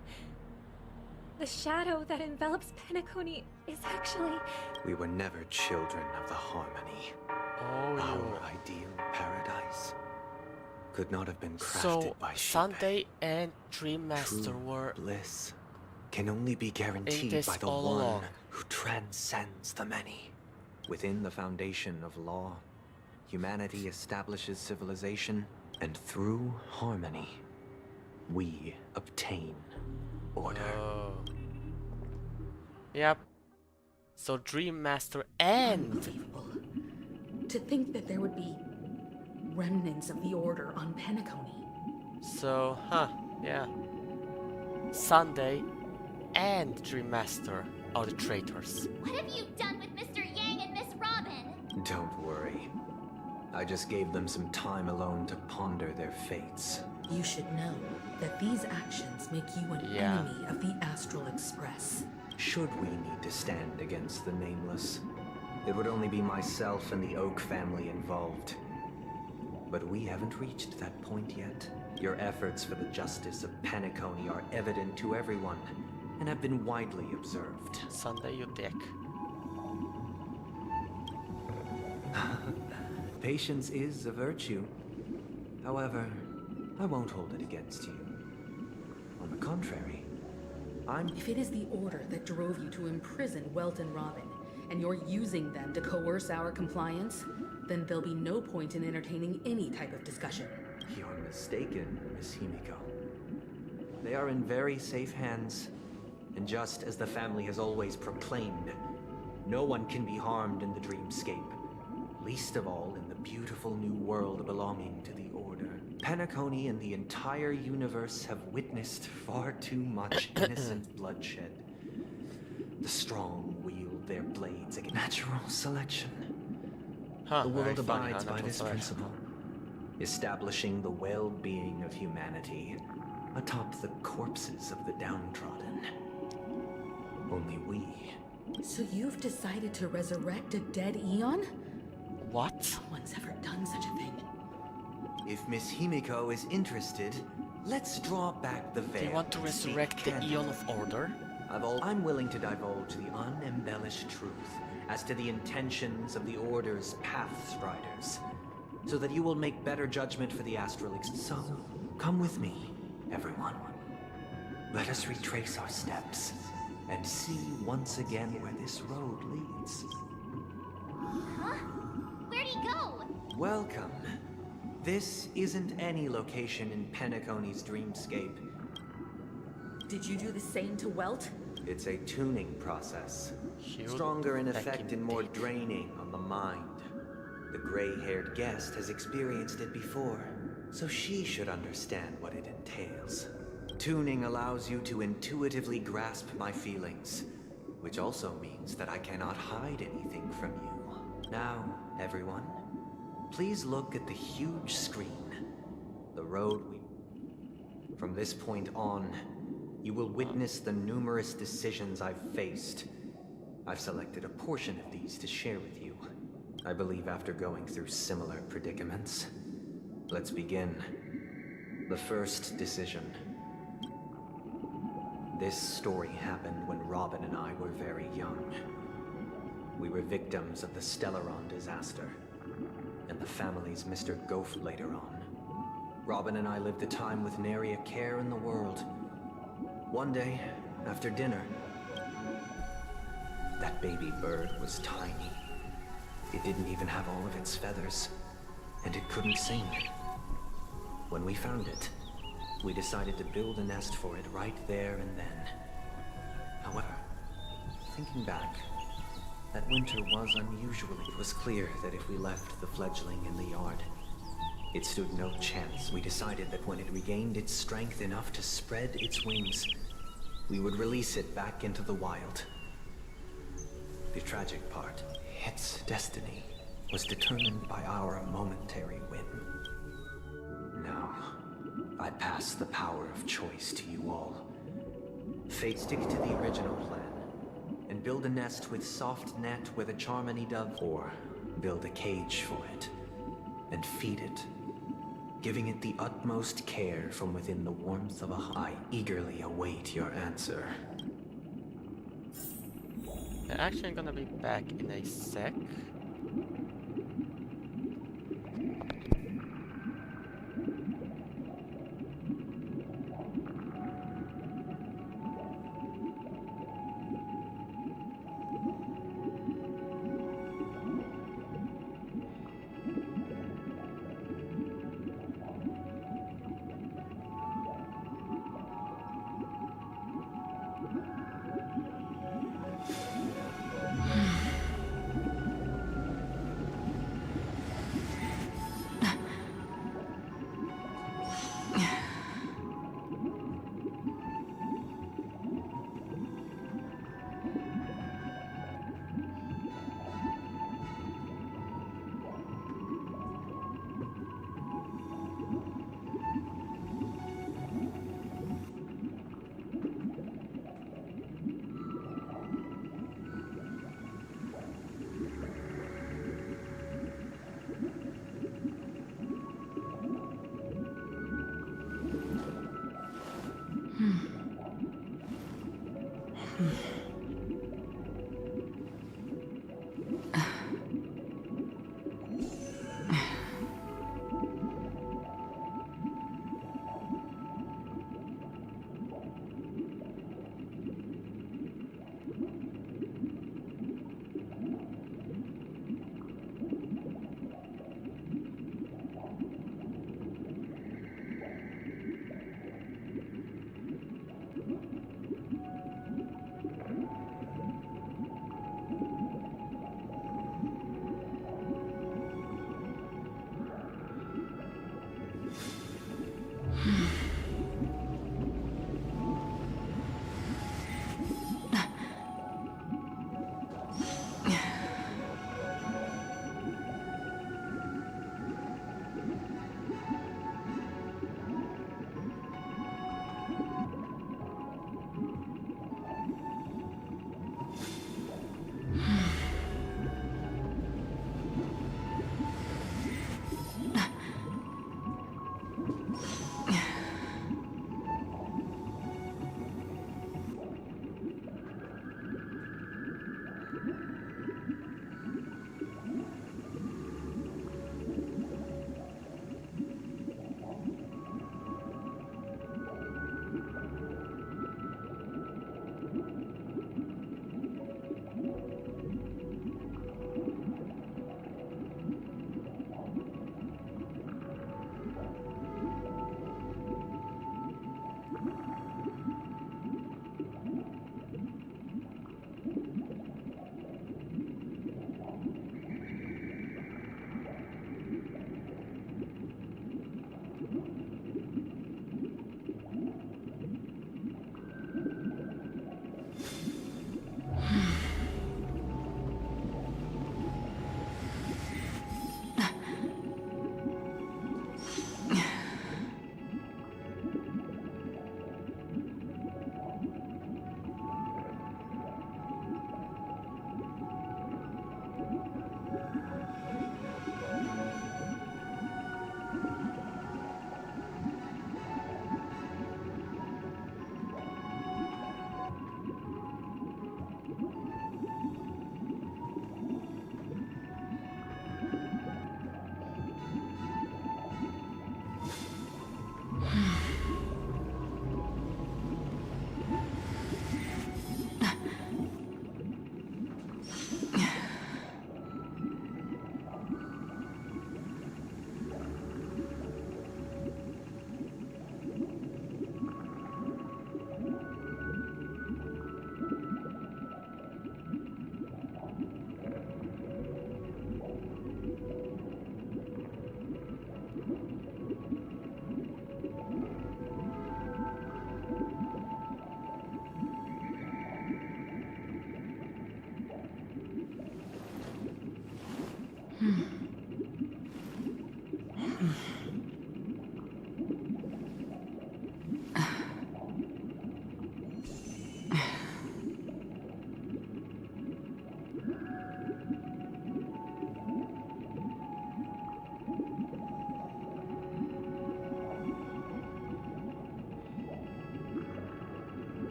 The shadow that envelops Penacony is actually... We were never children of the harmony. Our ideal paradise could not have been crafted So, by Sunday and Dream Master True were bliss can only be guaranteed this by the all one along. who transcends the many. Within the foundation of law, humanity establishes civilization, and through harmony, we obtain order. Yep. So Dream Master and... Unbelievable. To think that there would be remnants of the Order on Penacony. So, yeah. Sunday and Dream Master are the traitors. What have you done with Mr. Yang and Miss Robin? Don't worry. I just gave them some time alone to ponder their fates. You should know that these actions make you an enemy of the Astral Express. Should we need to stand against the Nameless, it would only be myself and the Oak family involved. But we haven't reached that point yet. Your efforts for the justice of Penacony are evident to everyone, and have been widely observed. Sunday, you dick. Patience is a virtue. However, I won't hold it against you. On the contrary, If it is the Order that drove you to imprison Welt and Robin, and you're using them to coerce our compliance, then there'll be no point in entertaining any type of discussion. You're mistaken, Miss Himiko. They are in very safe hands, and just as the family has always proclaimed, no one can be harmed in the dreamscape, least of all in the beautiful new world belonging to the Order. Penacony and the entire universe have witnessed far too much innocent bloodshed. The strong wield their blades against natural selection. The world abides by this principle, establishing the well-being of humanity atop the corpses of the downtrodden. Only we. So you've decided to resurrect a dead Eon? What? No one's ever done such a thing. If Miss Himiko is interested, let's draw back the veil. They want to resurrect the Eon of Order? I'm willing to divulge the unembellished truth as to the intentions of the Order's Pathstriders, so that you will make better judgment for the Astral So, come with me, everyone. Let us retrace our steps and see once again where this road leads. Huh? Where'd he go? Welcome. This isn't any location in Penacony's dreamscape. Did you do the same to Welt? It's a tuning process. Stronger in effect and more draining on the mind. The gray-haired guest has experienced it before, so she should understand what it entails. Tuning allows you to intuitively grasp my feelings, which also means that I cannot hide anything from you. Now, everyone, please look at the huge screen. The road we... From this point on, you will witness the numerous decisions I've faced. I've selected a portion of these to share with you. I believe after going through similar predicaments. Let's begin. The first decision. This story happened when Robin and I were very young. We were victims of the Stellaron disaster, and the family's Mr. Goph later on. Robin and I lived a time with nary a care in the world. One day, after dinner, that baby bird was tiny. It didn't even have all of its feathers, and it couldn't sing. When we found it, we decided to build a nest for it right there and then. However, thinking back, that winter was unusual. It was clear that if we left the fledgling in the yard, it stood no chance. We decided that when it regained its strength enough to spread its wings, we would release it back into the wild. The tragic part, its destiny was determined by our momentary whim. Now, I pass the power of choice to you all. Fate, stick to the original plan, and build a nest with soft net with a Charmony dove, or build a cage for it, and feed it, giving it the utmost care from within the warmth of a I eagerly await your answer. Actually, I'm gonna be back in a sec.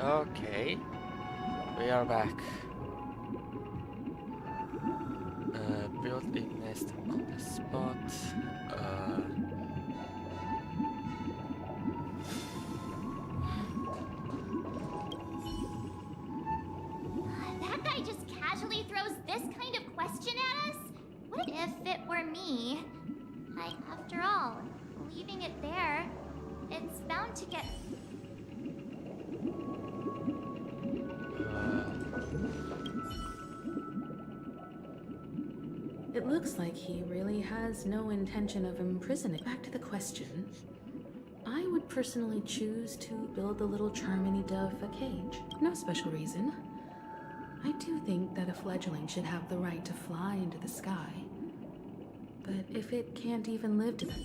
Okay, we are back. Build a nest on the spot. That guy just casually throws this kind of question at us? What if it were me? After all, leaving it there, it's bound to get... It looks like he really has no intention of imprisoning. Back to the question. I would personally choose to build the little Charmony dove a cage. No special reason. I do think that a fledgling should have the right to fly into the sky. But if it can't even live to them...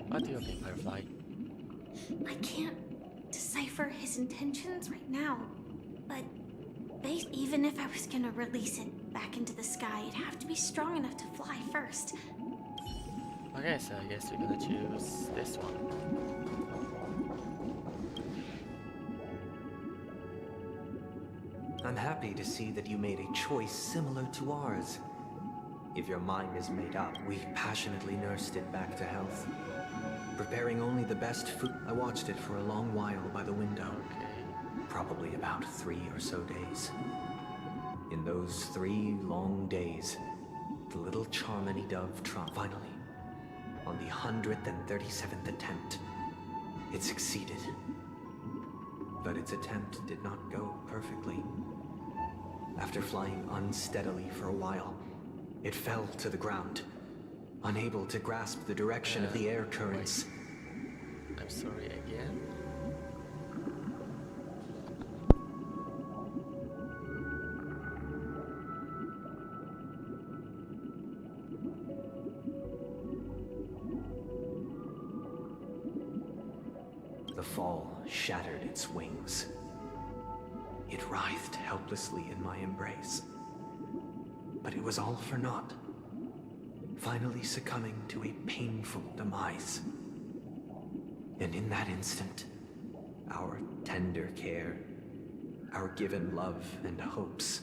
What do you think, Firefly? I can't decipher his intentions right now, but even if I was gonna release it back into the sky, it'd have to be strong enough to fly first. Okay, so I guess we're gonna choose this one. I'm happy to see that you made a choice similar to ours. If your mind is made up, we passionately nursed it back to health. Preparing only the best food. I watched it for a long while by the window. Probably about 3 or so days. In those 3 long days, the little Charmony dove triumphed. Finally, on the 137th attempt, it succeeded. But its attempt did not go perfectly. After flying unsteadily for a while, it fell to the ground, unable to grasp the direction of the air currents. Wait. I'm sorry again. The fall shattered its wings. It writhed helplessly in my embrace. But it was all for naught, finally succumbing to a painful demise. And in that instant, our tender care, our given love and hopes,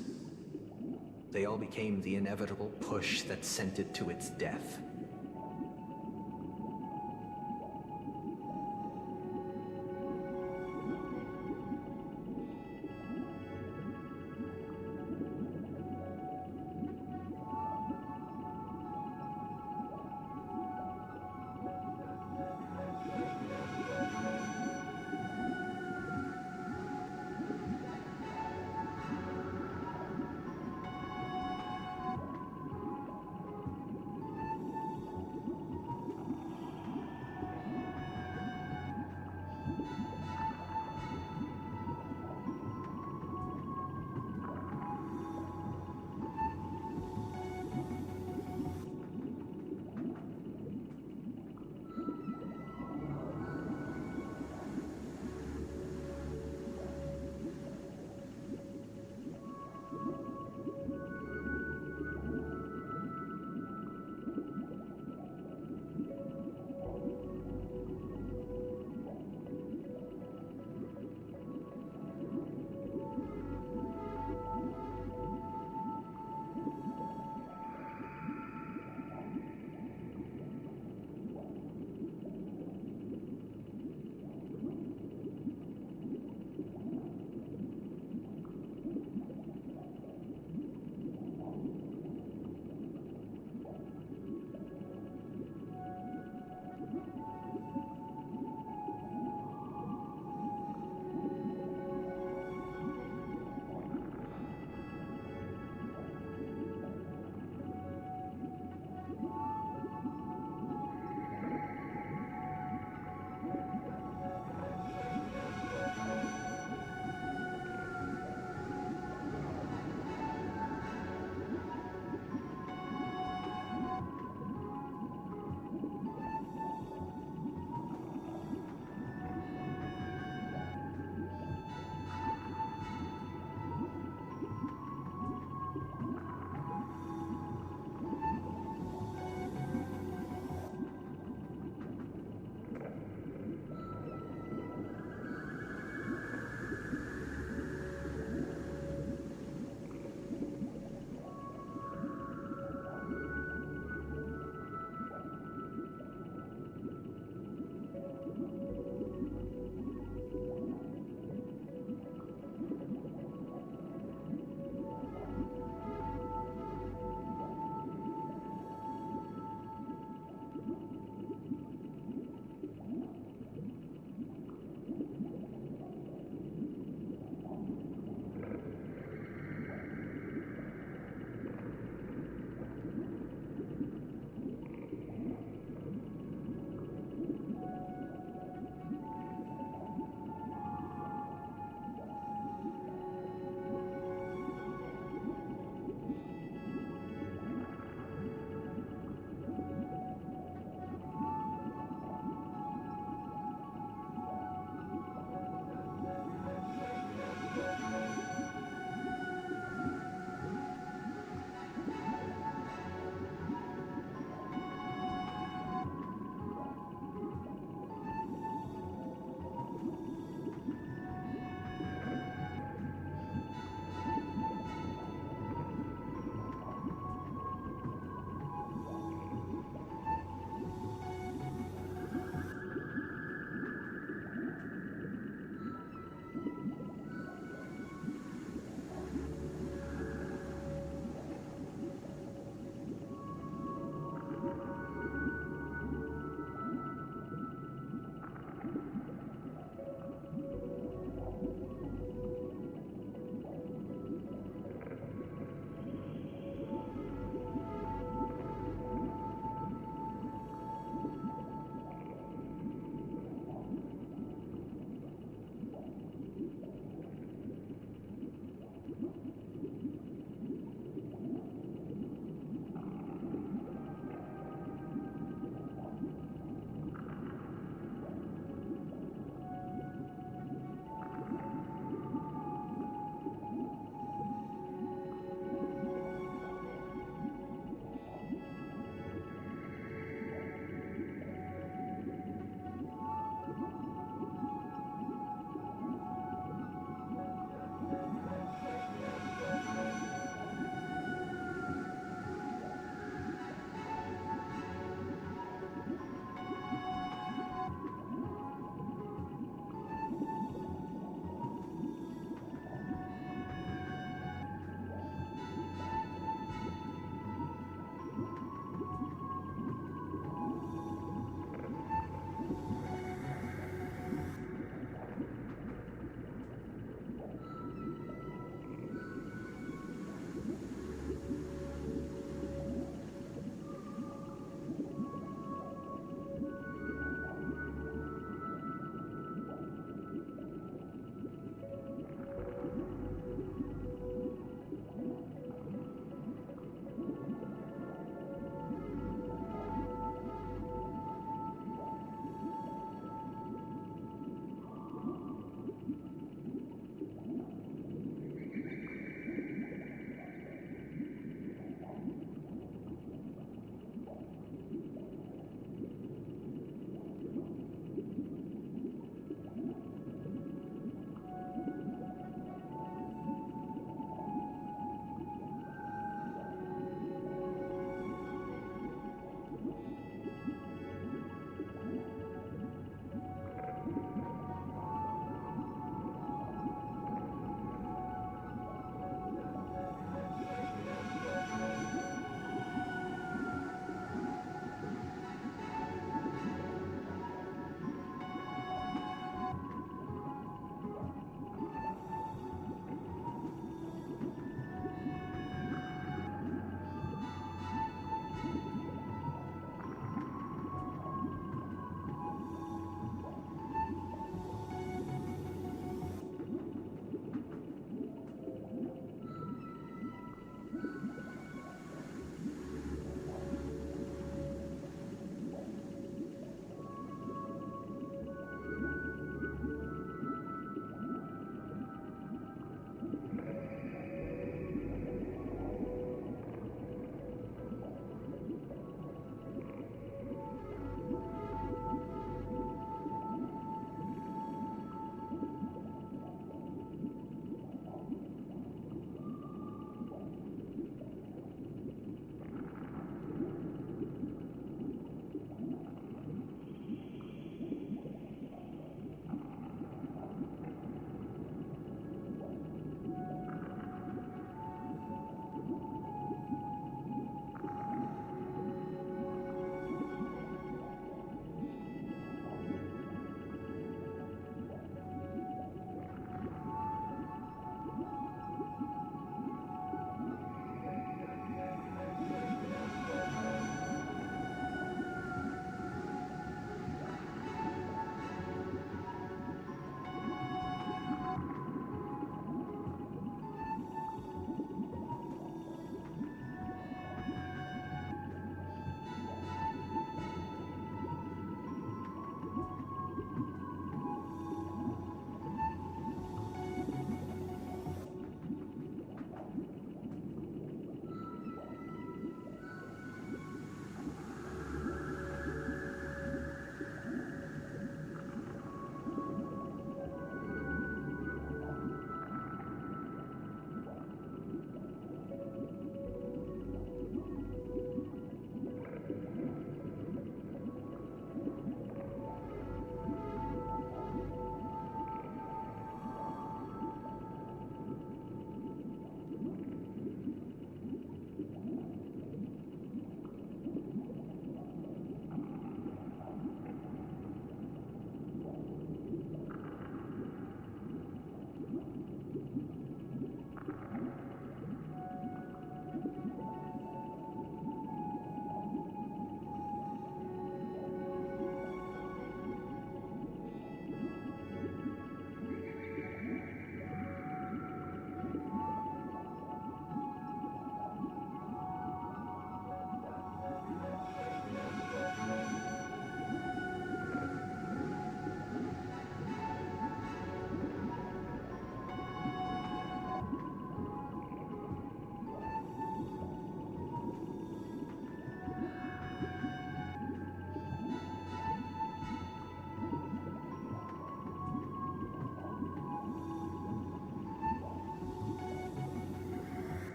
they all became the inevitable push that sent it to its death.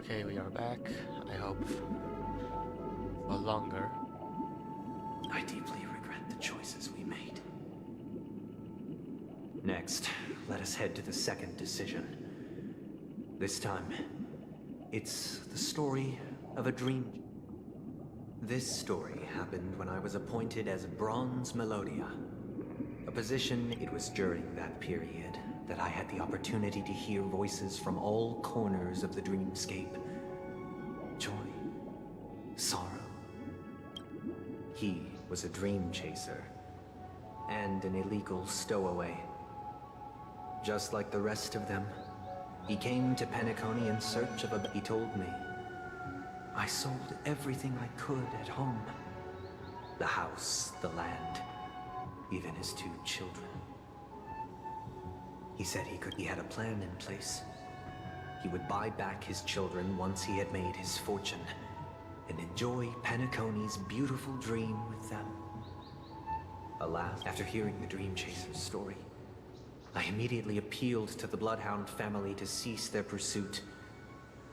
Okay, we are back. I hope for longer. I deeply regret the choices we made. Next, let us head to the second decision. This time, it's the story of a dream. This story happened when I was appointed as Bronze Melodia. A position, it was during that period that I had the opportunity to hear voices from all corners of the dreamscape. Joy, sorrow. He was a dream chaser and an illegal stowaway. Just like the rest of them, he came to Penacony in search of a... He told me, I sold everything I could at home. The house, the land, even his 2 children. He said he had a plan in place. He would buy back his children once he had made his fortune, and enjoy Penacony's beautiful dream with them. Alas, after hearing the Dream Chaser's story, I immediately appealed to the Bloodhound family to cease their pursuit.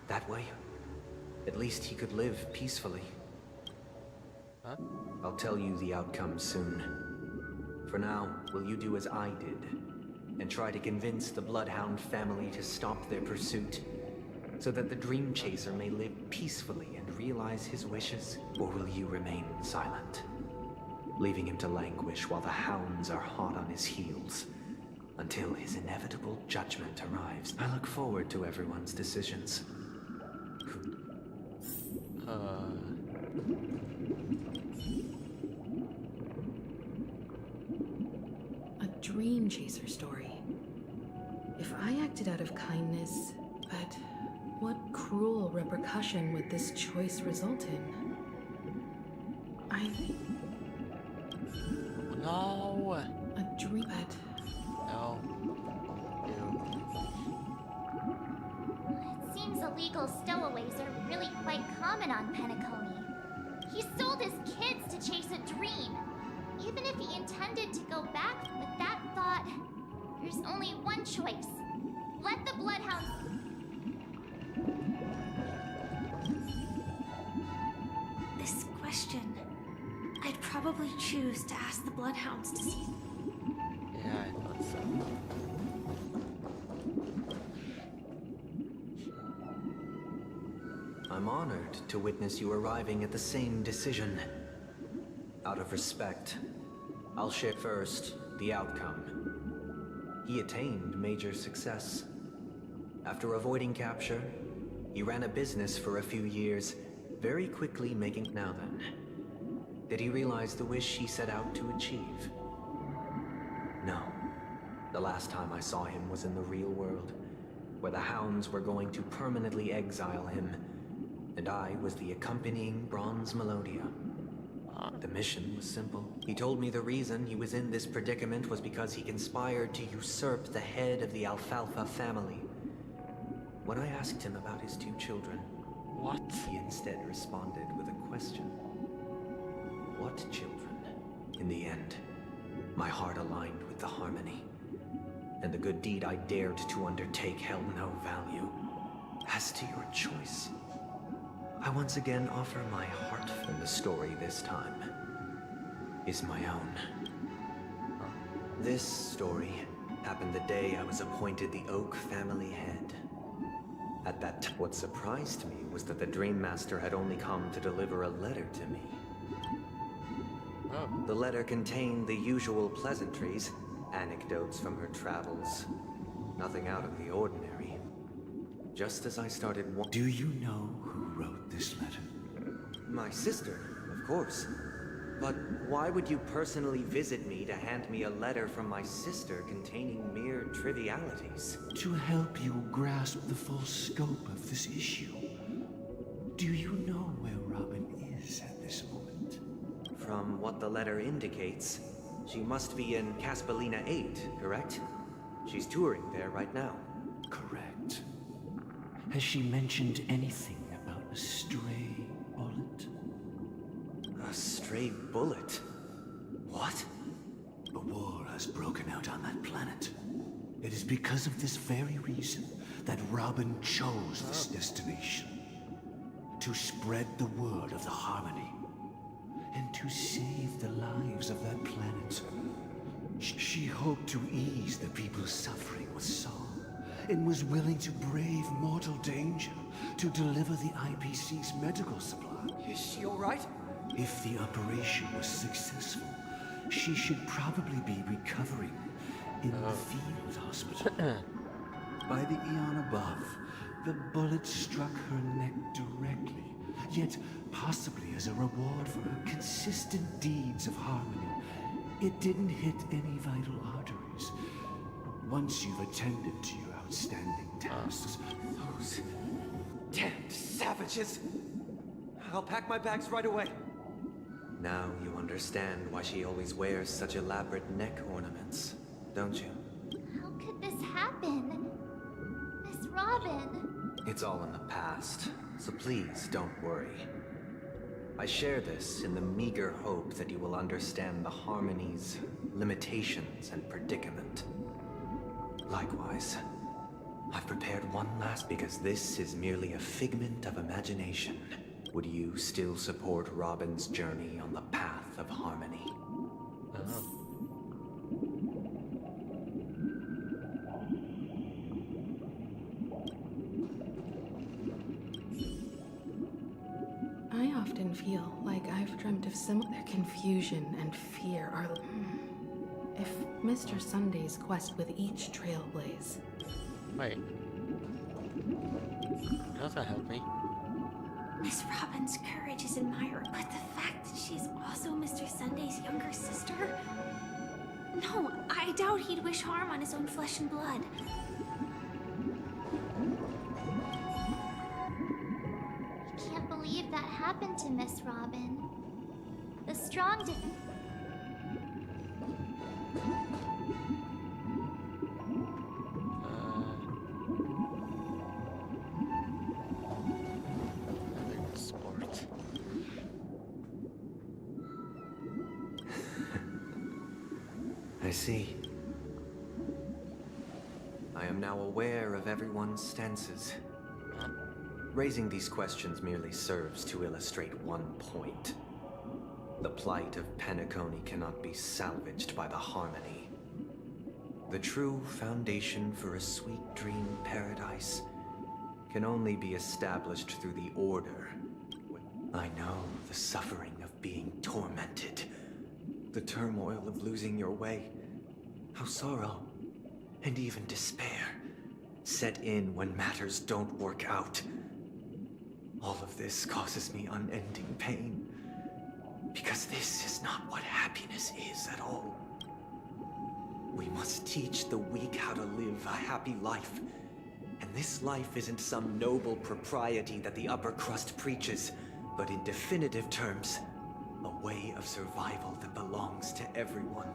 That way, at least he could live peacefully. Huh? I'll tell you the outcome soon. For now, will you do as I did, and try to convince the Bloodhound family to stop their pursuit, so that the Dream Chaser may live peacefully and realize his wishes? Or will you remain silent, leaving him to languish while the hounds are hot on his heels, until his inevitable judgment arrives? I look forward to everyone's decisions. A dream chaser story. If I acted out of kindness, but what cruel repercussion would this choice result in? No! A dream, but... No. It seems illegal stowaways are really quite common on Penacony. He sold his kids to chase a dream. Even if he intended to go back with that thought, there's only one choice. Let the Bloodhounds... This question, I'd probably choose to ask the Bloodhounds to see. Yeah, I thought so. I'm honored to witness you arriving at the same decision. Out of respect, I'll share first the outcome. He attained major success. After avoiding capture, he ran a business for a few years, very quickly making... Now then, did he realize the wish he set out to achieve? No. The last time I saw him was in the real world, where the hounds were going to permanently exile him, and I was the accompanying Bronze Melodia. The mission was simple. He told me the reason he was in this predicament was because he conspired to usurp the head of the Alfalfa family. When I asked him about his 2 children, what? He instead responded with a question. What children? In the end, my heart aligned with the harmony, and the good deed I dared to undertake held no value. As to your choice, I once again offer my heart, and the story this time is my own. This story happened the day I was appointed the Oak family head. At that time, what surprised me was that the Dream Master had only come to deliver a letter to me. Oh. The letter contained the usual pleasantries, anecdotes from her travels. Nothing out of the ordinary. Just as I started... Do you know who wrote this letter? My sister, of course. But why would you personally visit me to hand me a letter from my sister containing mere trivialities? To help you grasp the full scope of this issue. Do you know where Robin is at this moment? From what the letter indicates, she must be in Caspolina 8, correct? She's touring there right now. Correct. Has she mentioned anything about a stray bullet? A stray bullet? What? A war has broken out on that planet. It is because of this very reason that Robin chose this destination. to spread the word of the harmony, and to save the lives of their planet. She hoped to ease the people's suffering with song, and was willing to brave mortal danger to deliver the IPC's medical supply. Is she alright? If the operation was successful, she should probably be recovering in the field hospital. By the eon above, the bullet struck her neck directly, yet possibly as a reward for her consistent deeds of harmony. It didn't hit any vital arteries. Once you've attended to your outstanding tasks, Those damned savages! I'll pack my bags right away. Now you understand why she always wears such elaborate neck ornaments, don't you? How could this happen? Miss Robin. It's all in the past, so please don't worry. I share this in the meager hope that you will understand the Harmony's limitations and predicament. Likewise, I've prepared one last because this is merely a figment of imagination. Would you still support Robin's journey on the path of harmony? I often feel like I've dreamt of their confusion and fear are... If Mr. Sunday's quest with each trailblaze... Wait. Does that help me? Miss Robin's courage is admirable, but the fact that she's also Mr. Sunday's younger sister? No, I doubt he'd wish harm on his own flesh and blood. I can't believe that happened to Miss Robin. The strong I see. I am now aware of everyone's stances. Raising these questions merely serves to illustrate one point. The plight of Penacony cannot be salvaged by the Harmony. The true foundation for a sweet dream paradise can only be established through the Order. I know the suffering of being tormented, the turmoil of losing your way, how sorrow and even despair set in when matters don't work out. All of this causes me unending pain, because this is not what happiness is at all. We must teach the weak how to live a happy life, and this life isn't some noble propriety that the upper crust preaches, but in definitive terms, a way of survival that belongs to everyone.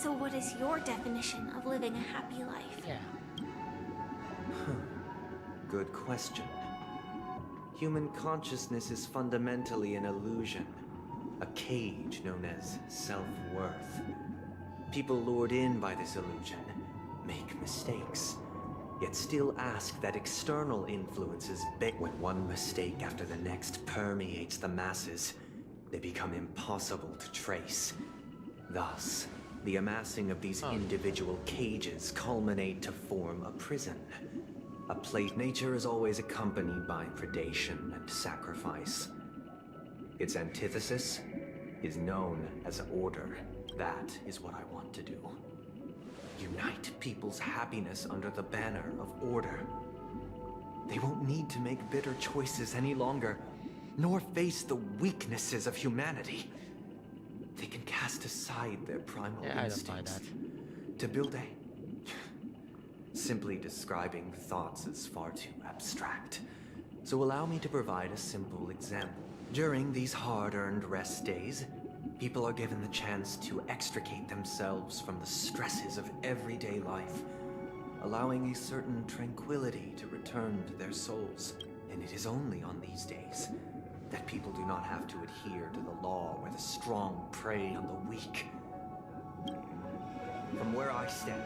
So what is your definition of living a happy life? Yeah. Good question. Human consciousness is fundamentally an illusion, a cage known as self-worth. People lured in by this illusion make mistakes, yet still ask that external influences when one mistake after the next permeates the masses, they become impossible to trace. Thus, the amassing of these individual cages culminate to form a prison. A place nature is always accompanied by predation and sacrifice. Its antithesis is known as order. That is what I want to do. Unite people's happiness under the banner of order. They won't need to make bitter choices any longer, nor face the weaknesses of humanity. They can cast aside their primal instincts to build a... Simply describing thoughts is far too abstract. So allow me to provide a simple example. During these hard-earned rest days, people are given the chance to extricate themselves from the stresses of everyday life, allowing a certain tranquility to return to their souls. And it is only on these days that people do not have to adhere to the law where the strong prey on the weak. From where I stand,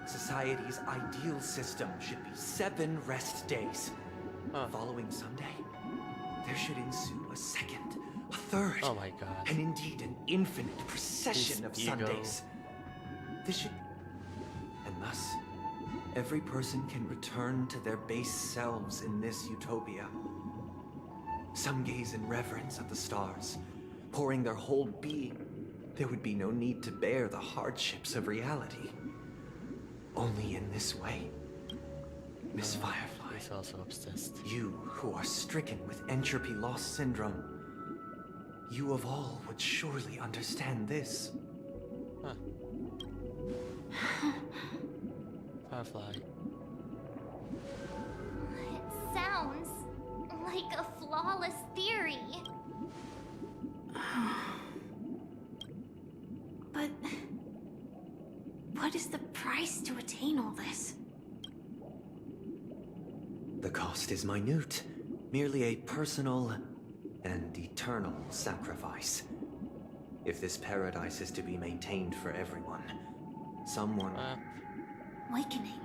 society's ideal system should be 7 rest days. Following Sunday, there should ensue a second, a third, oh my god, and indeed an infinite procession of Sundays. This should... And thus, every person can return to their base selves in this utopia. Some gaze in reverence at the stars, pouring their whole being. There would be no need to bear the hardships of reality. Only in this way, Miss Firefly, is also obsessed. You who are stricken with entropy loss syndrome, you of all would surely understand this. Huh. Firefly. It sounds like a flawless theory. But what is the price to attain all this? The cost is minute, merely a personal and eternal sacrifice. If this paradise is to be maintained for everyone, someone... Awakening.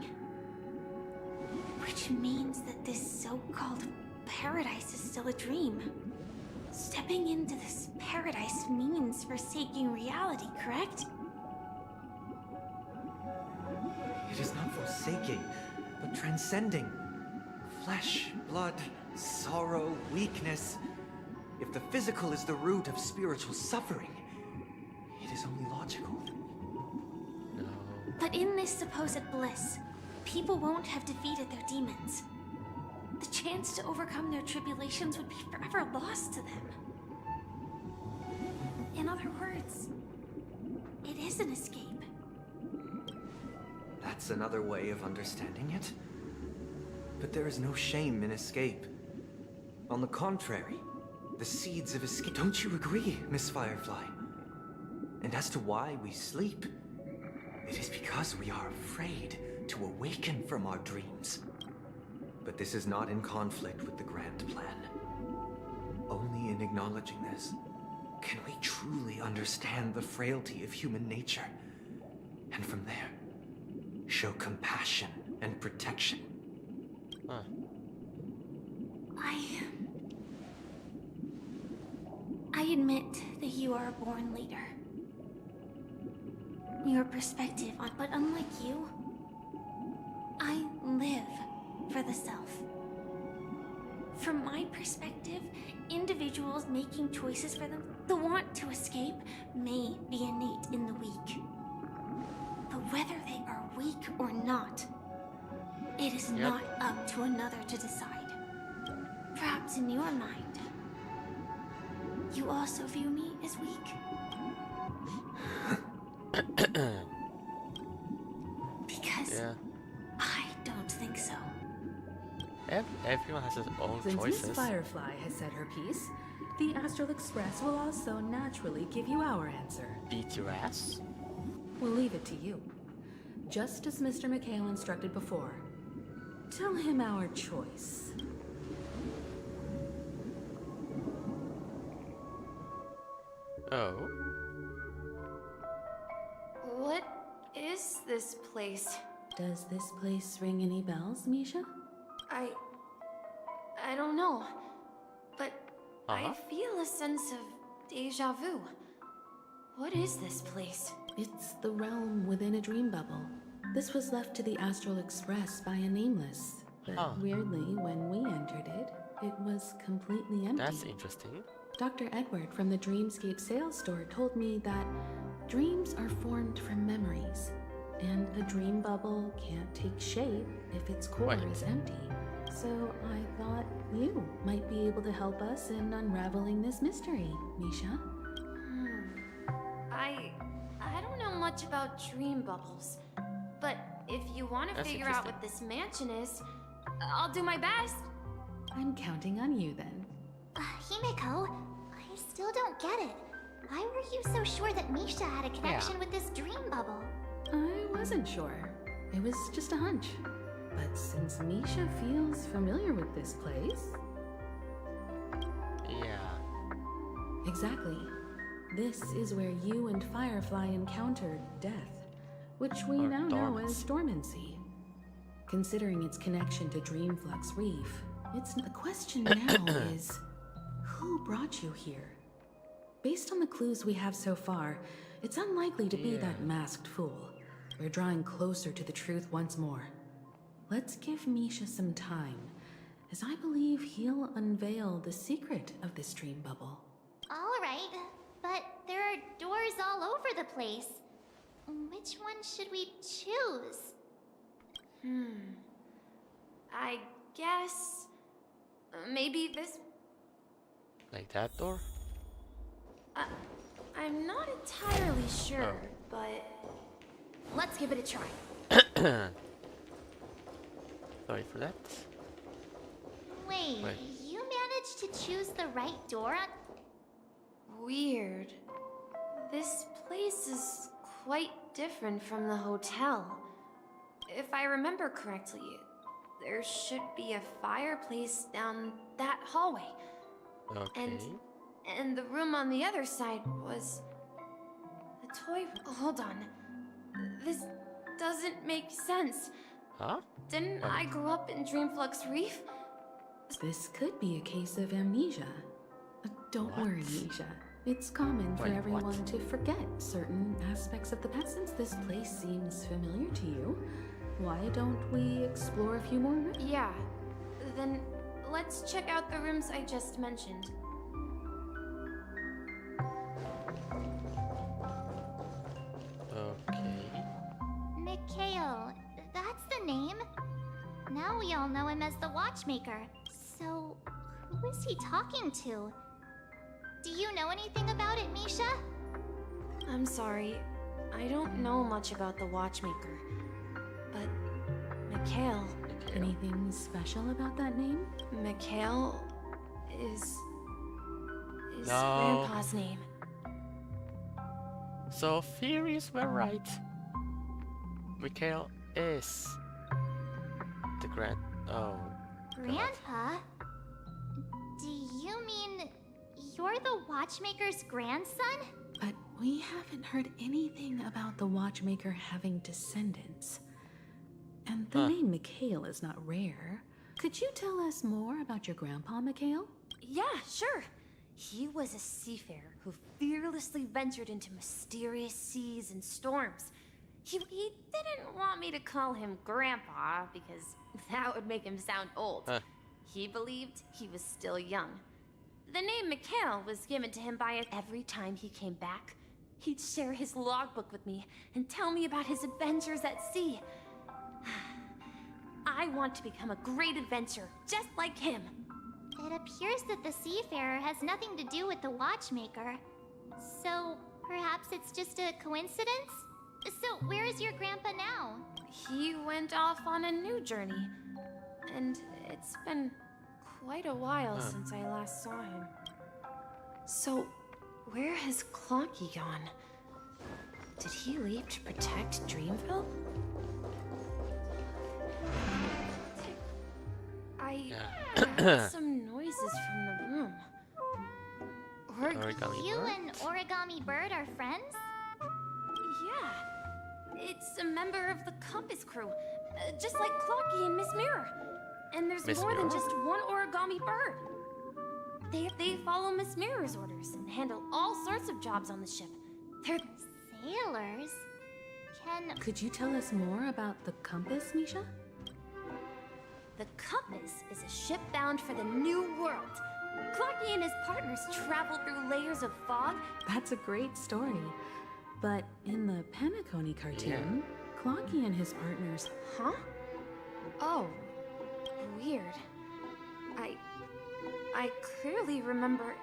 Which means that this so-called paradise is still a dream. Stepping into this paradise means forsaking reality, correct? It is not forsaking, but transcending. Flesh, blood, sorrow, weakness. If the physical is the root of spiritual suffering, it is only logical. But in this supposed bliss, people won't have defeated their demons. The chance to overcome their tribulations would be forever lost to them. In other words, it is an escape. That's another way of understanding it. But there is no shame in escape. On the contrary, the seeds of escape... Don't you agree, Miss Firefly? And as to why we sleep, it is because we are afraid to awaken from our dreams. But this is not in conflict with the grand plan. Only in acknowledging this can we truly understand the frailty of human nature. And from there, show compassion and protection. Huh. I admit that you are a born leader. Your perspective on, but unlike you, I live for the self. From my perspective, individuals making choices for them, the want to escape, may be innate in the weak. But whether they are weak or not, it is not up to another to decide. Perhaps in your mind, you also view me as weak. Because I don't think so. Everyone has his own Since choices. Miss Firefly has said her piece, the Astral Express will also naturally give you our answer. Beat your ass? We'll leave it to you. Just as Mr. McHale instructed before. Tell him our choice. Oh. What is this place? Does this place ring any bells, Misha? I don't know, but I feel a sense of deja vu. What is this place? It's the realm within a dream bubble. This was left to the Astral Express by a nameless, but weirdly, when we entered it, it was completely empty. That's interesting. Dr. Edward from the Dreamscape sales store told me that dreams are formed from memories, and a dream bubble can't take shape if its core is empty. So I thought you might be able to help us in unraveling this mystery, Misha. I don't know much about dream bubbles, but if you want to figure out what this mansion is, I'll do my best. I'm counting on you then. Himeko, I still don't get it. Why were you so sure that Misha had a connection with this dream bubble? I wasn't sure. It was just a hunch. But since Misha feels familiar with this place... Yeah. Exactly. This is where you and Firefly encountered death, which we now know as dormancy. Considering its connection to Dreamflux Reef, It's the question now is, who brought you here? Based on the clues we have so far, it's unlikely to be that masked fool. We're drawing closer to the truth once more. Let's give Misha some time, as I believe he'll unveil the secret of this dream bubble. All right, but there are doors all over the place. Which one should we choose? I guess... maybe this... Like that door? I'm not entirely sure, but... let's give it a try. Sorry for that. Wait, you managed to choose the right door? Weird. This place is quite different from the hotel. If I remember correctly, there should be a fireplace down that hallway. Okay. And the room on the other side was the toy room. Hold on. This doesn't make sense. Huh? Didn't I grow up in Dreamflux Reef? This could be a case of amnesia. Don't worry, Misha. It's common for everyone to forget certain aspects of the past. Since this place seems familiar to you, why don't we explore a few more rooms? Yeah. Then let's check out the rooms I just mentioned. Okay. Mikhail, that's the name. Now we all know him as the Watchmaker. So, who is he talking to? Do you know anything about it, Misha? I'm sorry. I don't know much about the Watchmaker. But Mikhail... Anything special about that name? Mikhail is Grandpa's name. So theories were right. Mikhail is the Grandpa? Do you mean you're the Watchmaker's grandson? But we haven't heard anything about the Watchmaker having descendants. And the name Mikhail is not rare. Could you tell us more about your grandpa, Mikhail? Yeah, sure. He was a seafarer who fearlessly ventured into mysterious seas and storms. He didn't want me to call him Grandpa because that would make him sound old. He believed he was still young. The name Mikhail was given to him by every time he came back. He'd share his logbook with me and tell me about his adventures at sea. I want to become a great adventurer, just like him. It appears that the seafarer has nothing to do with the Watchmaker. So, perhaps it's just a coincidence? So, where is your grandpa now? He went off on a new journey. And it's been quite a while since I last saw him. So, where has Clocky gone? Did he leave to protect Dreamville? I heard some noises from the room. You and Origami Bird are friends? Yeah. It's a member of the Compass crew, just like Clocky and Miss Mirror. And there's more than just one Origami Bird. They follow Miss Mirror's orders and handle all sorts of jobs on the ship. They're sailors. Could you tell us more about the Compass, Misha? The Compass is a ship bound for the New World. Clocky and his partners travel through layers of fog. That's a great story. But in the Penacony cartoon, Clocky and his partners... Huh? Oh, weird. I clearly remember...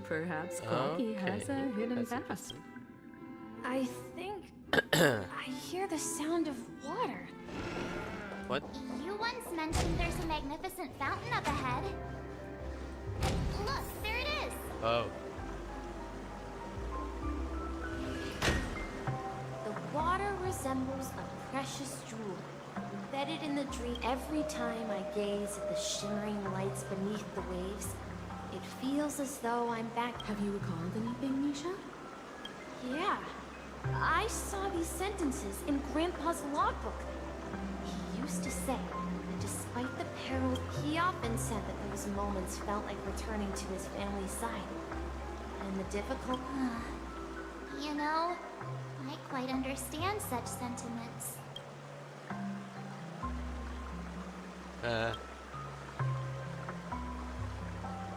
Perhaps Clocky has a hidden past. I think I hear the sound of water. What? You once mentioned there's a magnificent fountain up ahead. Look, there it is! Oh. The water resembles a precious jewel, embedded in the dream. Every time I gaze at the shimmering lights beneath the waves, it feels as though I'm back. Have you recalled anything, Misha? Yeah. I saw these sentences in Grandpa's logbook. He used to say, Despite the peril, he often said that those moments felt like returning to his family's side. And the difficult... You know, I quite understand such sentiments.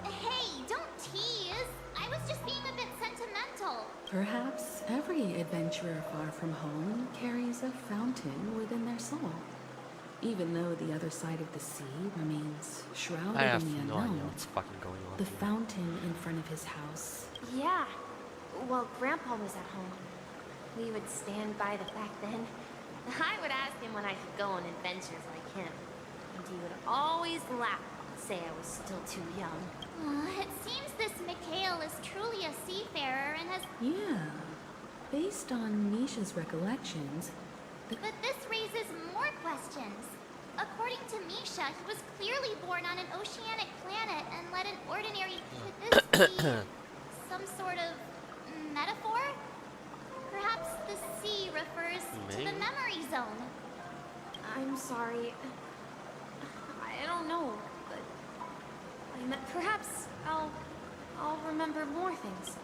Hey, don't tease! I was just being a bit sentimental. Perhaps every adventurer far from home carries a fountain within their soul. Even though the other side of the sea remains shrouded I have in the no unknown, idea what's fucking going on. the fountain in front of his house. Yeah. Well, Grandpa was at home. We would stand by the fact then. I would ask him when I could go on adventures like him. And he would always laugh and say I was still too young. It seems this Mikhail is truly a seafarer and has... Yeah. Based on Misha's recollections, But this raises more questions. According to Misha, he was clearly born on an oceanic planet and led an ordinary... Could this be some sort of metaphor? Perhaps the sea refers to the memory zone. I'm sorry. I don't know, but perhaps I'll remember more things.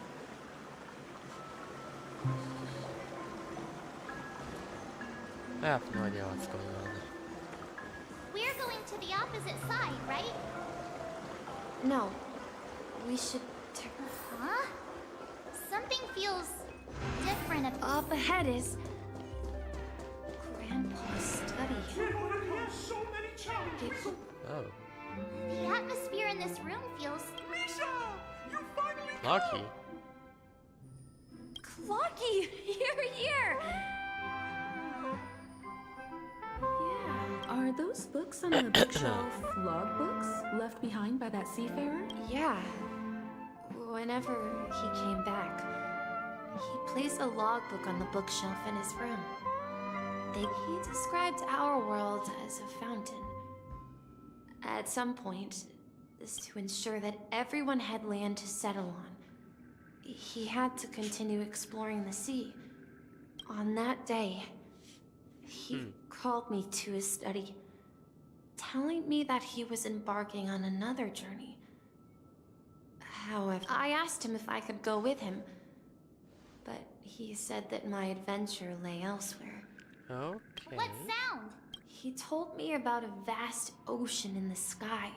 I have no idea what's going on. We're going to the opposite side, right? No. We should... Huh? Something feels different up ahead is... Grandpa's study. Oh. The atmosphere in this room feels... Misha! You finally Lucky. Clocky! Here! Are those books on your bookshelf logbooks left behind by that seafarer? Yeah. Whenever he came back, he placed a logbook on the bookshelf in his room. He described our world as a fountain. At some point, this to ensure that everyone had land to settle on, he had to continue exploring the sea. On that day, he called me to his study, telling me that he was embarking on another journey. However, I asked him if I could go with him, but he said that my adventure lay elsewhere. Okay. What sound? He told me about a vast ocean in the sky.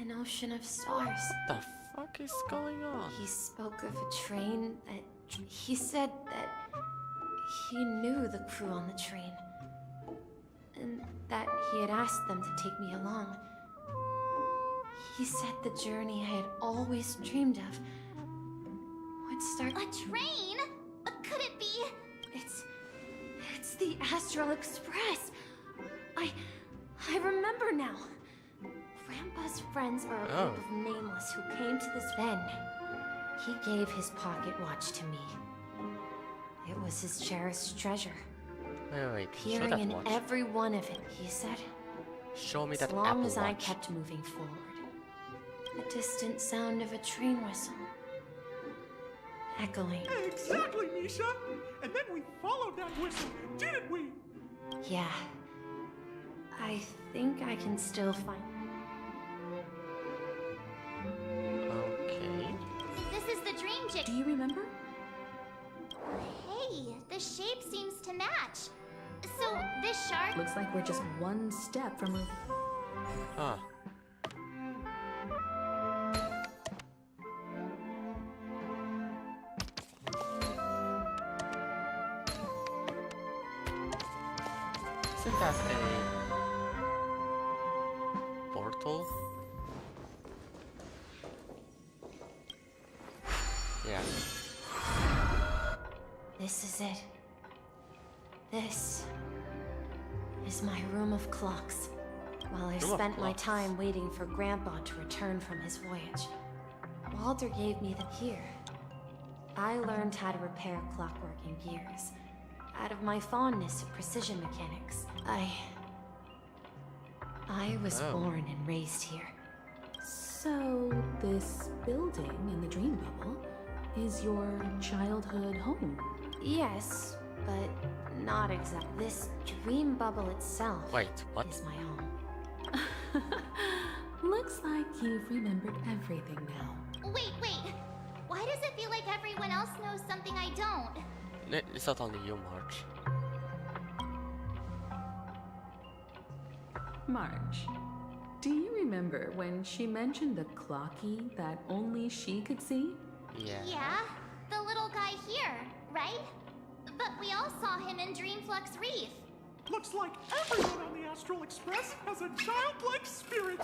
An ocean of stars. What the fuck is going on? He spoke of a train that... He said that he knew the crew on the train. And that he had asked them to take me along. He said the journey I had always dreamed of would start... A train? Could it be... It's the Astral Express. I remember now. Grandpa's friends were a group of nameless who came to this then. He gave his pocket watch to me. It was his cherished treasure. Wait, show Peering that in watch. every one of it, he said. Show me that As long Apple as I Watch. kept moving forward. The distant sound of a train whistle. Echoing. Exactly, Misha! And then we followed that whistle, didn't we? Yeah. I think I can still find... Okay. This is the dream jig. Do you remember? Hey, the shape seems to match. So, this shark... Looks like we're just one step from a... Huh. Isn't that a portal? Yeah. This is it. This is my room of clocks. While I Room of spent my clocks. time waiting for Grandpa to return from his voyage, Walter gave me them here. I learned how to repair clockwork and gears out of my fondness of precision mechanics. I was born and raised here. So, this building in the dream bubble is your childhood home? Yes, but not exactly. This dream bubble itself Wait, what? is my home. Looks like you've remembered everything now. Wait. Why does it feel like everyone else knows something I don't? It's not only you, March. March, do you remember when she mentioned the clocky that only she could see? Yeah. Yeah, the little guy here, right? But we all saw him in Dreamflux Reef. Looks like everyone on the Astral Express has a childlike spirit.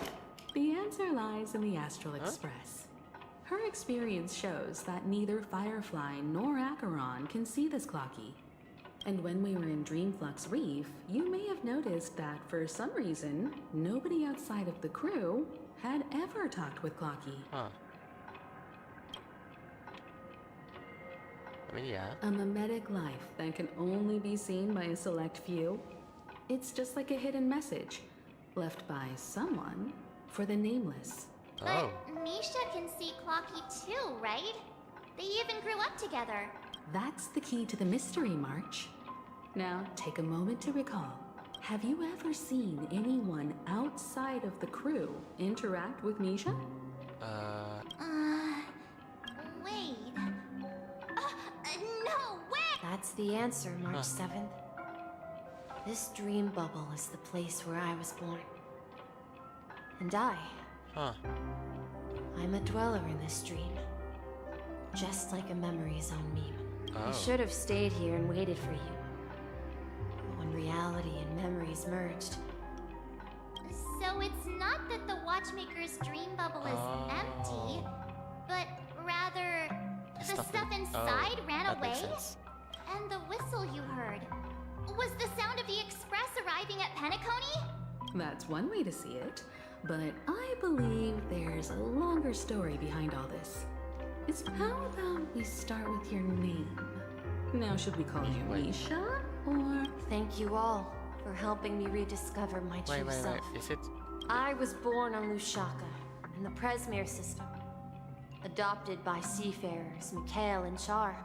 The answer lies in the Astral Express. Her experience shows that neither Firefly nor Acheron can see this clocky. And when we were in Dreamflux Reef, you may have noticed that for some reason, nobody outside of the crew had ever talked with Clocky. Huh. I mean, yeah. A mimetic life that can only be seen by a select few. It's just like a hidden message, left by someone for the nameless. But Misha can see Clocky too, right? They even grew up together. That's the key to the mystery, March. Now, take a moment to recall. Have you ever seen anyone outside of the crew interact with Misha? Wait. No way! That's the answer, March 7th. This dream bubble is the place where I was born. And I'm a dweller in this dream. Just like a memory zone meme. I should have stayed here and waited for you. But when reality and memories merged... So it's not that the Watchmaker's dream bubble is empty, but rather the stuff inside ran away? And the whistle you heard was the sound of the express arriving at Penacony? That's one way to see it, but I believe there's a longer story behind all this. How about we start with your name? Now, should we call you Misha, or... Thank you all for helping me rediscover my true self. Is it? I was born on Lushaka, in the Presmere system. Adopted by seafarers Mikhail and Char.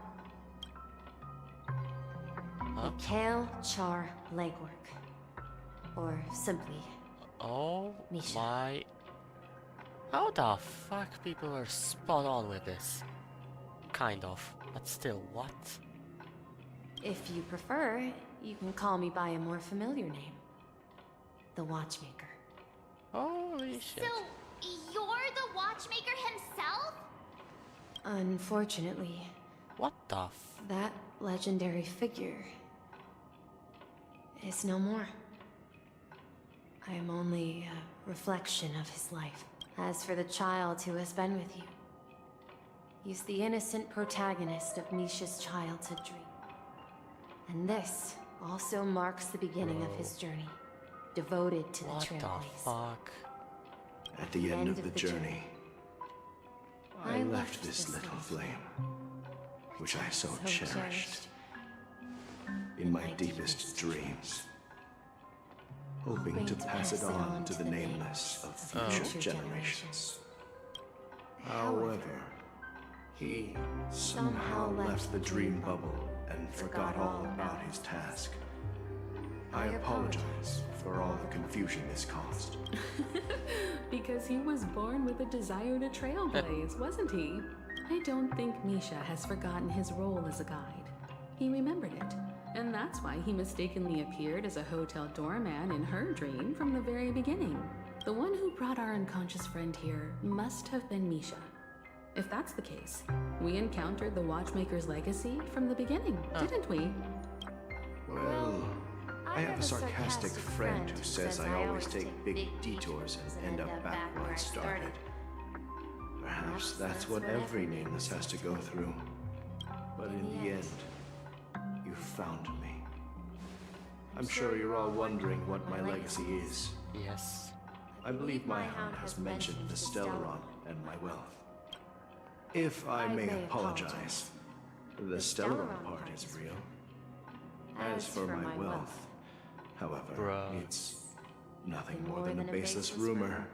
Mikhail, Char, Legwork. Or simply... Misha. My... How the fuck people are spot on with this? Kind of, but still, what? If you prefer, you can call me by a more familiar name. The Watchmaker. Holy shit. So, you're the Watchmaker himself? Unfortunately. What the That legendary figure is no more. I am only a reflection of his life. As for the child who has been with you, he's the innocent protagonist of Misha's childhood dream. And this also marks the beginning of his journey, devoted to the trailblaze. What the fuck? At the end of the journey, I left this little flame, which I so cherished, in my deepest dreams, hoping to pass it on to the nameless of future generations. However, he somehow left the dream bubble and forgot all about his task. I apologize for all the confusion this caused. Because he was born with a desire to trailblaze, wasn't he? I don't think Misha has forgotten his role as a guide. He remembered it, and that's why he mistakenly appeared as a hotel doorman in her dream from the very beginning. The one who brought our unconscious friend here must have been Misha. If that's the case, we encountered the Watchmaker's legacy from the beginning, didn't we? Well, I have a sarcastic friend who says I always take big detours and end up back where I started. Perhaps that's what every nameless has to go through. But in the end, you found me. I'm sure you're all wondering what my legacy is. Yes. I believe my hound has mentioned the Stellaron and my wealth. If I may apologize, the Stellaron part is real. As for my wealth, however, it's nothing more than a baseless rumor.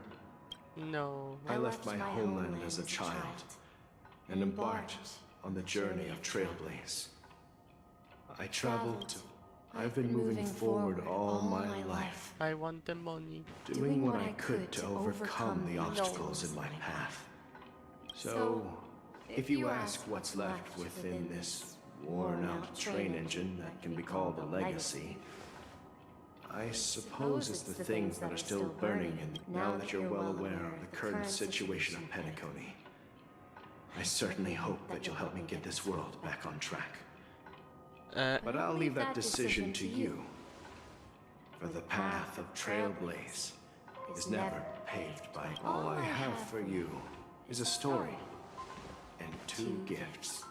No. I left my homeland as a child and embarked on the journey of Trailblaze. I traveled to I've been moving forward all my life, I want the money. doing what I could to overcome the obstacles in my path. So, if you ask what's left within this worn-out train engine that can be called a legacy, I suppose it's the things that are still burning, and now that you're well aware of the current situation of Penacony, I certainly hope that you'll help me get this world back on track. But I'll leave that decision to you, for the path of Trailblaze is never paved by all I have for you is a story and 2 gifts.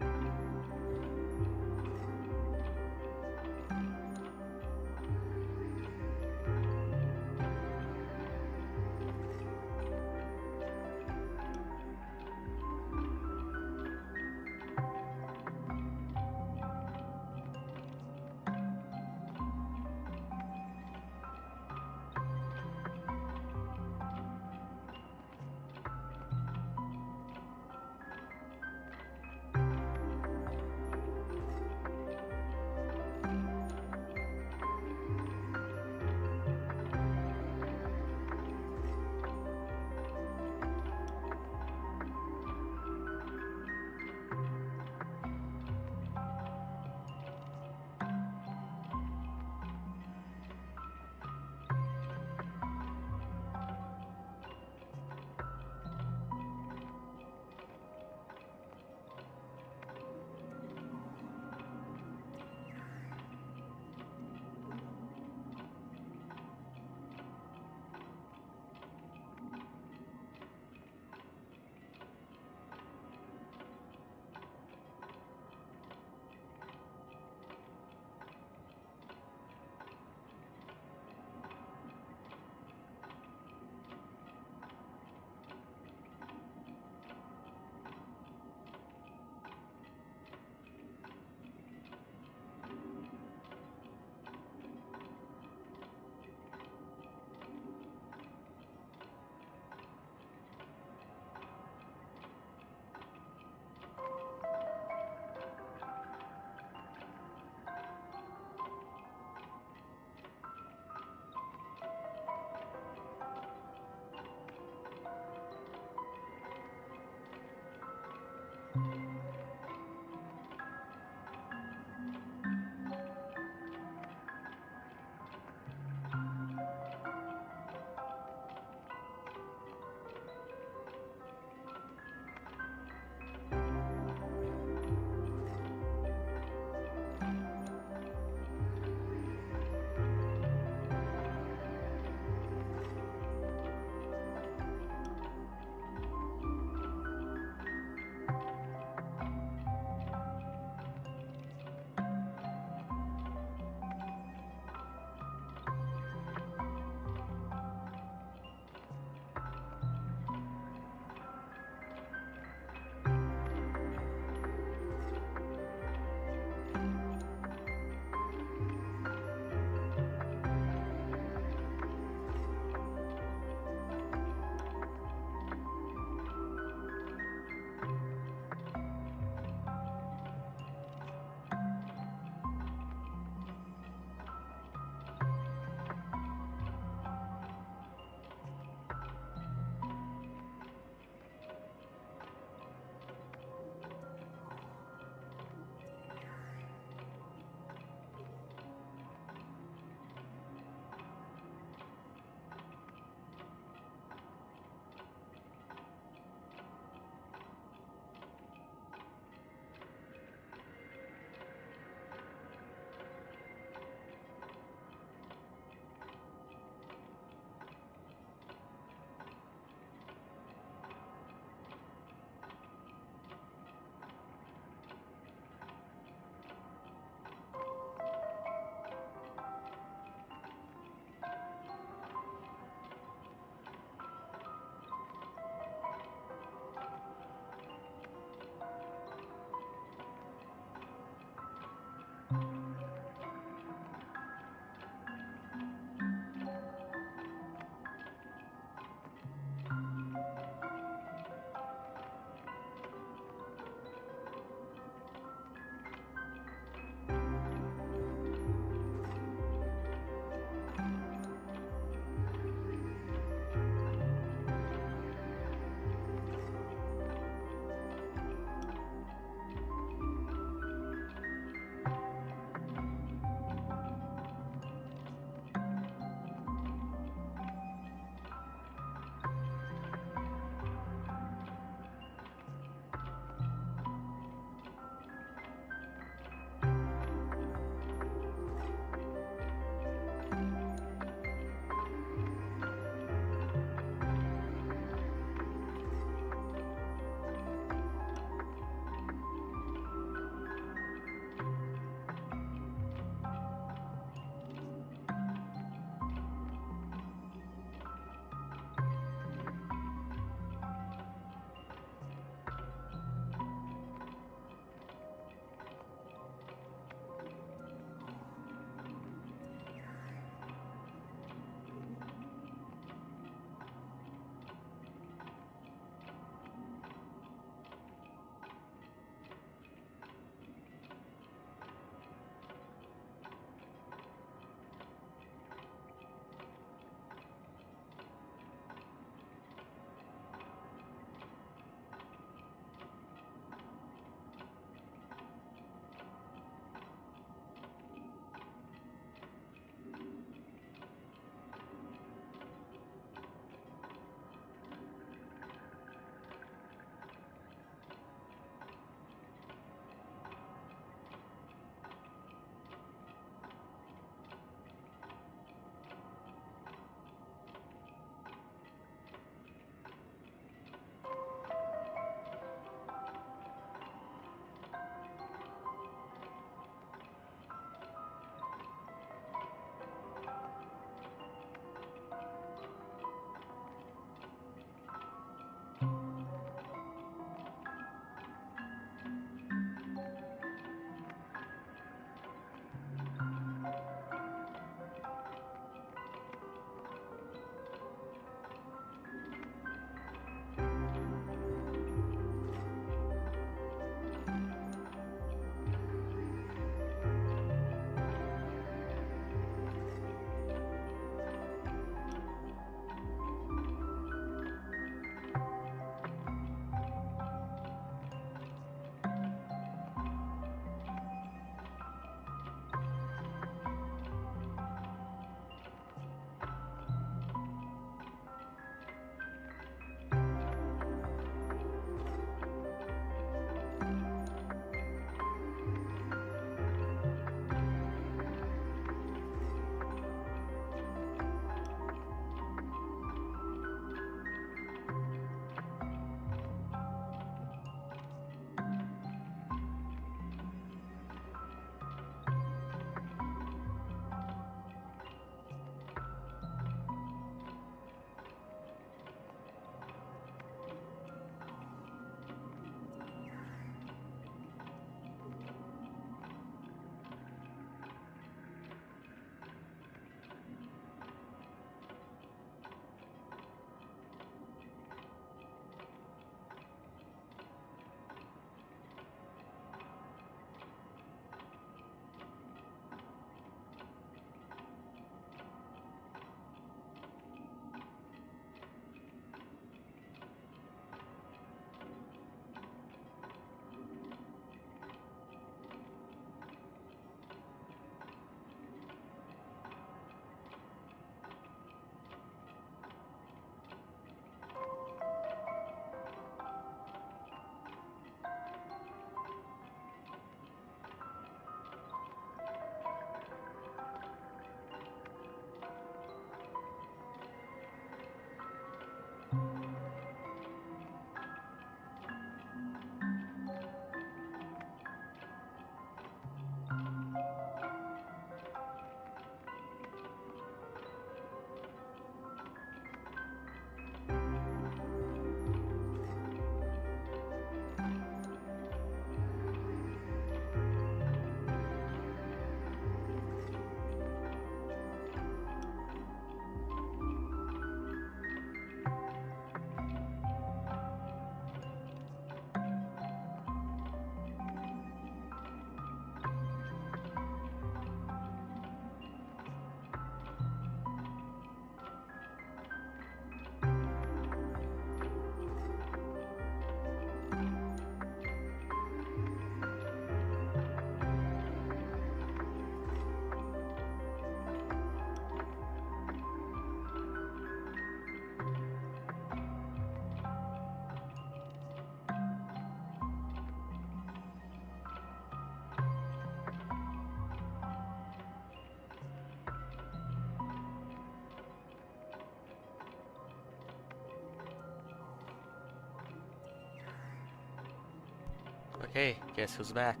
Okay, guess who's back?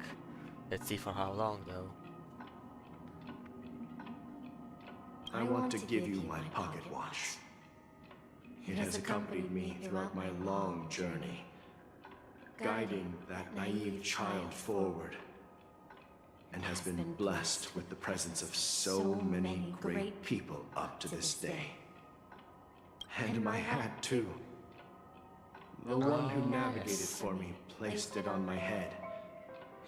Let's see for how long though. I want to give you my pocket watch. It has accompanied me throughout my long journey, guiding that naive child forward, and has been blessed with the presence of so many great people up to this day. And my hat too. The one who navigated for me placed it on my head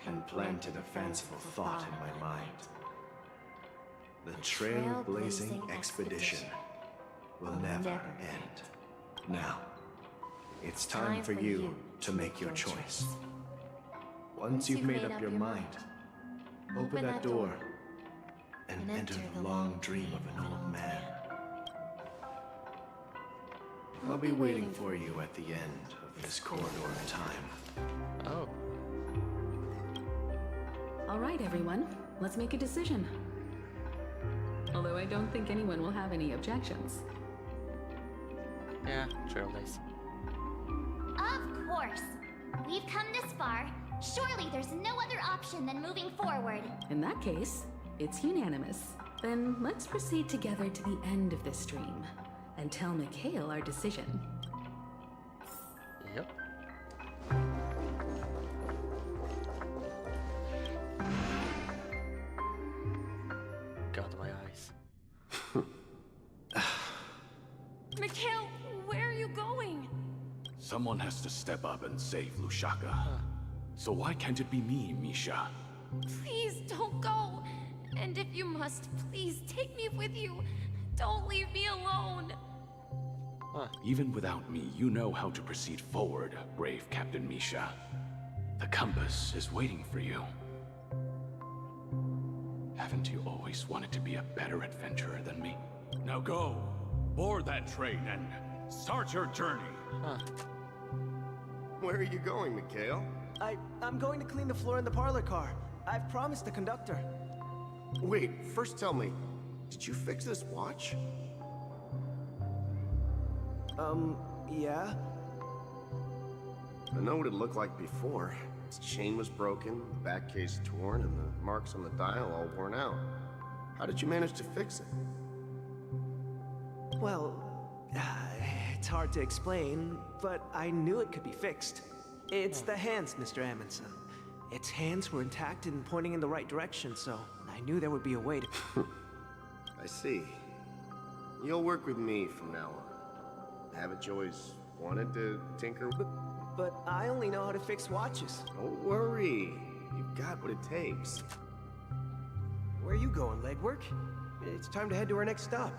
and planted a fanciful thought in my mind. The trailblazing expedition will never end. Now, it's time for you to make your choice. Once you've made up your mind, open that door and enter the long dream of an old man. I'll be waiting for you at the end of this corridor of time. Oh. All right, everyone. Let's make a decision. Although I don't think anyone will have any objections. Yeah, trailblaze. Of course. We've come this far. Surely there's no other option than moving forward. In that case, it's unanimous. Then let's proceed together to the end of this dream and tell Mikhail our decision. Yep. Got my eyes. Mikhail, where are you going? Someone has to step up and save Lushaka. So why can't it be me, Misha? Please don't go. And if you must, please take me with you. Don't leave me alone. Even without me, you know how to proceed forward, brave Captain Misha. The compass is waiting for you. Haven't you always wanted to be a better adventurer than me? Now go, board that train and start your journey. Where are you going, Mikhail? I'm going to clean the floor in the parlor car. I've promised the conductor. Wait, first tell me, did you fix this watch? Yeah? I know what it looked like before. Its chain was broken, the back case torn, and the marks on the dial all worn out. How did you manage to fix it? Well, it's hard to explain, but I knew it could be fixed. It's the hands, Mr. Amundsen. Its hands were intact and pointing in the right direction, so I knew there would be a way to... I see. You'll work with me from now on. Haven't you always wanted to tinker? But I only know how to fix watches. Don't worry. You've got what it takes. Where are you going, legwork? It's time to head to our next stop.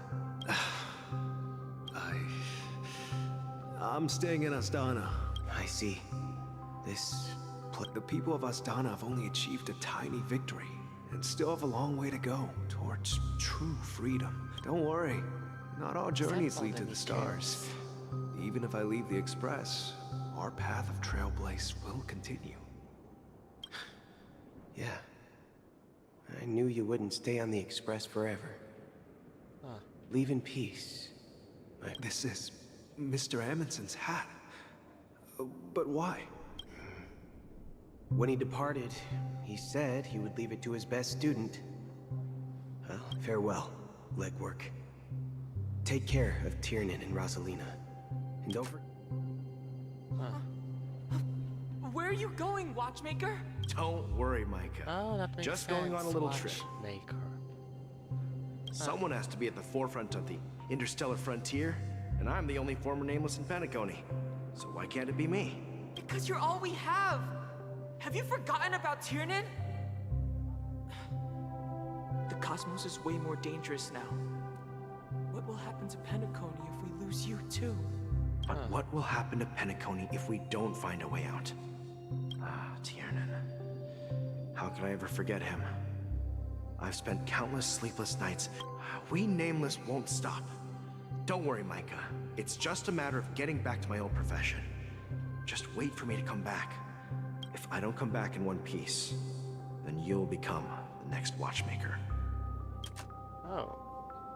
I'm staying in Astana. I see. The people of Astana have only achieved a tiny victory, and still have a long way to go towards true freedom. Don't worry, not all journeys lead to the stars. Even if I leave the Express, our path of Trailblaze will continue. Yeah. I knew you wouldn't stay on the Express forever. Leave in peace. This is Mr. Amundsen's hat. But why? When he departed, he said he would leave it to his best student. Well, farewell, legwork. Take care of Tiernan and Rosalina. And don't forget... Where are you going, watchmaker? Don't worry, Micah. Oh, that makes Just sense. going on a little trip. Watchmaker. Someone has to be at the forefront of the interstellar frontier, and I'm the only former nameless in Penacony. So why can't it be me? Because you're all we have. Have you forgotten about Tiernan? The cosmos is way more dangerous now. What will happen to Penacony if we lose you too? But what will happen to Penacony if we don't find a way out? Tiernan. How could I ever forget him? I've spent countless sleepless nights. We Nameless won't stop. Don't worry, Micah. It's just a matter of getting back to my old profession. Just wait for me to come back. If I don't come back in one piece, then you'll become the next watchmaker. Oh.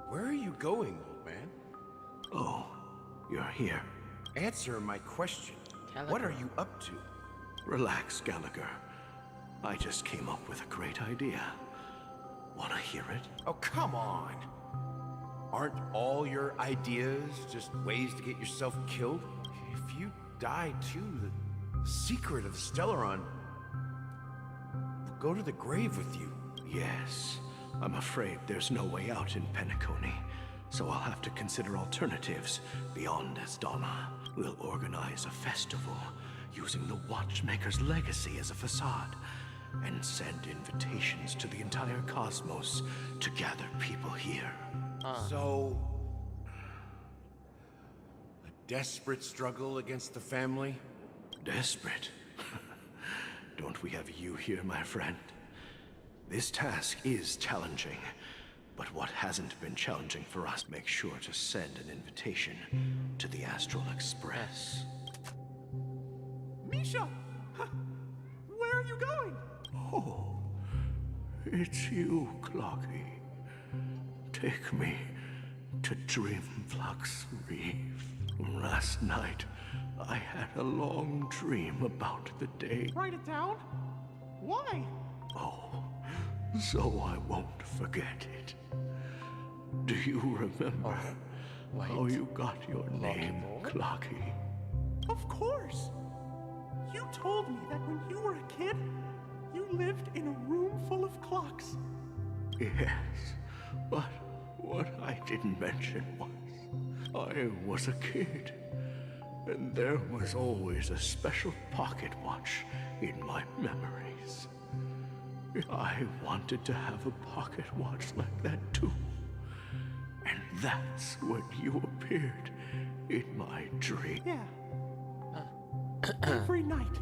Where are you going, old man? Oh, you're here. Answer my question. What are you up to? Relax, Gallagher. I just came up with a great idea. Wanna hear it? Oh, come on. Aren't all your ideas just ways to get yourself killed? If you die too, the secret of Stellaron will go to the grave with you. Yes. I'm afraid there's no way out in Penacony, so I'll have to consider alternatives beyond Asdana. We'll organize a festival using the Watchmaker's legacy as a facade, and send invitations to the entire cosmos to gather people here. So, a desperate struggle against the family? Desperate? Don't we have you here, my friend? This task is challenging, but what hasn't been challenging for us, make sure to send an invitation to the Astral Express. Misha! Where are you going? Oh, it's you, Clocky. Take me to Dreamflux Reef. Last night, I had a long dream about the day. Write it down? Why? Oh, so I won't forget it. Do you remember how you got your name, Clocky? Of course! You told me that when you were a kid, you lived in a room full of clocks. Yes, but what I didn't mention was I was a kid, and there was always a special pocket watch in my memories. I wanted to have a pocket watch like that too. And that's when you appeared in my dream. Yeah. Every night.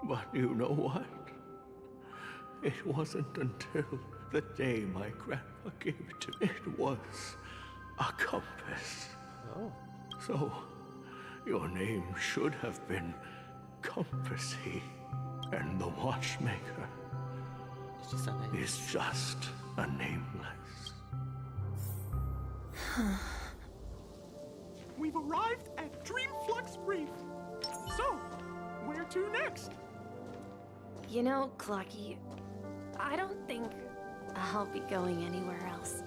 But you know what? It wasn't until the day my grandpa gave it to me. It was a compass. Oh. So, your name should have been Compassy. And the Watchmaker is just a nameless. We've arrived at Dreamflux Reef. So, where to next? You know, Clocky, I don't think I'll be going anywhere else.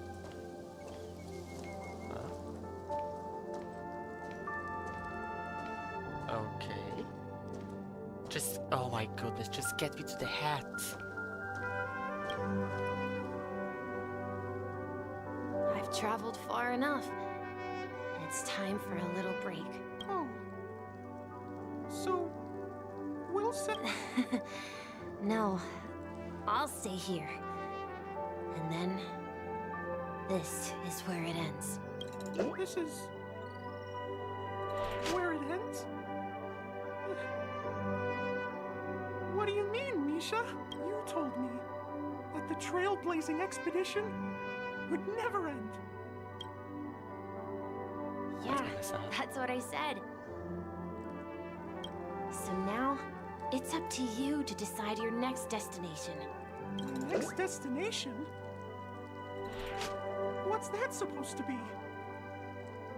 Okay. Just, oh my goodness, just get me to the hat. I've traveled far enough. It's time for a little break. Oh. So, we'll set... No, I'll stay here. And then, this is where it ends. This is... where it ends? What do you mean, Misha? You told me that the trailblazing expedition would never end. Yeah, that's what I said. So now, it's up to you to decide your next destination. Next destination? What's that supposed to be?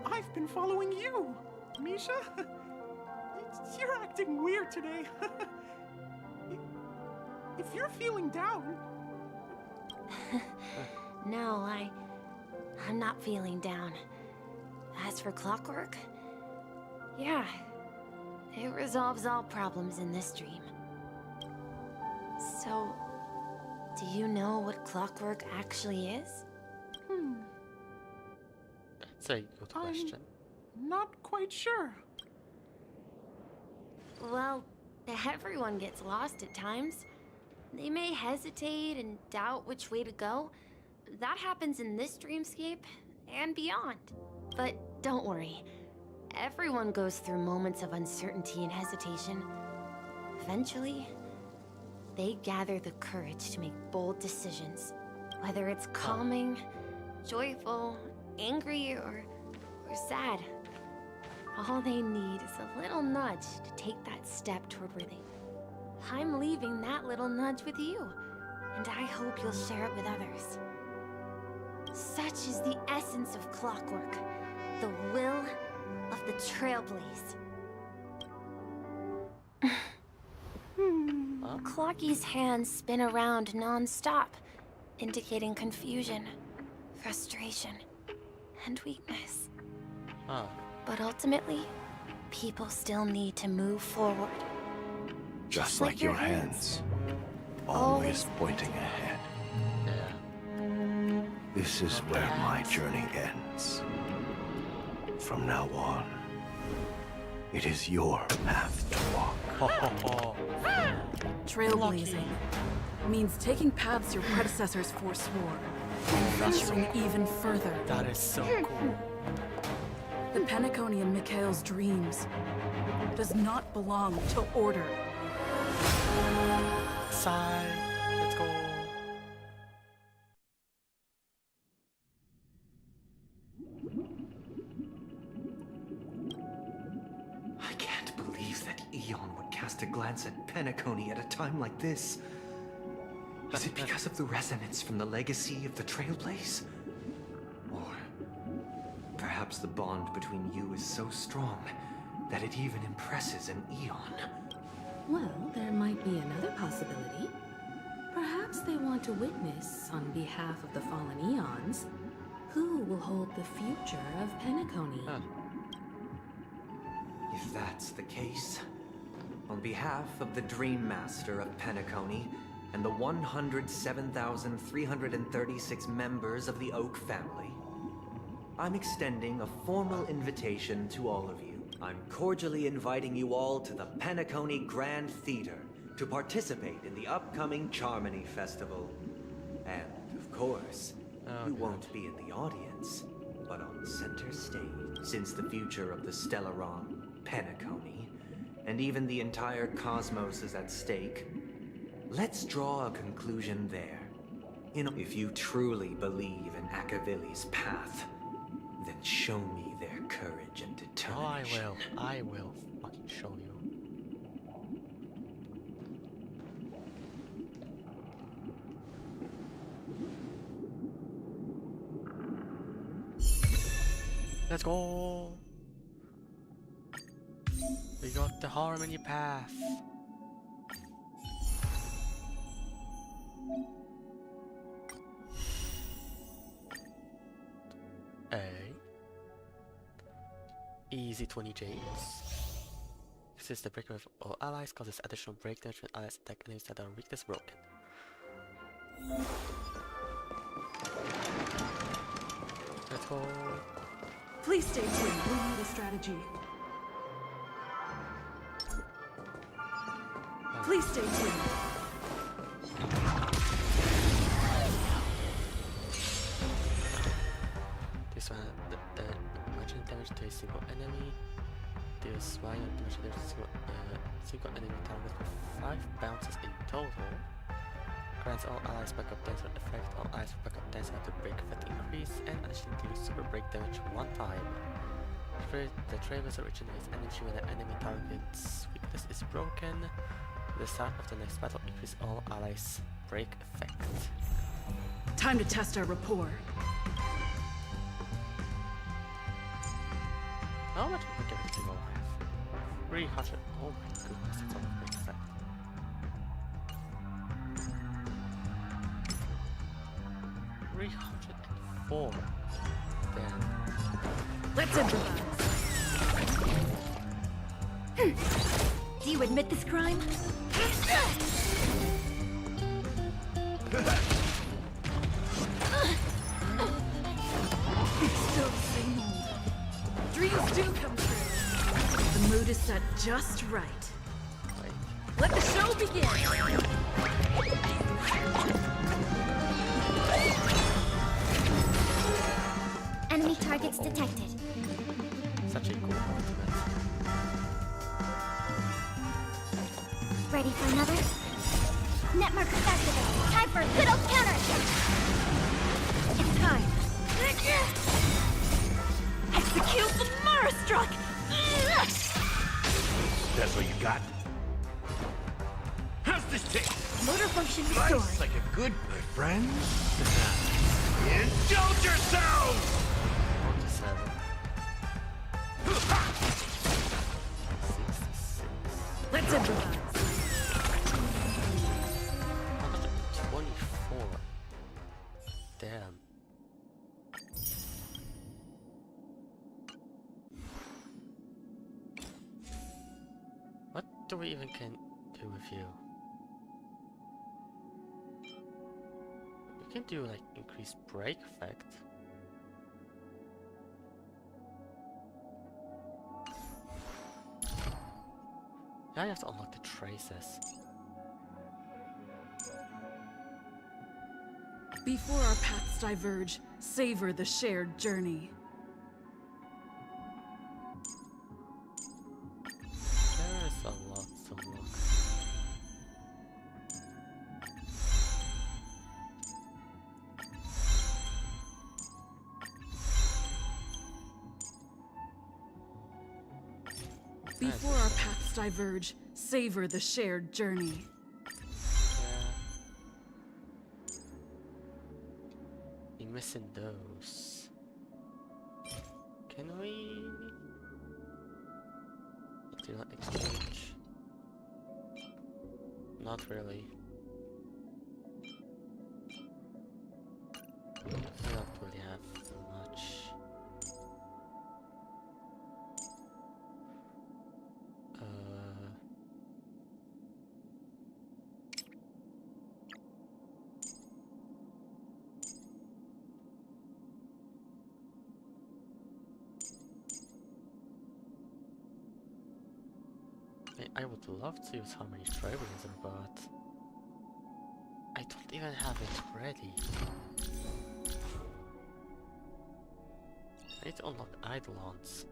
I've been following you, Misha. You're acting weird today. If you're feeling down... No, I'm not feeling down. As for clockwork, yeah, it resolves all problems in this dream. So, do you know what clockwork actually is? That's a good question. I'm not quite sure. Well, everyone gets lost at times. They may hesitate and doubt which way to go. That happens in this dreamscape and beyond. But don't worry. Everyone goes through moments of uncertainty and hesitation. Eventually, they gather the courage to make bold decisions. Whether it's calming, joyful, angry, or sad. All they need is a little nudge to take that step toward where they... I'm leaving that little nudge with you, and I hope you'll share it with others. Such is the essence of clockwork, the will of the Trailblaze. Huh? Clocky's hands spin around non-stop, indicating confusion, frustration, and weakness. Huh. But ultimately, people still need to move forward. Just like your hands. Always pointing ahead. Yeah. This is where my journey ends. From now on, it is your path to walk. Trailblazing means taking paths your predecessors forswore and venturing even further. That is so cool. The Penacony in Mikhail's dreams does not belong to order. Sigh. Let's go. I can't believe that Eon would cast a glance at Penacony at a time like this. Is it because of the resonance from the legacy of the Trailblaze? Or perhaps the bond between you is so strong that it even impresses an Eon? Well, there might be another possibility. Perhaps they want to witness, on behalf of the fallen Eons, who will hold the future of Penacony. If that's the case, on behalf of the Dream Master of Penacony and the 107,336 members of the Oak family, I'm extending a formal invitation to all of you. I'm cordially inviting you all to the Penacony Grand Theater to participate in the upcoming Charmony Festival. And, of course, you won't be in the audience, but on center stage, since the future of the Stellaron, Penacony, and even the entire cosmos is at stake. Let's draw a conclusion there. You know, if you truly believe in Akavili's path, then show me their courage and determination. Oh, I will fucking show you. Let's go. We got the Harmony path. Easy 20 James. This is the breaker of all allies, causes additional break damage when allies attack enemies that are weakness broken. Let's go. Please stay tuned. We need a strategy. Please stay tuned. This one, the magic damage to a single enemy. Deals minor damage to a single enemy target for 5 bounces in total. Grants all allies backup dancer effect. All allies with backup dancer have to break effect increase, and additionally deals super break damage 1 time. The Trailblaze originates energy when the enemy target's weakness is broken. The start of the next battle increase all allies break effect. Time to test our rapport. How much of the damage do you all have? 300. Oh my goodness, that's all break effect. $304. Then let's improvise. Do you admit this crime? Still the same old. Dreams do come true. The mood is set just right. Let the show begin! Enemy targets detected. such a cool ultimate. Ready for another? Netmarker activated. Time for a good old counterattack. It's time. Execute the Marastruck! That's what you got? How's this taste? Motor function restored. Nice, like a good friend? Indulge yourselves! 47. Let's improvise. do we even can do with you? We can do like increased break effect. Yeah, I have to unlock the traces. Before our paths diverge, savor the shared journey. There is a lot to look. Before our paths diverge, savor the shared journey. We're missing those. Can we do not exchange? Not really. We don't really have much. I would love to use Harmony Trailblazer, but I don't even have it ready. I need to unlock Eidolons.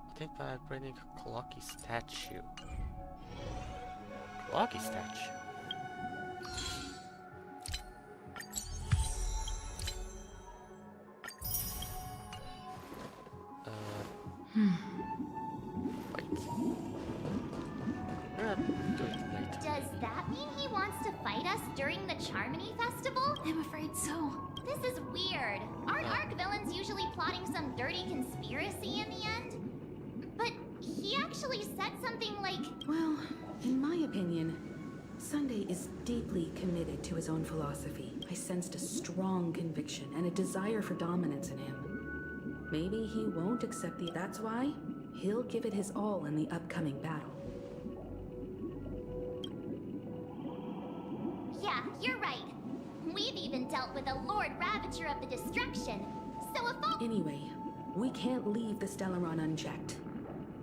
I think by upgrading a Clocky statue. Clocky statue? Does that mean he wants to fight us during the Charmony Festival? I'm afraid so. This is weird. Aren't Arc villains usually plotting some dirty conspiracy in the end? But he actually said something like... Well, in my opinion, Sunday is deeply committed to his own philosophy. I sensed a strong conviction and a desire for dominance in him. Maybe he won't accept the... That's why he'll give it his all in the upcoming battle. Yeah, you're right. We've even dealt with a Lord Ravager of the Destruction. So if all... Anyway, we can't leave the Stellaron unchecked.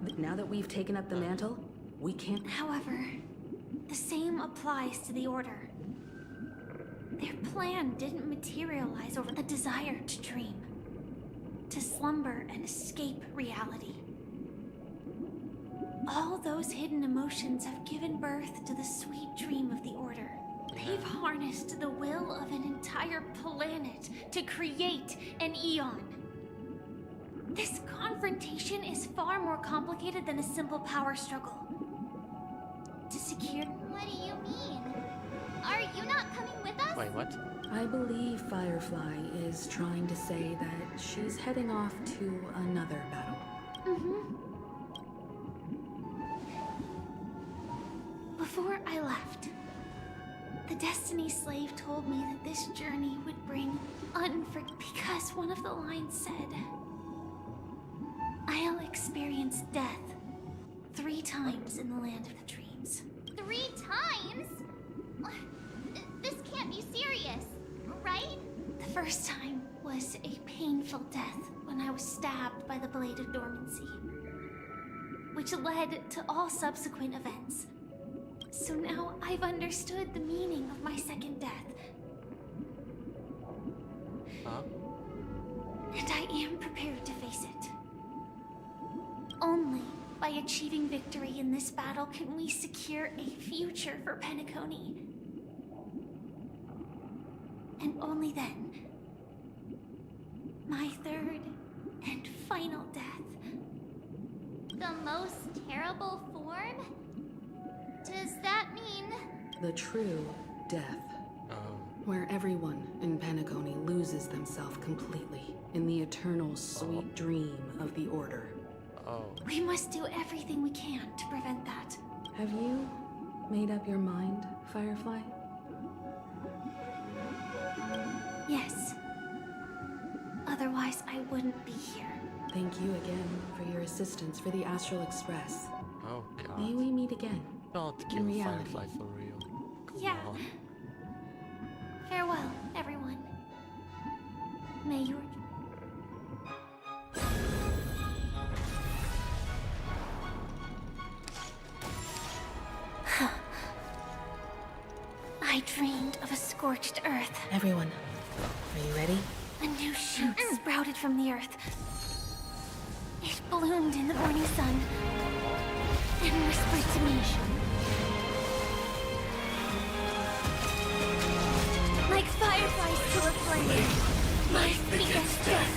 But now that we've taken up the mantle, we can't... However, the same applies to the Order. Their plan didn't materialize over the desire to dream, to slumber and escape reality. All those hidden emotions have given birth to the sweet dream of the Order. They've harnessed the will of an entire planet to create an Eon. This confrontation is far more complicated than a simple power struggle. To secure... What do you mean? Are you not coming with us? Wait, what? I believe Firefly is trying to say that she's heading off to another battle. Before I left, the Destiny Slave told me that this journey would bring because one of the lines said, I'll experience death 3 times in the land of the dreams. 3 times? This can't be serious, right? The first time was a painful death when I was stabbed by the Blade of Dormancy, which led to all subsequent events. So now I've understood the meaning of my second death. Huh? And I am prepared to face it. Only by achieving victory in this battle can we secure a future for Penacony. And only then, my third and final death. The most terrible form? Does that mean... The true death. Where everyone in Penacony loses themselves completely in the eternal sweet dream of the Order. We must do everything we can to prevent that. Have you made up your mind, Firefly? Yes. Otherwise, I wouldn't be here. thank you again for your assistance for the Astral Express. Oh god. May we meet again? Don't in kill reality. Firefly for real. Come Yeah. on. Farewell, everyone. May your I dreamed of a scorched earth. Everyone, are you ready? A new shoot sprouted from the earth. It bloomed in the morning sun and whispered to me. Like fireflies to a flame, life begets death.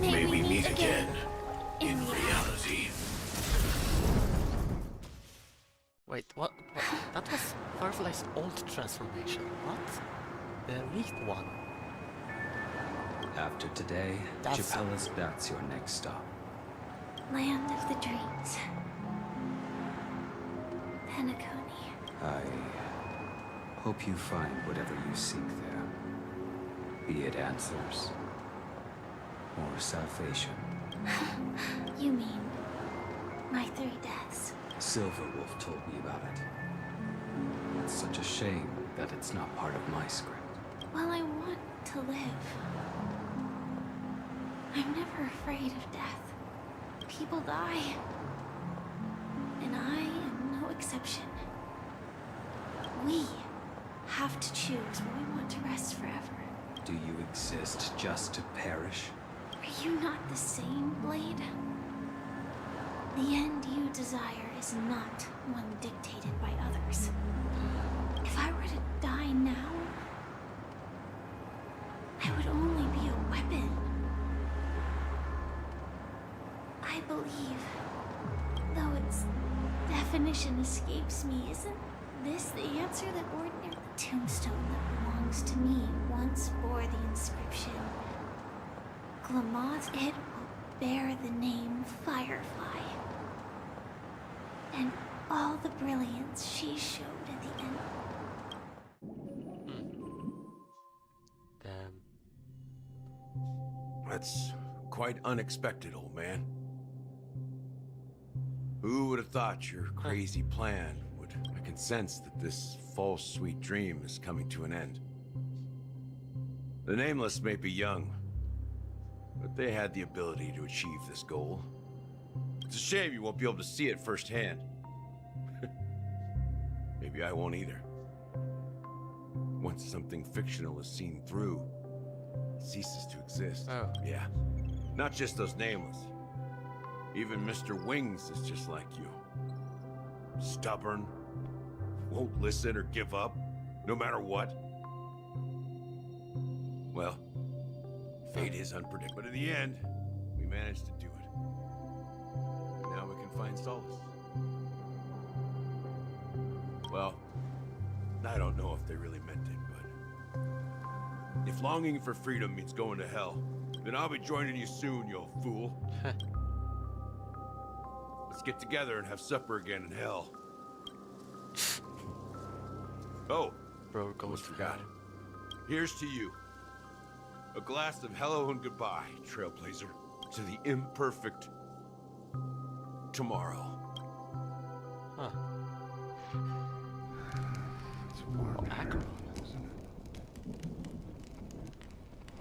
May we meet again in reality. Wait, what? That was Firefly's old transformation. What? The weak one. After today, Chapella's that's your next stop. Land of the dreams. Penacony. I hope you find whatever you seek there. Be it answers or salvation. You mean my 3 deaths? Silverwolf told me about it. It's such a shame that it's not part of my script. Well, I want to live. I'm never afraid of death. People die. And I am no exception. We have to choose when we want to rest forever. Do you exist just to perish? Are you not the same, Blade? The end you desire is not one dictated by others. If I were to die now, I would only be a weapon. I believe, though its definition escapes me, isn't this the answer that ordinary tombstone that belongs to me once bore the inscription, Glamoth, it will bear the name Firefly. And all the brilliance she showed at the end. Damn. That's quite unexpected, old man. Who would have thought your crazy plan would... I can sense that this false sweet dream is coming to an end. The Nameless may be young, but they had the ability to achieve this goal. It's a shame you won't be able to see it firsthand. Maybe I won't either. Once something fictional is seen through, it ceases to exist. Oh. Yeah. Not just those Nameless. Even Mr. Wings is just like you. Stubborn, won't listen or give up, no matter what. Well, fate is unpredictable. But in the end, we managed to do it. And now we can find solace. Well, I don't know if they really meant it, but... if longing for freedom means going to hell, then I'll be joining you soon, you old fool. Let's get together and have supper again in hell. Oh, bro, almost forgot. Here's to you. A glass of hello and goodbye, Trailblazer, to the imperfect tomorrow. Huh. It's warm here, isn't it?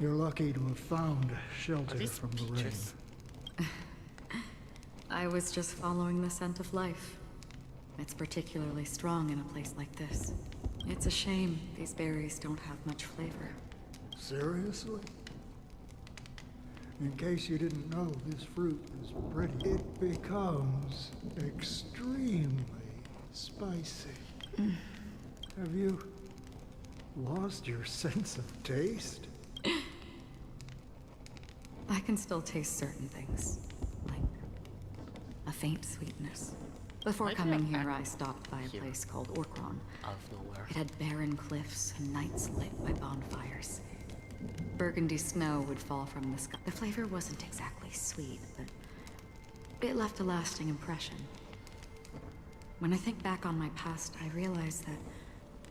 You're lucky to have found shelter from the rain. I was just following the scent of life. It's particularly strong in a place like this. It's a shame these berries don't have much flavor. Seriously? In case you didn't know, this fruit is pretty. It becomes extremely spicy. Have you lost your sense of taste? I can still taste certain things, like a faint sweetness. Before coming here, I stopped by a place called Orkron. Out of nowhere. It had barren cliffs and nights lit by bonfires. Burgundy snow would fall from the sky. The flavor wasn't exactly sweet, but it left a lasting impression. When I think back on my past, I realize that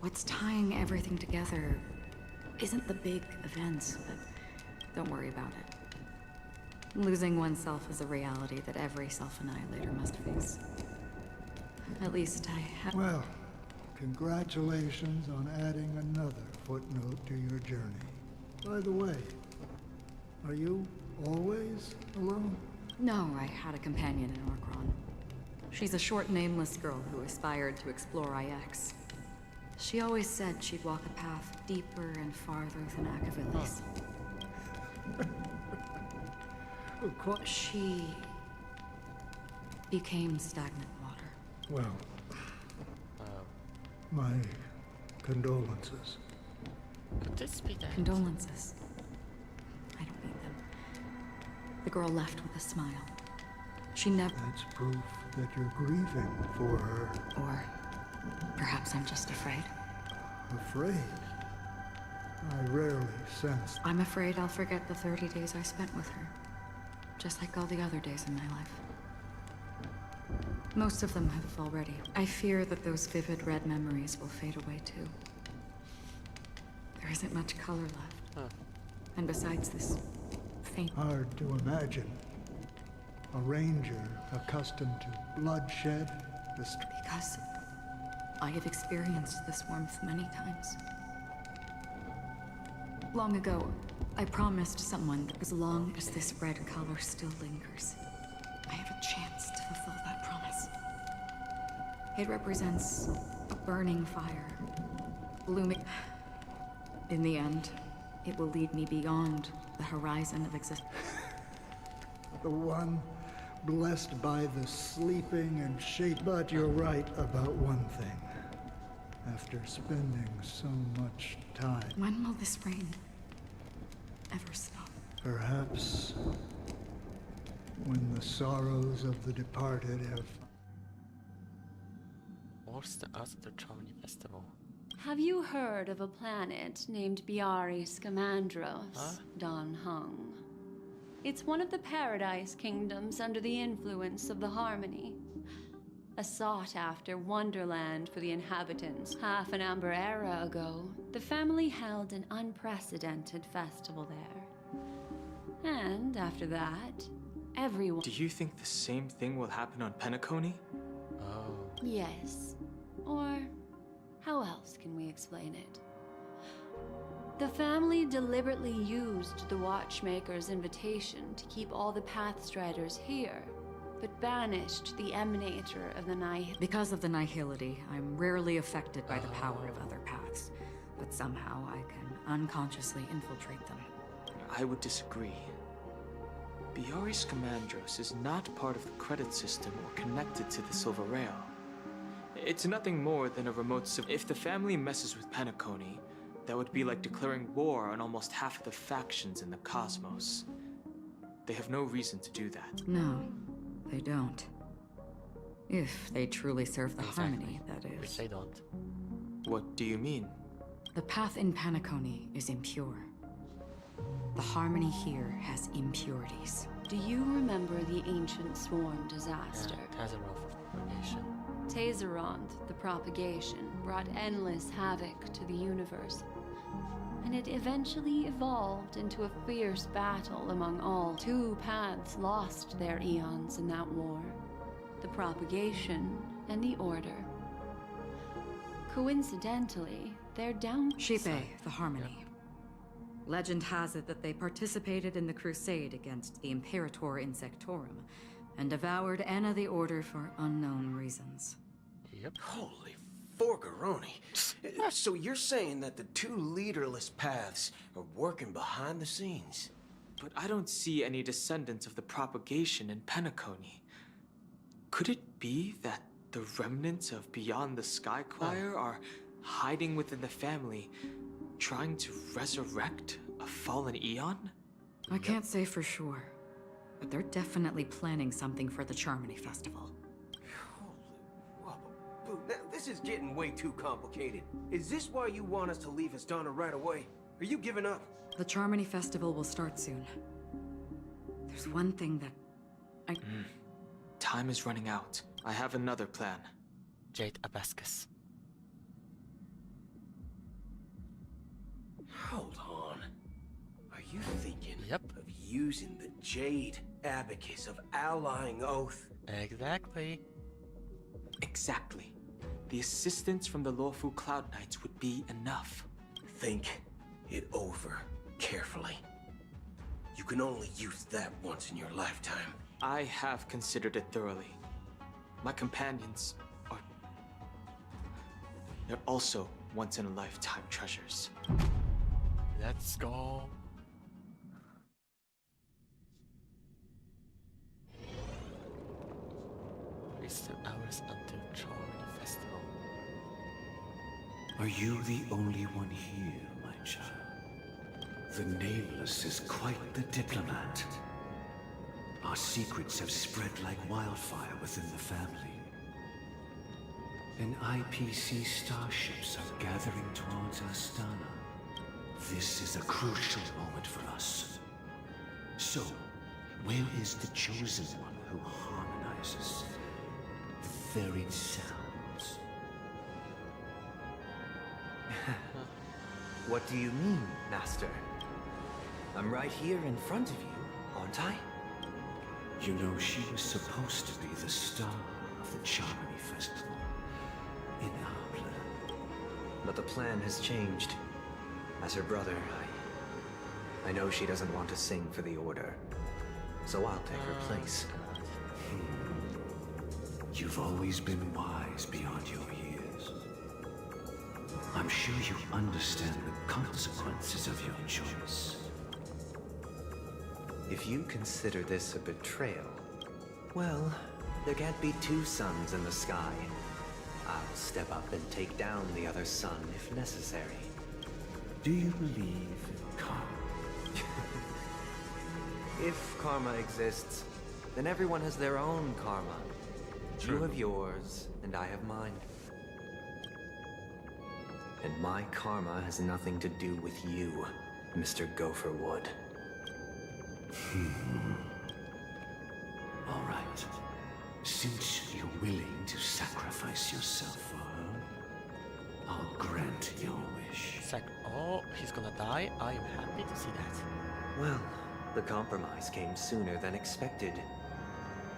what's tying everything together isn't the big events, but don't worry about it. Losing oneself is a reality that every self-annihilator must face. At least I have. Well, congratulations on adding another footnote to your journey. By the way, are you always alone? No, I had a companion in Orkron. She's a short, nameless girl who aspired to explore IX. She always said she'd walk a path deeper and farther than Akavilis. She became stagnant water. Well, my condolences. Could this be that? Condolences. I don't need them. The girl left with a smile. She never... That's proof that you're grieving for her. Or perhaps I'm just afraid. Afraid? I rarely sense... I'm afraid I'll forget the 30 days I spent with her. Just like all the other days in my life. Most of them have already. I fear that those vivid red memories will fade away too. There isn't much color left. And besides this faint... Hard to imagine. A ranger accustomed to bloodshed, Because I have experienced this warmth many times. Long ago, I promised someone that as long as this red color still lingers, I have a chance to fulfill that promise. It represents a burning fire, blooming. In the end, it will lead me beyond the horizon of existence. The one blessed by the sleeping and shade. But you're right about one thing. After spending so much time... When will this rain ever stop? Perhaps when the sorrows of the departed have... What's the other Charmony Festival? Have you heard of a planet named Biari Scamandros, Don Hung? It's one of the Paradise Kingdoms under the influence of the Harmony. A sought-after wonderland for the inhabitants. Half an Amber era ago, the family held an unprecedented festival there. And after that, everyone... Do you think the same thing will happen on Penacony? Oh. Yes. Or how else can we explain it? The family deliberately used the Watchmaker's invitation to keep all the Pathstriders here, but banished the Emanator of the Nihil. Because of the Nihility, I'm rarely affected by the power of other paths, but somehow I can unconsciously infiltrate them. I would disagree. Biari Scamandros is not part of the credit system or connected to the Silver Rail. It's nothing more than a remote If the family messes with Penacony, that would be like declaring war on almost half of the factions in the cosmos. They have no reason to do that. No, they don't. If they truly serve the Harmony, that is. Which they don't. What do you mean? The path in Penacony is impure. The Harmony here has impurities. Do you remember the ancient swarm disaster? Yeah, Tazaroth propagation. Tazaroth, the propagation, brought endless havoc to the universe. And it eventually evolved into a fierce battle among all. Two paths lost their eons in that war. The propagation and the order. Coincidentally, they're down... Shipe, the Harmony. Legend has it that they participated in the crusade against the Imperator Insectorum, and devoured Anna the Order for unknown reasons. Yep. Holy forgaroni. So you're saying that the two leaderless paths are working behind the scenes? But I don't see any descendants of the propagation in Penacony. Could it be that the remnants of Beyond the Sky Choir are hiding within the family, trying to resurrect a fallen eon? I can't say for sure, but they're definitely planning something for the Charmony Festival. Now, this is getting way too complicated. Is this why you want us to leave Astana right away? Are you giving up? The Charmony Festival will start soon. There's one thing that Time is running out. I have another plan. Jade Abascus. Hold on. Are you thinking Yep. of using the Jade Abacus of Allying Oath. Exactly. Exactly. The assistance from the lawful Cloud Knights would be enough. Think it over carefully. You can only use that once in your lifetime. I have considered it thoroughly. My companions are... they're also once-in-a-lifetime treasures. Let's go. It's still hours until Charming Festival. Are you the only one here, my child? The Nameless is quite the diplomat. Our secrets have spread like wildfire within the family. And IPC starships are gathering towards Astana. This is a crucial moment for us. So, where is the chosen one who harmonizes the varied sounds? What do you mean, Master? I'm right here in front of you, aren't I? You know, she was supposed to be the star of the Charmony Festival in our plan. But the plan has changed. As her brother, I know she doesn't want to sing for the Order. So I'll take her place. You've always been wise beyond your years. I'm sure you understand the consequences of your choice. If you consider this a betrayal, well, there can't be two suns in the sky. I'll step up and take down the other sun if necessary. Do you believe in karma? If karma exists, then everyone has their own karma. True. You have yours, and I have mine. And my karma has nothing to do with you, Mr. Gopherwood. All right. Since you're willing to sacrifice yourself for her, I'll grant your wish. Oh, he's gonna die? I am happy to see that. Well, the compromise came sooner than expected.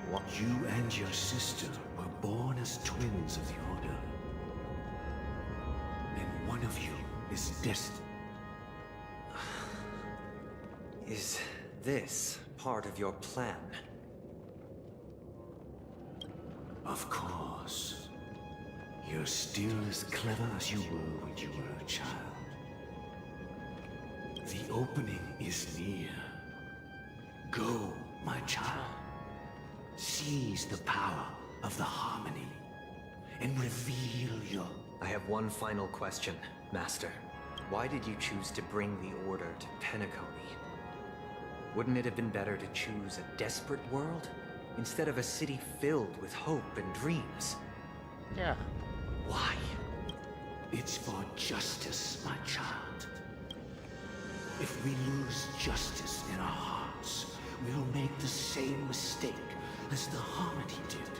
What? You and your sister were born as twins of the Order. And one of you is destined. Is this part of your plan? Of course. You're still as clever as you were when you were a child. The opening is near. Go, my child. Seize the power of the harmony and reveal your... I have one final question, Master. Why did you choose to bring the Order to Penacony? Wouldn't it have been better to choose a desperate world instead of a city filled with hope and dreams? Yeah. Why? It's for justice, my child. If we lose justice in our hearts, we'll make the same mistake as the Harmony did.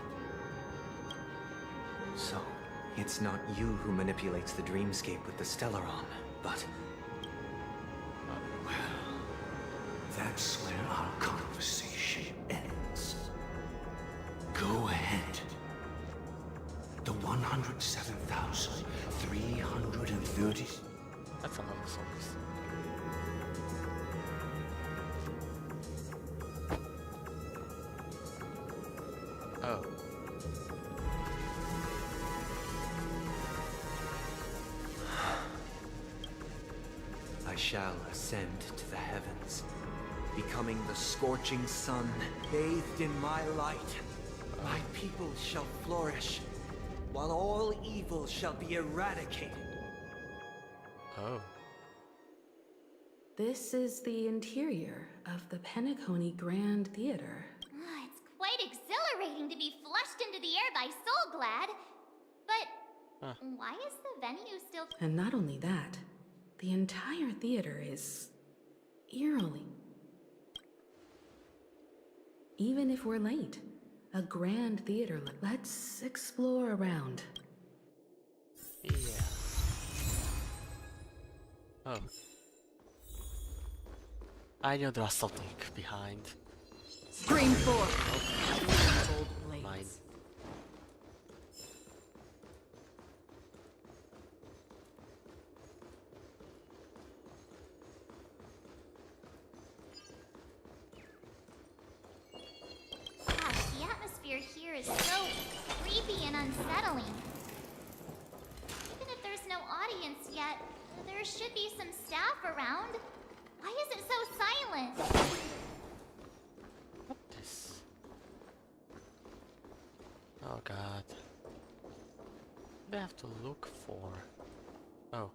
So, it's not you who manipulates the dreamscape with the Stellaron, but... Well, that's where our conversation ends. Go ahead. The 107,330... That's a lot of songs. Oh. I shall ascend to the heavens, becoming the scorching sun, bathed in my light. My people shall flourish, while all evil shall be eradicated. Oh. This is the interior of the Penacony Grand Theater. It's quite exhilarating to be flushed into the air by Soul Glad. But why is the venue still... And not only that, the entire theater is eerily. Even if we're late, a grand theater. Let's explore around. Yeah. Oh. I knew there was something behind. Scream 4. Mine. Gosh, the atmosphere here is so creepy and unsettling. Even if there's no audience yet, there should be some staff around. Why is it so silent? What is? Oh god. What do I have to look for? Oh.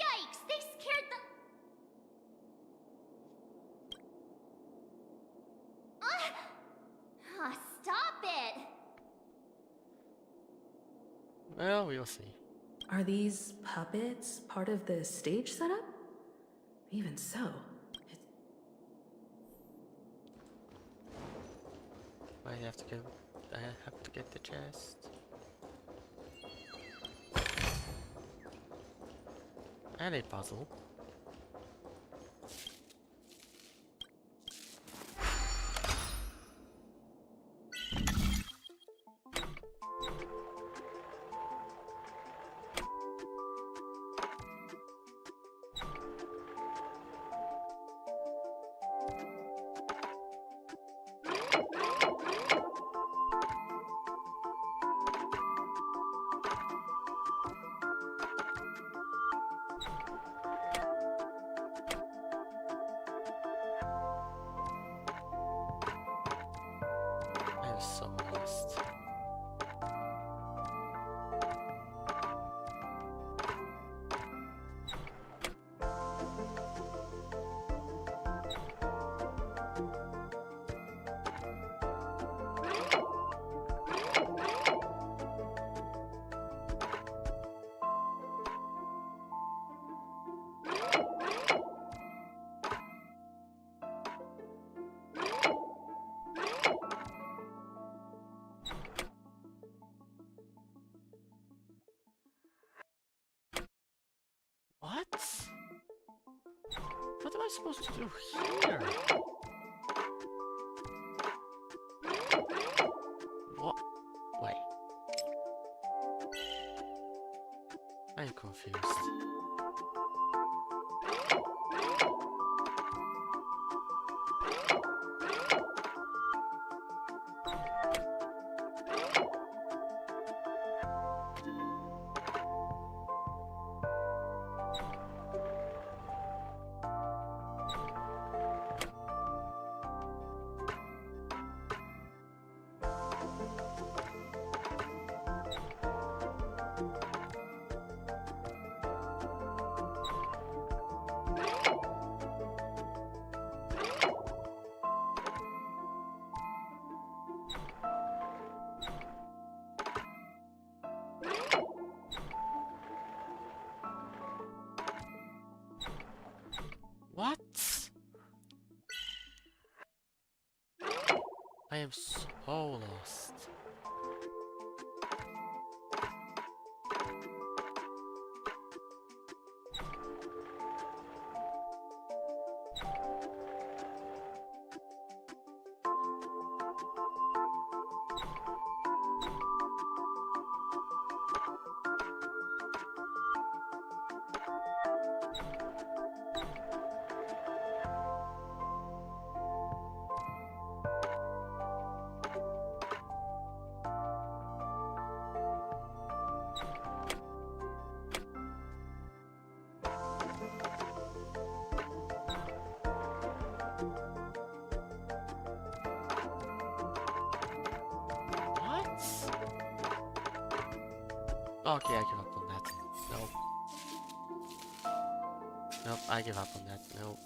Yikes, they scared the... Stop it! Well, we'll see. Are these puppets part of the stage setup? Even so, I have to get the chest. And a puzzle. I'm so lost. What? What am I supposed to do here? What? Wait. I'm confused. What? I am so lost. Okay, I give up on that. Nope. Nope, I give up on that. Nope.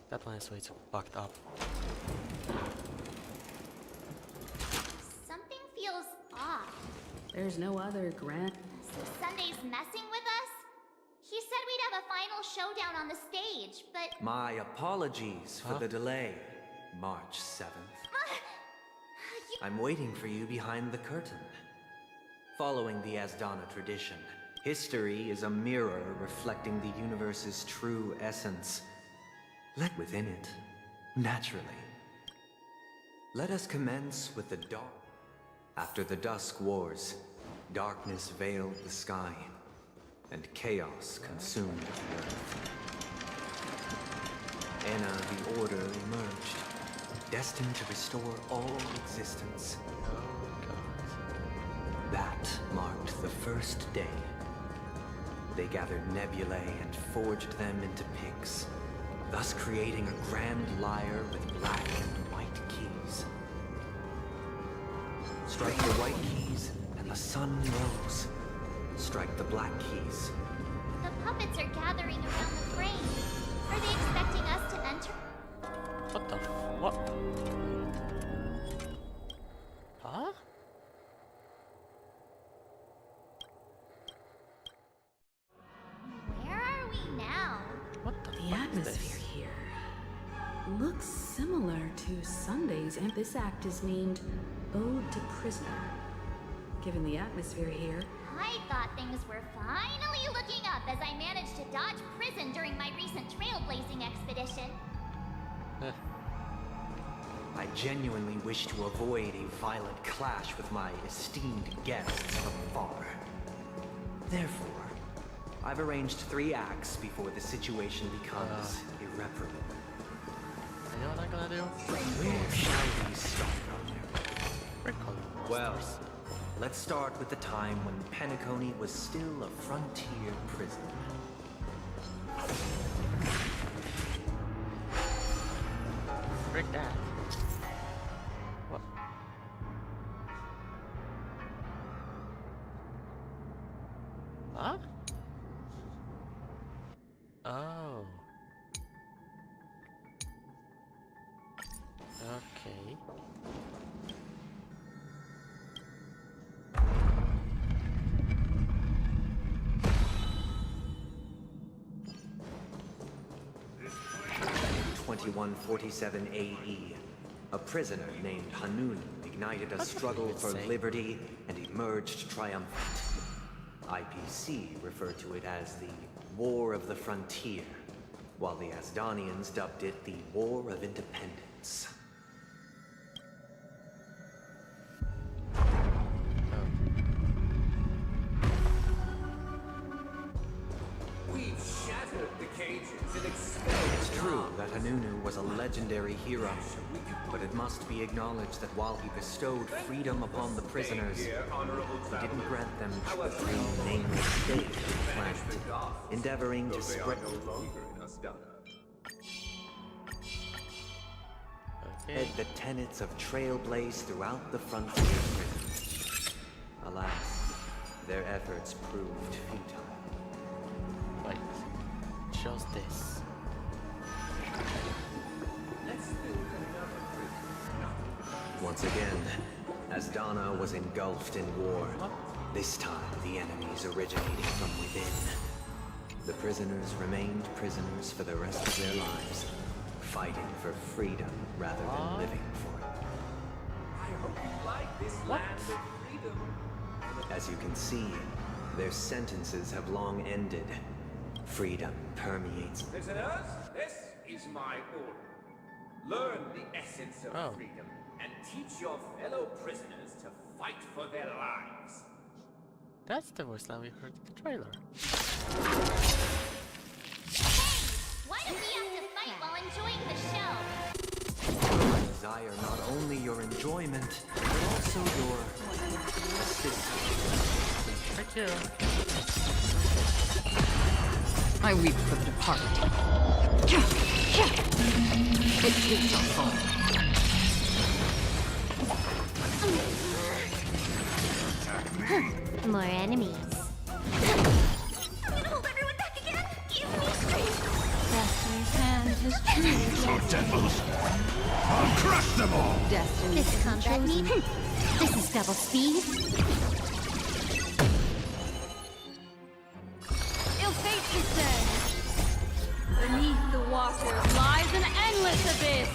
That one is way too fucked up. Something feels off. there's no other grand... So Sunday's messing with us? He said we'd have a final showdown on the stage, but... My apologies for the delay, March 7th. I'm waiting for you behind the curtain. Following the Asdana tradition, history is a mirror reflecting the universe's true essence. Let within it, naturally. Let us commence with the dark. After the Dusk Wars, darkness veiled the sky, and chaos consumed the earth. Enna the Order emerged, destined to restore all existence. That marked the first day. They gathered nebulae and forged them into picks, thus creating a grand lyre with black and white keys. Strike the white keys, and the sun rose. Strike the black keys. The puppets are gathering around the frame. Are they expecting us to enter? What the what? Huh? Where are we now? What The atmosphere here looks similar to Sunday's, and this act is named Ode to Prisoner. Given the atmosphere here, I thought things were finally looking up as I managed to dodge prison during my recent trailblazing expedition. I genuinely wish to avoid a violent clash with my esteemed guests from afar. Therefore, I've arranged 3 acts before the situation becomes irreparable. You know what I'm gonna do? Where shall we start? Well, let's start with the time when Penacony was still a frontier prison. Break that. What? Huh? Oh. Okay. 2147 AE, a prisoner named Hanun ignited a struggle for liberty and emerged triumphant. IPC referred to it as the War of the Frontier, while the Asdanians dubbed it the War of Independence. We've shattered the cages and expelled. It's true that Hanunu was a legendary hero, but it must be acknowledged that while he bestowed freedom upon the prisoners, he didn't grant them true nameless state of the planet, endeavoring to spread. Spread the tenets of trailblaze throughout the frontier prisons. Alas, their efforts proved futile. Wait, shows this. Once again, Asdana was engulfed in war. This time, the enemies originating from within. The prisoners remained prisoners for the rest of their lives, fighting for freedom rather than living for it. I hope you like this land of freedom. As you can see, their sentences have long ended. Freedom permeates. Prisoners, this is my order. Learn the essence of freedom and teach your fellow prisoners to fight for their lives. That's the voice line we heard in the trailer. Why do we have to fight while enjoying the show? I desire not only your enjoyment, but also your assistance. Thank you. I weep for the departed. It takes us all. More enemies. I'm gonna hold everyone back again. Give me strength. Destiny's hand is true. So devils! I'll crush them all! Destiny This is combat chosen. need. This is double speed. Ill fate descends. Beneath the waters lies an endless abyss.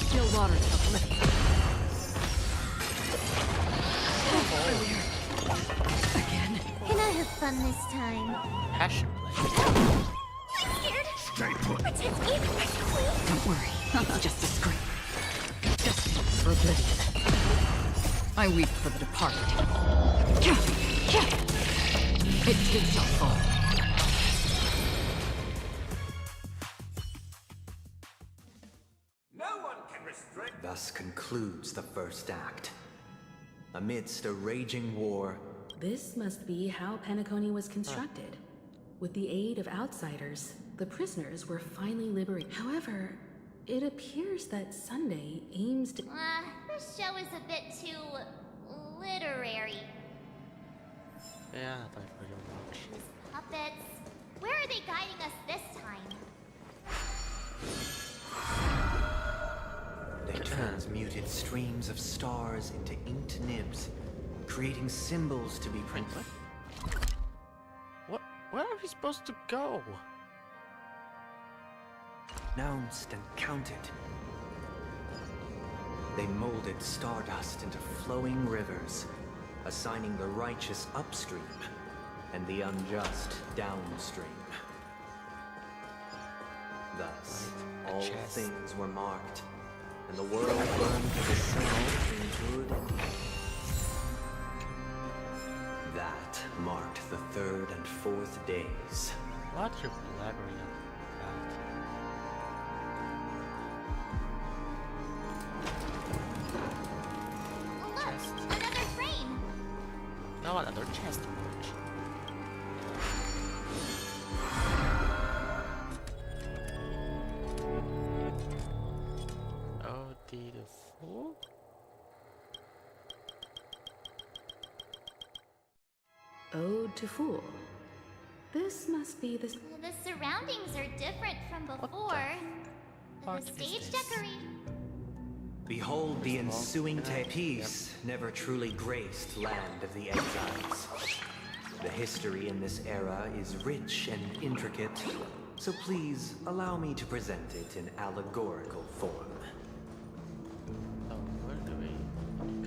Still waters uplift. fun this time. Passion play. I'm scared. Stay put. Pretend we Don't worry, it's just a scream. Destined for oblivion. I weep for the departed. It too shall fall. No one can restrict. Thus concludes the first act. Amidst a raging war, This must be how Penacony was constructed. With the aid of outsiders, the prisoners were finally liberated. However, it appears that Sunday aims to... This show is a bit too literary. Yeah, don't really much. These puppets. Where are they guiding us this time? they transmuted streams of stars into inked nibs, creating symbols to be printed. What? Where are we supposed to go? Announced and counted. They molded stardust into flowing rivers, assigning the righteous upstream and the unjust downstream. Thus, all things were marked, and the world learned to discern between good and evil. That marked the third and fourth days. What are you blabbering about? Look, another frame. No, another chest. Oh, the fool. Ode to Fool. This must be the... The surroundings are different from before. The stage decoration. Behold the ensuing peace never truly graced land of the exiles. The history in this era is rich and intricate, so please allow me to present it in allegorical form. Oh, where do we...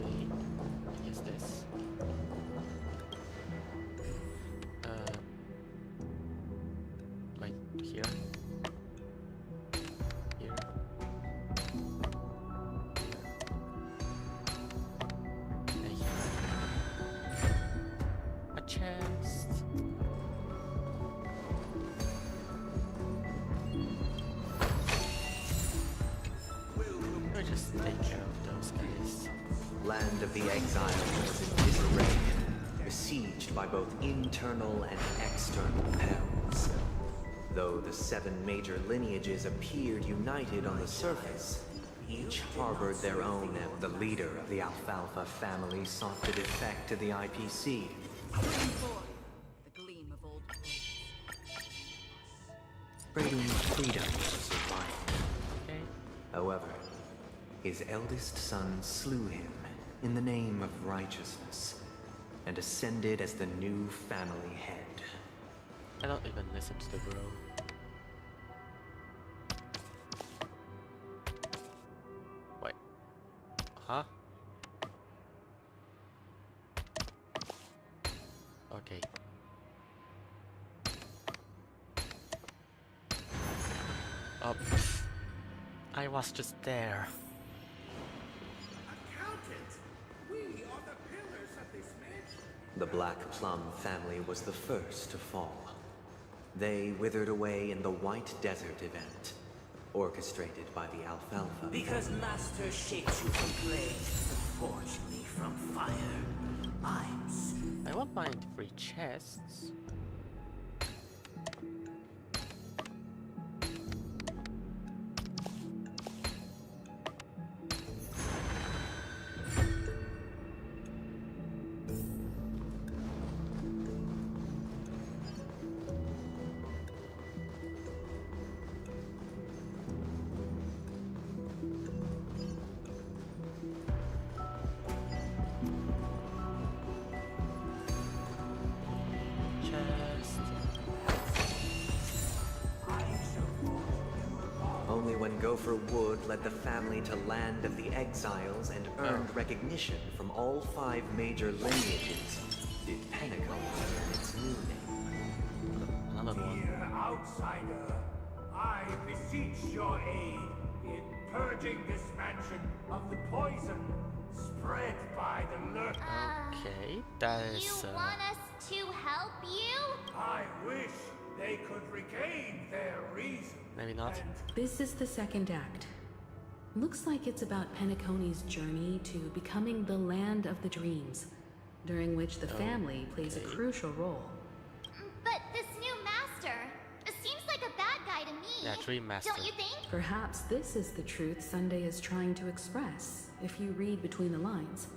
Okay, I guess this. Right here. Here. And here. A chest. We'll just take care of those guys. Land of the exiles was in disarray, besieged by both internal and external perils. Though the 7 major lineages appeared united on the surface, each harbored their own, and the leader of the Alfalfa family sought to defect to the IPC. The gleam of old Trading freedom to survive. However, his eldest son slew him in the name of righteousness, and ascended as the new family head. I don't even listen to the bro. Wait. Huh? Okay. Oh, I was just there. Accountant, we are the pillars of this mansion. The Black Plum family was the first to fall. They withered away in the White Desert event, orchestrated by the Alfalfa. Because Master shaped you from clay to forge me from fire. I won't mind free chests. Only when Gopher Wood led the family to land of the exiles and earned recognition from all 5 major lineages did Penacony earn its new outsider, I beseech your aid in purging this mansion of the poison spread by the lurk. Okay, that is. You want us to help you? I wish they could regain their reason. Maybe not. This is the second act. Looks like it's about Penacony's journey to becoming the land of the dreams, during which the family plays a crucial role. But this new master seems like a bad guy to me. Yeah, Dream Master. Don't you think? Perhaps this is the truth Sunday is trying to express, if you read between the lines.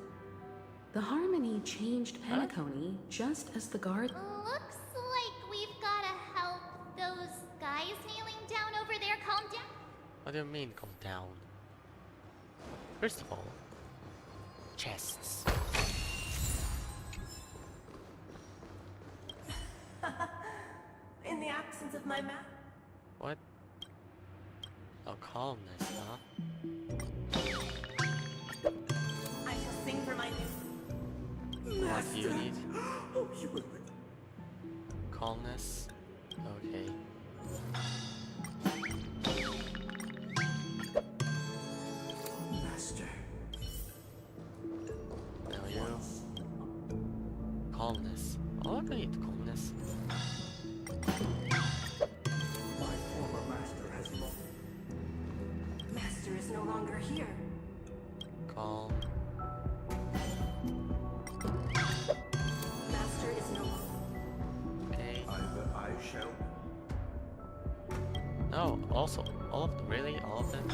The Harmony changed Penacony just as the guard... Looks like we've gotta help those guys kneeling down over there calm down. What do you mean, calm down? First of all, chests. In the absence of my map. What? Oh, calmness, huh? I shall sing for my new What do you need? Oh, you will. Calmness? Okay. Master. There we go. Calmness. Oh, I can need calmness. My former master has long. Master is no longer here. Calm. Master is no longer. Okay. Either I shall. No, also, all of them. Really? All of them?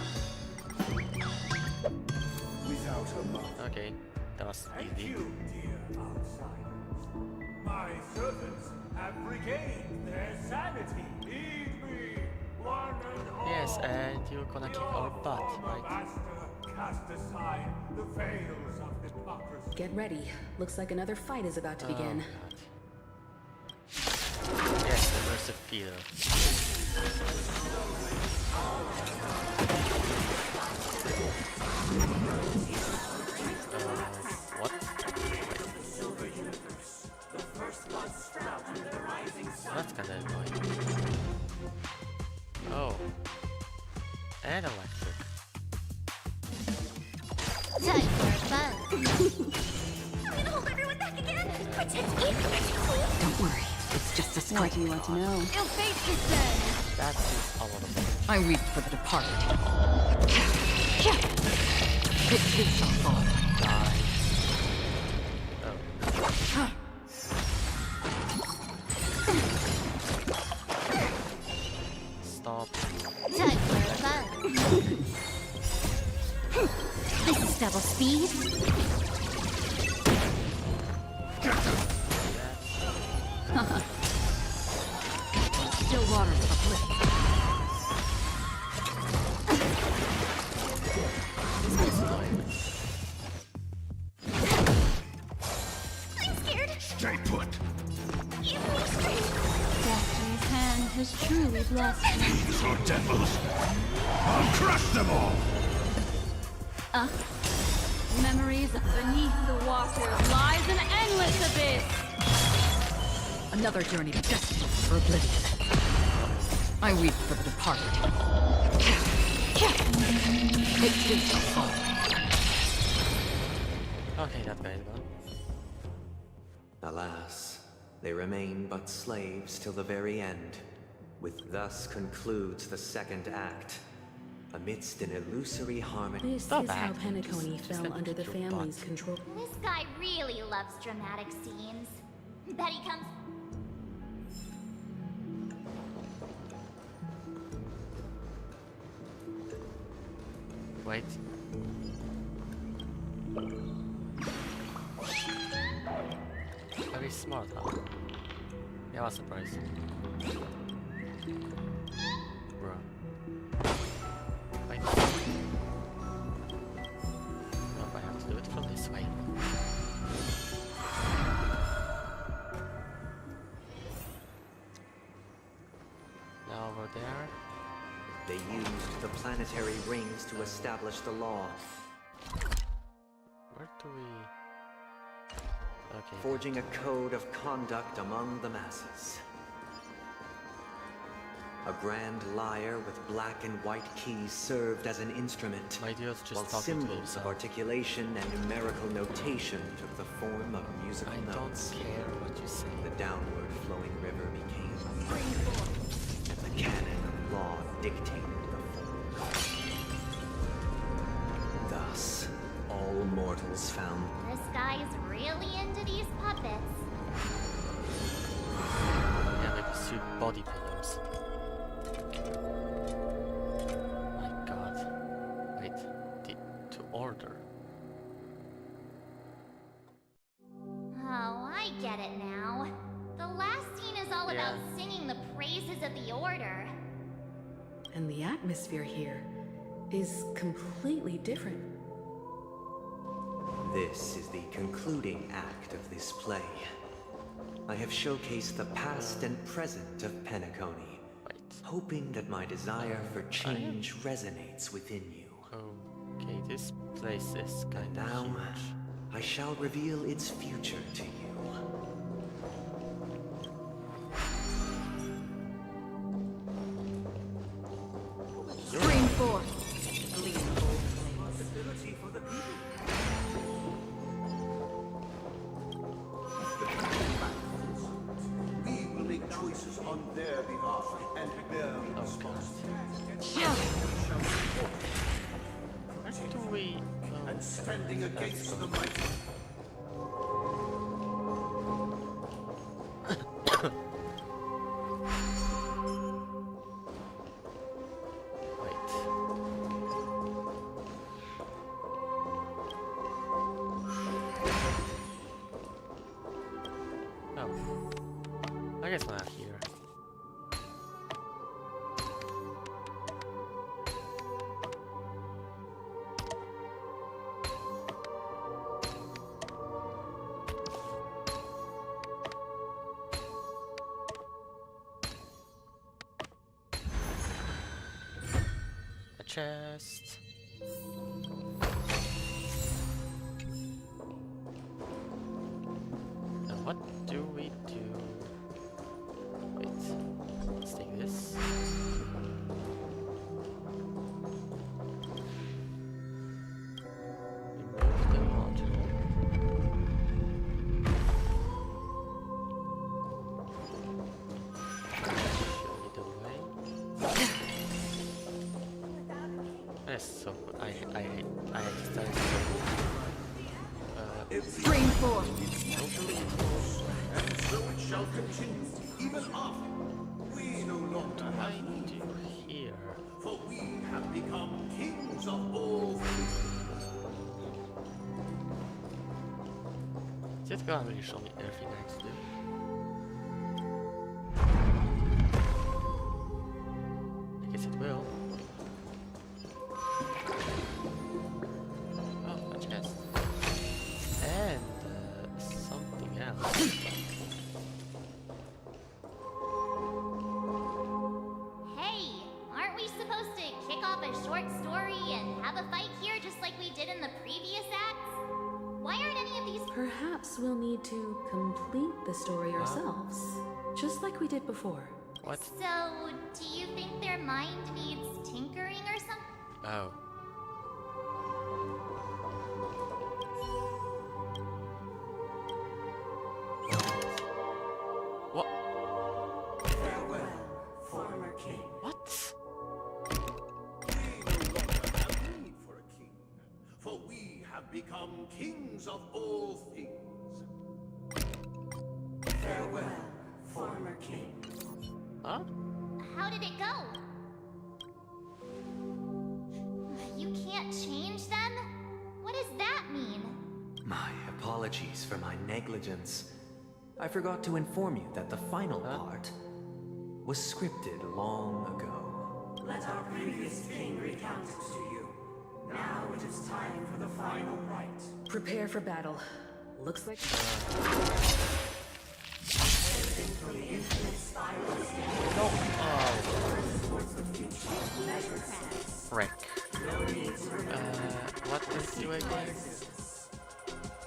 Without a mother. Okay. That was Thank easy. you, dear outsiders. My servants have regained their sanity. Heed me, one and all. Yes, and you're gonna kick our butt, right? Master, cast aside the veils of hypocrisy. Get ready. Looks like another fight is about to begin. God. Yes, the immersive feeder. What? That's kinda annoying. Oh. And electric. Time for fun. I'm gonna hold everyone back again. Pretend to be Don't worry, it's just a script. What do you want to know? Ill fate is dead. That is a lot of fun. I weep for the departed. It too shall fall. Die. Stop. Time for fun. This is double speed. Still water uplift. I'm scared. Stay put. You move straight. Destiny's hand has truly blessed me. So devils. I'll crush them all. Memories beneath the water lies an endless abyss. Another journey destined for oblivion. I weep for the departed. It too shall fall. Okay, that guy is gone. Alas, they remain but slaves till the very end. With thus concludes the second act. Amidst an illusory harmony. This is how Penacony fell under the family's control. This guy really loves dramatic scenes. Bet he comes. Wait. Very smart, huh? Yeah, I was surprised. Bro. Wait. Oh, I have to do it from this way. Now over there. They used the planetary rings to establish the law. Where do we... Okay. Forging a code of conduct among the masses. A grand lyre with black and white keys served as an instrument, while symbols of articulation and numerical notation took the form of musical notes. I don't care what you say. The downward flowing river became a and the canon of law dictated the form. Thus, all mortals found... This guy's really into these puppets. Yeah, maybe suit body pillows. My god. Wait, to order. Oh, I get it now. The last scene is all about singing the praises of the Order. And the atmosphere here is completely different. This is the concluding act of this play. I have showcased the past and present of Penacony, hoping that my desire for change resonates within you. Okay, this place is kind of now, huge. I shall reveal its future to you. Spring forth. Possibility for the people. We will make choices on their behalf and bear responsibility. And standing against the mighty. I guess we're not here. A chest. Now what do we do? Let's take this. Remove the module. Show me the way. That's so good. I hate this. That is so good. Spring forth. And so it shall continue, even after. We no longer have need here, for we have become kings of all things. Is it gonna really show me everything I have to do? I guess it will. Oh, a chest. And something else. Hey, aren't we supposed to kick off a short story and have a fight here just like we did in the previous acts? Why aren't any of these... Perhaps we'll need to complete the story ourselves, just like we did before. What? So, do you think their mind needs tinkering or something? Oh. What? Farewell, former king. What? We no longer have need for a king, for we have become kings of all things. Farewell, former king. Huh? How did it go? You can't change them? What does that mean? My apologies for my negligence. I forgot to inform you that the final part was scripted long ago. Let our previous king recount it to you. Now it is time for the final rite. Prepare for battle. Looks like... Heading for the infinite spiral stage. No. Towards the future. Measure sense. Frick. No need to remember. What is the way again?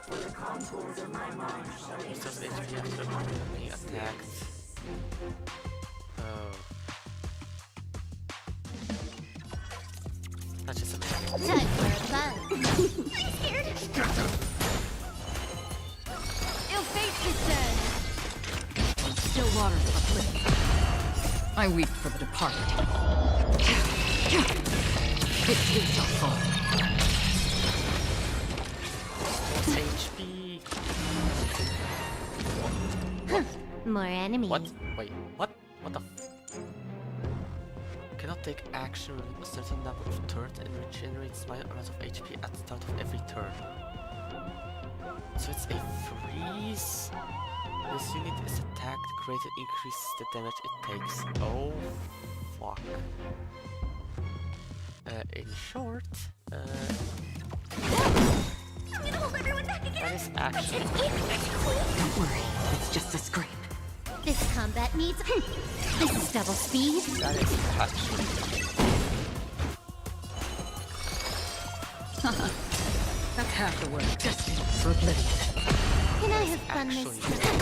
For the contours of my mind shall be Just being attacked. Oh. That's just amazing. Time for a buzz. I'm scared. Ill fate descends. Still waters uplift. I weep for the departed. It too shall fall. HP. More enemies. What? Wait, what? What the f? Cannot take action within a certain number of turns and regenerates my amount of HP at the start of every turn. So it's a freeze. This unit is attacked, greatly increases the damage it takes. Oh, fuck. In short, that is actually... Don't worry, it's just a scrape. This combat needs... This is double speed. That is actually... That's half the work, destined for oblivion. Can I have fun this time?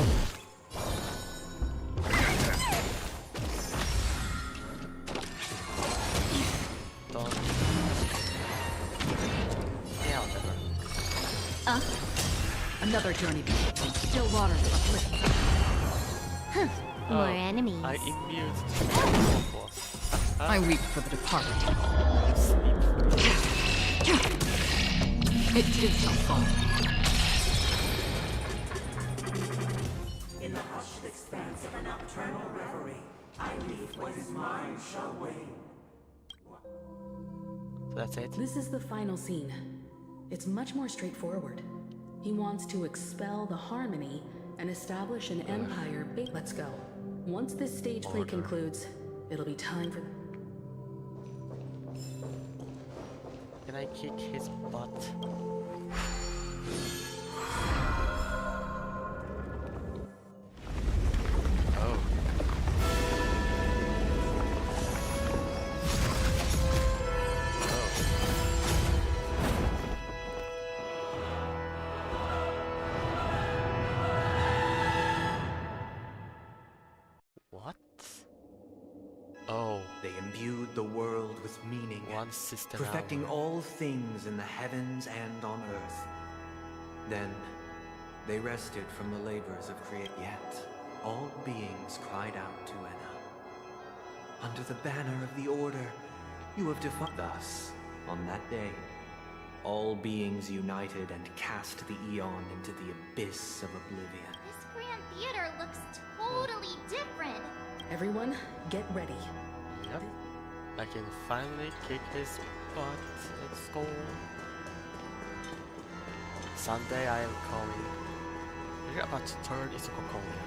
Don't... Yeah, whatever. Another journey begins. Still waters uplift. More enemies. I immune to I weep for the departed. It too shall fall. In the hushed expanse of a nocturnal reverie, I leave what is mine shall wane. So that's it? This is the final scene. It's much more straightforward. He wants to expel the Harmony and establish an empire. Let's go. Once this stage play concludes, it'll be time for... Can I kick his butt? Oh. What? Oh. They imbued the world with meaning, One system perfecting hour. all things in the heavens and on earth. Then they rested from the labors of creation. Yet all beings cried out to Enna. Under the banner of the Order, you have defied. Thus, on that day, all beings united and cast the Eon into the abyss of oblivion. This Grand Theater looks totally different. Everyone, get ready. Yep. I can finally kick his butt. Let's go. Sunday I am coming. You're about to turn into Coconia.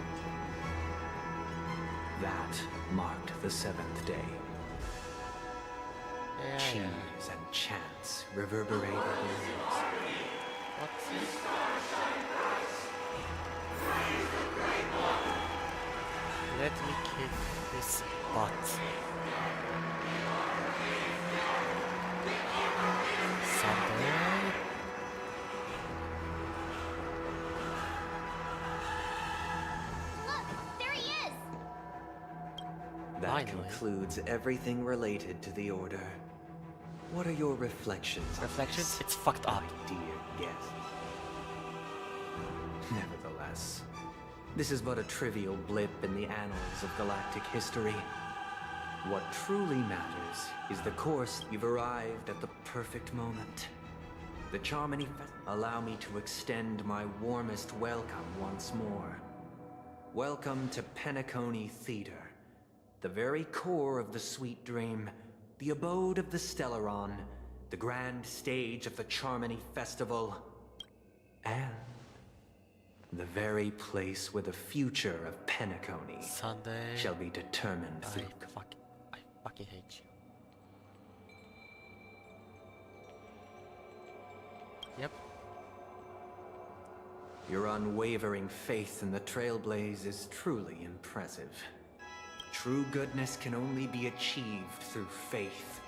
That marked the 7th day. Yeah, Cheers and chants reverberated in ears. What? Let me kick his butt. Sunday. Look, there he is. That Finally. concludes everything related to the Order. What are your reflections? Reflections? It's fucked up. Dear guest. Nevertheless, this is but a trivial blip in the annals of galactic history. What truly matters is the course. You've arrived at the perfect moment. The Charmony allow me to extend my warmest welcome once more. Welcome to Penacony Theater, the very core of the Sweet Dream, the abode of the Stellaron, the grand stage of the Charmony Festival, and the very place where the future of Penacony Sunday. shall be determined through. I fucking hate you. Yep. Your unwavering faith in the Trailblaze is truly impressive. True goodness can only be achieved through faith.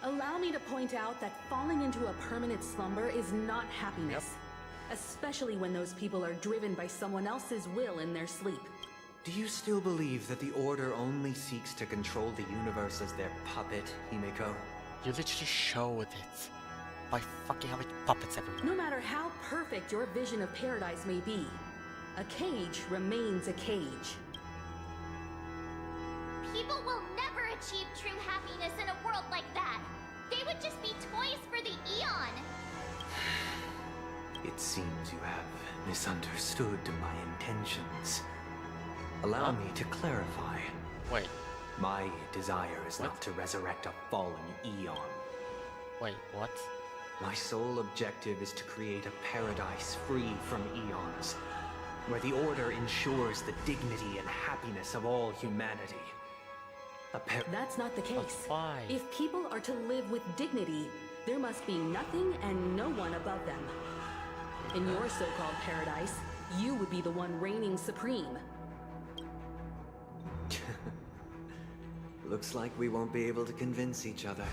Allow me to point out that falling into a permanent slumber is not happiness. Especially when those people are driven by someone else's will in their sleep. Do you still believe that the Order only seeks to control the universe as their puppet, Himiko? You literally showed it by fucking having puppets everywhere. No matter how perfect your vision of paradise may be, a cage remains a cage. People will never achieve true happiness in a world like that. They would just be toys for the Eon. It seems you have misunderstood my intentions. Allow me to clarify. Wait. My desire is not to resurrect a fallen Eon. Wait, what? My sole objective is to create a paradise free from eons, where the Order ensures the dignity and happiness of all humanity. That's not the case. Why? If people are to live with dignity, there must be nothing and no one above them. In your so-called paradise, you would be the one reigning supreme. Looks like we won't be able to convince each other.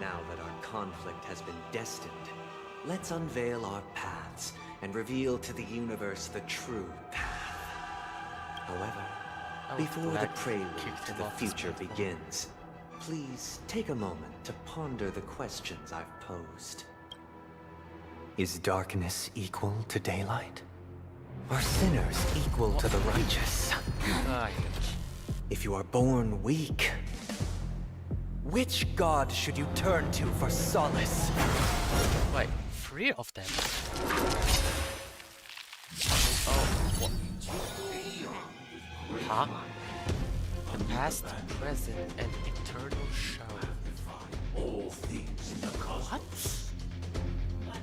Now that our conflict has been destined, let's unveil our paths and reveal to the universe the true path. However, before the prelude to the future begins, please take a moment to ponder the questions I've posed. Is darkness equal to daylight? Are sinners equal to the righteous? If you are born weak, which god should you turn to for solace? Wait, 3 of them? Oh, what? Huh? The past, present, and eternal show. All things in the cosmos. What?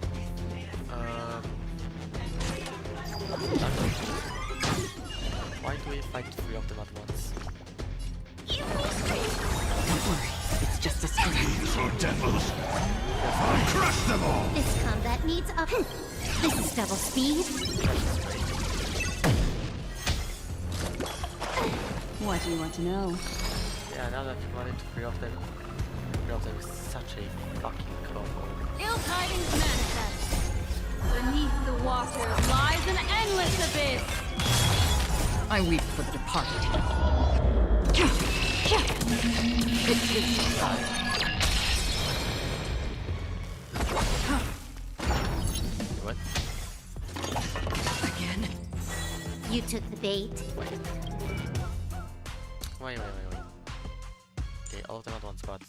Why do we fight 3 of them at once? Don't worry, it's just a screen. These are devils. I'll crush them all. This combat needs up. This is double speed. What do you want to know? Yeah, now that you wanted 3 of them is such a fucking combo. Ill tidings manifest. Beneath the waters lies an endless abyss. I weep for the departed. It is fire. What? Again? You took the bait. Wait. Okay, all of them at one spot.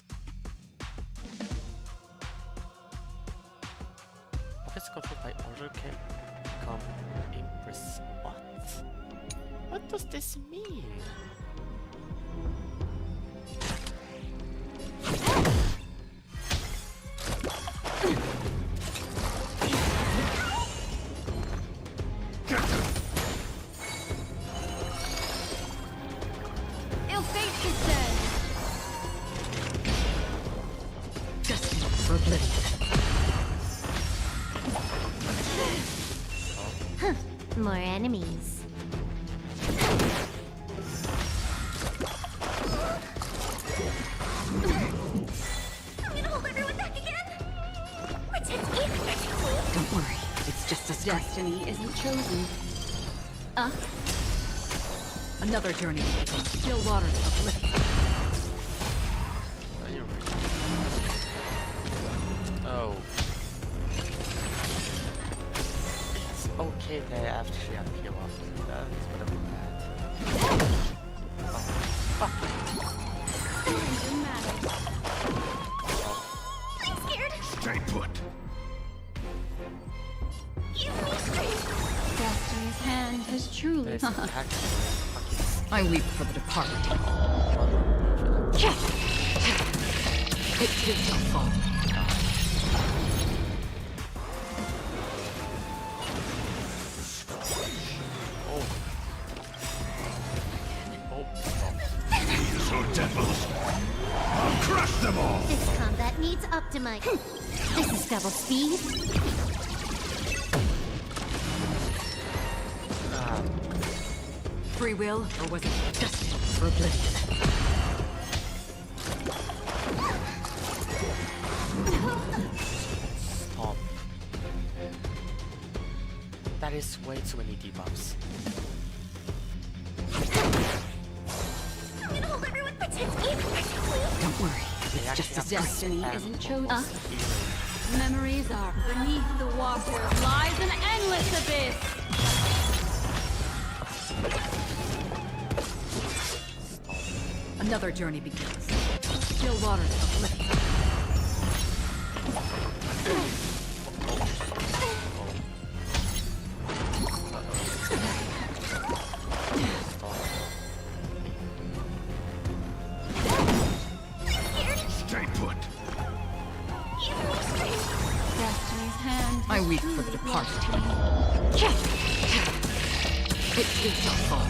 Office controlled by order can become impress. What? What does this mean? Ill fate descends. Destined for oblivion. More enemies. I'm gonna hold everyone back again. Don't worry, it's just a start. Destiny isn't chosen. Another journey from still waters of oblivion. Oh. It's okay that I actually have to peel off. That's what I'm bad. Oh, fuck. I'm scared. Stay put. Give me strength. Destiny's hand has truly. I weep for the departed. It gives no fall. These are devils. I'll crush them all. This combat needs optimizing. This is double speed. Free will, or was it destined for oblivion? Stop. That is way too many debuffs. I'm gonna hold everyone protect me. Don't worry, It's just a destiny isn't chosen. Memories are beneath the water lies an endless abyss. Another journey begins. Still waters of oblivion. Stay put. Destiny's hand. I weep for the departed. It shall fall.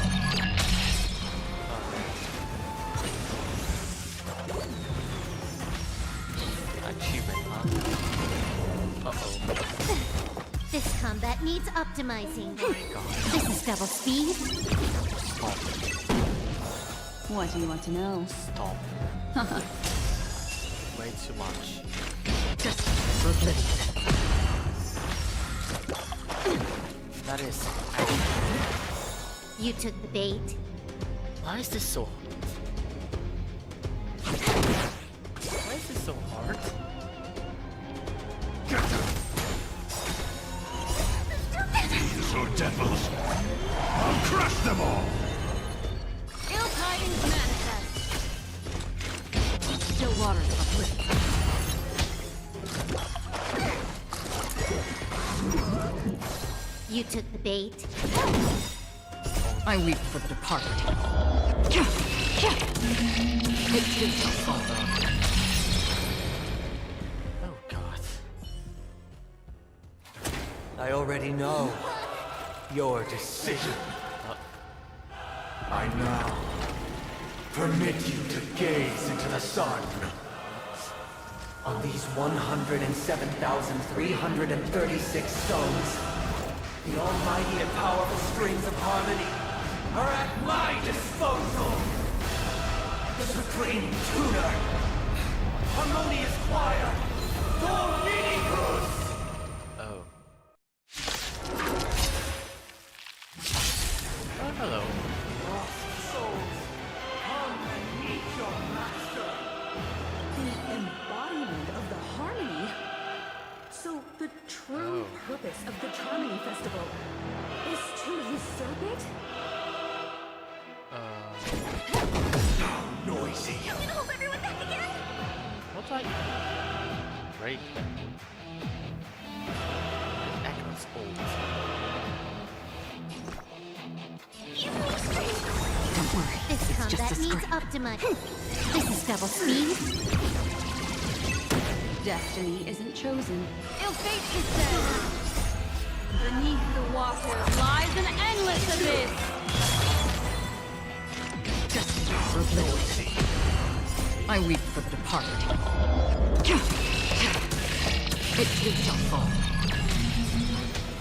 This combat needs optimizing. This is double speed. Stop. What do you want to know? Stop. Way too much. Just for oblivion. That is. You took the bait. Why is this so? Why is this so hard? These are devils. I'll crush them all. Ill tidings manifest. Still waters of oblivion. You took the bait. I weep for the departed. It shall fall. Oh God. I already know your decision. I now permit you to gaze into the sun. On these 107,336 stones, the almighty and powerful strings of harmony are at my disposal. The supreme tuner, harmonious choir, Dominicus! Oh. Oh, hello. Lost souls, come and meet your master. The embodiment of the harmony. So the true purpose of the Charmony Festival is to usurp it? How noisy. I'm gonna hold everyone back again. What's like? Great. Echoes old. Don't worry. This It's just combat a needs scrap. optimizing. This is double speed. Destiny isn't chosen. Ill fate is dead. Beneath the water lies an endless abyss. Just for oblivion. I weep for the departed. It shall fall.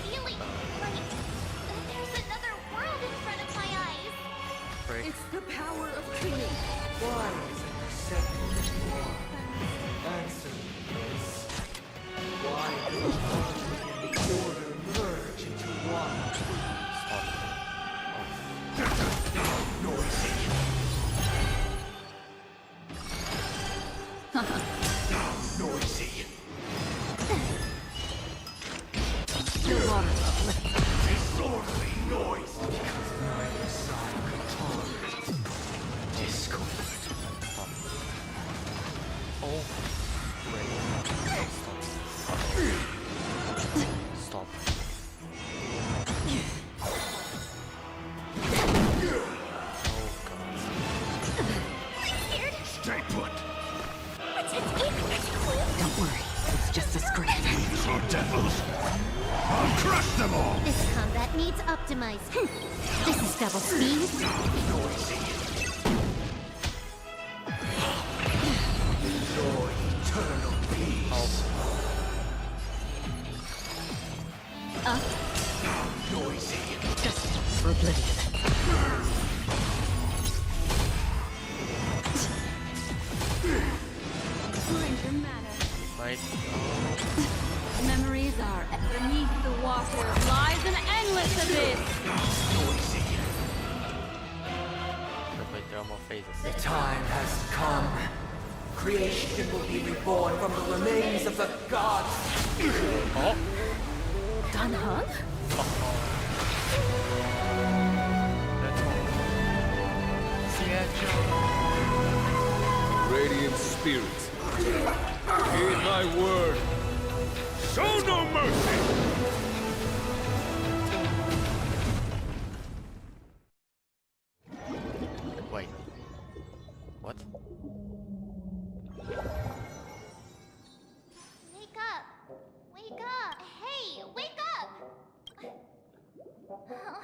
Feeling like there's another world in front of my eyes. It's the power of tuning. Why is it perceptible war? Answer this. Why do the harmony and the order merge into one? How noisy. How noisy. Still waters of oblivion. Disorderly noise. Because neither side could tolerate discomfort. Oh. Great. Stop. Stay put. Don't worry. It's just a scrap. These are devils. I'll crush them all. This combat needs optimizing. This is double speed. Noisy. Your eternal peace. How noisy. Just for oblivion. Stranger manner. Right. Memories are beneath the water lies an endless abyss. Wait, there are more phases. The time has come. Creation will be reborn from the remains of the gods. Oh. Dan Heng? Radiant spirits, heed my word. Show no mercy! Wait. What? Wake up! Wake up! Hey, wake up!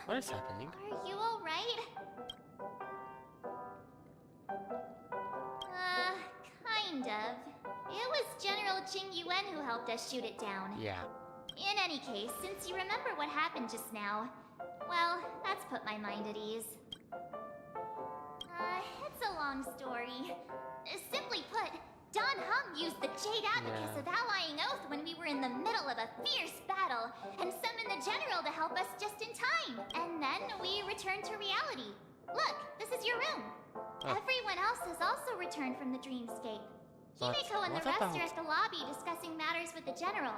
What is happening? Are you alright? Kind of. It was General Jing Yuan who helped us shoot it down. Yeah. In any case, since you remember what happened just now, well, that's put my mind at ease. It's a long story. Simply put, Dan Heng used the Jade Abacus of Allying Oath when we were in the middle of a fierce battle, and summoned the General to help us just in time. And then we returned to reality. Look, this is your room. Everyone else has also returned from the dreamscape. Himeko and the rest are at the lobby discussing matters with the General.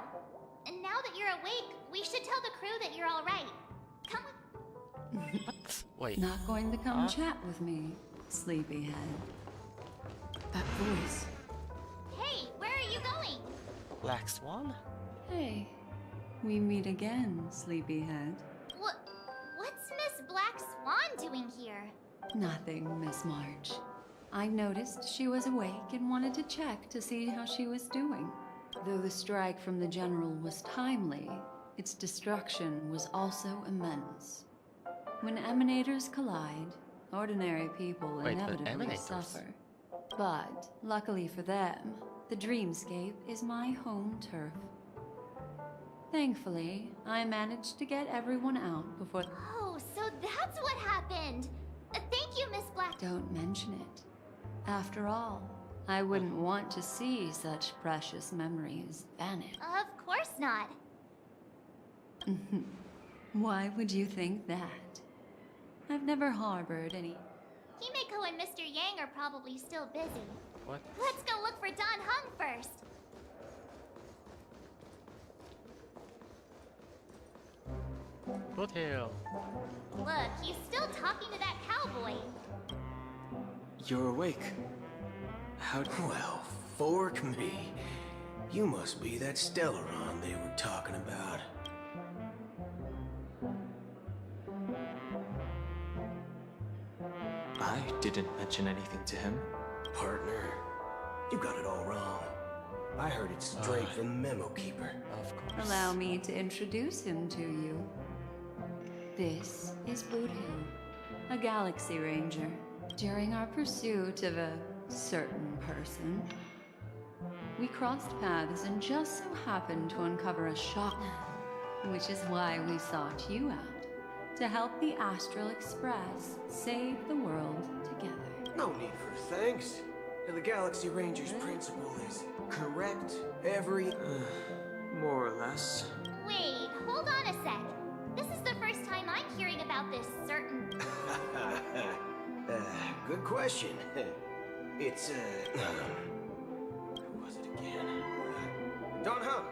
And now that you're awake, we should tell the crew that you're alright. Come with... What? Wait. Not going to come chat with me, sleepyhead. That voice. Hey, where are you going? Black Swan? Hey, we meet again, sleepyhead. What's Miss Black Swan doing here? Nothing, Miss March. I noticed she was awake and wanted to check to see how she was doing. Though the strike from the General was timely, its destruction was also immense. When emanators collide, ordinary people inevitably suffer. But, luckily for them, the dreamscape is my home turf. Thankfully, I managed to get everyone out before... Oh, so that's what happened! Thank you, Miss Black... Don't mention it. After all, I wouldn't want to see such precious memories vanish. Of course not. Why would you think that? I've never harbored any... Himeko and Mr. Yang are probably still busy. What? Let's go look for Dan Heng first. Foothill. Look, he's still talking to that cowboy. You're awake. How... Well, fork me. You must be that Stellaron they were talking about. I didn't mention anything to him. Partner, you got it all wrong. I heard it straight from the memo keeper. Of course. Allow me to introduce him to you. This is Boot Hill, a Galaxy Ranger. During our pursuit of a certain person, we crossed paths and just so happened to uncover a shock, which is why we sought you out, to help the Astral Express save the world together. No need for thanks. The Galaxy Ranger's principle is correct every... more or less. Wait, hold on a sec. This is the first time I'm hearing about this certain... Good question. It's, who was it again? Don Hung.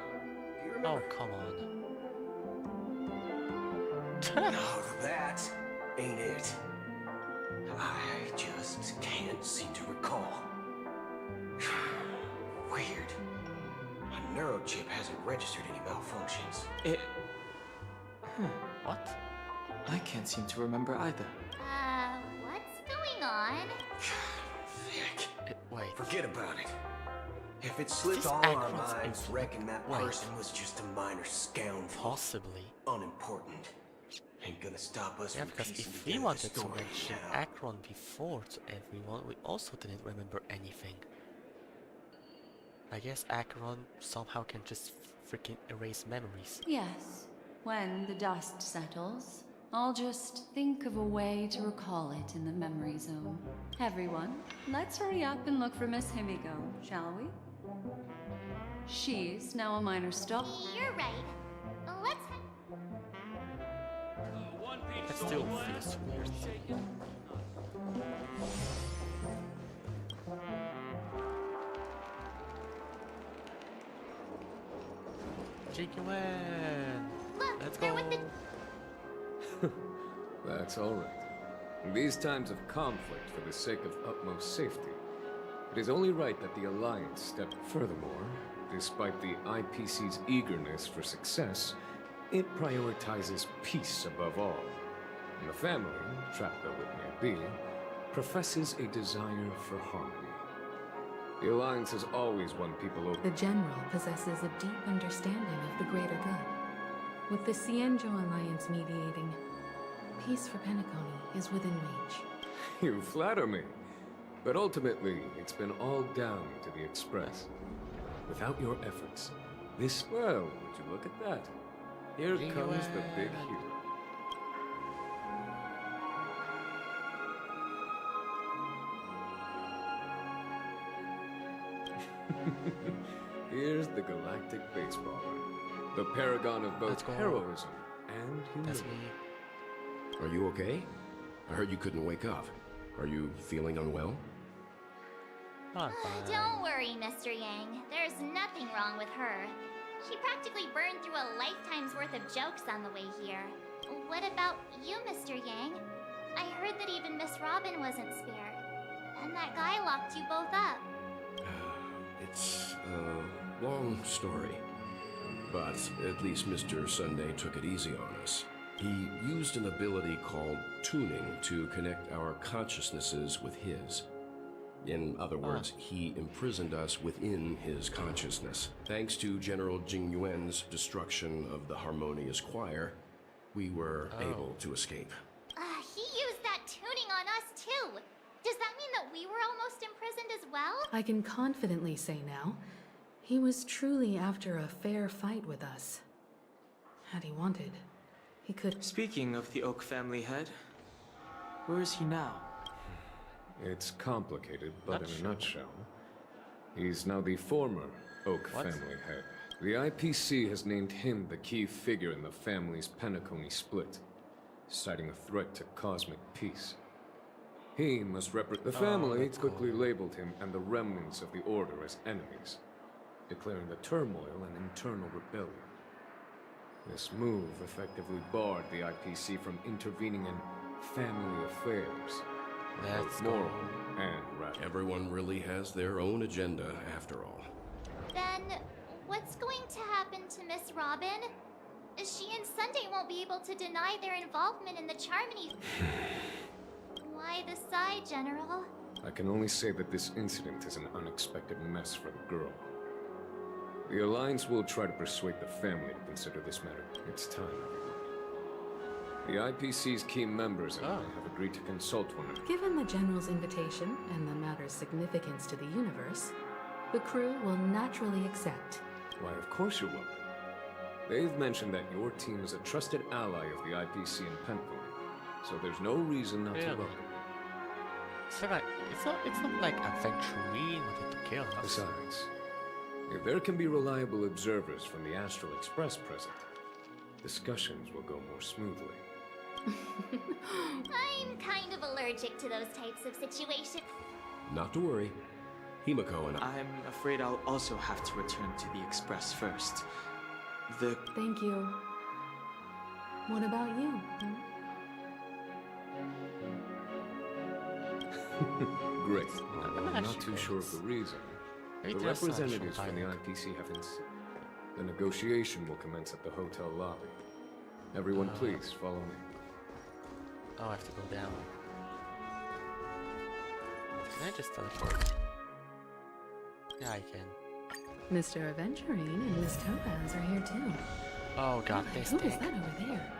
Do you remember? Oh, come on. Oh, that ain't it. I just can't seem to recall. Weird. A neurochip hasn't registered any malfunctions. What? I can't seem to remember either. What's going on? Wait. Forget about it. If it slipped all our minds, reckon that person was just a minor scoundrel. Possibly. Unimportant. Ain't gonna stop us from because piecing if we together wanted the to story mention now. Akron before to everyone, we also didn't remember anything. I guess Akron somehow can just freaking erase memories. Yes, when the dust settles, I'll just think of a way to recall it in the memory zone. Everyone, let's hurry up and look for Miss Himiko, shall we? She's now a minor stop. You're right. Let's... It still feels weird. Jigwen! Look, Let's they're go! with the That's all right. In these times of conflict for the sake of utmost safety, it is only right that the Alliance step. Furthermore, despite the IPC's eagerness for success, it prioritizes peace above all. And the family, trapped though it may be, professes a desire for harmony. The Alliance has always won people over. The General possesses a deep understanding of the greater good. With the Cienjo Alliance mediating, peace for Penacony is within reach. You flatter me. But ultimately, it's been all down to the Express. Without your efforts, this... Well, would you look at that? Here comes the big hero. Here's the galactic baseballer, the paragon of both heroism and humility. Are you okay? I heard you couldn't wake up. Are you feeling unwell? Don't worry, Mr. Yang. There's nothing wrong with her. She practically burned through a lifetime's worth of jokes on the way here. What about you, Mr. Yang? I heard that even Miss Robin wasn't spared. And that guy locked you both up. It's a long story. But at least Mr. Sunday took it easy on us. He used an ability called tuning to connect our consciousnesses with his. In other words, he imprisoned us within his consciousness. Thanks to General Jing Yuan's destruction of the Harmonious Choir, we were able to escape. He used that tuning on us too. Does that mean that we were almost imprisoned as well? I can confidently say now, he was truly after a fair fight with us. Had he wanted, he could... Speaking of the Oak family head, where is he now? It's complicated, but in a nutshell, he's now the former Oak family head. The IPC has named him the key figure in the family's Penacony split, citing a threat to cosmic peace. He must represent... The family quickly labeled him and the remnants of the Order as enemies, declaring the turmoil an internal rebellion. This move effectively barred the IPC from intervening in family affairs. That's moral and rational. Everyone really has their own agenda, after all. Then, what's going to happen to Miss Robin? She and Sunday won't be able to deny their involvement in the Charmony. Why the sigh, General? I can only say that this incident is an unexpected mess for the girl. The Alliance will try to persuade the family to consider this matter. It's time, everyone. The IPC's key members and I have agreed to consult one another. Given the General's invitation and the matter's significance to the universe, the crew will naturally accept. Why, of course you will. They've mentioned that your team is a trusted ally of the IPC in Penacony, so there's no reason not to welcome you. So like, it's not like Adventurine wanted to kill us. Besides, if there can be reliable observers from the Astral Express present, discussions will go more smoothly. I'm kind of allergic to those types of situations. Not to worry. Himiko and I'm afraid I'll also have to return to the Express first. Thank you. What about you? Great. I'm not too sure of the reason. The representatives from the IPC have insisted. The negotiation will commence at the hotel lobby. Everyone, please follow me. Oh, I have to go down. Can I just teleport? Yeah, I can. Mr. Aventurine and Miss Topaz are here too. Oh god, they Who stink. is that over there?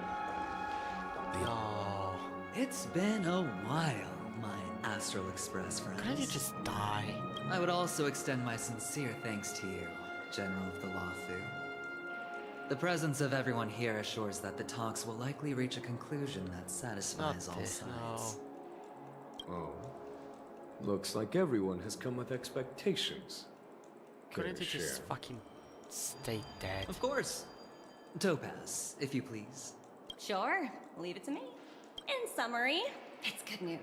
Oh. It's been a while, my Astral Express friends. Can't you just die? I would also extend my sincere thanks to you, General of the Lawfu. The presence of everyone here assures that the talks will likely reach a conclusion that satisfies all sides. Oh. Looks like everyone has come with expectations. Couldn't you just fucking stay dead? Of course. Topaz, if you please. Sure, leave it to me. In summary, it's good news.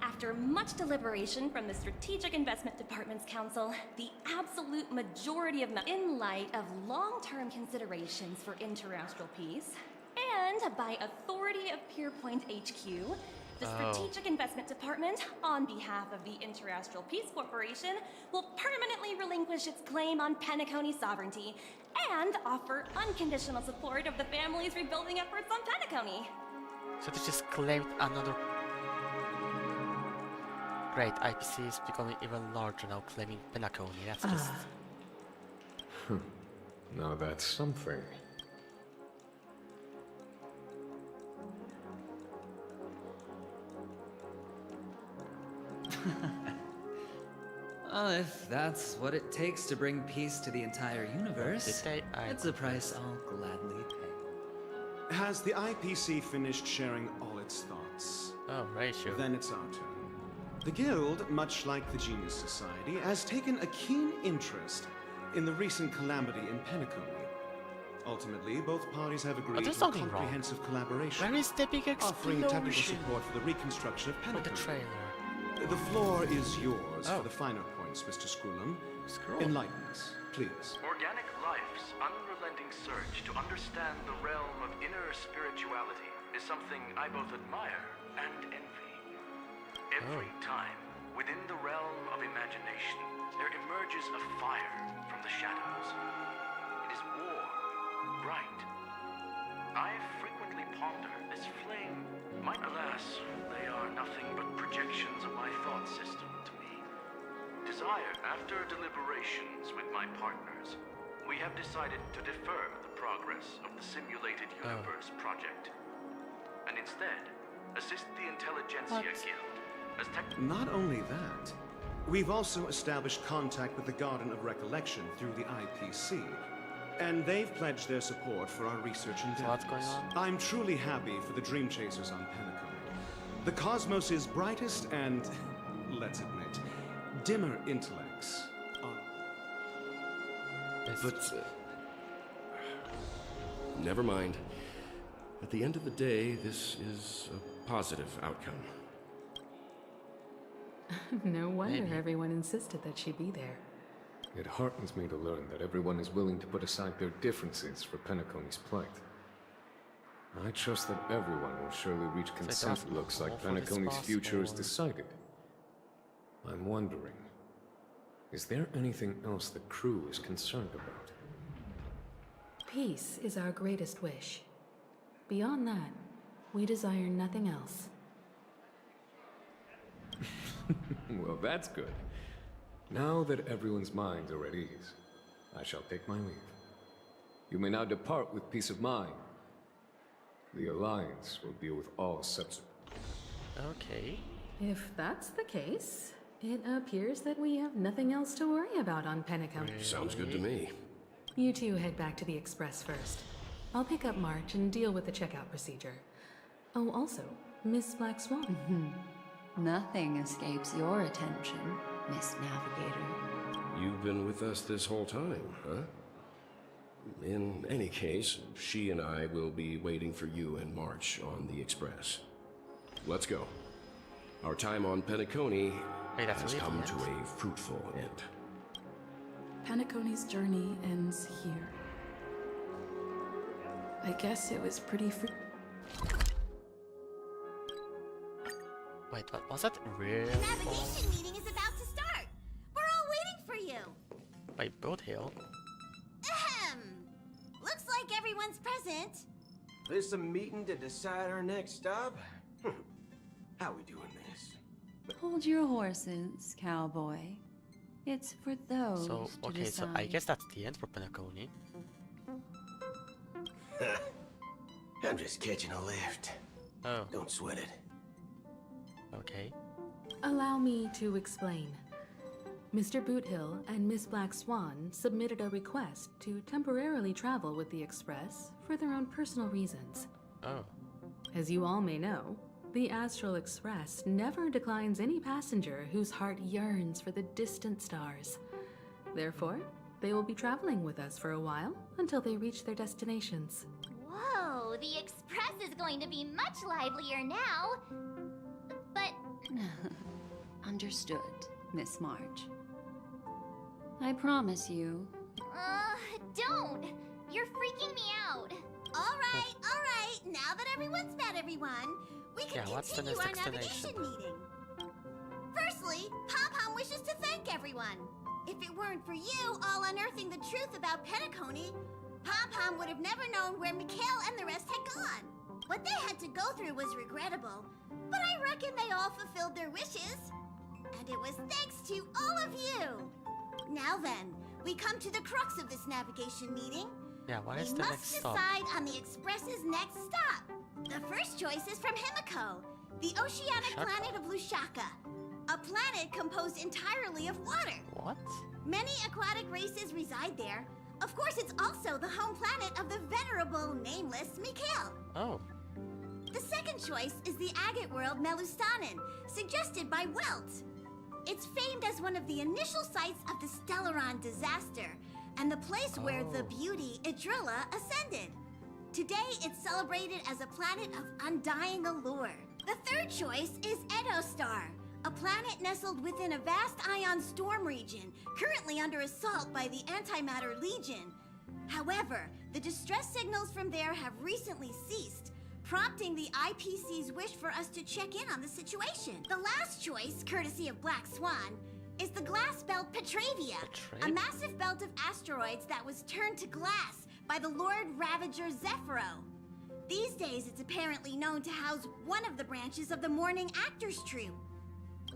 After much deliberation from the Strategic Investment Department's council, the absolute majority of in light of long-term considerations for interastral peace, and by authority of Pierpoint HQ, the Strategic Investment Department, on behalf of the Interastral Peace Corporation, will permanently relinquish its claim on Penacony sovereignty and offer unconditional support of the family's rebuilding efforts on Penacony. So they just claimed another... Great, IPC is becoming even larger now, claiming Penacony. That's just... Now that's something. Well, if that's what it takes to bring peace to the entire universe, it's a price I'll gladly pay. Has the IPC finished sharing all its thoughts? Oh, right, sure. Then it's our turn. The Guild, much like the Genius Society, has taken a keen interest in the recent calamity in Penacony. Ultimately, both parties have agreed to a comprehensive collaboration. Where is the big explosion? Offering technical support for the reconstruction of Penacony. The trailer. The floor is yours for the finer points, Mr. Skrullum. Enlighten us, please. Organic life's unrelenting search to understand the realm of inner spirituality is something I both admire and envy. Every time, within the realm of imagination, there emerges a fire from the shadows. It is warm, bright. I frequently ponder this flame. Alas, they are nothing but projections of my thought system to me. Desire, after deliberations with my partners, we have decided to defer the progress of the Simulated Universe project, and instead assist the Intelligentsia Guild as Not only that, we've also established contact with the Garden of Recollection through the IPC, and they've pledged their support for our research endeavors. So what's going on? I'm truly happy for the Dream Chasers on Penacony. The cosmos' brightest and, let's admit, dimmer intellects are... But, never mind. At the end of the day, this is a positive outcome. No wonder everyone insisted that she be there. It heartens me to learn that everyone is willing to put aside their differences for Penacony's plight. I trust that everyone will surely reach consensus. Looks like Penacony's future is decided. I'm wondering, is there anything else the crew is concerned about? Peace is our greatest wish. Beyond that, we desire nothing else. Well, that's good. Now that everyone's minds are at ease, I shall take my leave. You may now depart with peace of mind. The Alliance will deal with all subsequent. Okay. If that's the case, it appears that we have nothing else to worry about on Penacony. Sounds good to me. You two head back to the Express first. I'll pick up March and deal with the checkout procedure. Oh, also, Miss Black Swan. Nothing escapes your attention, Miss Navigator. You've been with us this whole time, huh? In any case, she and I will be waiting for you and March on the Express. Let's go. Our time on Penacony has come to a fruitful end. Penacony's journey ends here. I guess it was pretty Wait, what was that? Real? The navigation meeting is about to start. We're all waiting for you. By Boat Hill. Ahem. Looks like everyone's present. This a meeting to decide our next stop? How we doing this? Hold your horses, cowboy. It's for those So, to okay, decide. so I guess that's the end for Penacony. I'm just catching a lift. Oh. Don't sweat it. Okay. Allow me to explain. Mr. Boothill and Miss Black Swan submitted a request to temporarily travel with the Express for their own personal reasons. Oh. As you all may know, the Astral Express never declines any passenger whose heart yearns for the distant stars. Therefore, they will be traveling with us for a while until they reach their destinations. Whoa, the Express is going to be much livelier now. But Understood, Miss March. I promise you. Don't! You're freaking me out. All right. Now that everyone's met everyone, we can continue our navigation meeting. Firstly, Pom-Pom wishes to thank everyone. If it weren't for you all unearthing the truth about Penacony, Pom-Pom would have never known where Mikhail and the rest had gone. What they had to go through was regrettable, but I reckon they all fulfilled their wishes. And it was thanks to all of you. Now then, we come to the crux of this navigation meeting. Yeah, what is we the must next stop? decide on the Express's next stop. The first choice is from Himiko, the oceanic planet of Lushaka, a planet composed entirely of water. What? Many aquatic races reside there. Of course, it's also the home planet of the venerable, nameless Mikhail. Oh. The second choice is the agate world Melustanen, suggested by Welt. It's famed as one of the initial sites of the Stellaron disaster, and the place where the beauty Idrilla ascended. Today, it's celebrated as a planet of undying allure. The third choice is Edostar, a planet nestled within a vast ion storm region, currently under assault by the Antimatter Legion. However, the distress signals from there have recently ceased, prompting the IPC's wish for us to check in on the situation. The last choice, courtesy of Black Swan, is the glass belt Petravia, a massive belt of asteroids that was turned to glass by the Lord Ravager Zephyro. These days, it's apparently known to house one of the branches of the Morning Actors Troupe.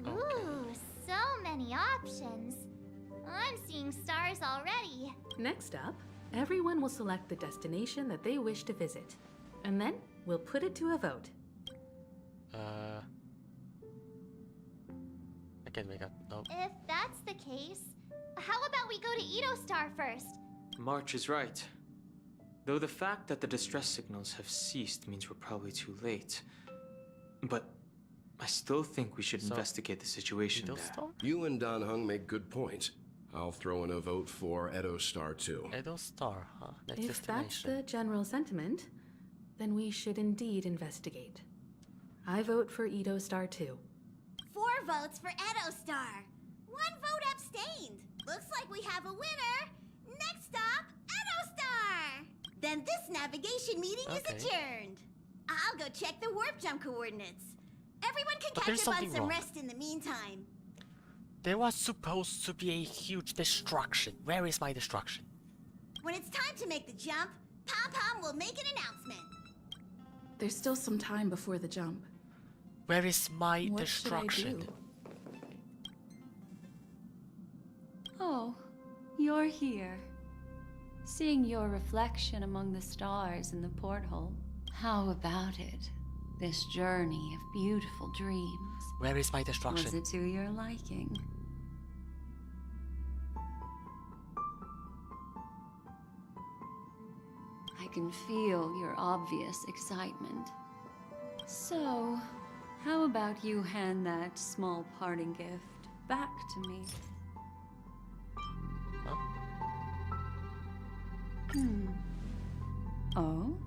Ooh, so many options. I'm seeing stars already. Next up, everyone will select the destination that they wish to visit. And then we'll put it to a vote. I can make up. No. If that's the case, how about we go to Edostar first? March is right. Though the fact that the distress signals have ceased means we're probably too late. But I still think we should investigate the situation there. You and Dan Heng make good points. I'll throw in a vote for Edostar too. Edostar, huh? Next If that's the general sentiment, then we should indeed investigate. I vote for Edostar too. 4 votes for Edostar. 1 vote abstained. Looks like we have a winner. Next stop, Edostar. Then this navigation meeting is adjourned. I'll go check the warp jump coordinates. Everyone can catch up on some rest in the meantime. There was supposed to be a huge destruction. Where is my destruction? When it's time to make the jump, Pom-Pom will make an announcement. There's still some time before the jump. Where is my What destruction? should I do? Oh, you're here. Seeing your reflection among the stars in the porthole. How about it? This journey of beautiful dreams. Where is my destruction? Was it to your liking? I can feel your obvious excitement. So, how about you hand that small parting gift back to me? Oh?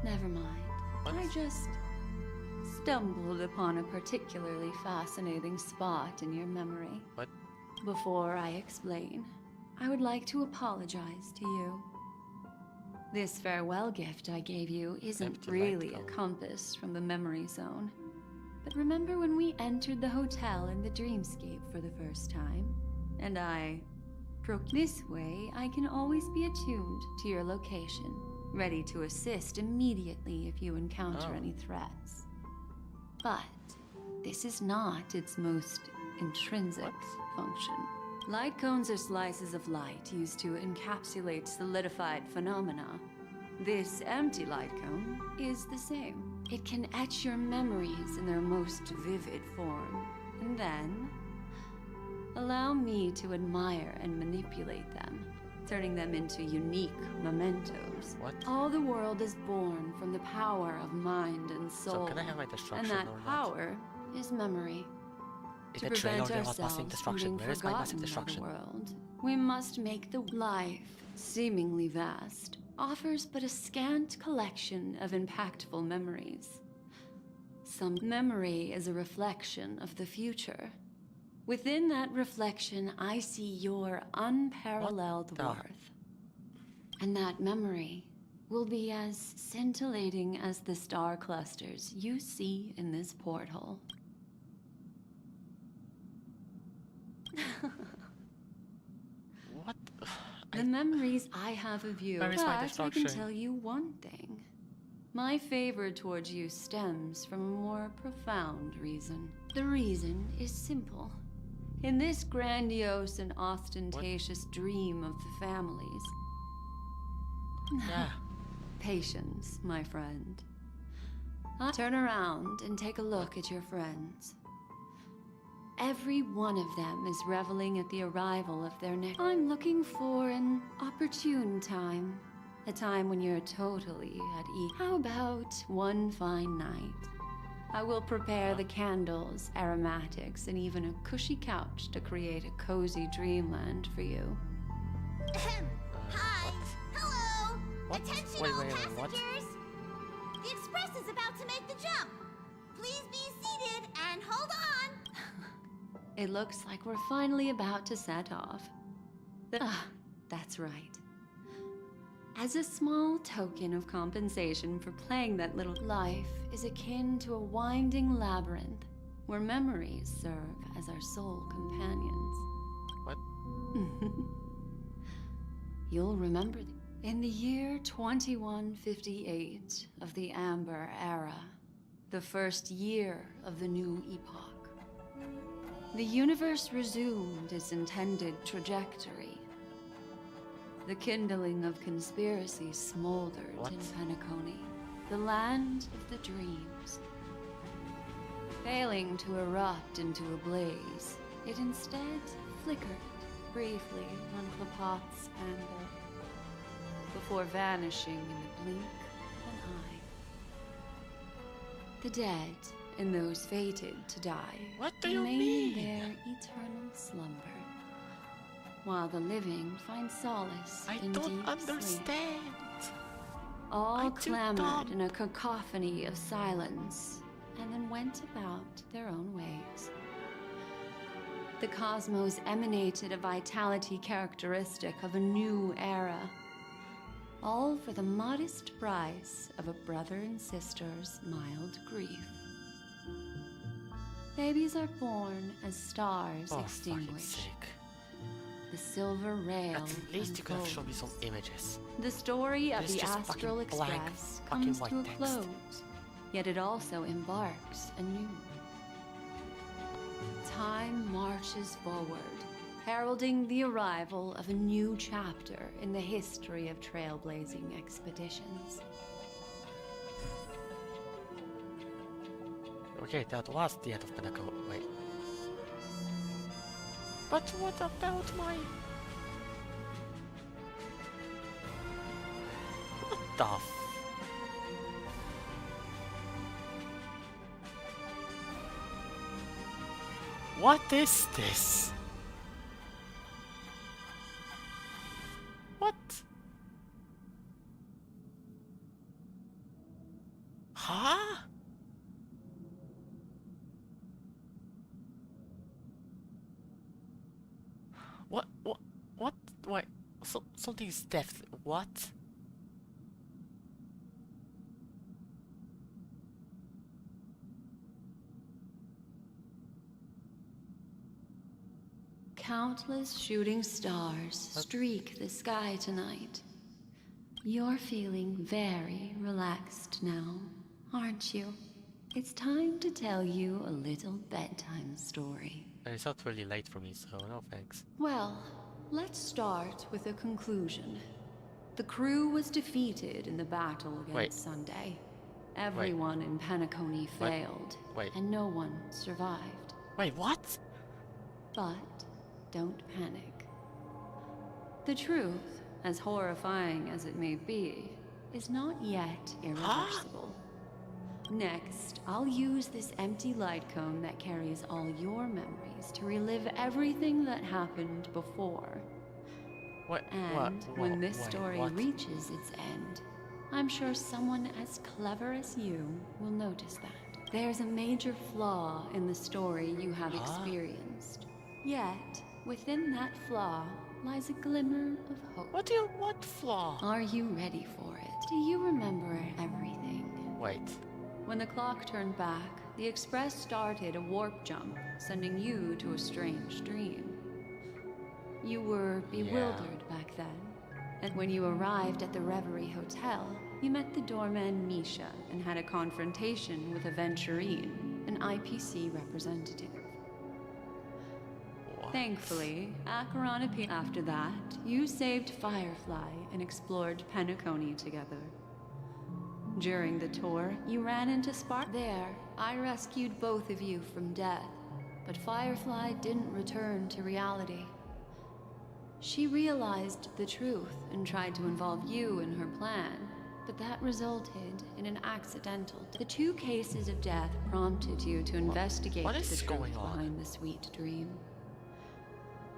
Never mind. I just stumbled upon a particularly fascinating spot in your memory. What? Before I explain, I would like to apologize to you. This farewell gift I gave you isn't really a compass from the memory zone. But remember when we entered the hotel in the dreamscape for the first time? And this way, I can always be attuned to your location, ready to assist immediately if you encounter any threats. But this is not its most intrinsic function. Light cones are slices of light used to encapsulate solidified phenomena. This empty light cone is the same. It can etch your memories in their most vivid form, and then allow me to admire and manipulate them, turning them into unique mementos. What? All the world is born from the power of mind and soul. So can I have my destruction and that or not? power is memory. In To the trailer prevent there was massive ourselves from destruction. being Where is my massive forgotten by the destruction? world, we must make the life, seemingly vast, offers but a scant collection of impactful memories. Some memory is a reflection of the future. Within that reflection, I see your unparalleled worth. And that memory will be as scintillating as the star clusters you see in this porthole. What? The memories I have of you. But I can tell you one thing. My favor towards you stems from a more profound reason. The reason is simple. In this grandiose and ostentatious dream of the families. Yeah. Patience, my friend. Turn around and take a look at your friends. Every one of them is reveling at the arrival of their next. I'm looking for an opportune time. A time when you're totally at ease. How about one fine night? I will prepare the candles, aromatics, and even a cushy couch to create a cozy dreamland for you. Hi! Hello! What? Attention Wait, all wait, passengers! what? The express is about to make the jump. Please be seated and hold on. It looks like we're finally about to set off. That's right. As a small token of compensation for playing that little life is akin to a winding labyrinth where memories serve as our sole companions. What? You'll remember in the year 2158 of the Amber Era, the first year of the new epoch, the universe resumed its intended trajectory. The kindling of conspiracy smoldered in Penacony, the land of the dreams. Failing to erupt into a blaze, it instead flickered briefly on Klapot's anvil, before vanishing in the blink of an eye. The dead and those fated to die remain in their eternal slumber, while the living find solace in deep sleep. All clamored in a cacophony of silence, and then went about their own ways. The cosmos emanated a vitality characteristic of a new era, all for the modest price of a brother and sister's mild grief. Babies are born as stars extinguish. The silver rail At least you could have shown me some images. The story of It's the just Astral fucking blank, Express fucking comes white to a text. close, yet it also embarks anew. Time marches forward, heralding the arrival of a new chapter in the history of trailblazing expeditions. Okay, that was the end of Pinnacle. Wait. But what about my... What the f... What is this? What? Huh? What? Wait, something's deaf. What? Countless shooting stars streak the sky tonight. You're feeling very relaxed now, aren't you? It's time to tell you a little bedtime story. It's not really late for me, so no thanks. Well, let's start with a conclusion. The crew was defeated in the battle against Sunday. Everyone in Penacony failed, and no one survived. Wait, what? But don't panic. The truth, as horrifying as it may be, is not yet irreversible. Next, I'll use this empty light cone that carries all your memories to relive everything that happened before. When this story reaches its end, I'm sure someone as clever as you will notice that. There's a major flaw in the story you have experienced. Yet, within that flaw lies a glimmer of hope. What flaw? Are you ready for it? Do you remember everything? Wait. When the clock turned back, the Express started a warp jump, sending you to a strange dream. You were bewildered back then, and when you arrived at the Reverie Hotel, you met the doorman Misha and had a confrontation with Aventurine, an IPC representative. What? Thankfully, Acheron appeared. After that, you saved Firefly and explored Penacony together. During the tour, you ran into Spark. There, I rescued both of you from death, but Firefly didn't return to reality. She realized the truth and tried to involve you in her plan, but that resulted in an accidental death. The 2 cases of death prompted you to investigate what is the going truth on? behind the sweet dream.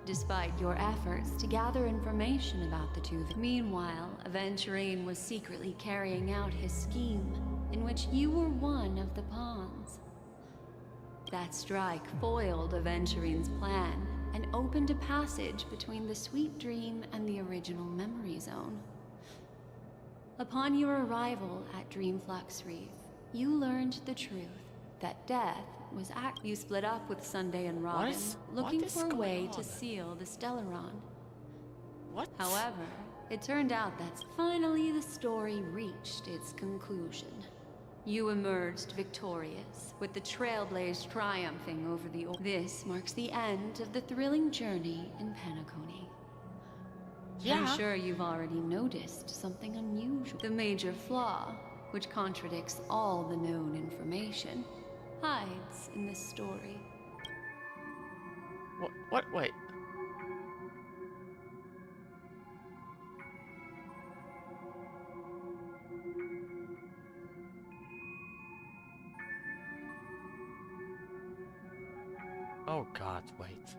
Despite your efforts to gather information about the 2. Meanwhile, Aventurine was secretly carrying out his scheme, in which you were one of the pawns. That strike foiled Aventurine's plan and opened a passage between the sweet dream and the original memory zone. Upon your arrival at Dreamflux Reef, you learned the truth that death was you split up with Sunday and Robin, looking for a way to seal the Stellaron. What? However, it turned out that finally the story reached its conclusion. You emerged victorious, with the Trailblaze triumphing over the... This marks the end of the thrilling journey in Penacony. Yeah. I'm sure you've already noticed something unusual. The major flaw, which contradicts all the known information, hides in this story. What? Wait. Oh God, wait.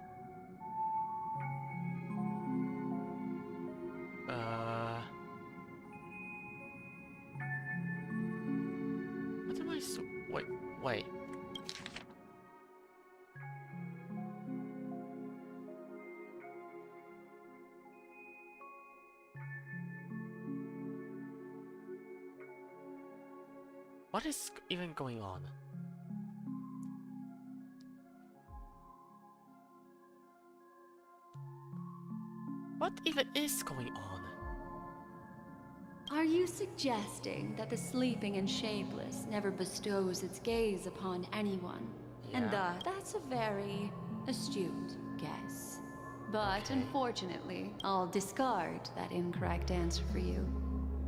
What am I so... Wait. What is even going on? What even is going on? Are you suggesting that the sleeping and shapeless never bestows its gaze upon anyone? And thus, that's a very astute guess. But unfortunately, I'll discard that incorrect answer for you.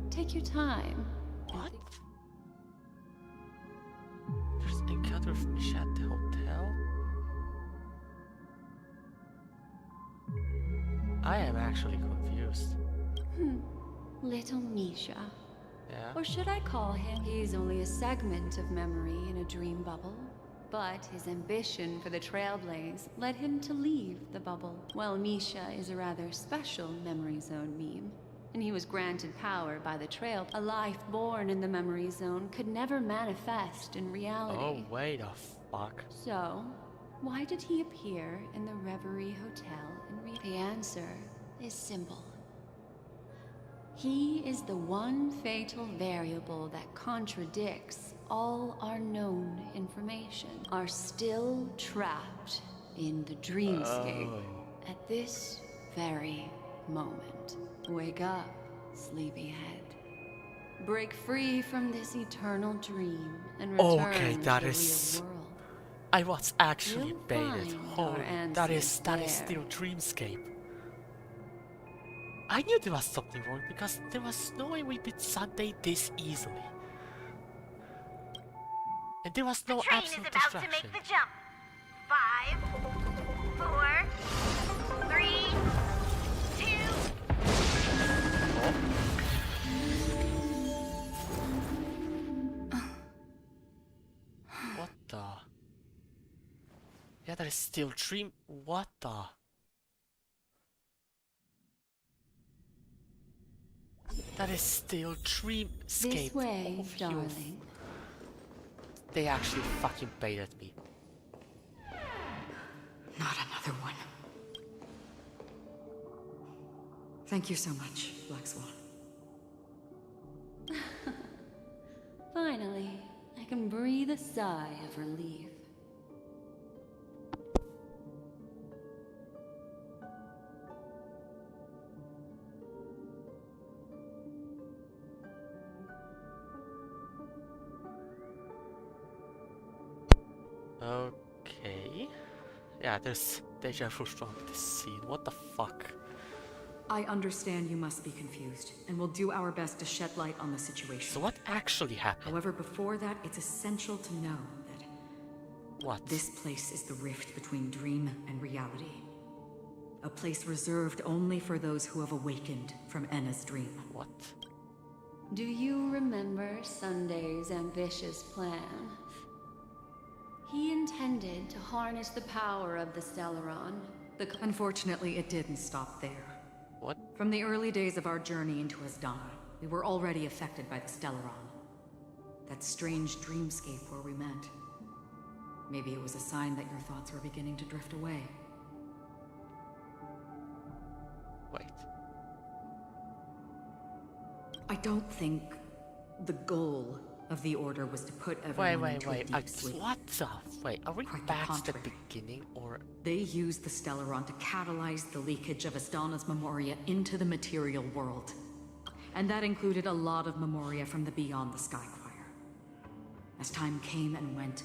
Take your time. What? There's an encounter with Misha at the hotel? I am actually confused. Little Misha. Yeah. Or should I call him? He's only a segment of memory in a dream bubble. But his ambition for the Trailblaze led him to leave the bubble. Well, Misha is a rather special memory zone meme, and he was granted power by the Trail. A life born in the memory zone could never manifest in reality. Oh, wait a fuck. So, why did he appear in the Reverie Hotel in The answer is simple. He is the one fatal variable that contradicts all our known information, are still trapped in the dreamscape at this very moment. Wake up, sleepyhead. Break free from this eternal dream and return to the real world. I was actually You'll baited. find Holy, our that answers is still dreamscape. I knew there was something wrong because there was no way we beat Sunday this easily. And there was no absolute distraction. The train is about to make the jump. 5, 4, 3, 2. What the? Yeah, that is still dream. What the? That is still dreamscape. This way, darling. They actually fucking baited me. Not another one. Thank you so much, Black Swan. Finally, I can breathe a sigh of relief. Okay. Yeah, there's deja vu from this scene. What the fuck? I understand you must be confused, and we'll do our best to shed light on the situation. So what actually happened? However, before that, it's essential to know that this place is the rift between dream and reality. A place reserved only for those who have awakened from Enna's dream. What? Do you remember Sunday's ambitious plan? He intended to harness the power of the Stellaron. Unfortunately, it didn't stop there. What? From the early days of our journey into Asdana, we were already affected by the Stellaron. That strange dreamscape where we met. Maybe it was a sign that your thoughts were beginning to drift away. Wait. I don't think the goal of the Order was to put everyone into a deep sleep. What the? Wait, are we back to the beginning, or...? They used the Stellaron to catalyze the leakage of Asdana's Memoria into the material world. And that included a lot of Memoria from the Beyond the Skychoir. As time came and went,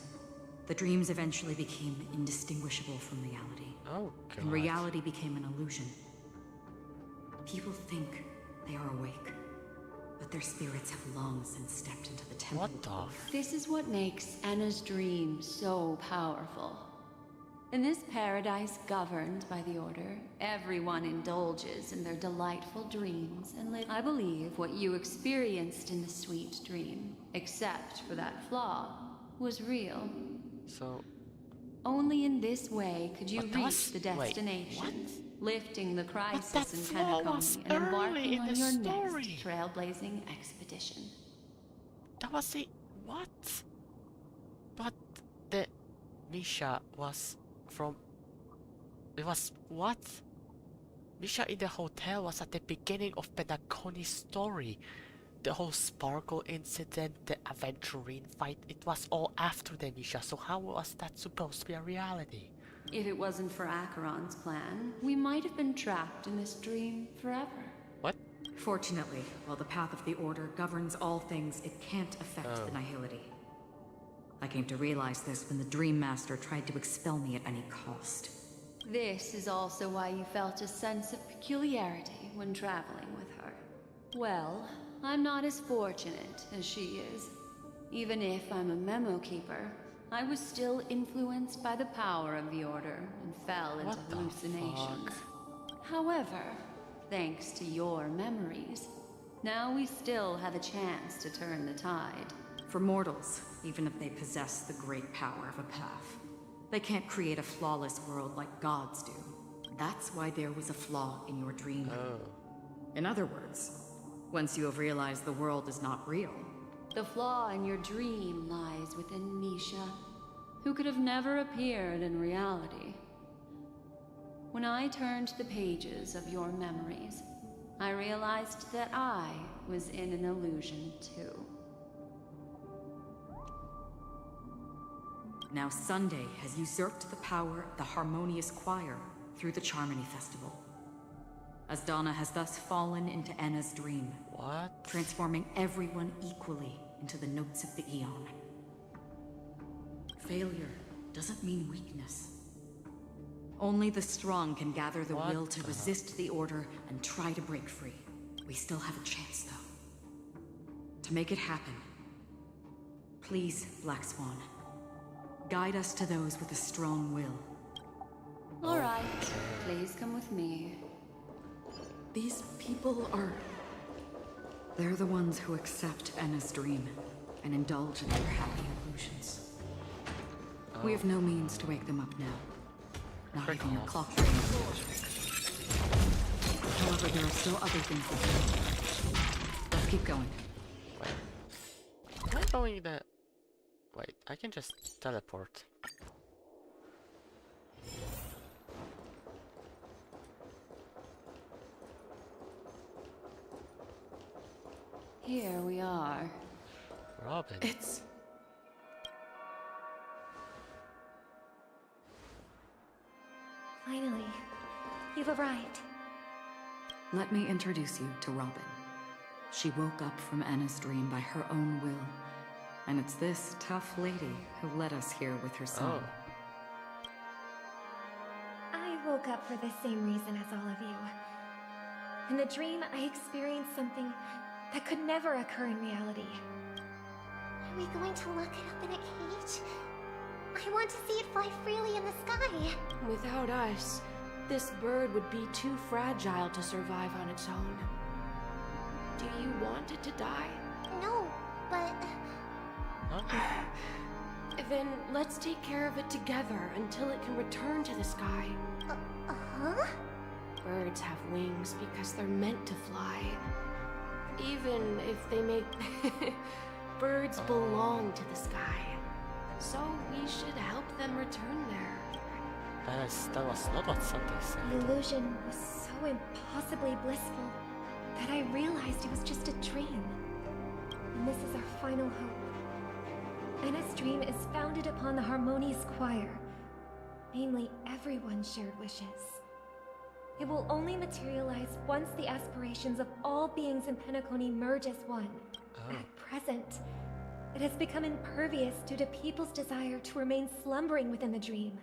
the dreams eventually became indistinguishable from reality. Oh, God. And reality became an illusion. People think they are awake, but their spirits have long since stepped into the temple. What the? This is what makes Enna's dream so powerful. In this paradise governed by the Order, everyone indulges in their delightful dreams and live. I believe what you experienced in the sweet dream, except for that flaw, was real. So... Only in this way could you reach the destination, lifting the crisis in Penacony and embarking on your next trailblazing expedition. That was the... what? But the... Misha was from... It was... what? Misha in the hotel was at the beginning of Penacony's story. The whole Sparkle incident, the Aventurine fight, it was all after the Misha, so how was that supposed to be a reality? If it wasn't for Acheron's plan, we might have been trapped in this dream forever. What? Fortunately, while the path of the Order governs all things, it can't affect the Nihility. I came to realize this when the Dream Master tried to expel me at any cost. This is also why you felt a sense of peculiarity when traveling with her. Well, I'm not as fortunate as she is. Even if I'm a memo keeper, I was still influenced by the power of the Order and fell into hallucinations. However, thanks to your memories, now we still have a chance to turn the tide. For mortals, even if they possess the great power of a path, they can't create a flawless world like gods do. That's why there was a flaw in your dream. In other words, once you have realized the world is not real, the flaw in your dream lies within Misha, who could have never appeared in reality. When I turned the pages of your memories, I realized that I was in an illusion too. Now Sunday has usurped the power of the Harmonious Choir through the Charmony Festival. Asdana has thus fallen into Enna's dream. What? Transforming everyone equally into the notes of the Aeon. Failure doesn't mean weakness. Only the strong can gather the will to resist the Order and try to break free. We still have a chance, though. To make it happen, please, Black Swan, guide us to those with a strong will. All right, please come with me. These people are... They're the ones who accept Enna's dream and indulge in their happy illusions. We have no means to wake them up now. Not even your clock training. However, there are still other things we can do. Let's keep going. Am I going that... Wait, I can just teleport. Here we are. Robin. It's... Finally, you've arrived. Let me introduce you to Robin. She woke up from Anna's dream by her own will. And it's this tough lady who led us here with her song. I woke up for the same reason as all of you. In the dream, I experienced something that could never occur in reality. Are we going to lock it up in a cage? I want to see it fly freely in the sky. Without us, this bird would be too fragile to survive on its own. Do you want it to die? No, but... Then let's take care of it together until it can return to the sky. Uh-huh? Birds have wings because they're meant to fly. Even if they make... Birds belong to the sky. So we should help them return there. That was not what Sunday said. The illusion was so impossibly blissful that I realized it was just a dream. And this is our final hope. Anna's dream is founded upon the harmonious choir, namely everyone's shared wishes. It will only materialize once the aspirations of all beings in Penacony merge as one. At present, it has become impervious due to people's desire to remain slumbering within the dream.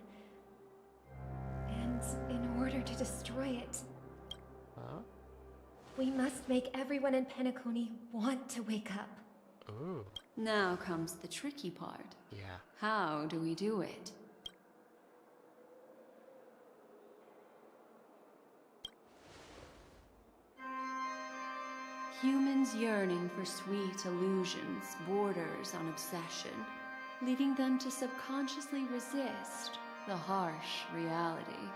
And in order to destroy it, we must make everyone in Penacony want to wake up. Ooh. Now comes the tricky part. Yeah. How do we do it? Humans yearning for sweet illusions borders on obsession, leading them to subconsciously resist the harsh reality.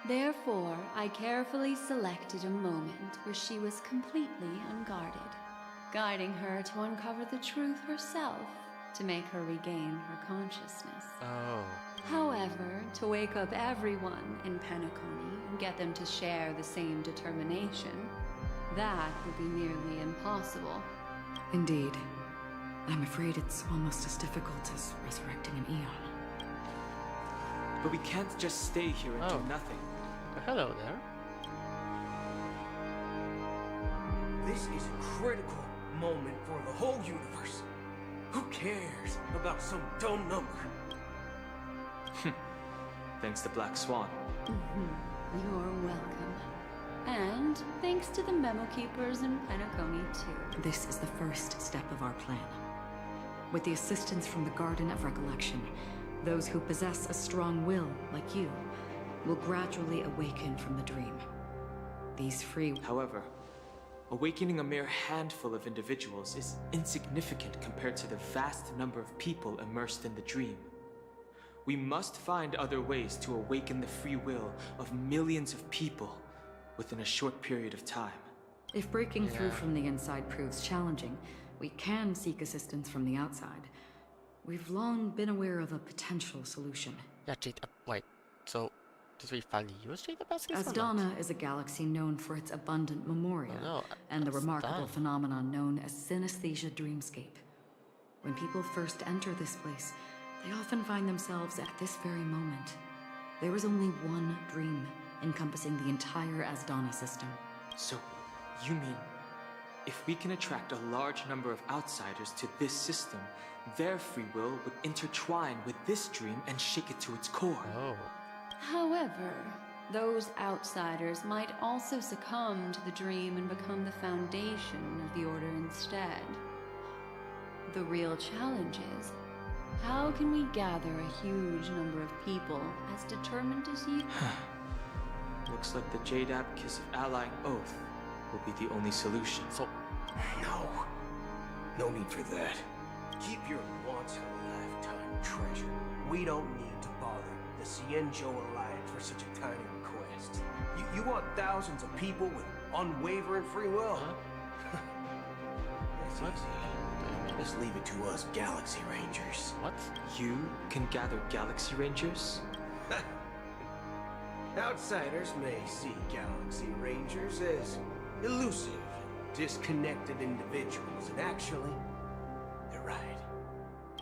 Therefore, I carefully selected a moment where she was completely unguarded, guiding her to uncover the truth herself to make her regain her consciousness. However, to wake up everyone in Penacony and get them to share the same determination, that would be nearly impossible. Indeed. I'm afraid it's almost as difficult as resurrecting an Eon. But we can't just stay here and do nothing. Hello there. This is a critical moment for the whole universe. Who cares about some dumb number? Thanks to Black Swan. You're welcome. And thanks to the memo keepers in Penacony, too. This is the first step of our plan. With the assistance from the Garden of Recollection, those who possess a strong will, like you, will gradually awaken from the dream. These free... However, awakening a mere handful of individuals is insignificant compared to the vast number of people immersed in the dream. We must find other ways to awaken the free will of millions of people within a short period of time. If breaking through from the inside proves challenging, we can seek assistance from the outside. We've long been aware of a potential solution. Yeah, Jade, wait, so did we finally use Jade Baskets? Asdana is a galaxy known for its abundant memoria, and the remarkable phenomenon known as synesthesia dreamscape. When people first enter this place, they often find themselves at this very moment. There is only one dream, encompassing the entire Asdana system. So, you mean, if we can attract a large number of outsiders to this system, their free will would intertwine with this dream and shake it to its core. However, those outsiders might also succumb to the dream and become the foundation of the Order instead. The real challenge is, how can we gather a huge number of people as determined as you? Looks like the Jade Abacus of Allying Oath will be the only solution. So, no need for that. Keep your once-in-a-lifetime treasure. We don't need to bother the Cienjo Alliance for such a tiny request. You want thousands of people with unwavering free will? That's easy. Just leave it to us Galaxy Rangers. What? You can gather Galaxy Rangers? Outsiders may see Galaxy Rangers as elusive and disconnected individuals, and actually, they're right.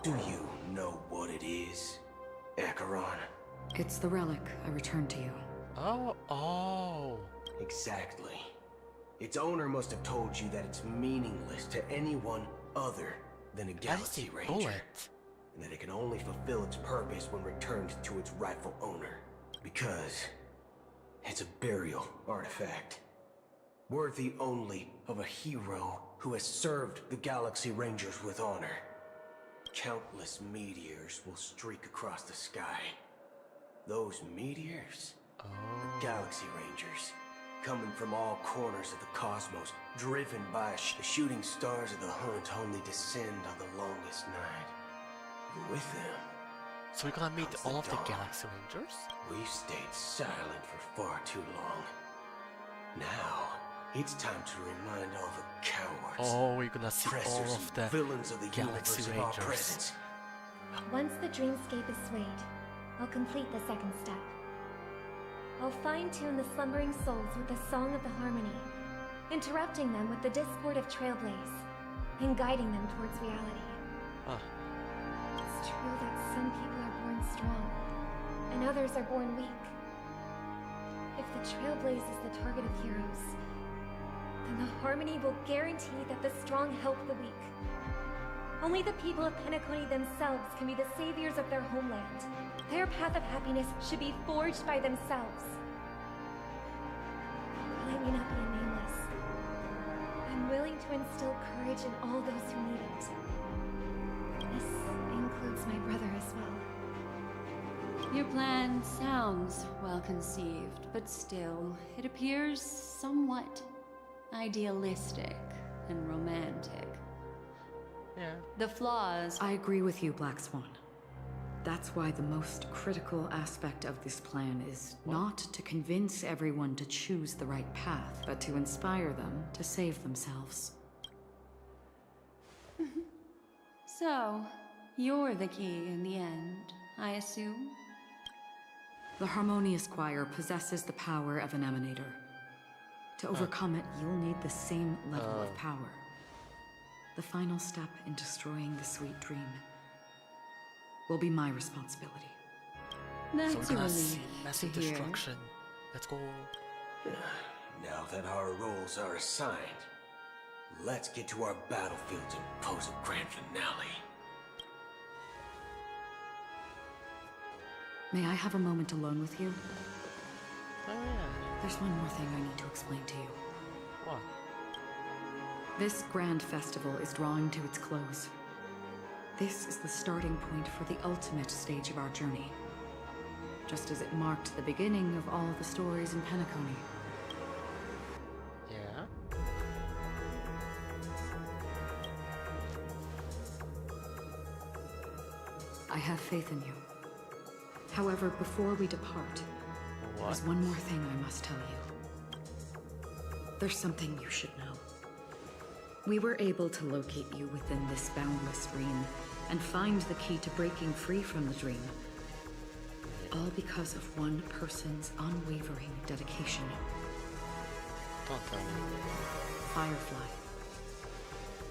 Do you know what it is, Acheron? It's the relic I returned to you. Oh. Exactly. Its owner must have told you that it's meaningless to anyone other than a Galaxy Ranger. And that it can only fulfill its purpose when returned to its rightful owner. Because it's a burial artifact. Worthy only of a hero who has served the Galaxy Rangers with honor. Countless meteors will streak across the sky. Those meteors are Galaxy Rangers, coming from all corners of the cosmos, driven by the shooting stars of the hunt only descend on the longest night. And with them, so we're gonna meet all of the dawn. Galaxy Rangers? We've stayed silent for far too long. Now, it's time to remind all the cowards, Oh, we're gonna see all oppressors of the and villains of the Galaxy universe of our Rangers. presence. Once the dreamscape is swayed, I'll complete the second step. I'll fine-tune the slumbering souls with the Song of the Harmony, interrupting them with the discord of Trailblaze, and guiding them towards reality. It's true that some people are born strong, and others are born weak. If the Trailblaze is the target of heroes, then the Harmony will guarantee that the strong help the weak. Only the people of Penacony themselves can be the saviors of their homeland. Their path of happiness should be forged by themselves. While I may not be a nameless, I'm willing to instill courage in all those who need it. This includes my brother as well. Your plan sounds well conceived, but still, it appears somewhat idealistic and romantic. Yeah. The flaws. I agree with you, Black Swan. That's why the most critical aspect of this plan is not to convince everyone to choose the right path, but to inspire them to save themselves. So, you're the key in the end, I assume? The Harmonious Choir possesses the power of an emanator. To overcome it, you'll need the same level of power. The final step in destroying the sweet dream will be my responsibility. That's so we're a gonna relief see massive to hear. destruction. Let's go. Now that our roles are assigned, let's get to our battlefields and pose a grand finale. May I have a moment alone with you? Oh yeah. There's one more thing I need to explain to you. What? This grand festival is drawing to its close. This is the starting point for the ultimate stage of our journey. Just as it marked the beginning of all the stories in Penacony. Yeah. I have faith in you. However, before we depart, there's one more thing I must tell you. There's something you should know. We were able to locate you within this boundless dream and find the key to breaking free from the dream. All because of one person's unwavering dedication. Don't tell me. Firefly.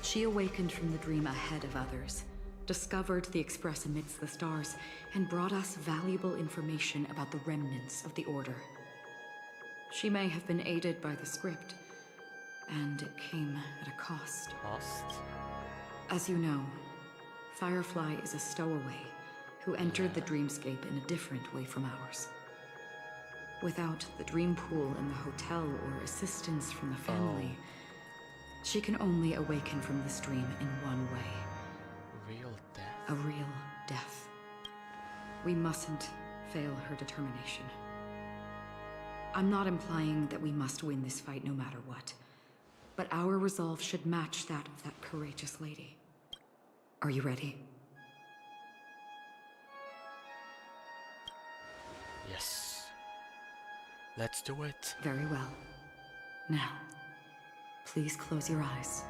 She awakened from the dream ahead of others, discovered the Express amidst the stars, and brought us valuable information about the remnants of the Order. She may have been aided by the script, and it came at a cost. Cost? As you know, Firefly is a stowaway who entered the dreamscape in a different way from ours. Without the dream pool in the hotel or assistance from the family, she can only awaken from this dream in one way. Real death. A real death. We mustn't fail her determination. I'm not implying that we must win this fight no matter what, but our resolve should match that of that courageous lady. Are you ready? Yes. Let's do it. Very well. Now, please close your eyes.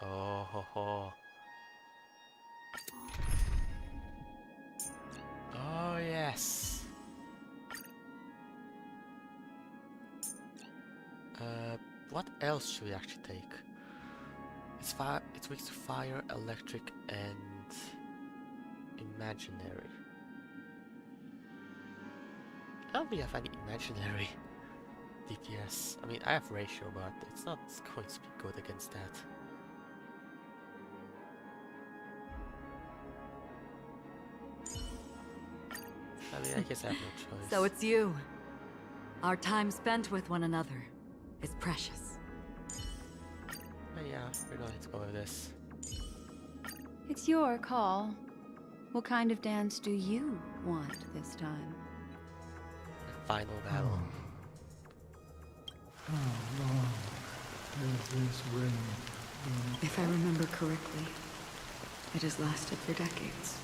Oh ho ho. Oh yes. What else should we actually take? It's weak to fire, electric, and imaginary. I don't really have any imaginary DPS. I mean, I have ratio, but it's not going to be good against that. I mean, I guess I have no choice. So it's you. Our time spent with one another is precious. But yeah, we're going to go with this. It's your call. What kind of dance do you want this time? The final battle. How long has this reign been? If I remember correctly, it has lasted for decades,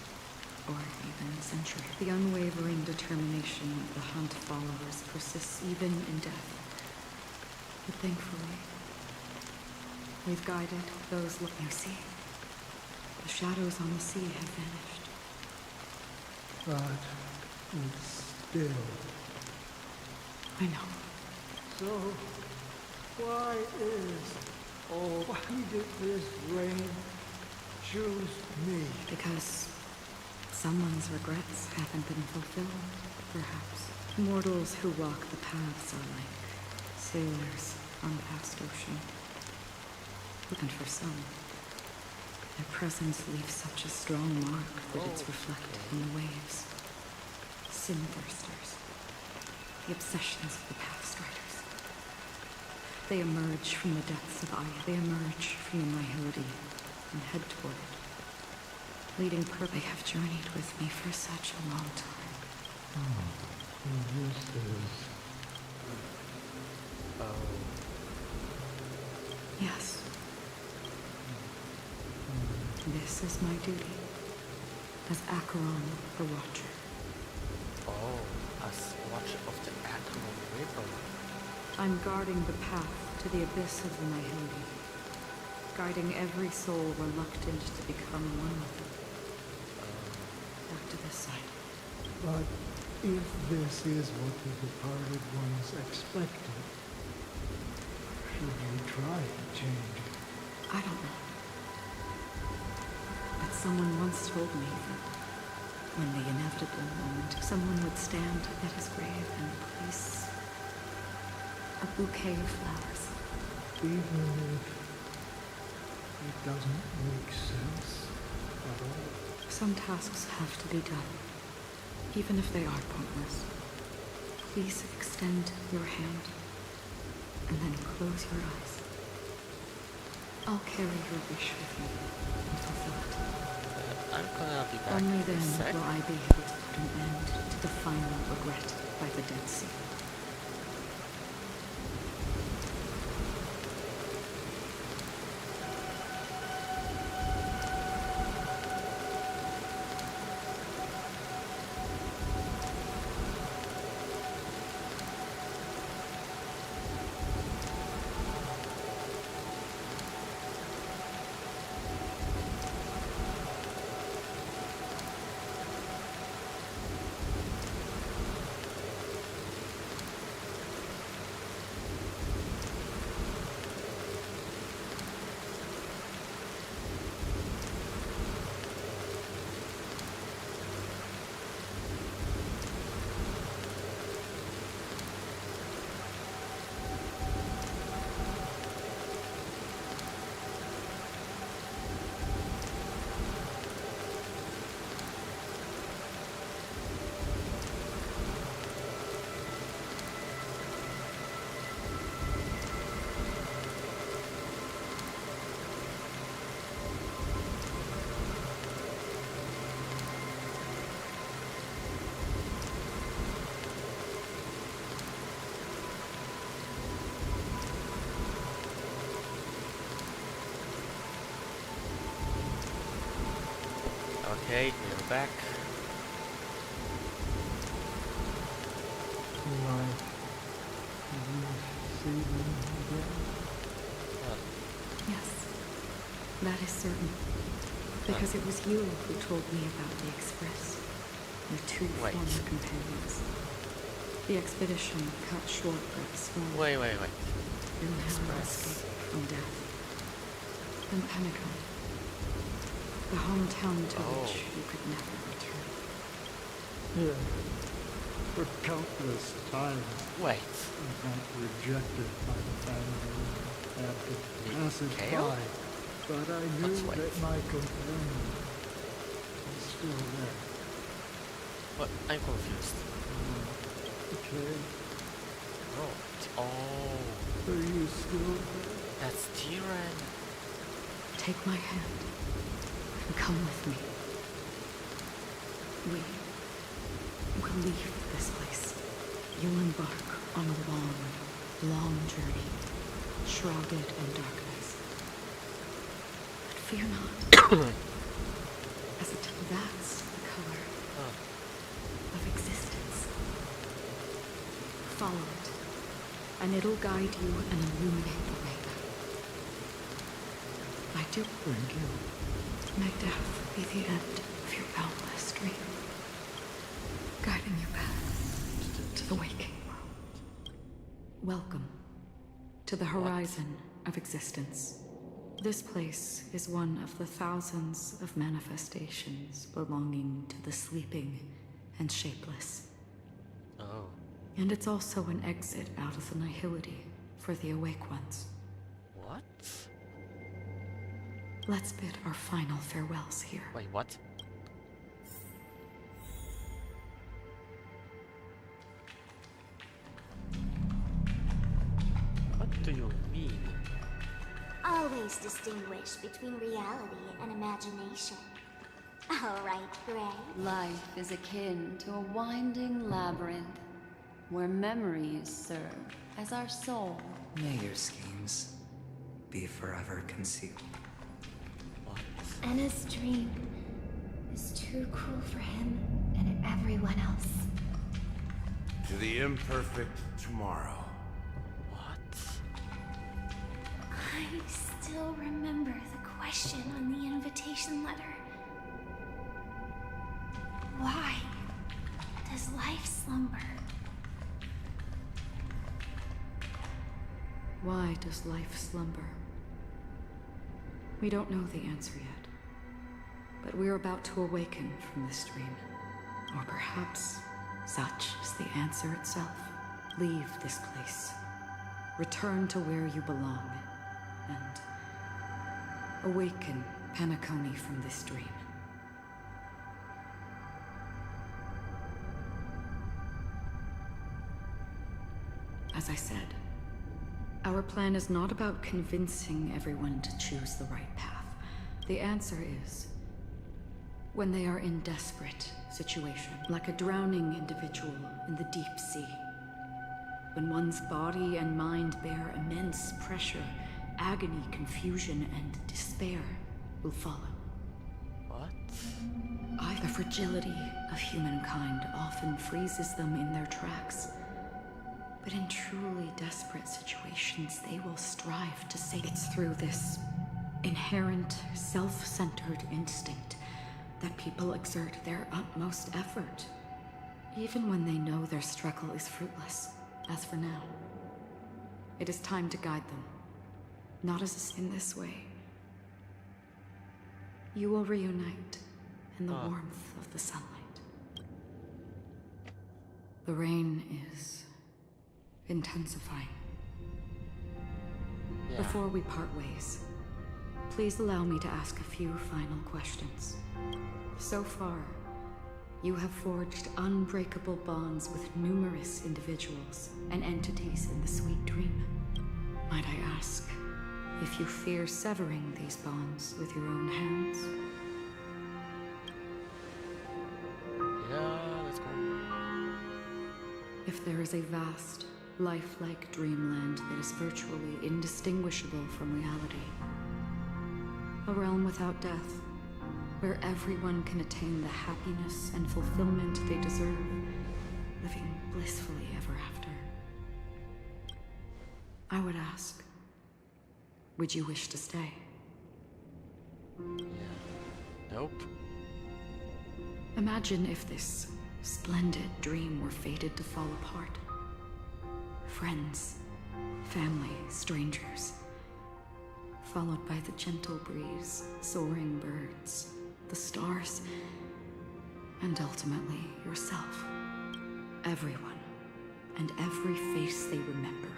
or even centuries. The unwavering determination of the Hunt followers persists even in death. But thankfully, we've guided those looking. You see, the shadows on the sea have vanished. But it's still. I know. So, why did this reign choose me? Because someone's regrets haven't been fulfilled, perhaps. Mortals who walk the paths are like sailors on the vast ocean. And for some, their presence leaves such a strong mark that it's reflected in the waves. Sin-thirsters. The obsessions of the past riders. They emerge from the depths of Aya. They emerge from the nihility and head toward it. Leading they have journeyed with me for such a long time. So this is... Yes. This is my duty as Acheron the Watcher. Oh, as Watcher of the Acheron River. I'm guarding the path to the abyss of the nihility, guiding every soul reluctant to become one with it. Back to this side. But if this is what the departed ones expected, should you try to change it? I don't know. But someone once told me that when the inevitable moment, someone would stand at his grave and place a bouquet of flowers. Even if it doesn't make sense at all. Some tasks have to be done, even if they are pointless. Please extend your hand, and then close your eyes. I'll carry your wish with me and fulfill it. I'm gonna be back. Only then will I be able to put an end to the final regret by the Dead Sea. Okay, we're back. Like, did you see them again? Yes. That is certain. Because it was you who told me about the Express. Your two former companions. The expedition cut short by the storm. Wait. You now escape from death. And Penacon. The hometown to which you could never return. Yeah. For countless times. Wait. I got rejected by the family and had to pass it by. But I knew that my companion was still there. What? I'm confused. Okay. Oh. Are you still there? That's Tyrann. Take my hand and come with me. We will leave this place. You'll embark on a long, long journey, shrouded in darkness. But fear not, as that's the color of existence. Follow it, and it'll guide you and illuminate the way. I do. Thank you. May death be the end of your boundless dream, guiding you back to the waking world. Welcome to the horizon of existence. This place is one of the thousands of manifestations belonging to the sleeping and shapeless. Oh. And it's also an exit out of the nihility for the awake ones. What? Let's bid our final farewells here. Wait, what? What do you mean? Always distinguish between reality and imagination. All right, Gray. Life is akin to a winding labyrinth where memories serve as our soul. May your schemes be forever concealed. Anna's dream is too cruel for him and everyone else. To the imperfect tomorrow. I still remember the question on the invitation letter. Why does life slumber? Why does life slumber? We don't know the answer yet. But we're about to awaken from this dream. Or perhaps such is the answer itself. Leave this place. Return to where you belong. And awaken Penacony from this dream. As I said, our plan is not about convincing everyone to choose the right path. The answer is, when they are in desperate situation, like a drowning individual in the deep sea. When one's body and mind bear immense pressure, agony, confusion, and despair will follow. What? The fragility of humankind often freezes them in their tracks. But in truly desperate situations, they will strive to save. It's through this inherent, self-centered instinct that people exert their utmost effort, even when they know their struggle is fruitless. As for now, it is time to guide them, not as in this way. You will reunite in the warmth of the sunlight. The rain is intensifying. Yeah. Before we part ways, please allow me to ask a few final questions. So far, you have forged unbreakable bonds with numerous individuals and entities in the sweet dream. Might I ask if you fear severing these bonds with your own hands? Yeah, let's go. If there is a vast, lifelike dreamland that is virtually indistinguishable from reality, a realm without death, where everyone can attain the happiness and fulfillment they deserve, living blissfully ever after. I would ask, would you wish to stay? Nope. Imagine if this splendid dream were fated to fall apart. Friends, family, strangers. Followed by the gentle breeze, soaring birds, the stars, and ultimately yourself. Everyone, and every face they remember.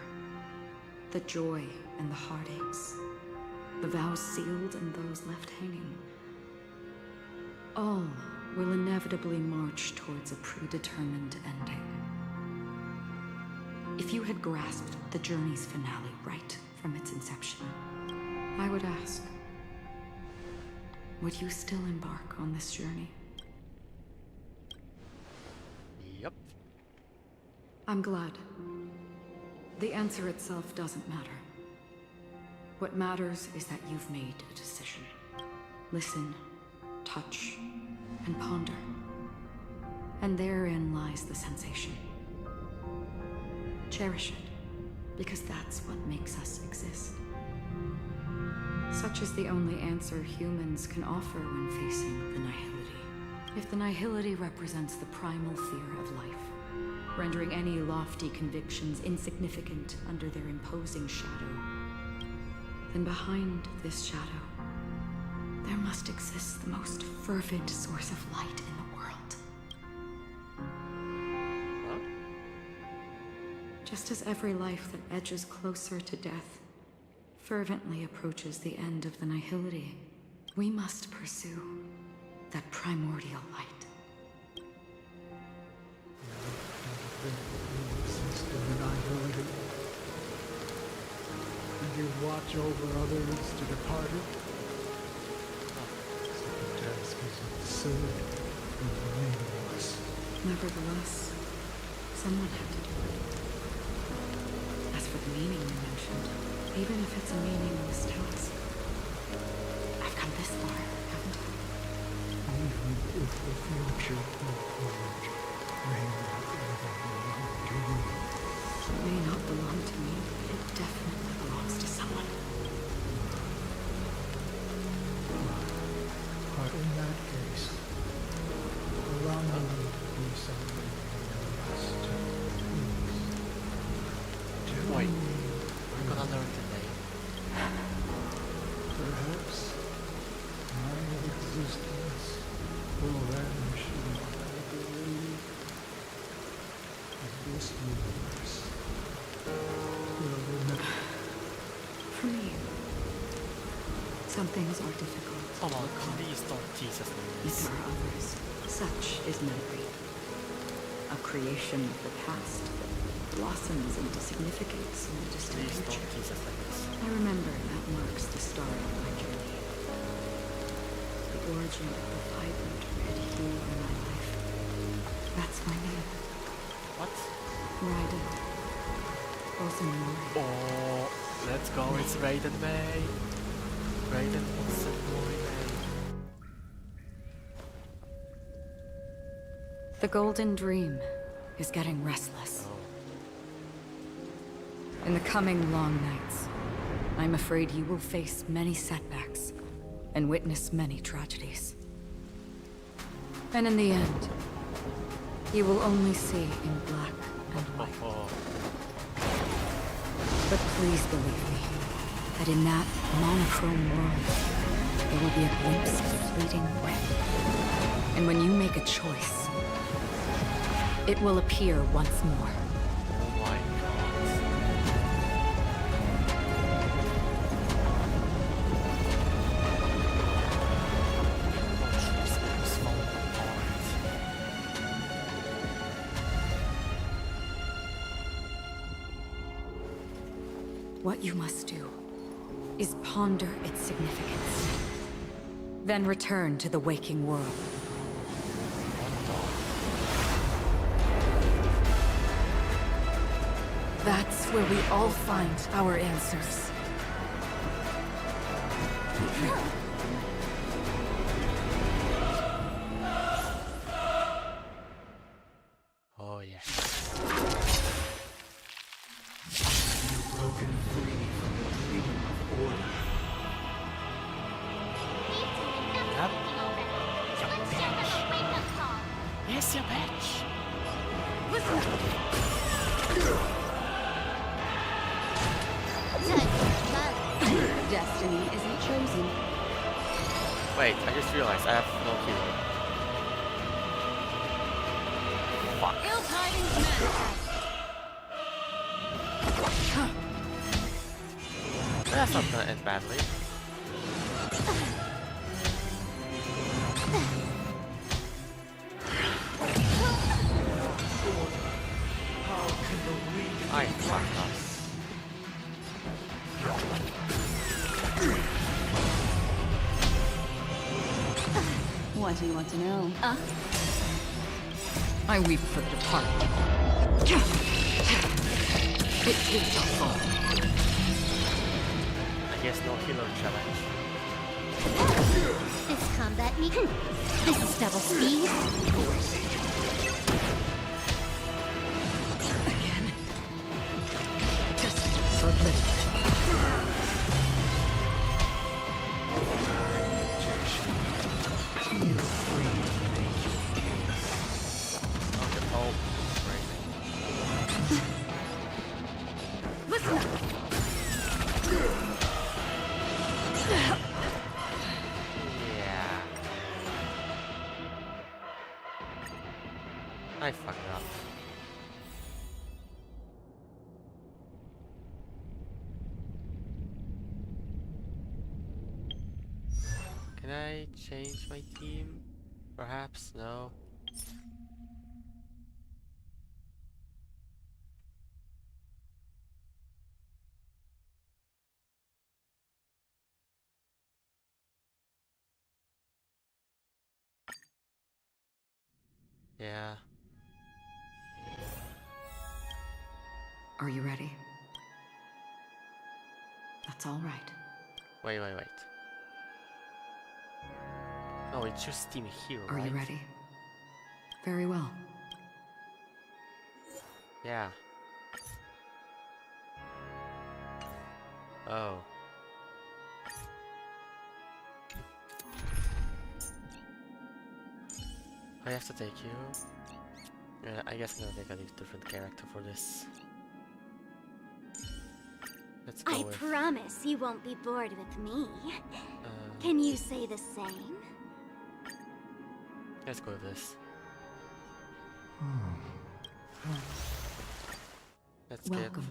The joy and the heartaches. The vows sealed and those left hanging. All will inevitably march towards a predetermined ending. If you had grasped the journey's finale right from its inception, I would ask, would you still embark on this journey? Yep. I'm glad. The answer itself doesn't matter. What matters is that you've made a decision. Listen, touch, and ponder. And therein lies the sensation. Cherish it, because that's what makes us exist. Such is the only answer humans can offer when facing the nihility. If the nihility represents the primal fear of life, rendering any lofty convictions insignificant under their imposing shadow, then behind this shadow, there must exist the most fervent source of light in the world. Huh? Just as every life that edges closer to death fervently approaches the end of the nihility, we must pursue that primordial light. And you watch over others to depart it. So the task is absurd and meaningless. Nevertheless, someone had to do it. As for the meaning you mentioned, even if it's a meaningless task, I've come this far, haven't I? Even if the future forge may not ever belong to you. It may not belong to me, but it definitely belongs to someone. But in that case, allow me to be something else to please. Wait, we're gonna learn today. Perhaps my existence will vanish into the grave of this universe. Will remember. For me, some things are difficult. Come on, please don't Jesus me Yet this. there are others. Such is memory. A creation of the past that blossoms into significance in the distant Please future. don't Jesus like this. I remember that marks the start of my journey. The origin of the vibrant red hue in my life. That's my name. What? Raiden. Osamori. Oh, let's go, it's Raiden Bay. Raiden Osamori Bay. The Golden Dream is getting restless. In the coming long nights, I'm afraid you will face many setbacks and witness many tragedies. And in the end, you will only see in black and white. But please believe me, that in that monochrome world, there will be a glimpse of fleeting red. And when you make a choice, it will appear once more. Oh my What you must do is ponder its significance, then return to the waking world. That's where we all find our answers. Oh yeah. You've broken free from the freedom of order. Be Destiny isn't chosen. Wait, I just realized I have no hero. Fuck. Ill tidings manifest. That's not gonna end badly. I fucked up. What do you want to know? I weep for the departed. It takes us all. I guess no hero challenge. This combat me. This is double speed. Again. Just for living. I fucked up. Can I change my team? Perhaps? No. Yeah. Are you ready? That's all right. Wait. No, it's just Team Hero, Are right? you ready? Very well. Yeah. Oh. I have to take you. I guess I'm gonna take a different character for this. Let's go I with... promise you won't be bored with me. Can you say the same? Let's go with this. Let's Welcome.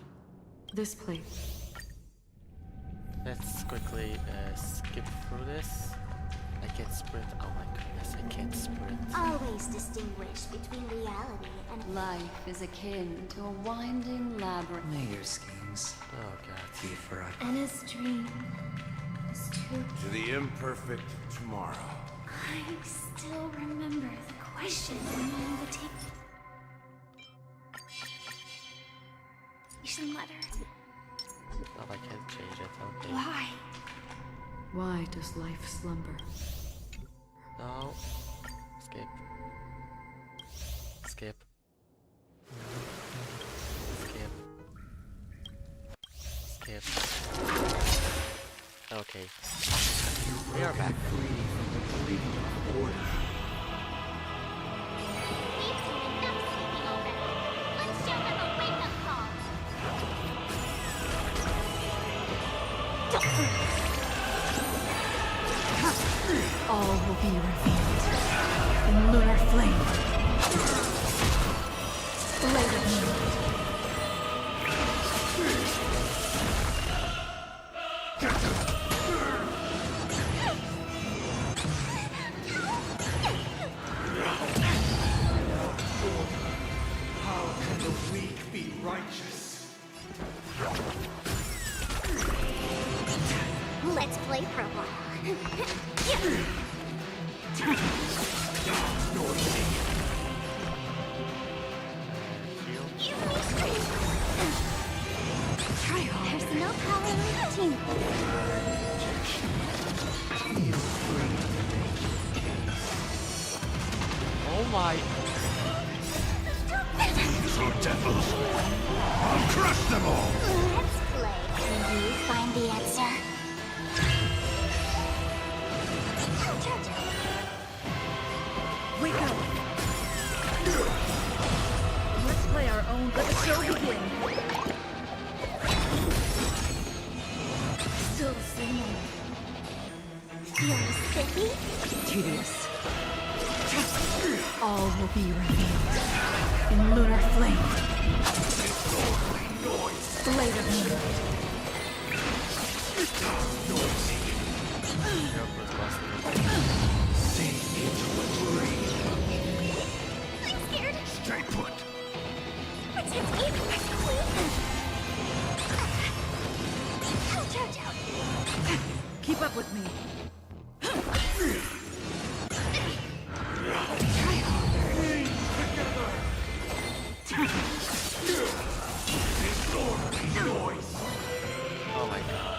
This place. Let's quickly skip through this. I can't sprint. Oh my goodness, I can't sprint. Always distinguish between reality and life is akin to a winding labyrinth. May your schemes be forever. And his dream is too. To the imperfect tomorrow. I still remember the question in the invitation letter. Oh, I can't change it. Okay. Why? Why does life slumber? No. Skip. Skip. Skip. Okay. We are back. All will be revealed in lunar flame. Blade of moonlight. How can the weak be righteous? Let's play for a while. There's no power like a team. Oh my. These are devils. I'll crush them all. Let's play. Can you find the answer? Wake up! Let's own. Let the show begin. Still the same old. Feeling spiffy? Tedious. All will be revealed in lunar flame. Blade of moonlight. Sink into a dream. I'm scared. Stay put. Pretend to eat ouch, ouch, ouch. Keep up with me. Oh my god.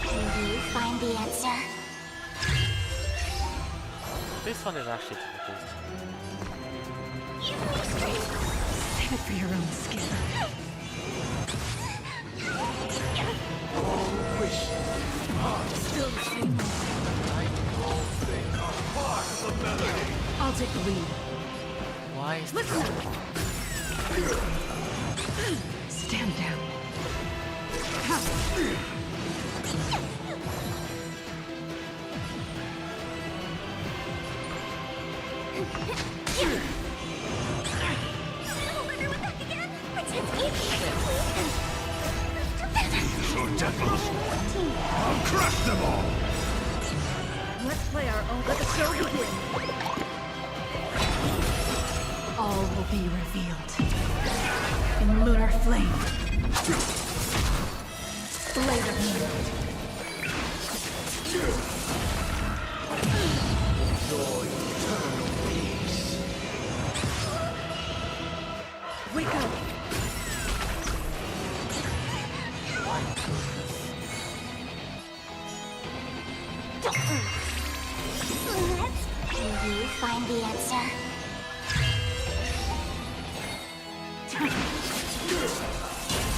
Will you find the answer? This one is actually difficult. Save it for your own skin. Still the same. I'll take the lead. Why is this? Listen. Stand down. So devils. I'll crush them all. Let's play our own. Let the show begin. All will be revealed in lunar flame. Blade of moonlight. Enjoy eternal peace. Wake up. Will you find the answer?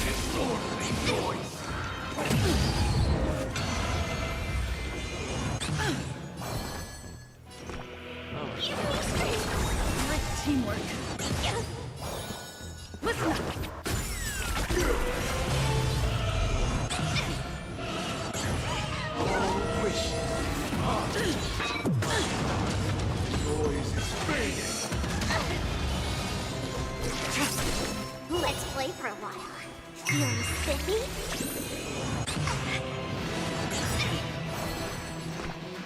Disorderly noise. Great teamwork. Listen up. Noise is fading. Let's play for a while. Feeling spiffy?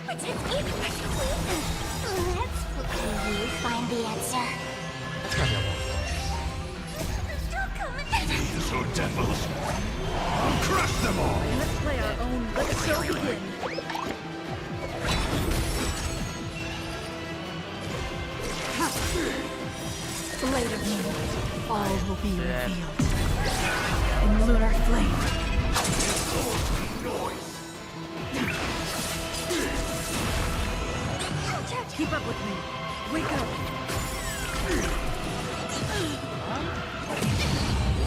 Pretend to eat. Let's play. Will you find the answer? That's not your Still coming. So devils. I'll crush them all. Let's play our own. Let the show begin. Blade of moonlight. All will be revealed in lunar flame. Keep up with me. Wake up.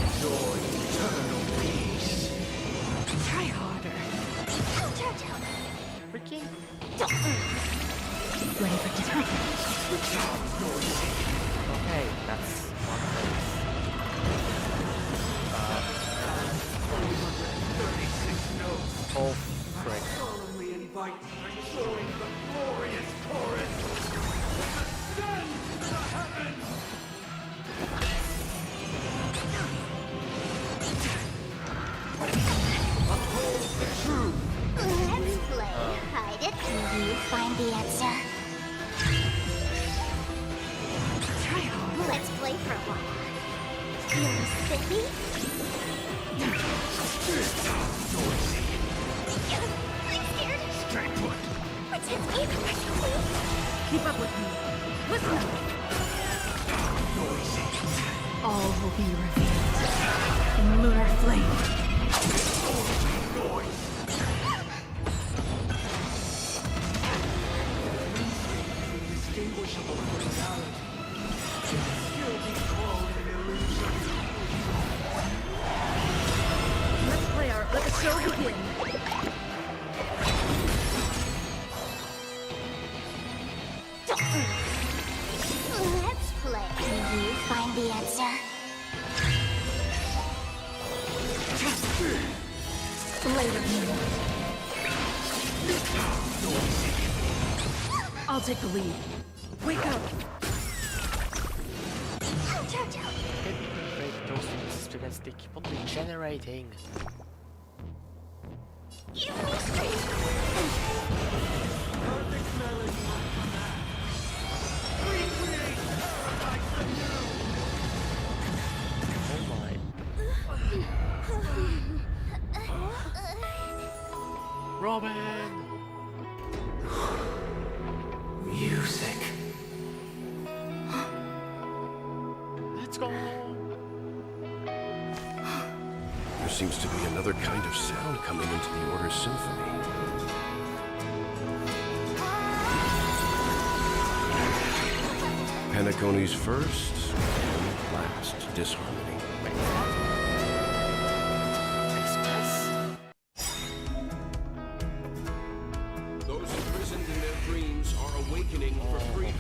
Enjoy eternal peace. Try harder. freaking. Ready for dinner? Okay, that's one place. Oh, frick. Solemnly invite you to join the glorious chorus. Ascend to the heavens! Uphold the truth. Let's play. Hide it. Will you find the answer? Try harder. Let's play for a while. Feeling spiffy? Noisy. I'm scared. Stay put. Pretend to eat. Keep up with me. Listen up. Noisy. All will be revealed in lunar flame. Noise. Indistinguishable from reality. Still be called an illusion. Let's play our. Let the show begin. Let's take the lead. Wake up! Break those defenses prevents they keep on regenerating. Give me strength! Perfect melody. Recreate paradise anew. Oh my. Robin! Music. Let's go! There seems to be another kind of sound coming into the Order's symphony. Penacony's first and last disharmony. Those imprisoned in their dreams are awakening for freedom.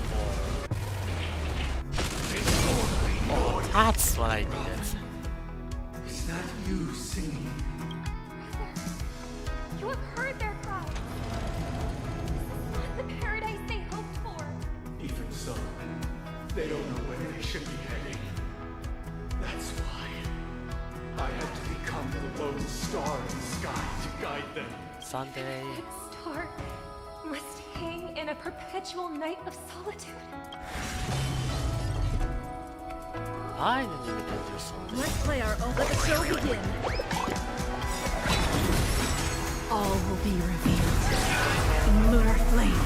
Oh, that's what I needed. Is that you singing? You have heard their cry. This is not the paradise they hoped for. Even so, they don't know where they should be heading. That's why I had to become the lone star in the sky to guide them. Sunday. That star must hang in a perpetual night of solitude. I didn't even get to Sunday. Let's play our own. Let the show begin. All will be revealed in lunar flame.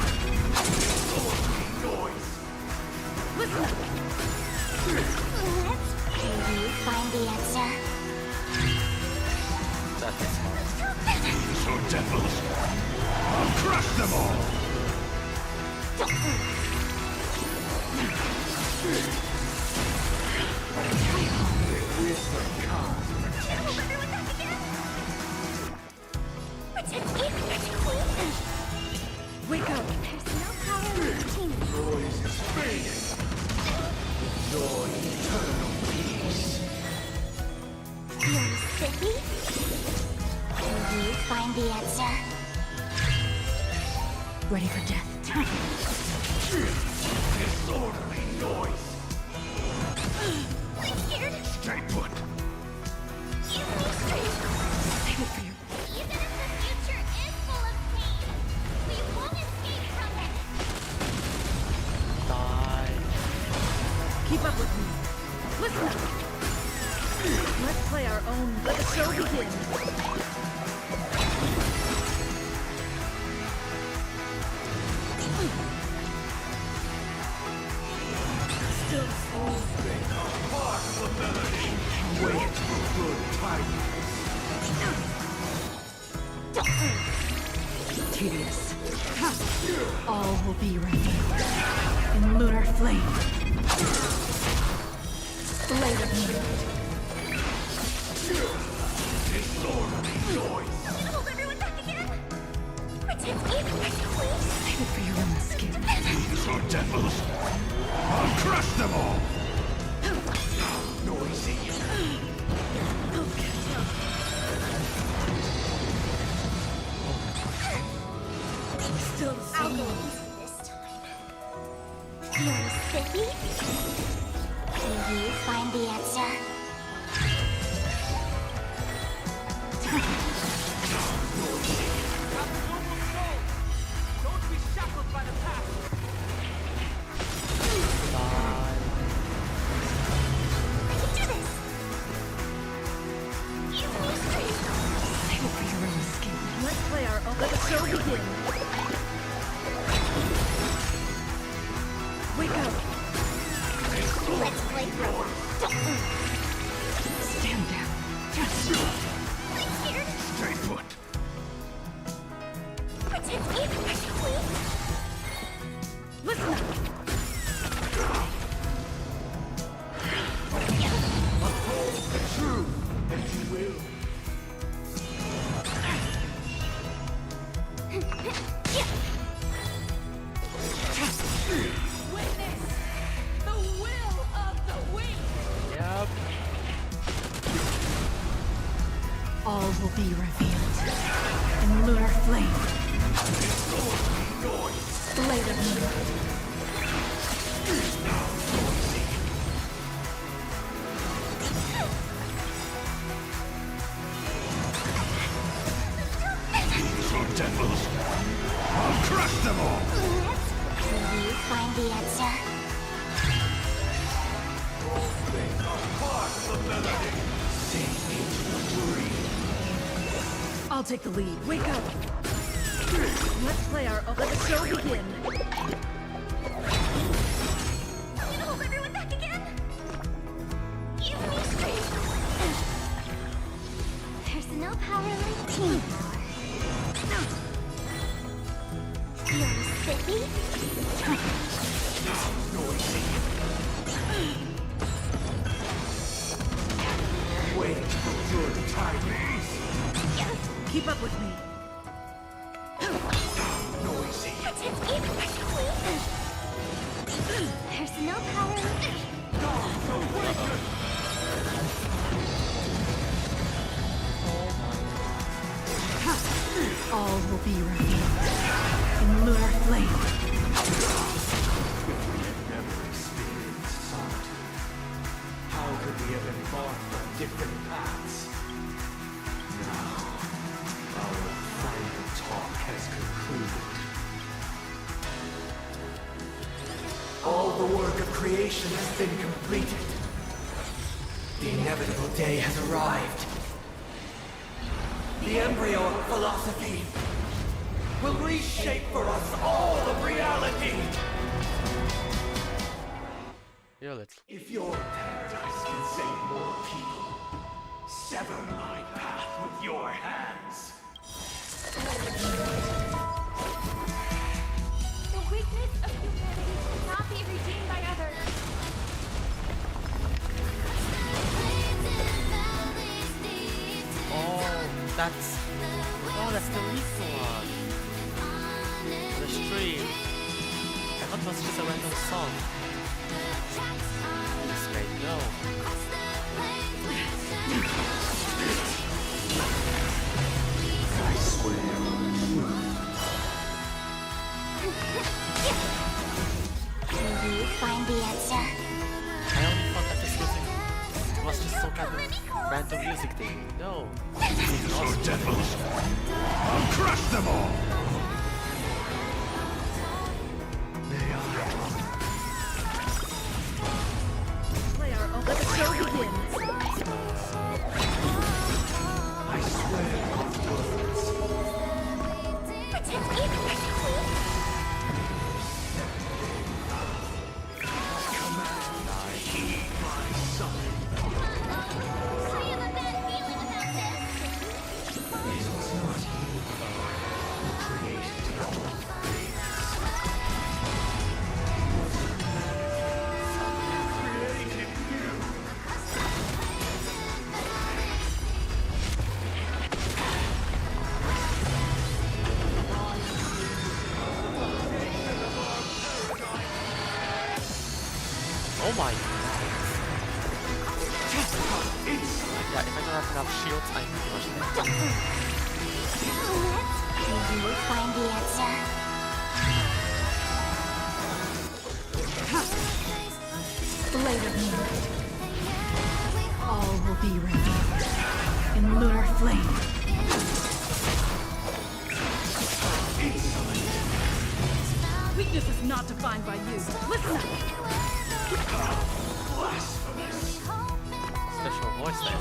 Listen up. Can you find the answer? That is hard. So devils, I'll crush them all! Wake up! There's no power in routine. Noise is fading. Enjoy eternal peace. You're sicky? Can you find the answer? Ready for death. Disorderly noise. I'm scared. Stay put. Give me strength. Save it for you. Even if the future is full of pain, we won't escape from it. Die. Keep up with me. Listen up. Let's play our own. Let the show begin. Still Part of the melody. Wait for good tidings. tedious. All will be revealed in lunar flame. Blade of midnight. Disorderly noise. Hold everyone back again. Pretend please. Save it for your own skin. So devils, I'll crush them all! Noisy. Still the I'll same. go easy this time. You're sicky? Can you find the answer? Don't be shackled by the past. I can do this. Give me strength. Save it for your own skin. Let's play our own. Let the show begin. Wake up. Let's play throught. Stand down. I'm scared. Stay put. Pretend please. Listen up. Uphold the truth, and you will. Witness the will of the weak. Yep. All will be revealed in lunar flame. Noise. Blade of me. Devils! I'll crush them all! Will you find the answer? They are part of the melody! Sing into the dream! I'll take the lead. Wake up! Let's play our... Let the show begin! I'm gonna hold everyone back again! Give me strength! Personnel power like team power. You're sticky? Noisy! Wait for good timing! Keep up with me. Noisy! Personnel power All will be revealed in lunar flame. If we had never experienced solitude, how could we have embarked on different paths? Now, our final talk has concluded. All the work of creation has been completed. The inevitable day has arrived. The embryo of philosophy will reshape for us all of reality. If your paradise can save more people, sever my path with your hands. The weakness of humanity cannot be redeemed by others. That's the reason one. The stream. I thought it was just a random song. This made no. I swear. Will you find the answer? I only thought that this music was just some kind of random music thing. No. So devils! I'll crush them all! May I? Play our own. Let the show begin. I swear on words. Protect even Command, I heed my summon. I have a bad feeling about this. It was not you who created all things. Created you. Oh my god. Yeah, if I don't have enough shields, I'm pretty much dead. Will you find the answer? Blade of me. All will be revealed in lunar flame. Weakness is not defined by you. Listen up. Blasphemous. Special voice there.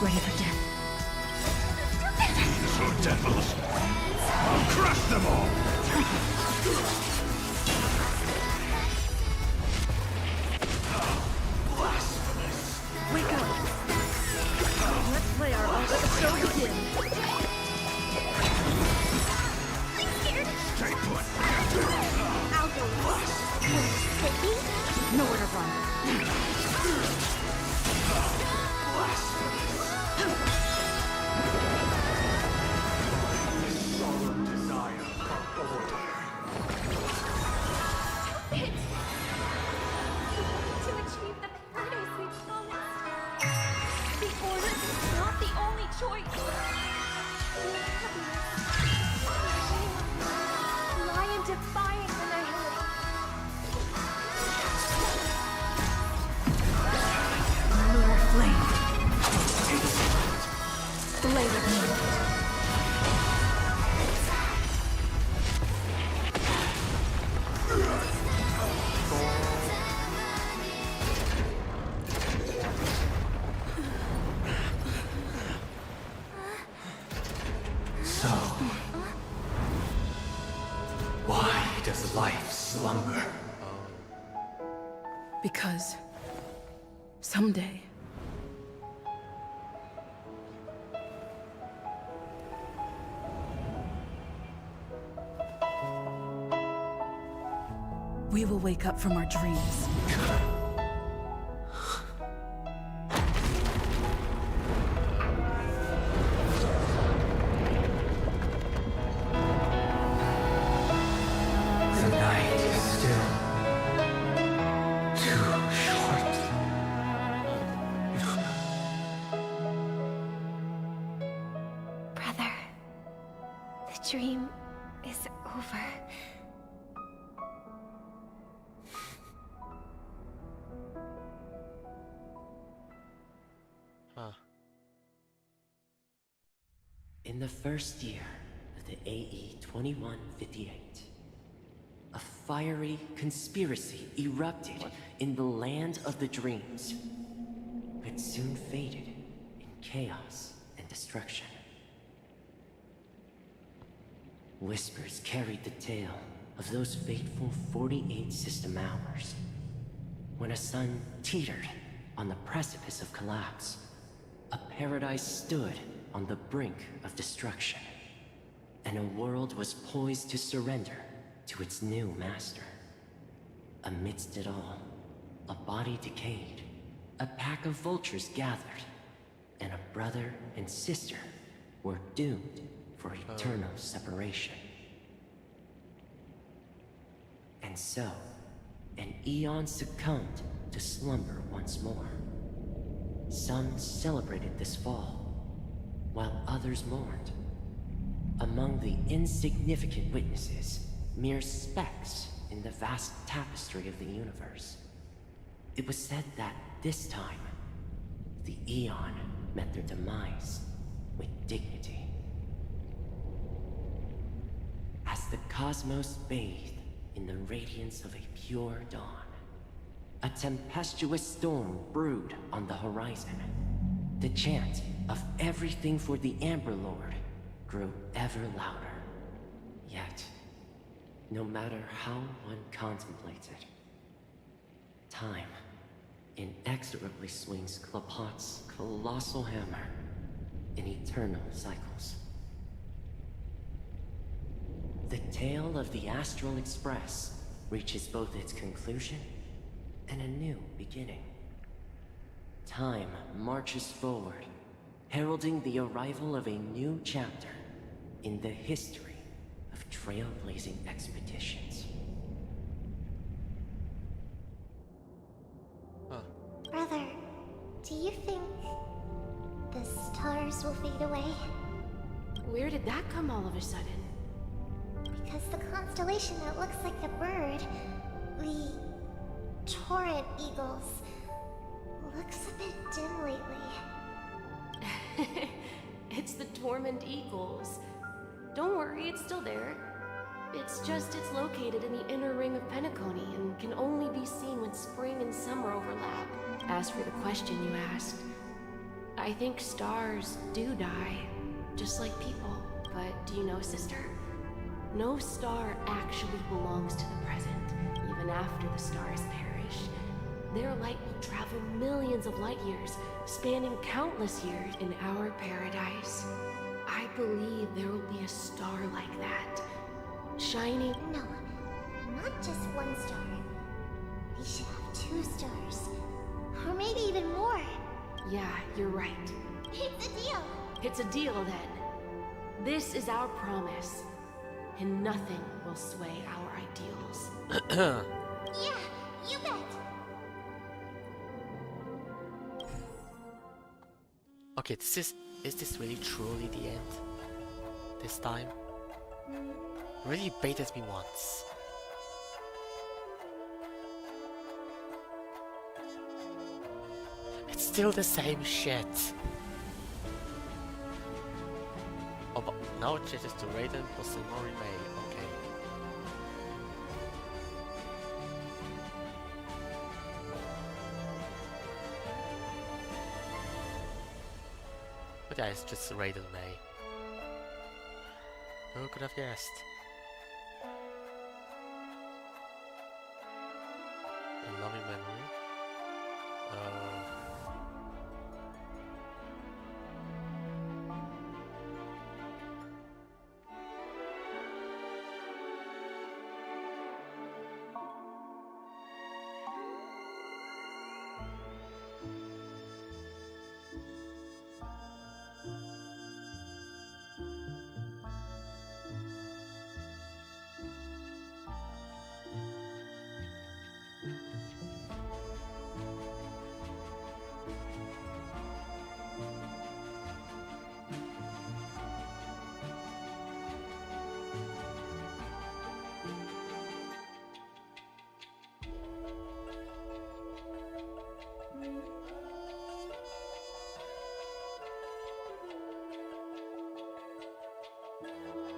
Ready for death. So devils! I'll crush them all! Blasphemous! Wake up. Let's play our own. Let the show begin. Stay put! I'll go last. Sticky? Nowhere to run. Solemn desire for order. To achieve the paradise we promised. The order is not the only choice. does life slumber? Because someday we will wake up from our dreams. The night is still too short. Brother, the dream is over. In the first year of the AE 2158, a fiery conspiracy erupted in the land of the dreams, but soon faded in chaos and destruction. Whispers carried the tale of those fateful 48 system hours, when a sun teetered on the precipice of collapse. A paradise stood on the brink of destruction, and a world was poised to surrender to its new master. Amidst it all, a body decayed, a pack of vultures gathered, and a brother and sister were doomed for eternal separation. And so, an eon succumbed to slumber once more. Some celebrated this fall, while others mourned. Among the insignificant witnesses, mere specks in the vast tapestry of the universe. It was said that this time, the Eon met their demise with dignity. As the cosmos bathed in the radiance of a pure dawn, a tempestuous storm brewed on the horizon. The chant of everything for the Amber Lord grew ever louder. Yet, no matter how one contemplated, time inexorably swings Klapot's colossal hammer in eternal cycles. The tale of the Astral Express reaches both its conclusion and a new beginning. Time marches forward, heralding the arrival of a new chapter in the history of trailblazing expeditions. Brother, do you think the stars will fade away? Where did that come all of a sudden? Because the constellation that looks like a bird, the Torrent Eagles, looks a bit dim lately. It's the Torment Eagles. Don't worry, it's still there. It's just it's located in the inner ring of Penacony and can only be seen when spring and summer overlap. As for the question you asked, I think stars do die, just like people. But do you know, sister? No star actually belongs to the present, even after the stars perish. Their light will travel millions of light years, spanning countless years in our paradise. I believe there will be a star like that, shining... No, not just one star. We should have 2 stars. Or maybe even more. Yeah, you're right. It's a deal. It's a deal, then. This is our promise, and nothing will sway our ideals. Yeah, you bet. Okay, is this really truly the end? This time? Really baited me once. It's still the same shit. Oh, but now it changes to Raiden plus Mori May. Okay. But yeah, it's just Raiden May. Who could have guessed? A loving memory.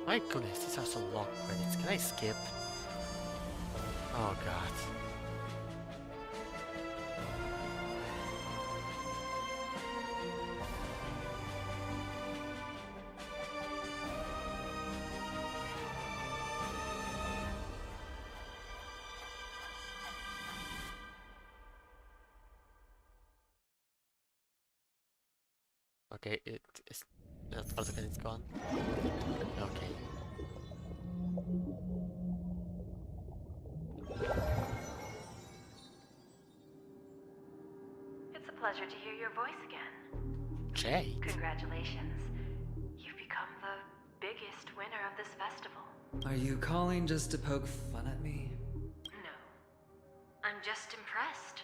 My goodness, these are so long credits. Can I skip? Oh god. Okay, it is. That's all the credits gone. Okay. It's a pleasure to hear your voice again. Jade? Congratulations. You've become the biggest winner of this festival. Are you calling just to poke fun at me? No. I'm just impressed.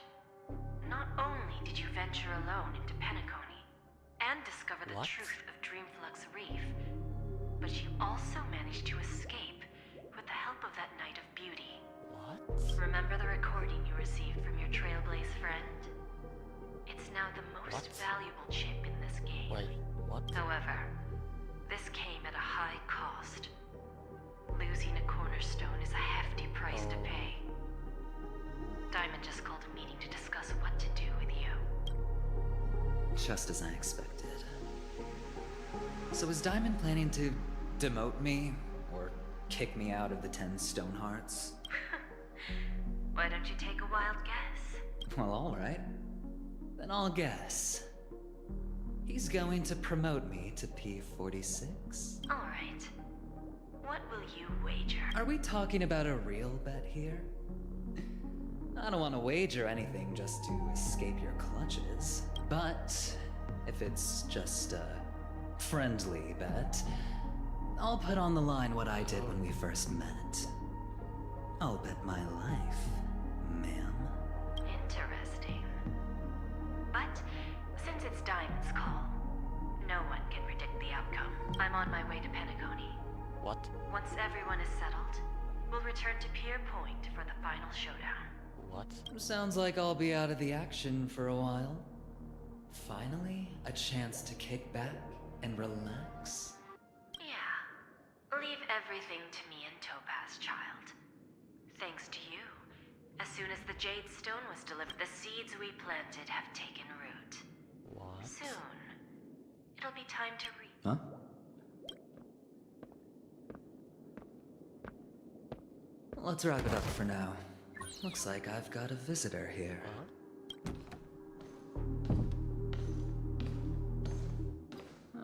Not only did you venture alone into Penacony and discover the truth of Dreamflux Reef, but you also managed to escape with the help of that Knight of Beauty. What? Remember the recording you received from your Trailblaze friend? It's now the most valuable chip in this game. Wait, what? However, this came at a high cost. Losing a cornerstone is a hefty price to pay. Diamond just called a meeting to discuss what to do with you. Just as I expected. So is Diamond planning to demote me? Or kick me out of the 10 Stonehearts? Why don't you take a wild guess? Well, alright. Then I'll guess. He's going to promote me to P46? Alright. What will you wager? Are we talking about a real bet here? I don't want to wager anything just to escape your clutches. But if it's just a friendly bet, I'll put on the line what I did when we first met. I'll bet my life, ma'am. Interesting. But since it's Diamond's call, no one can predict the outcome. I'm on my way to Penacony. What? Once everyone is settled, we'll return to Pier Point for the final showdown. What? Sounds like I'll be out of the action for a while. Finally, a chance to kick back and relax. Yeah. Leave everything to me and Topaz, child. Thanks to you, as soon as the Jade Stone was delivered, the seeds we planted have taken root. What? Soon, it'll be time to reap. Huh? Let's wrap it up for now. Looks like I've got a visitor here.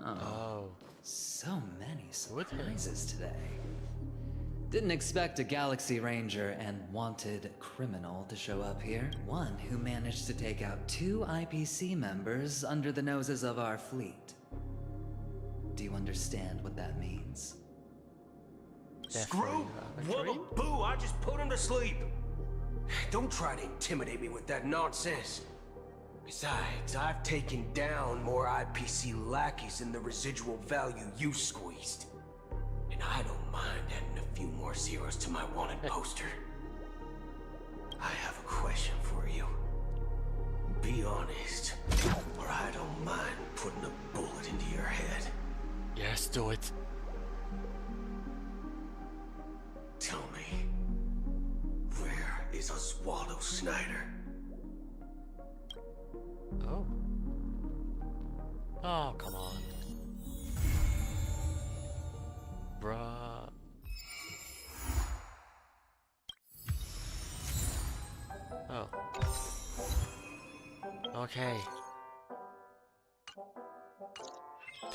Oh. So many surprises today. Didn't expect a Galaxy Ranger and wanted criminal to show up here. One who managed to take out 2 IPC members under the noses of our fleet. Do you understand what that means? Screw? Wubba boo, I just put him to sleep. Don't try to intimidate me with that nonsense. Besides, I've taken down more IPC lackeys than the residual value you squeezed. And I don't mind adding a few more zeros to my wanted poster. I have a question for you. Be honest, or I don't mind putting a bullet into your head. Yes, do it. Tell me, where is Oswaldo Snyder? Oh. Oh, come on. Bruh. Oh. Okay.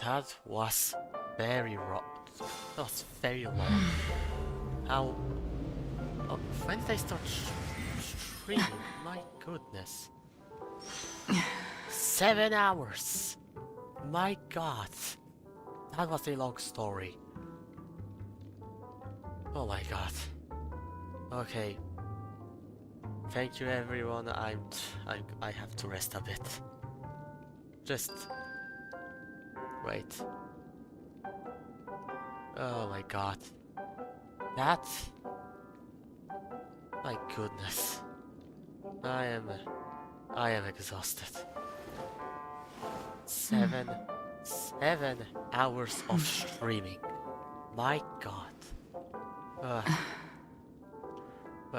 That was very that was very long. How... Oh, when did I start streaming? My goodness. 7 hours! My god. That was a long story. Oh my god. Okay. Thank you everyone. I have to rest a bit. Just wait. Oh my god. That... My goodness. I am exhausted. 7 hours of streaming. My god.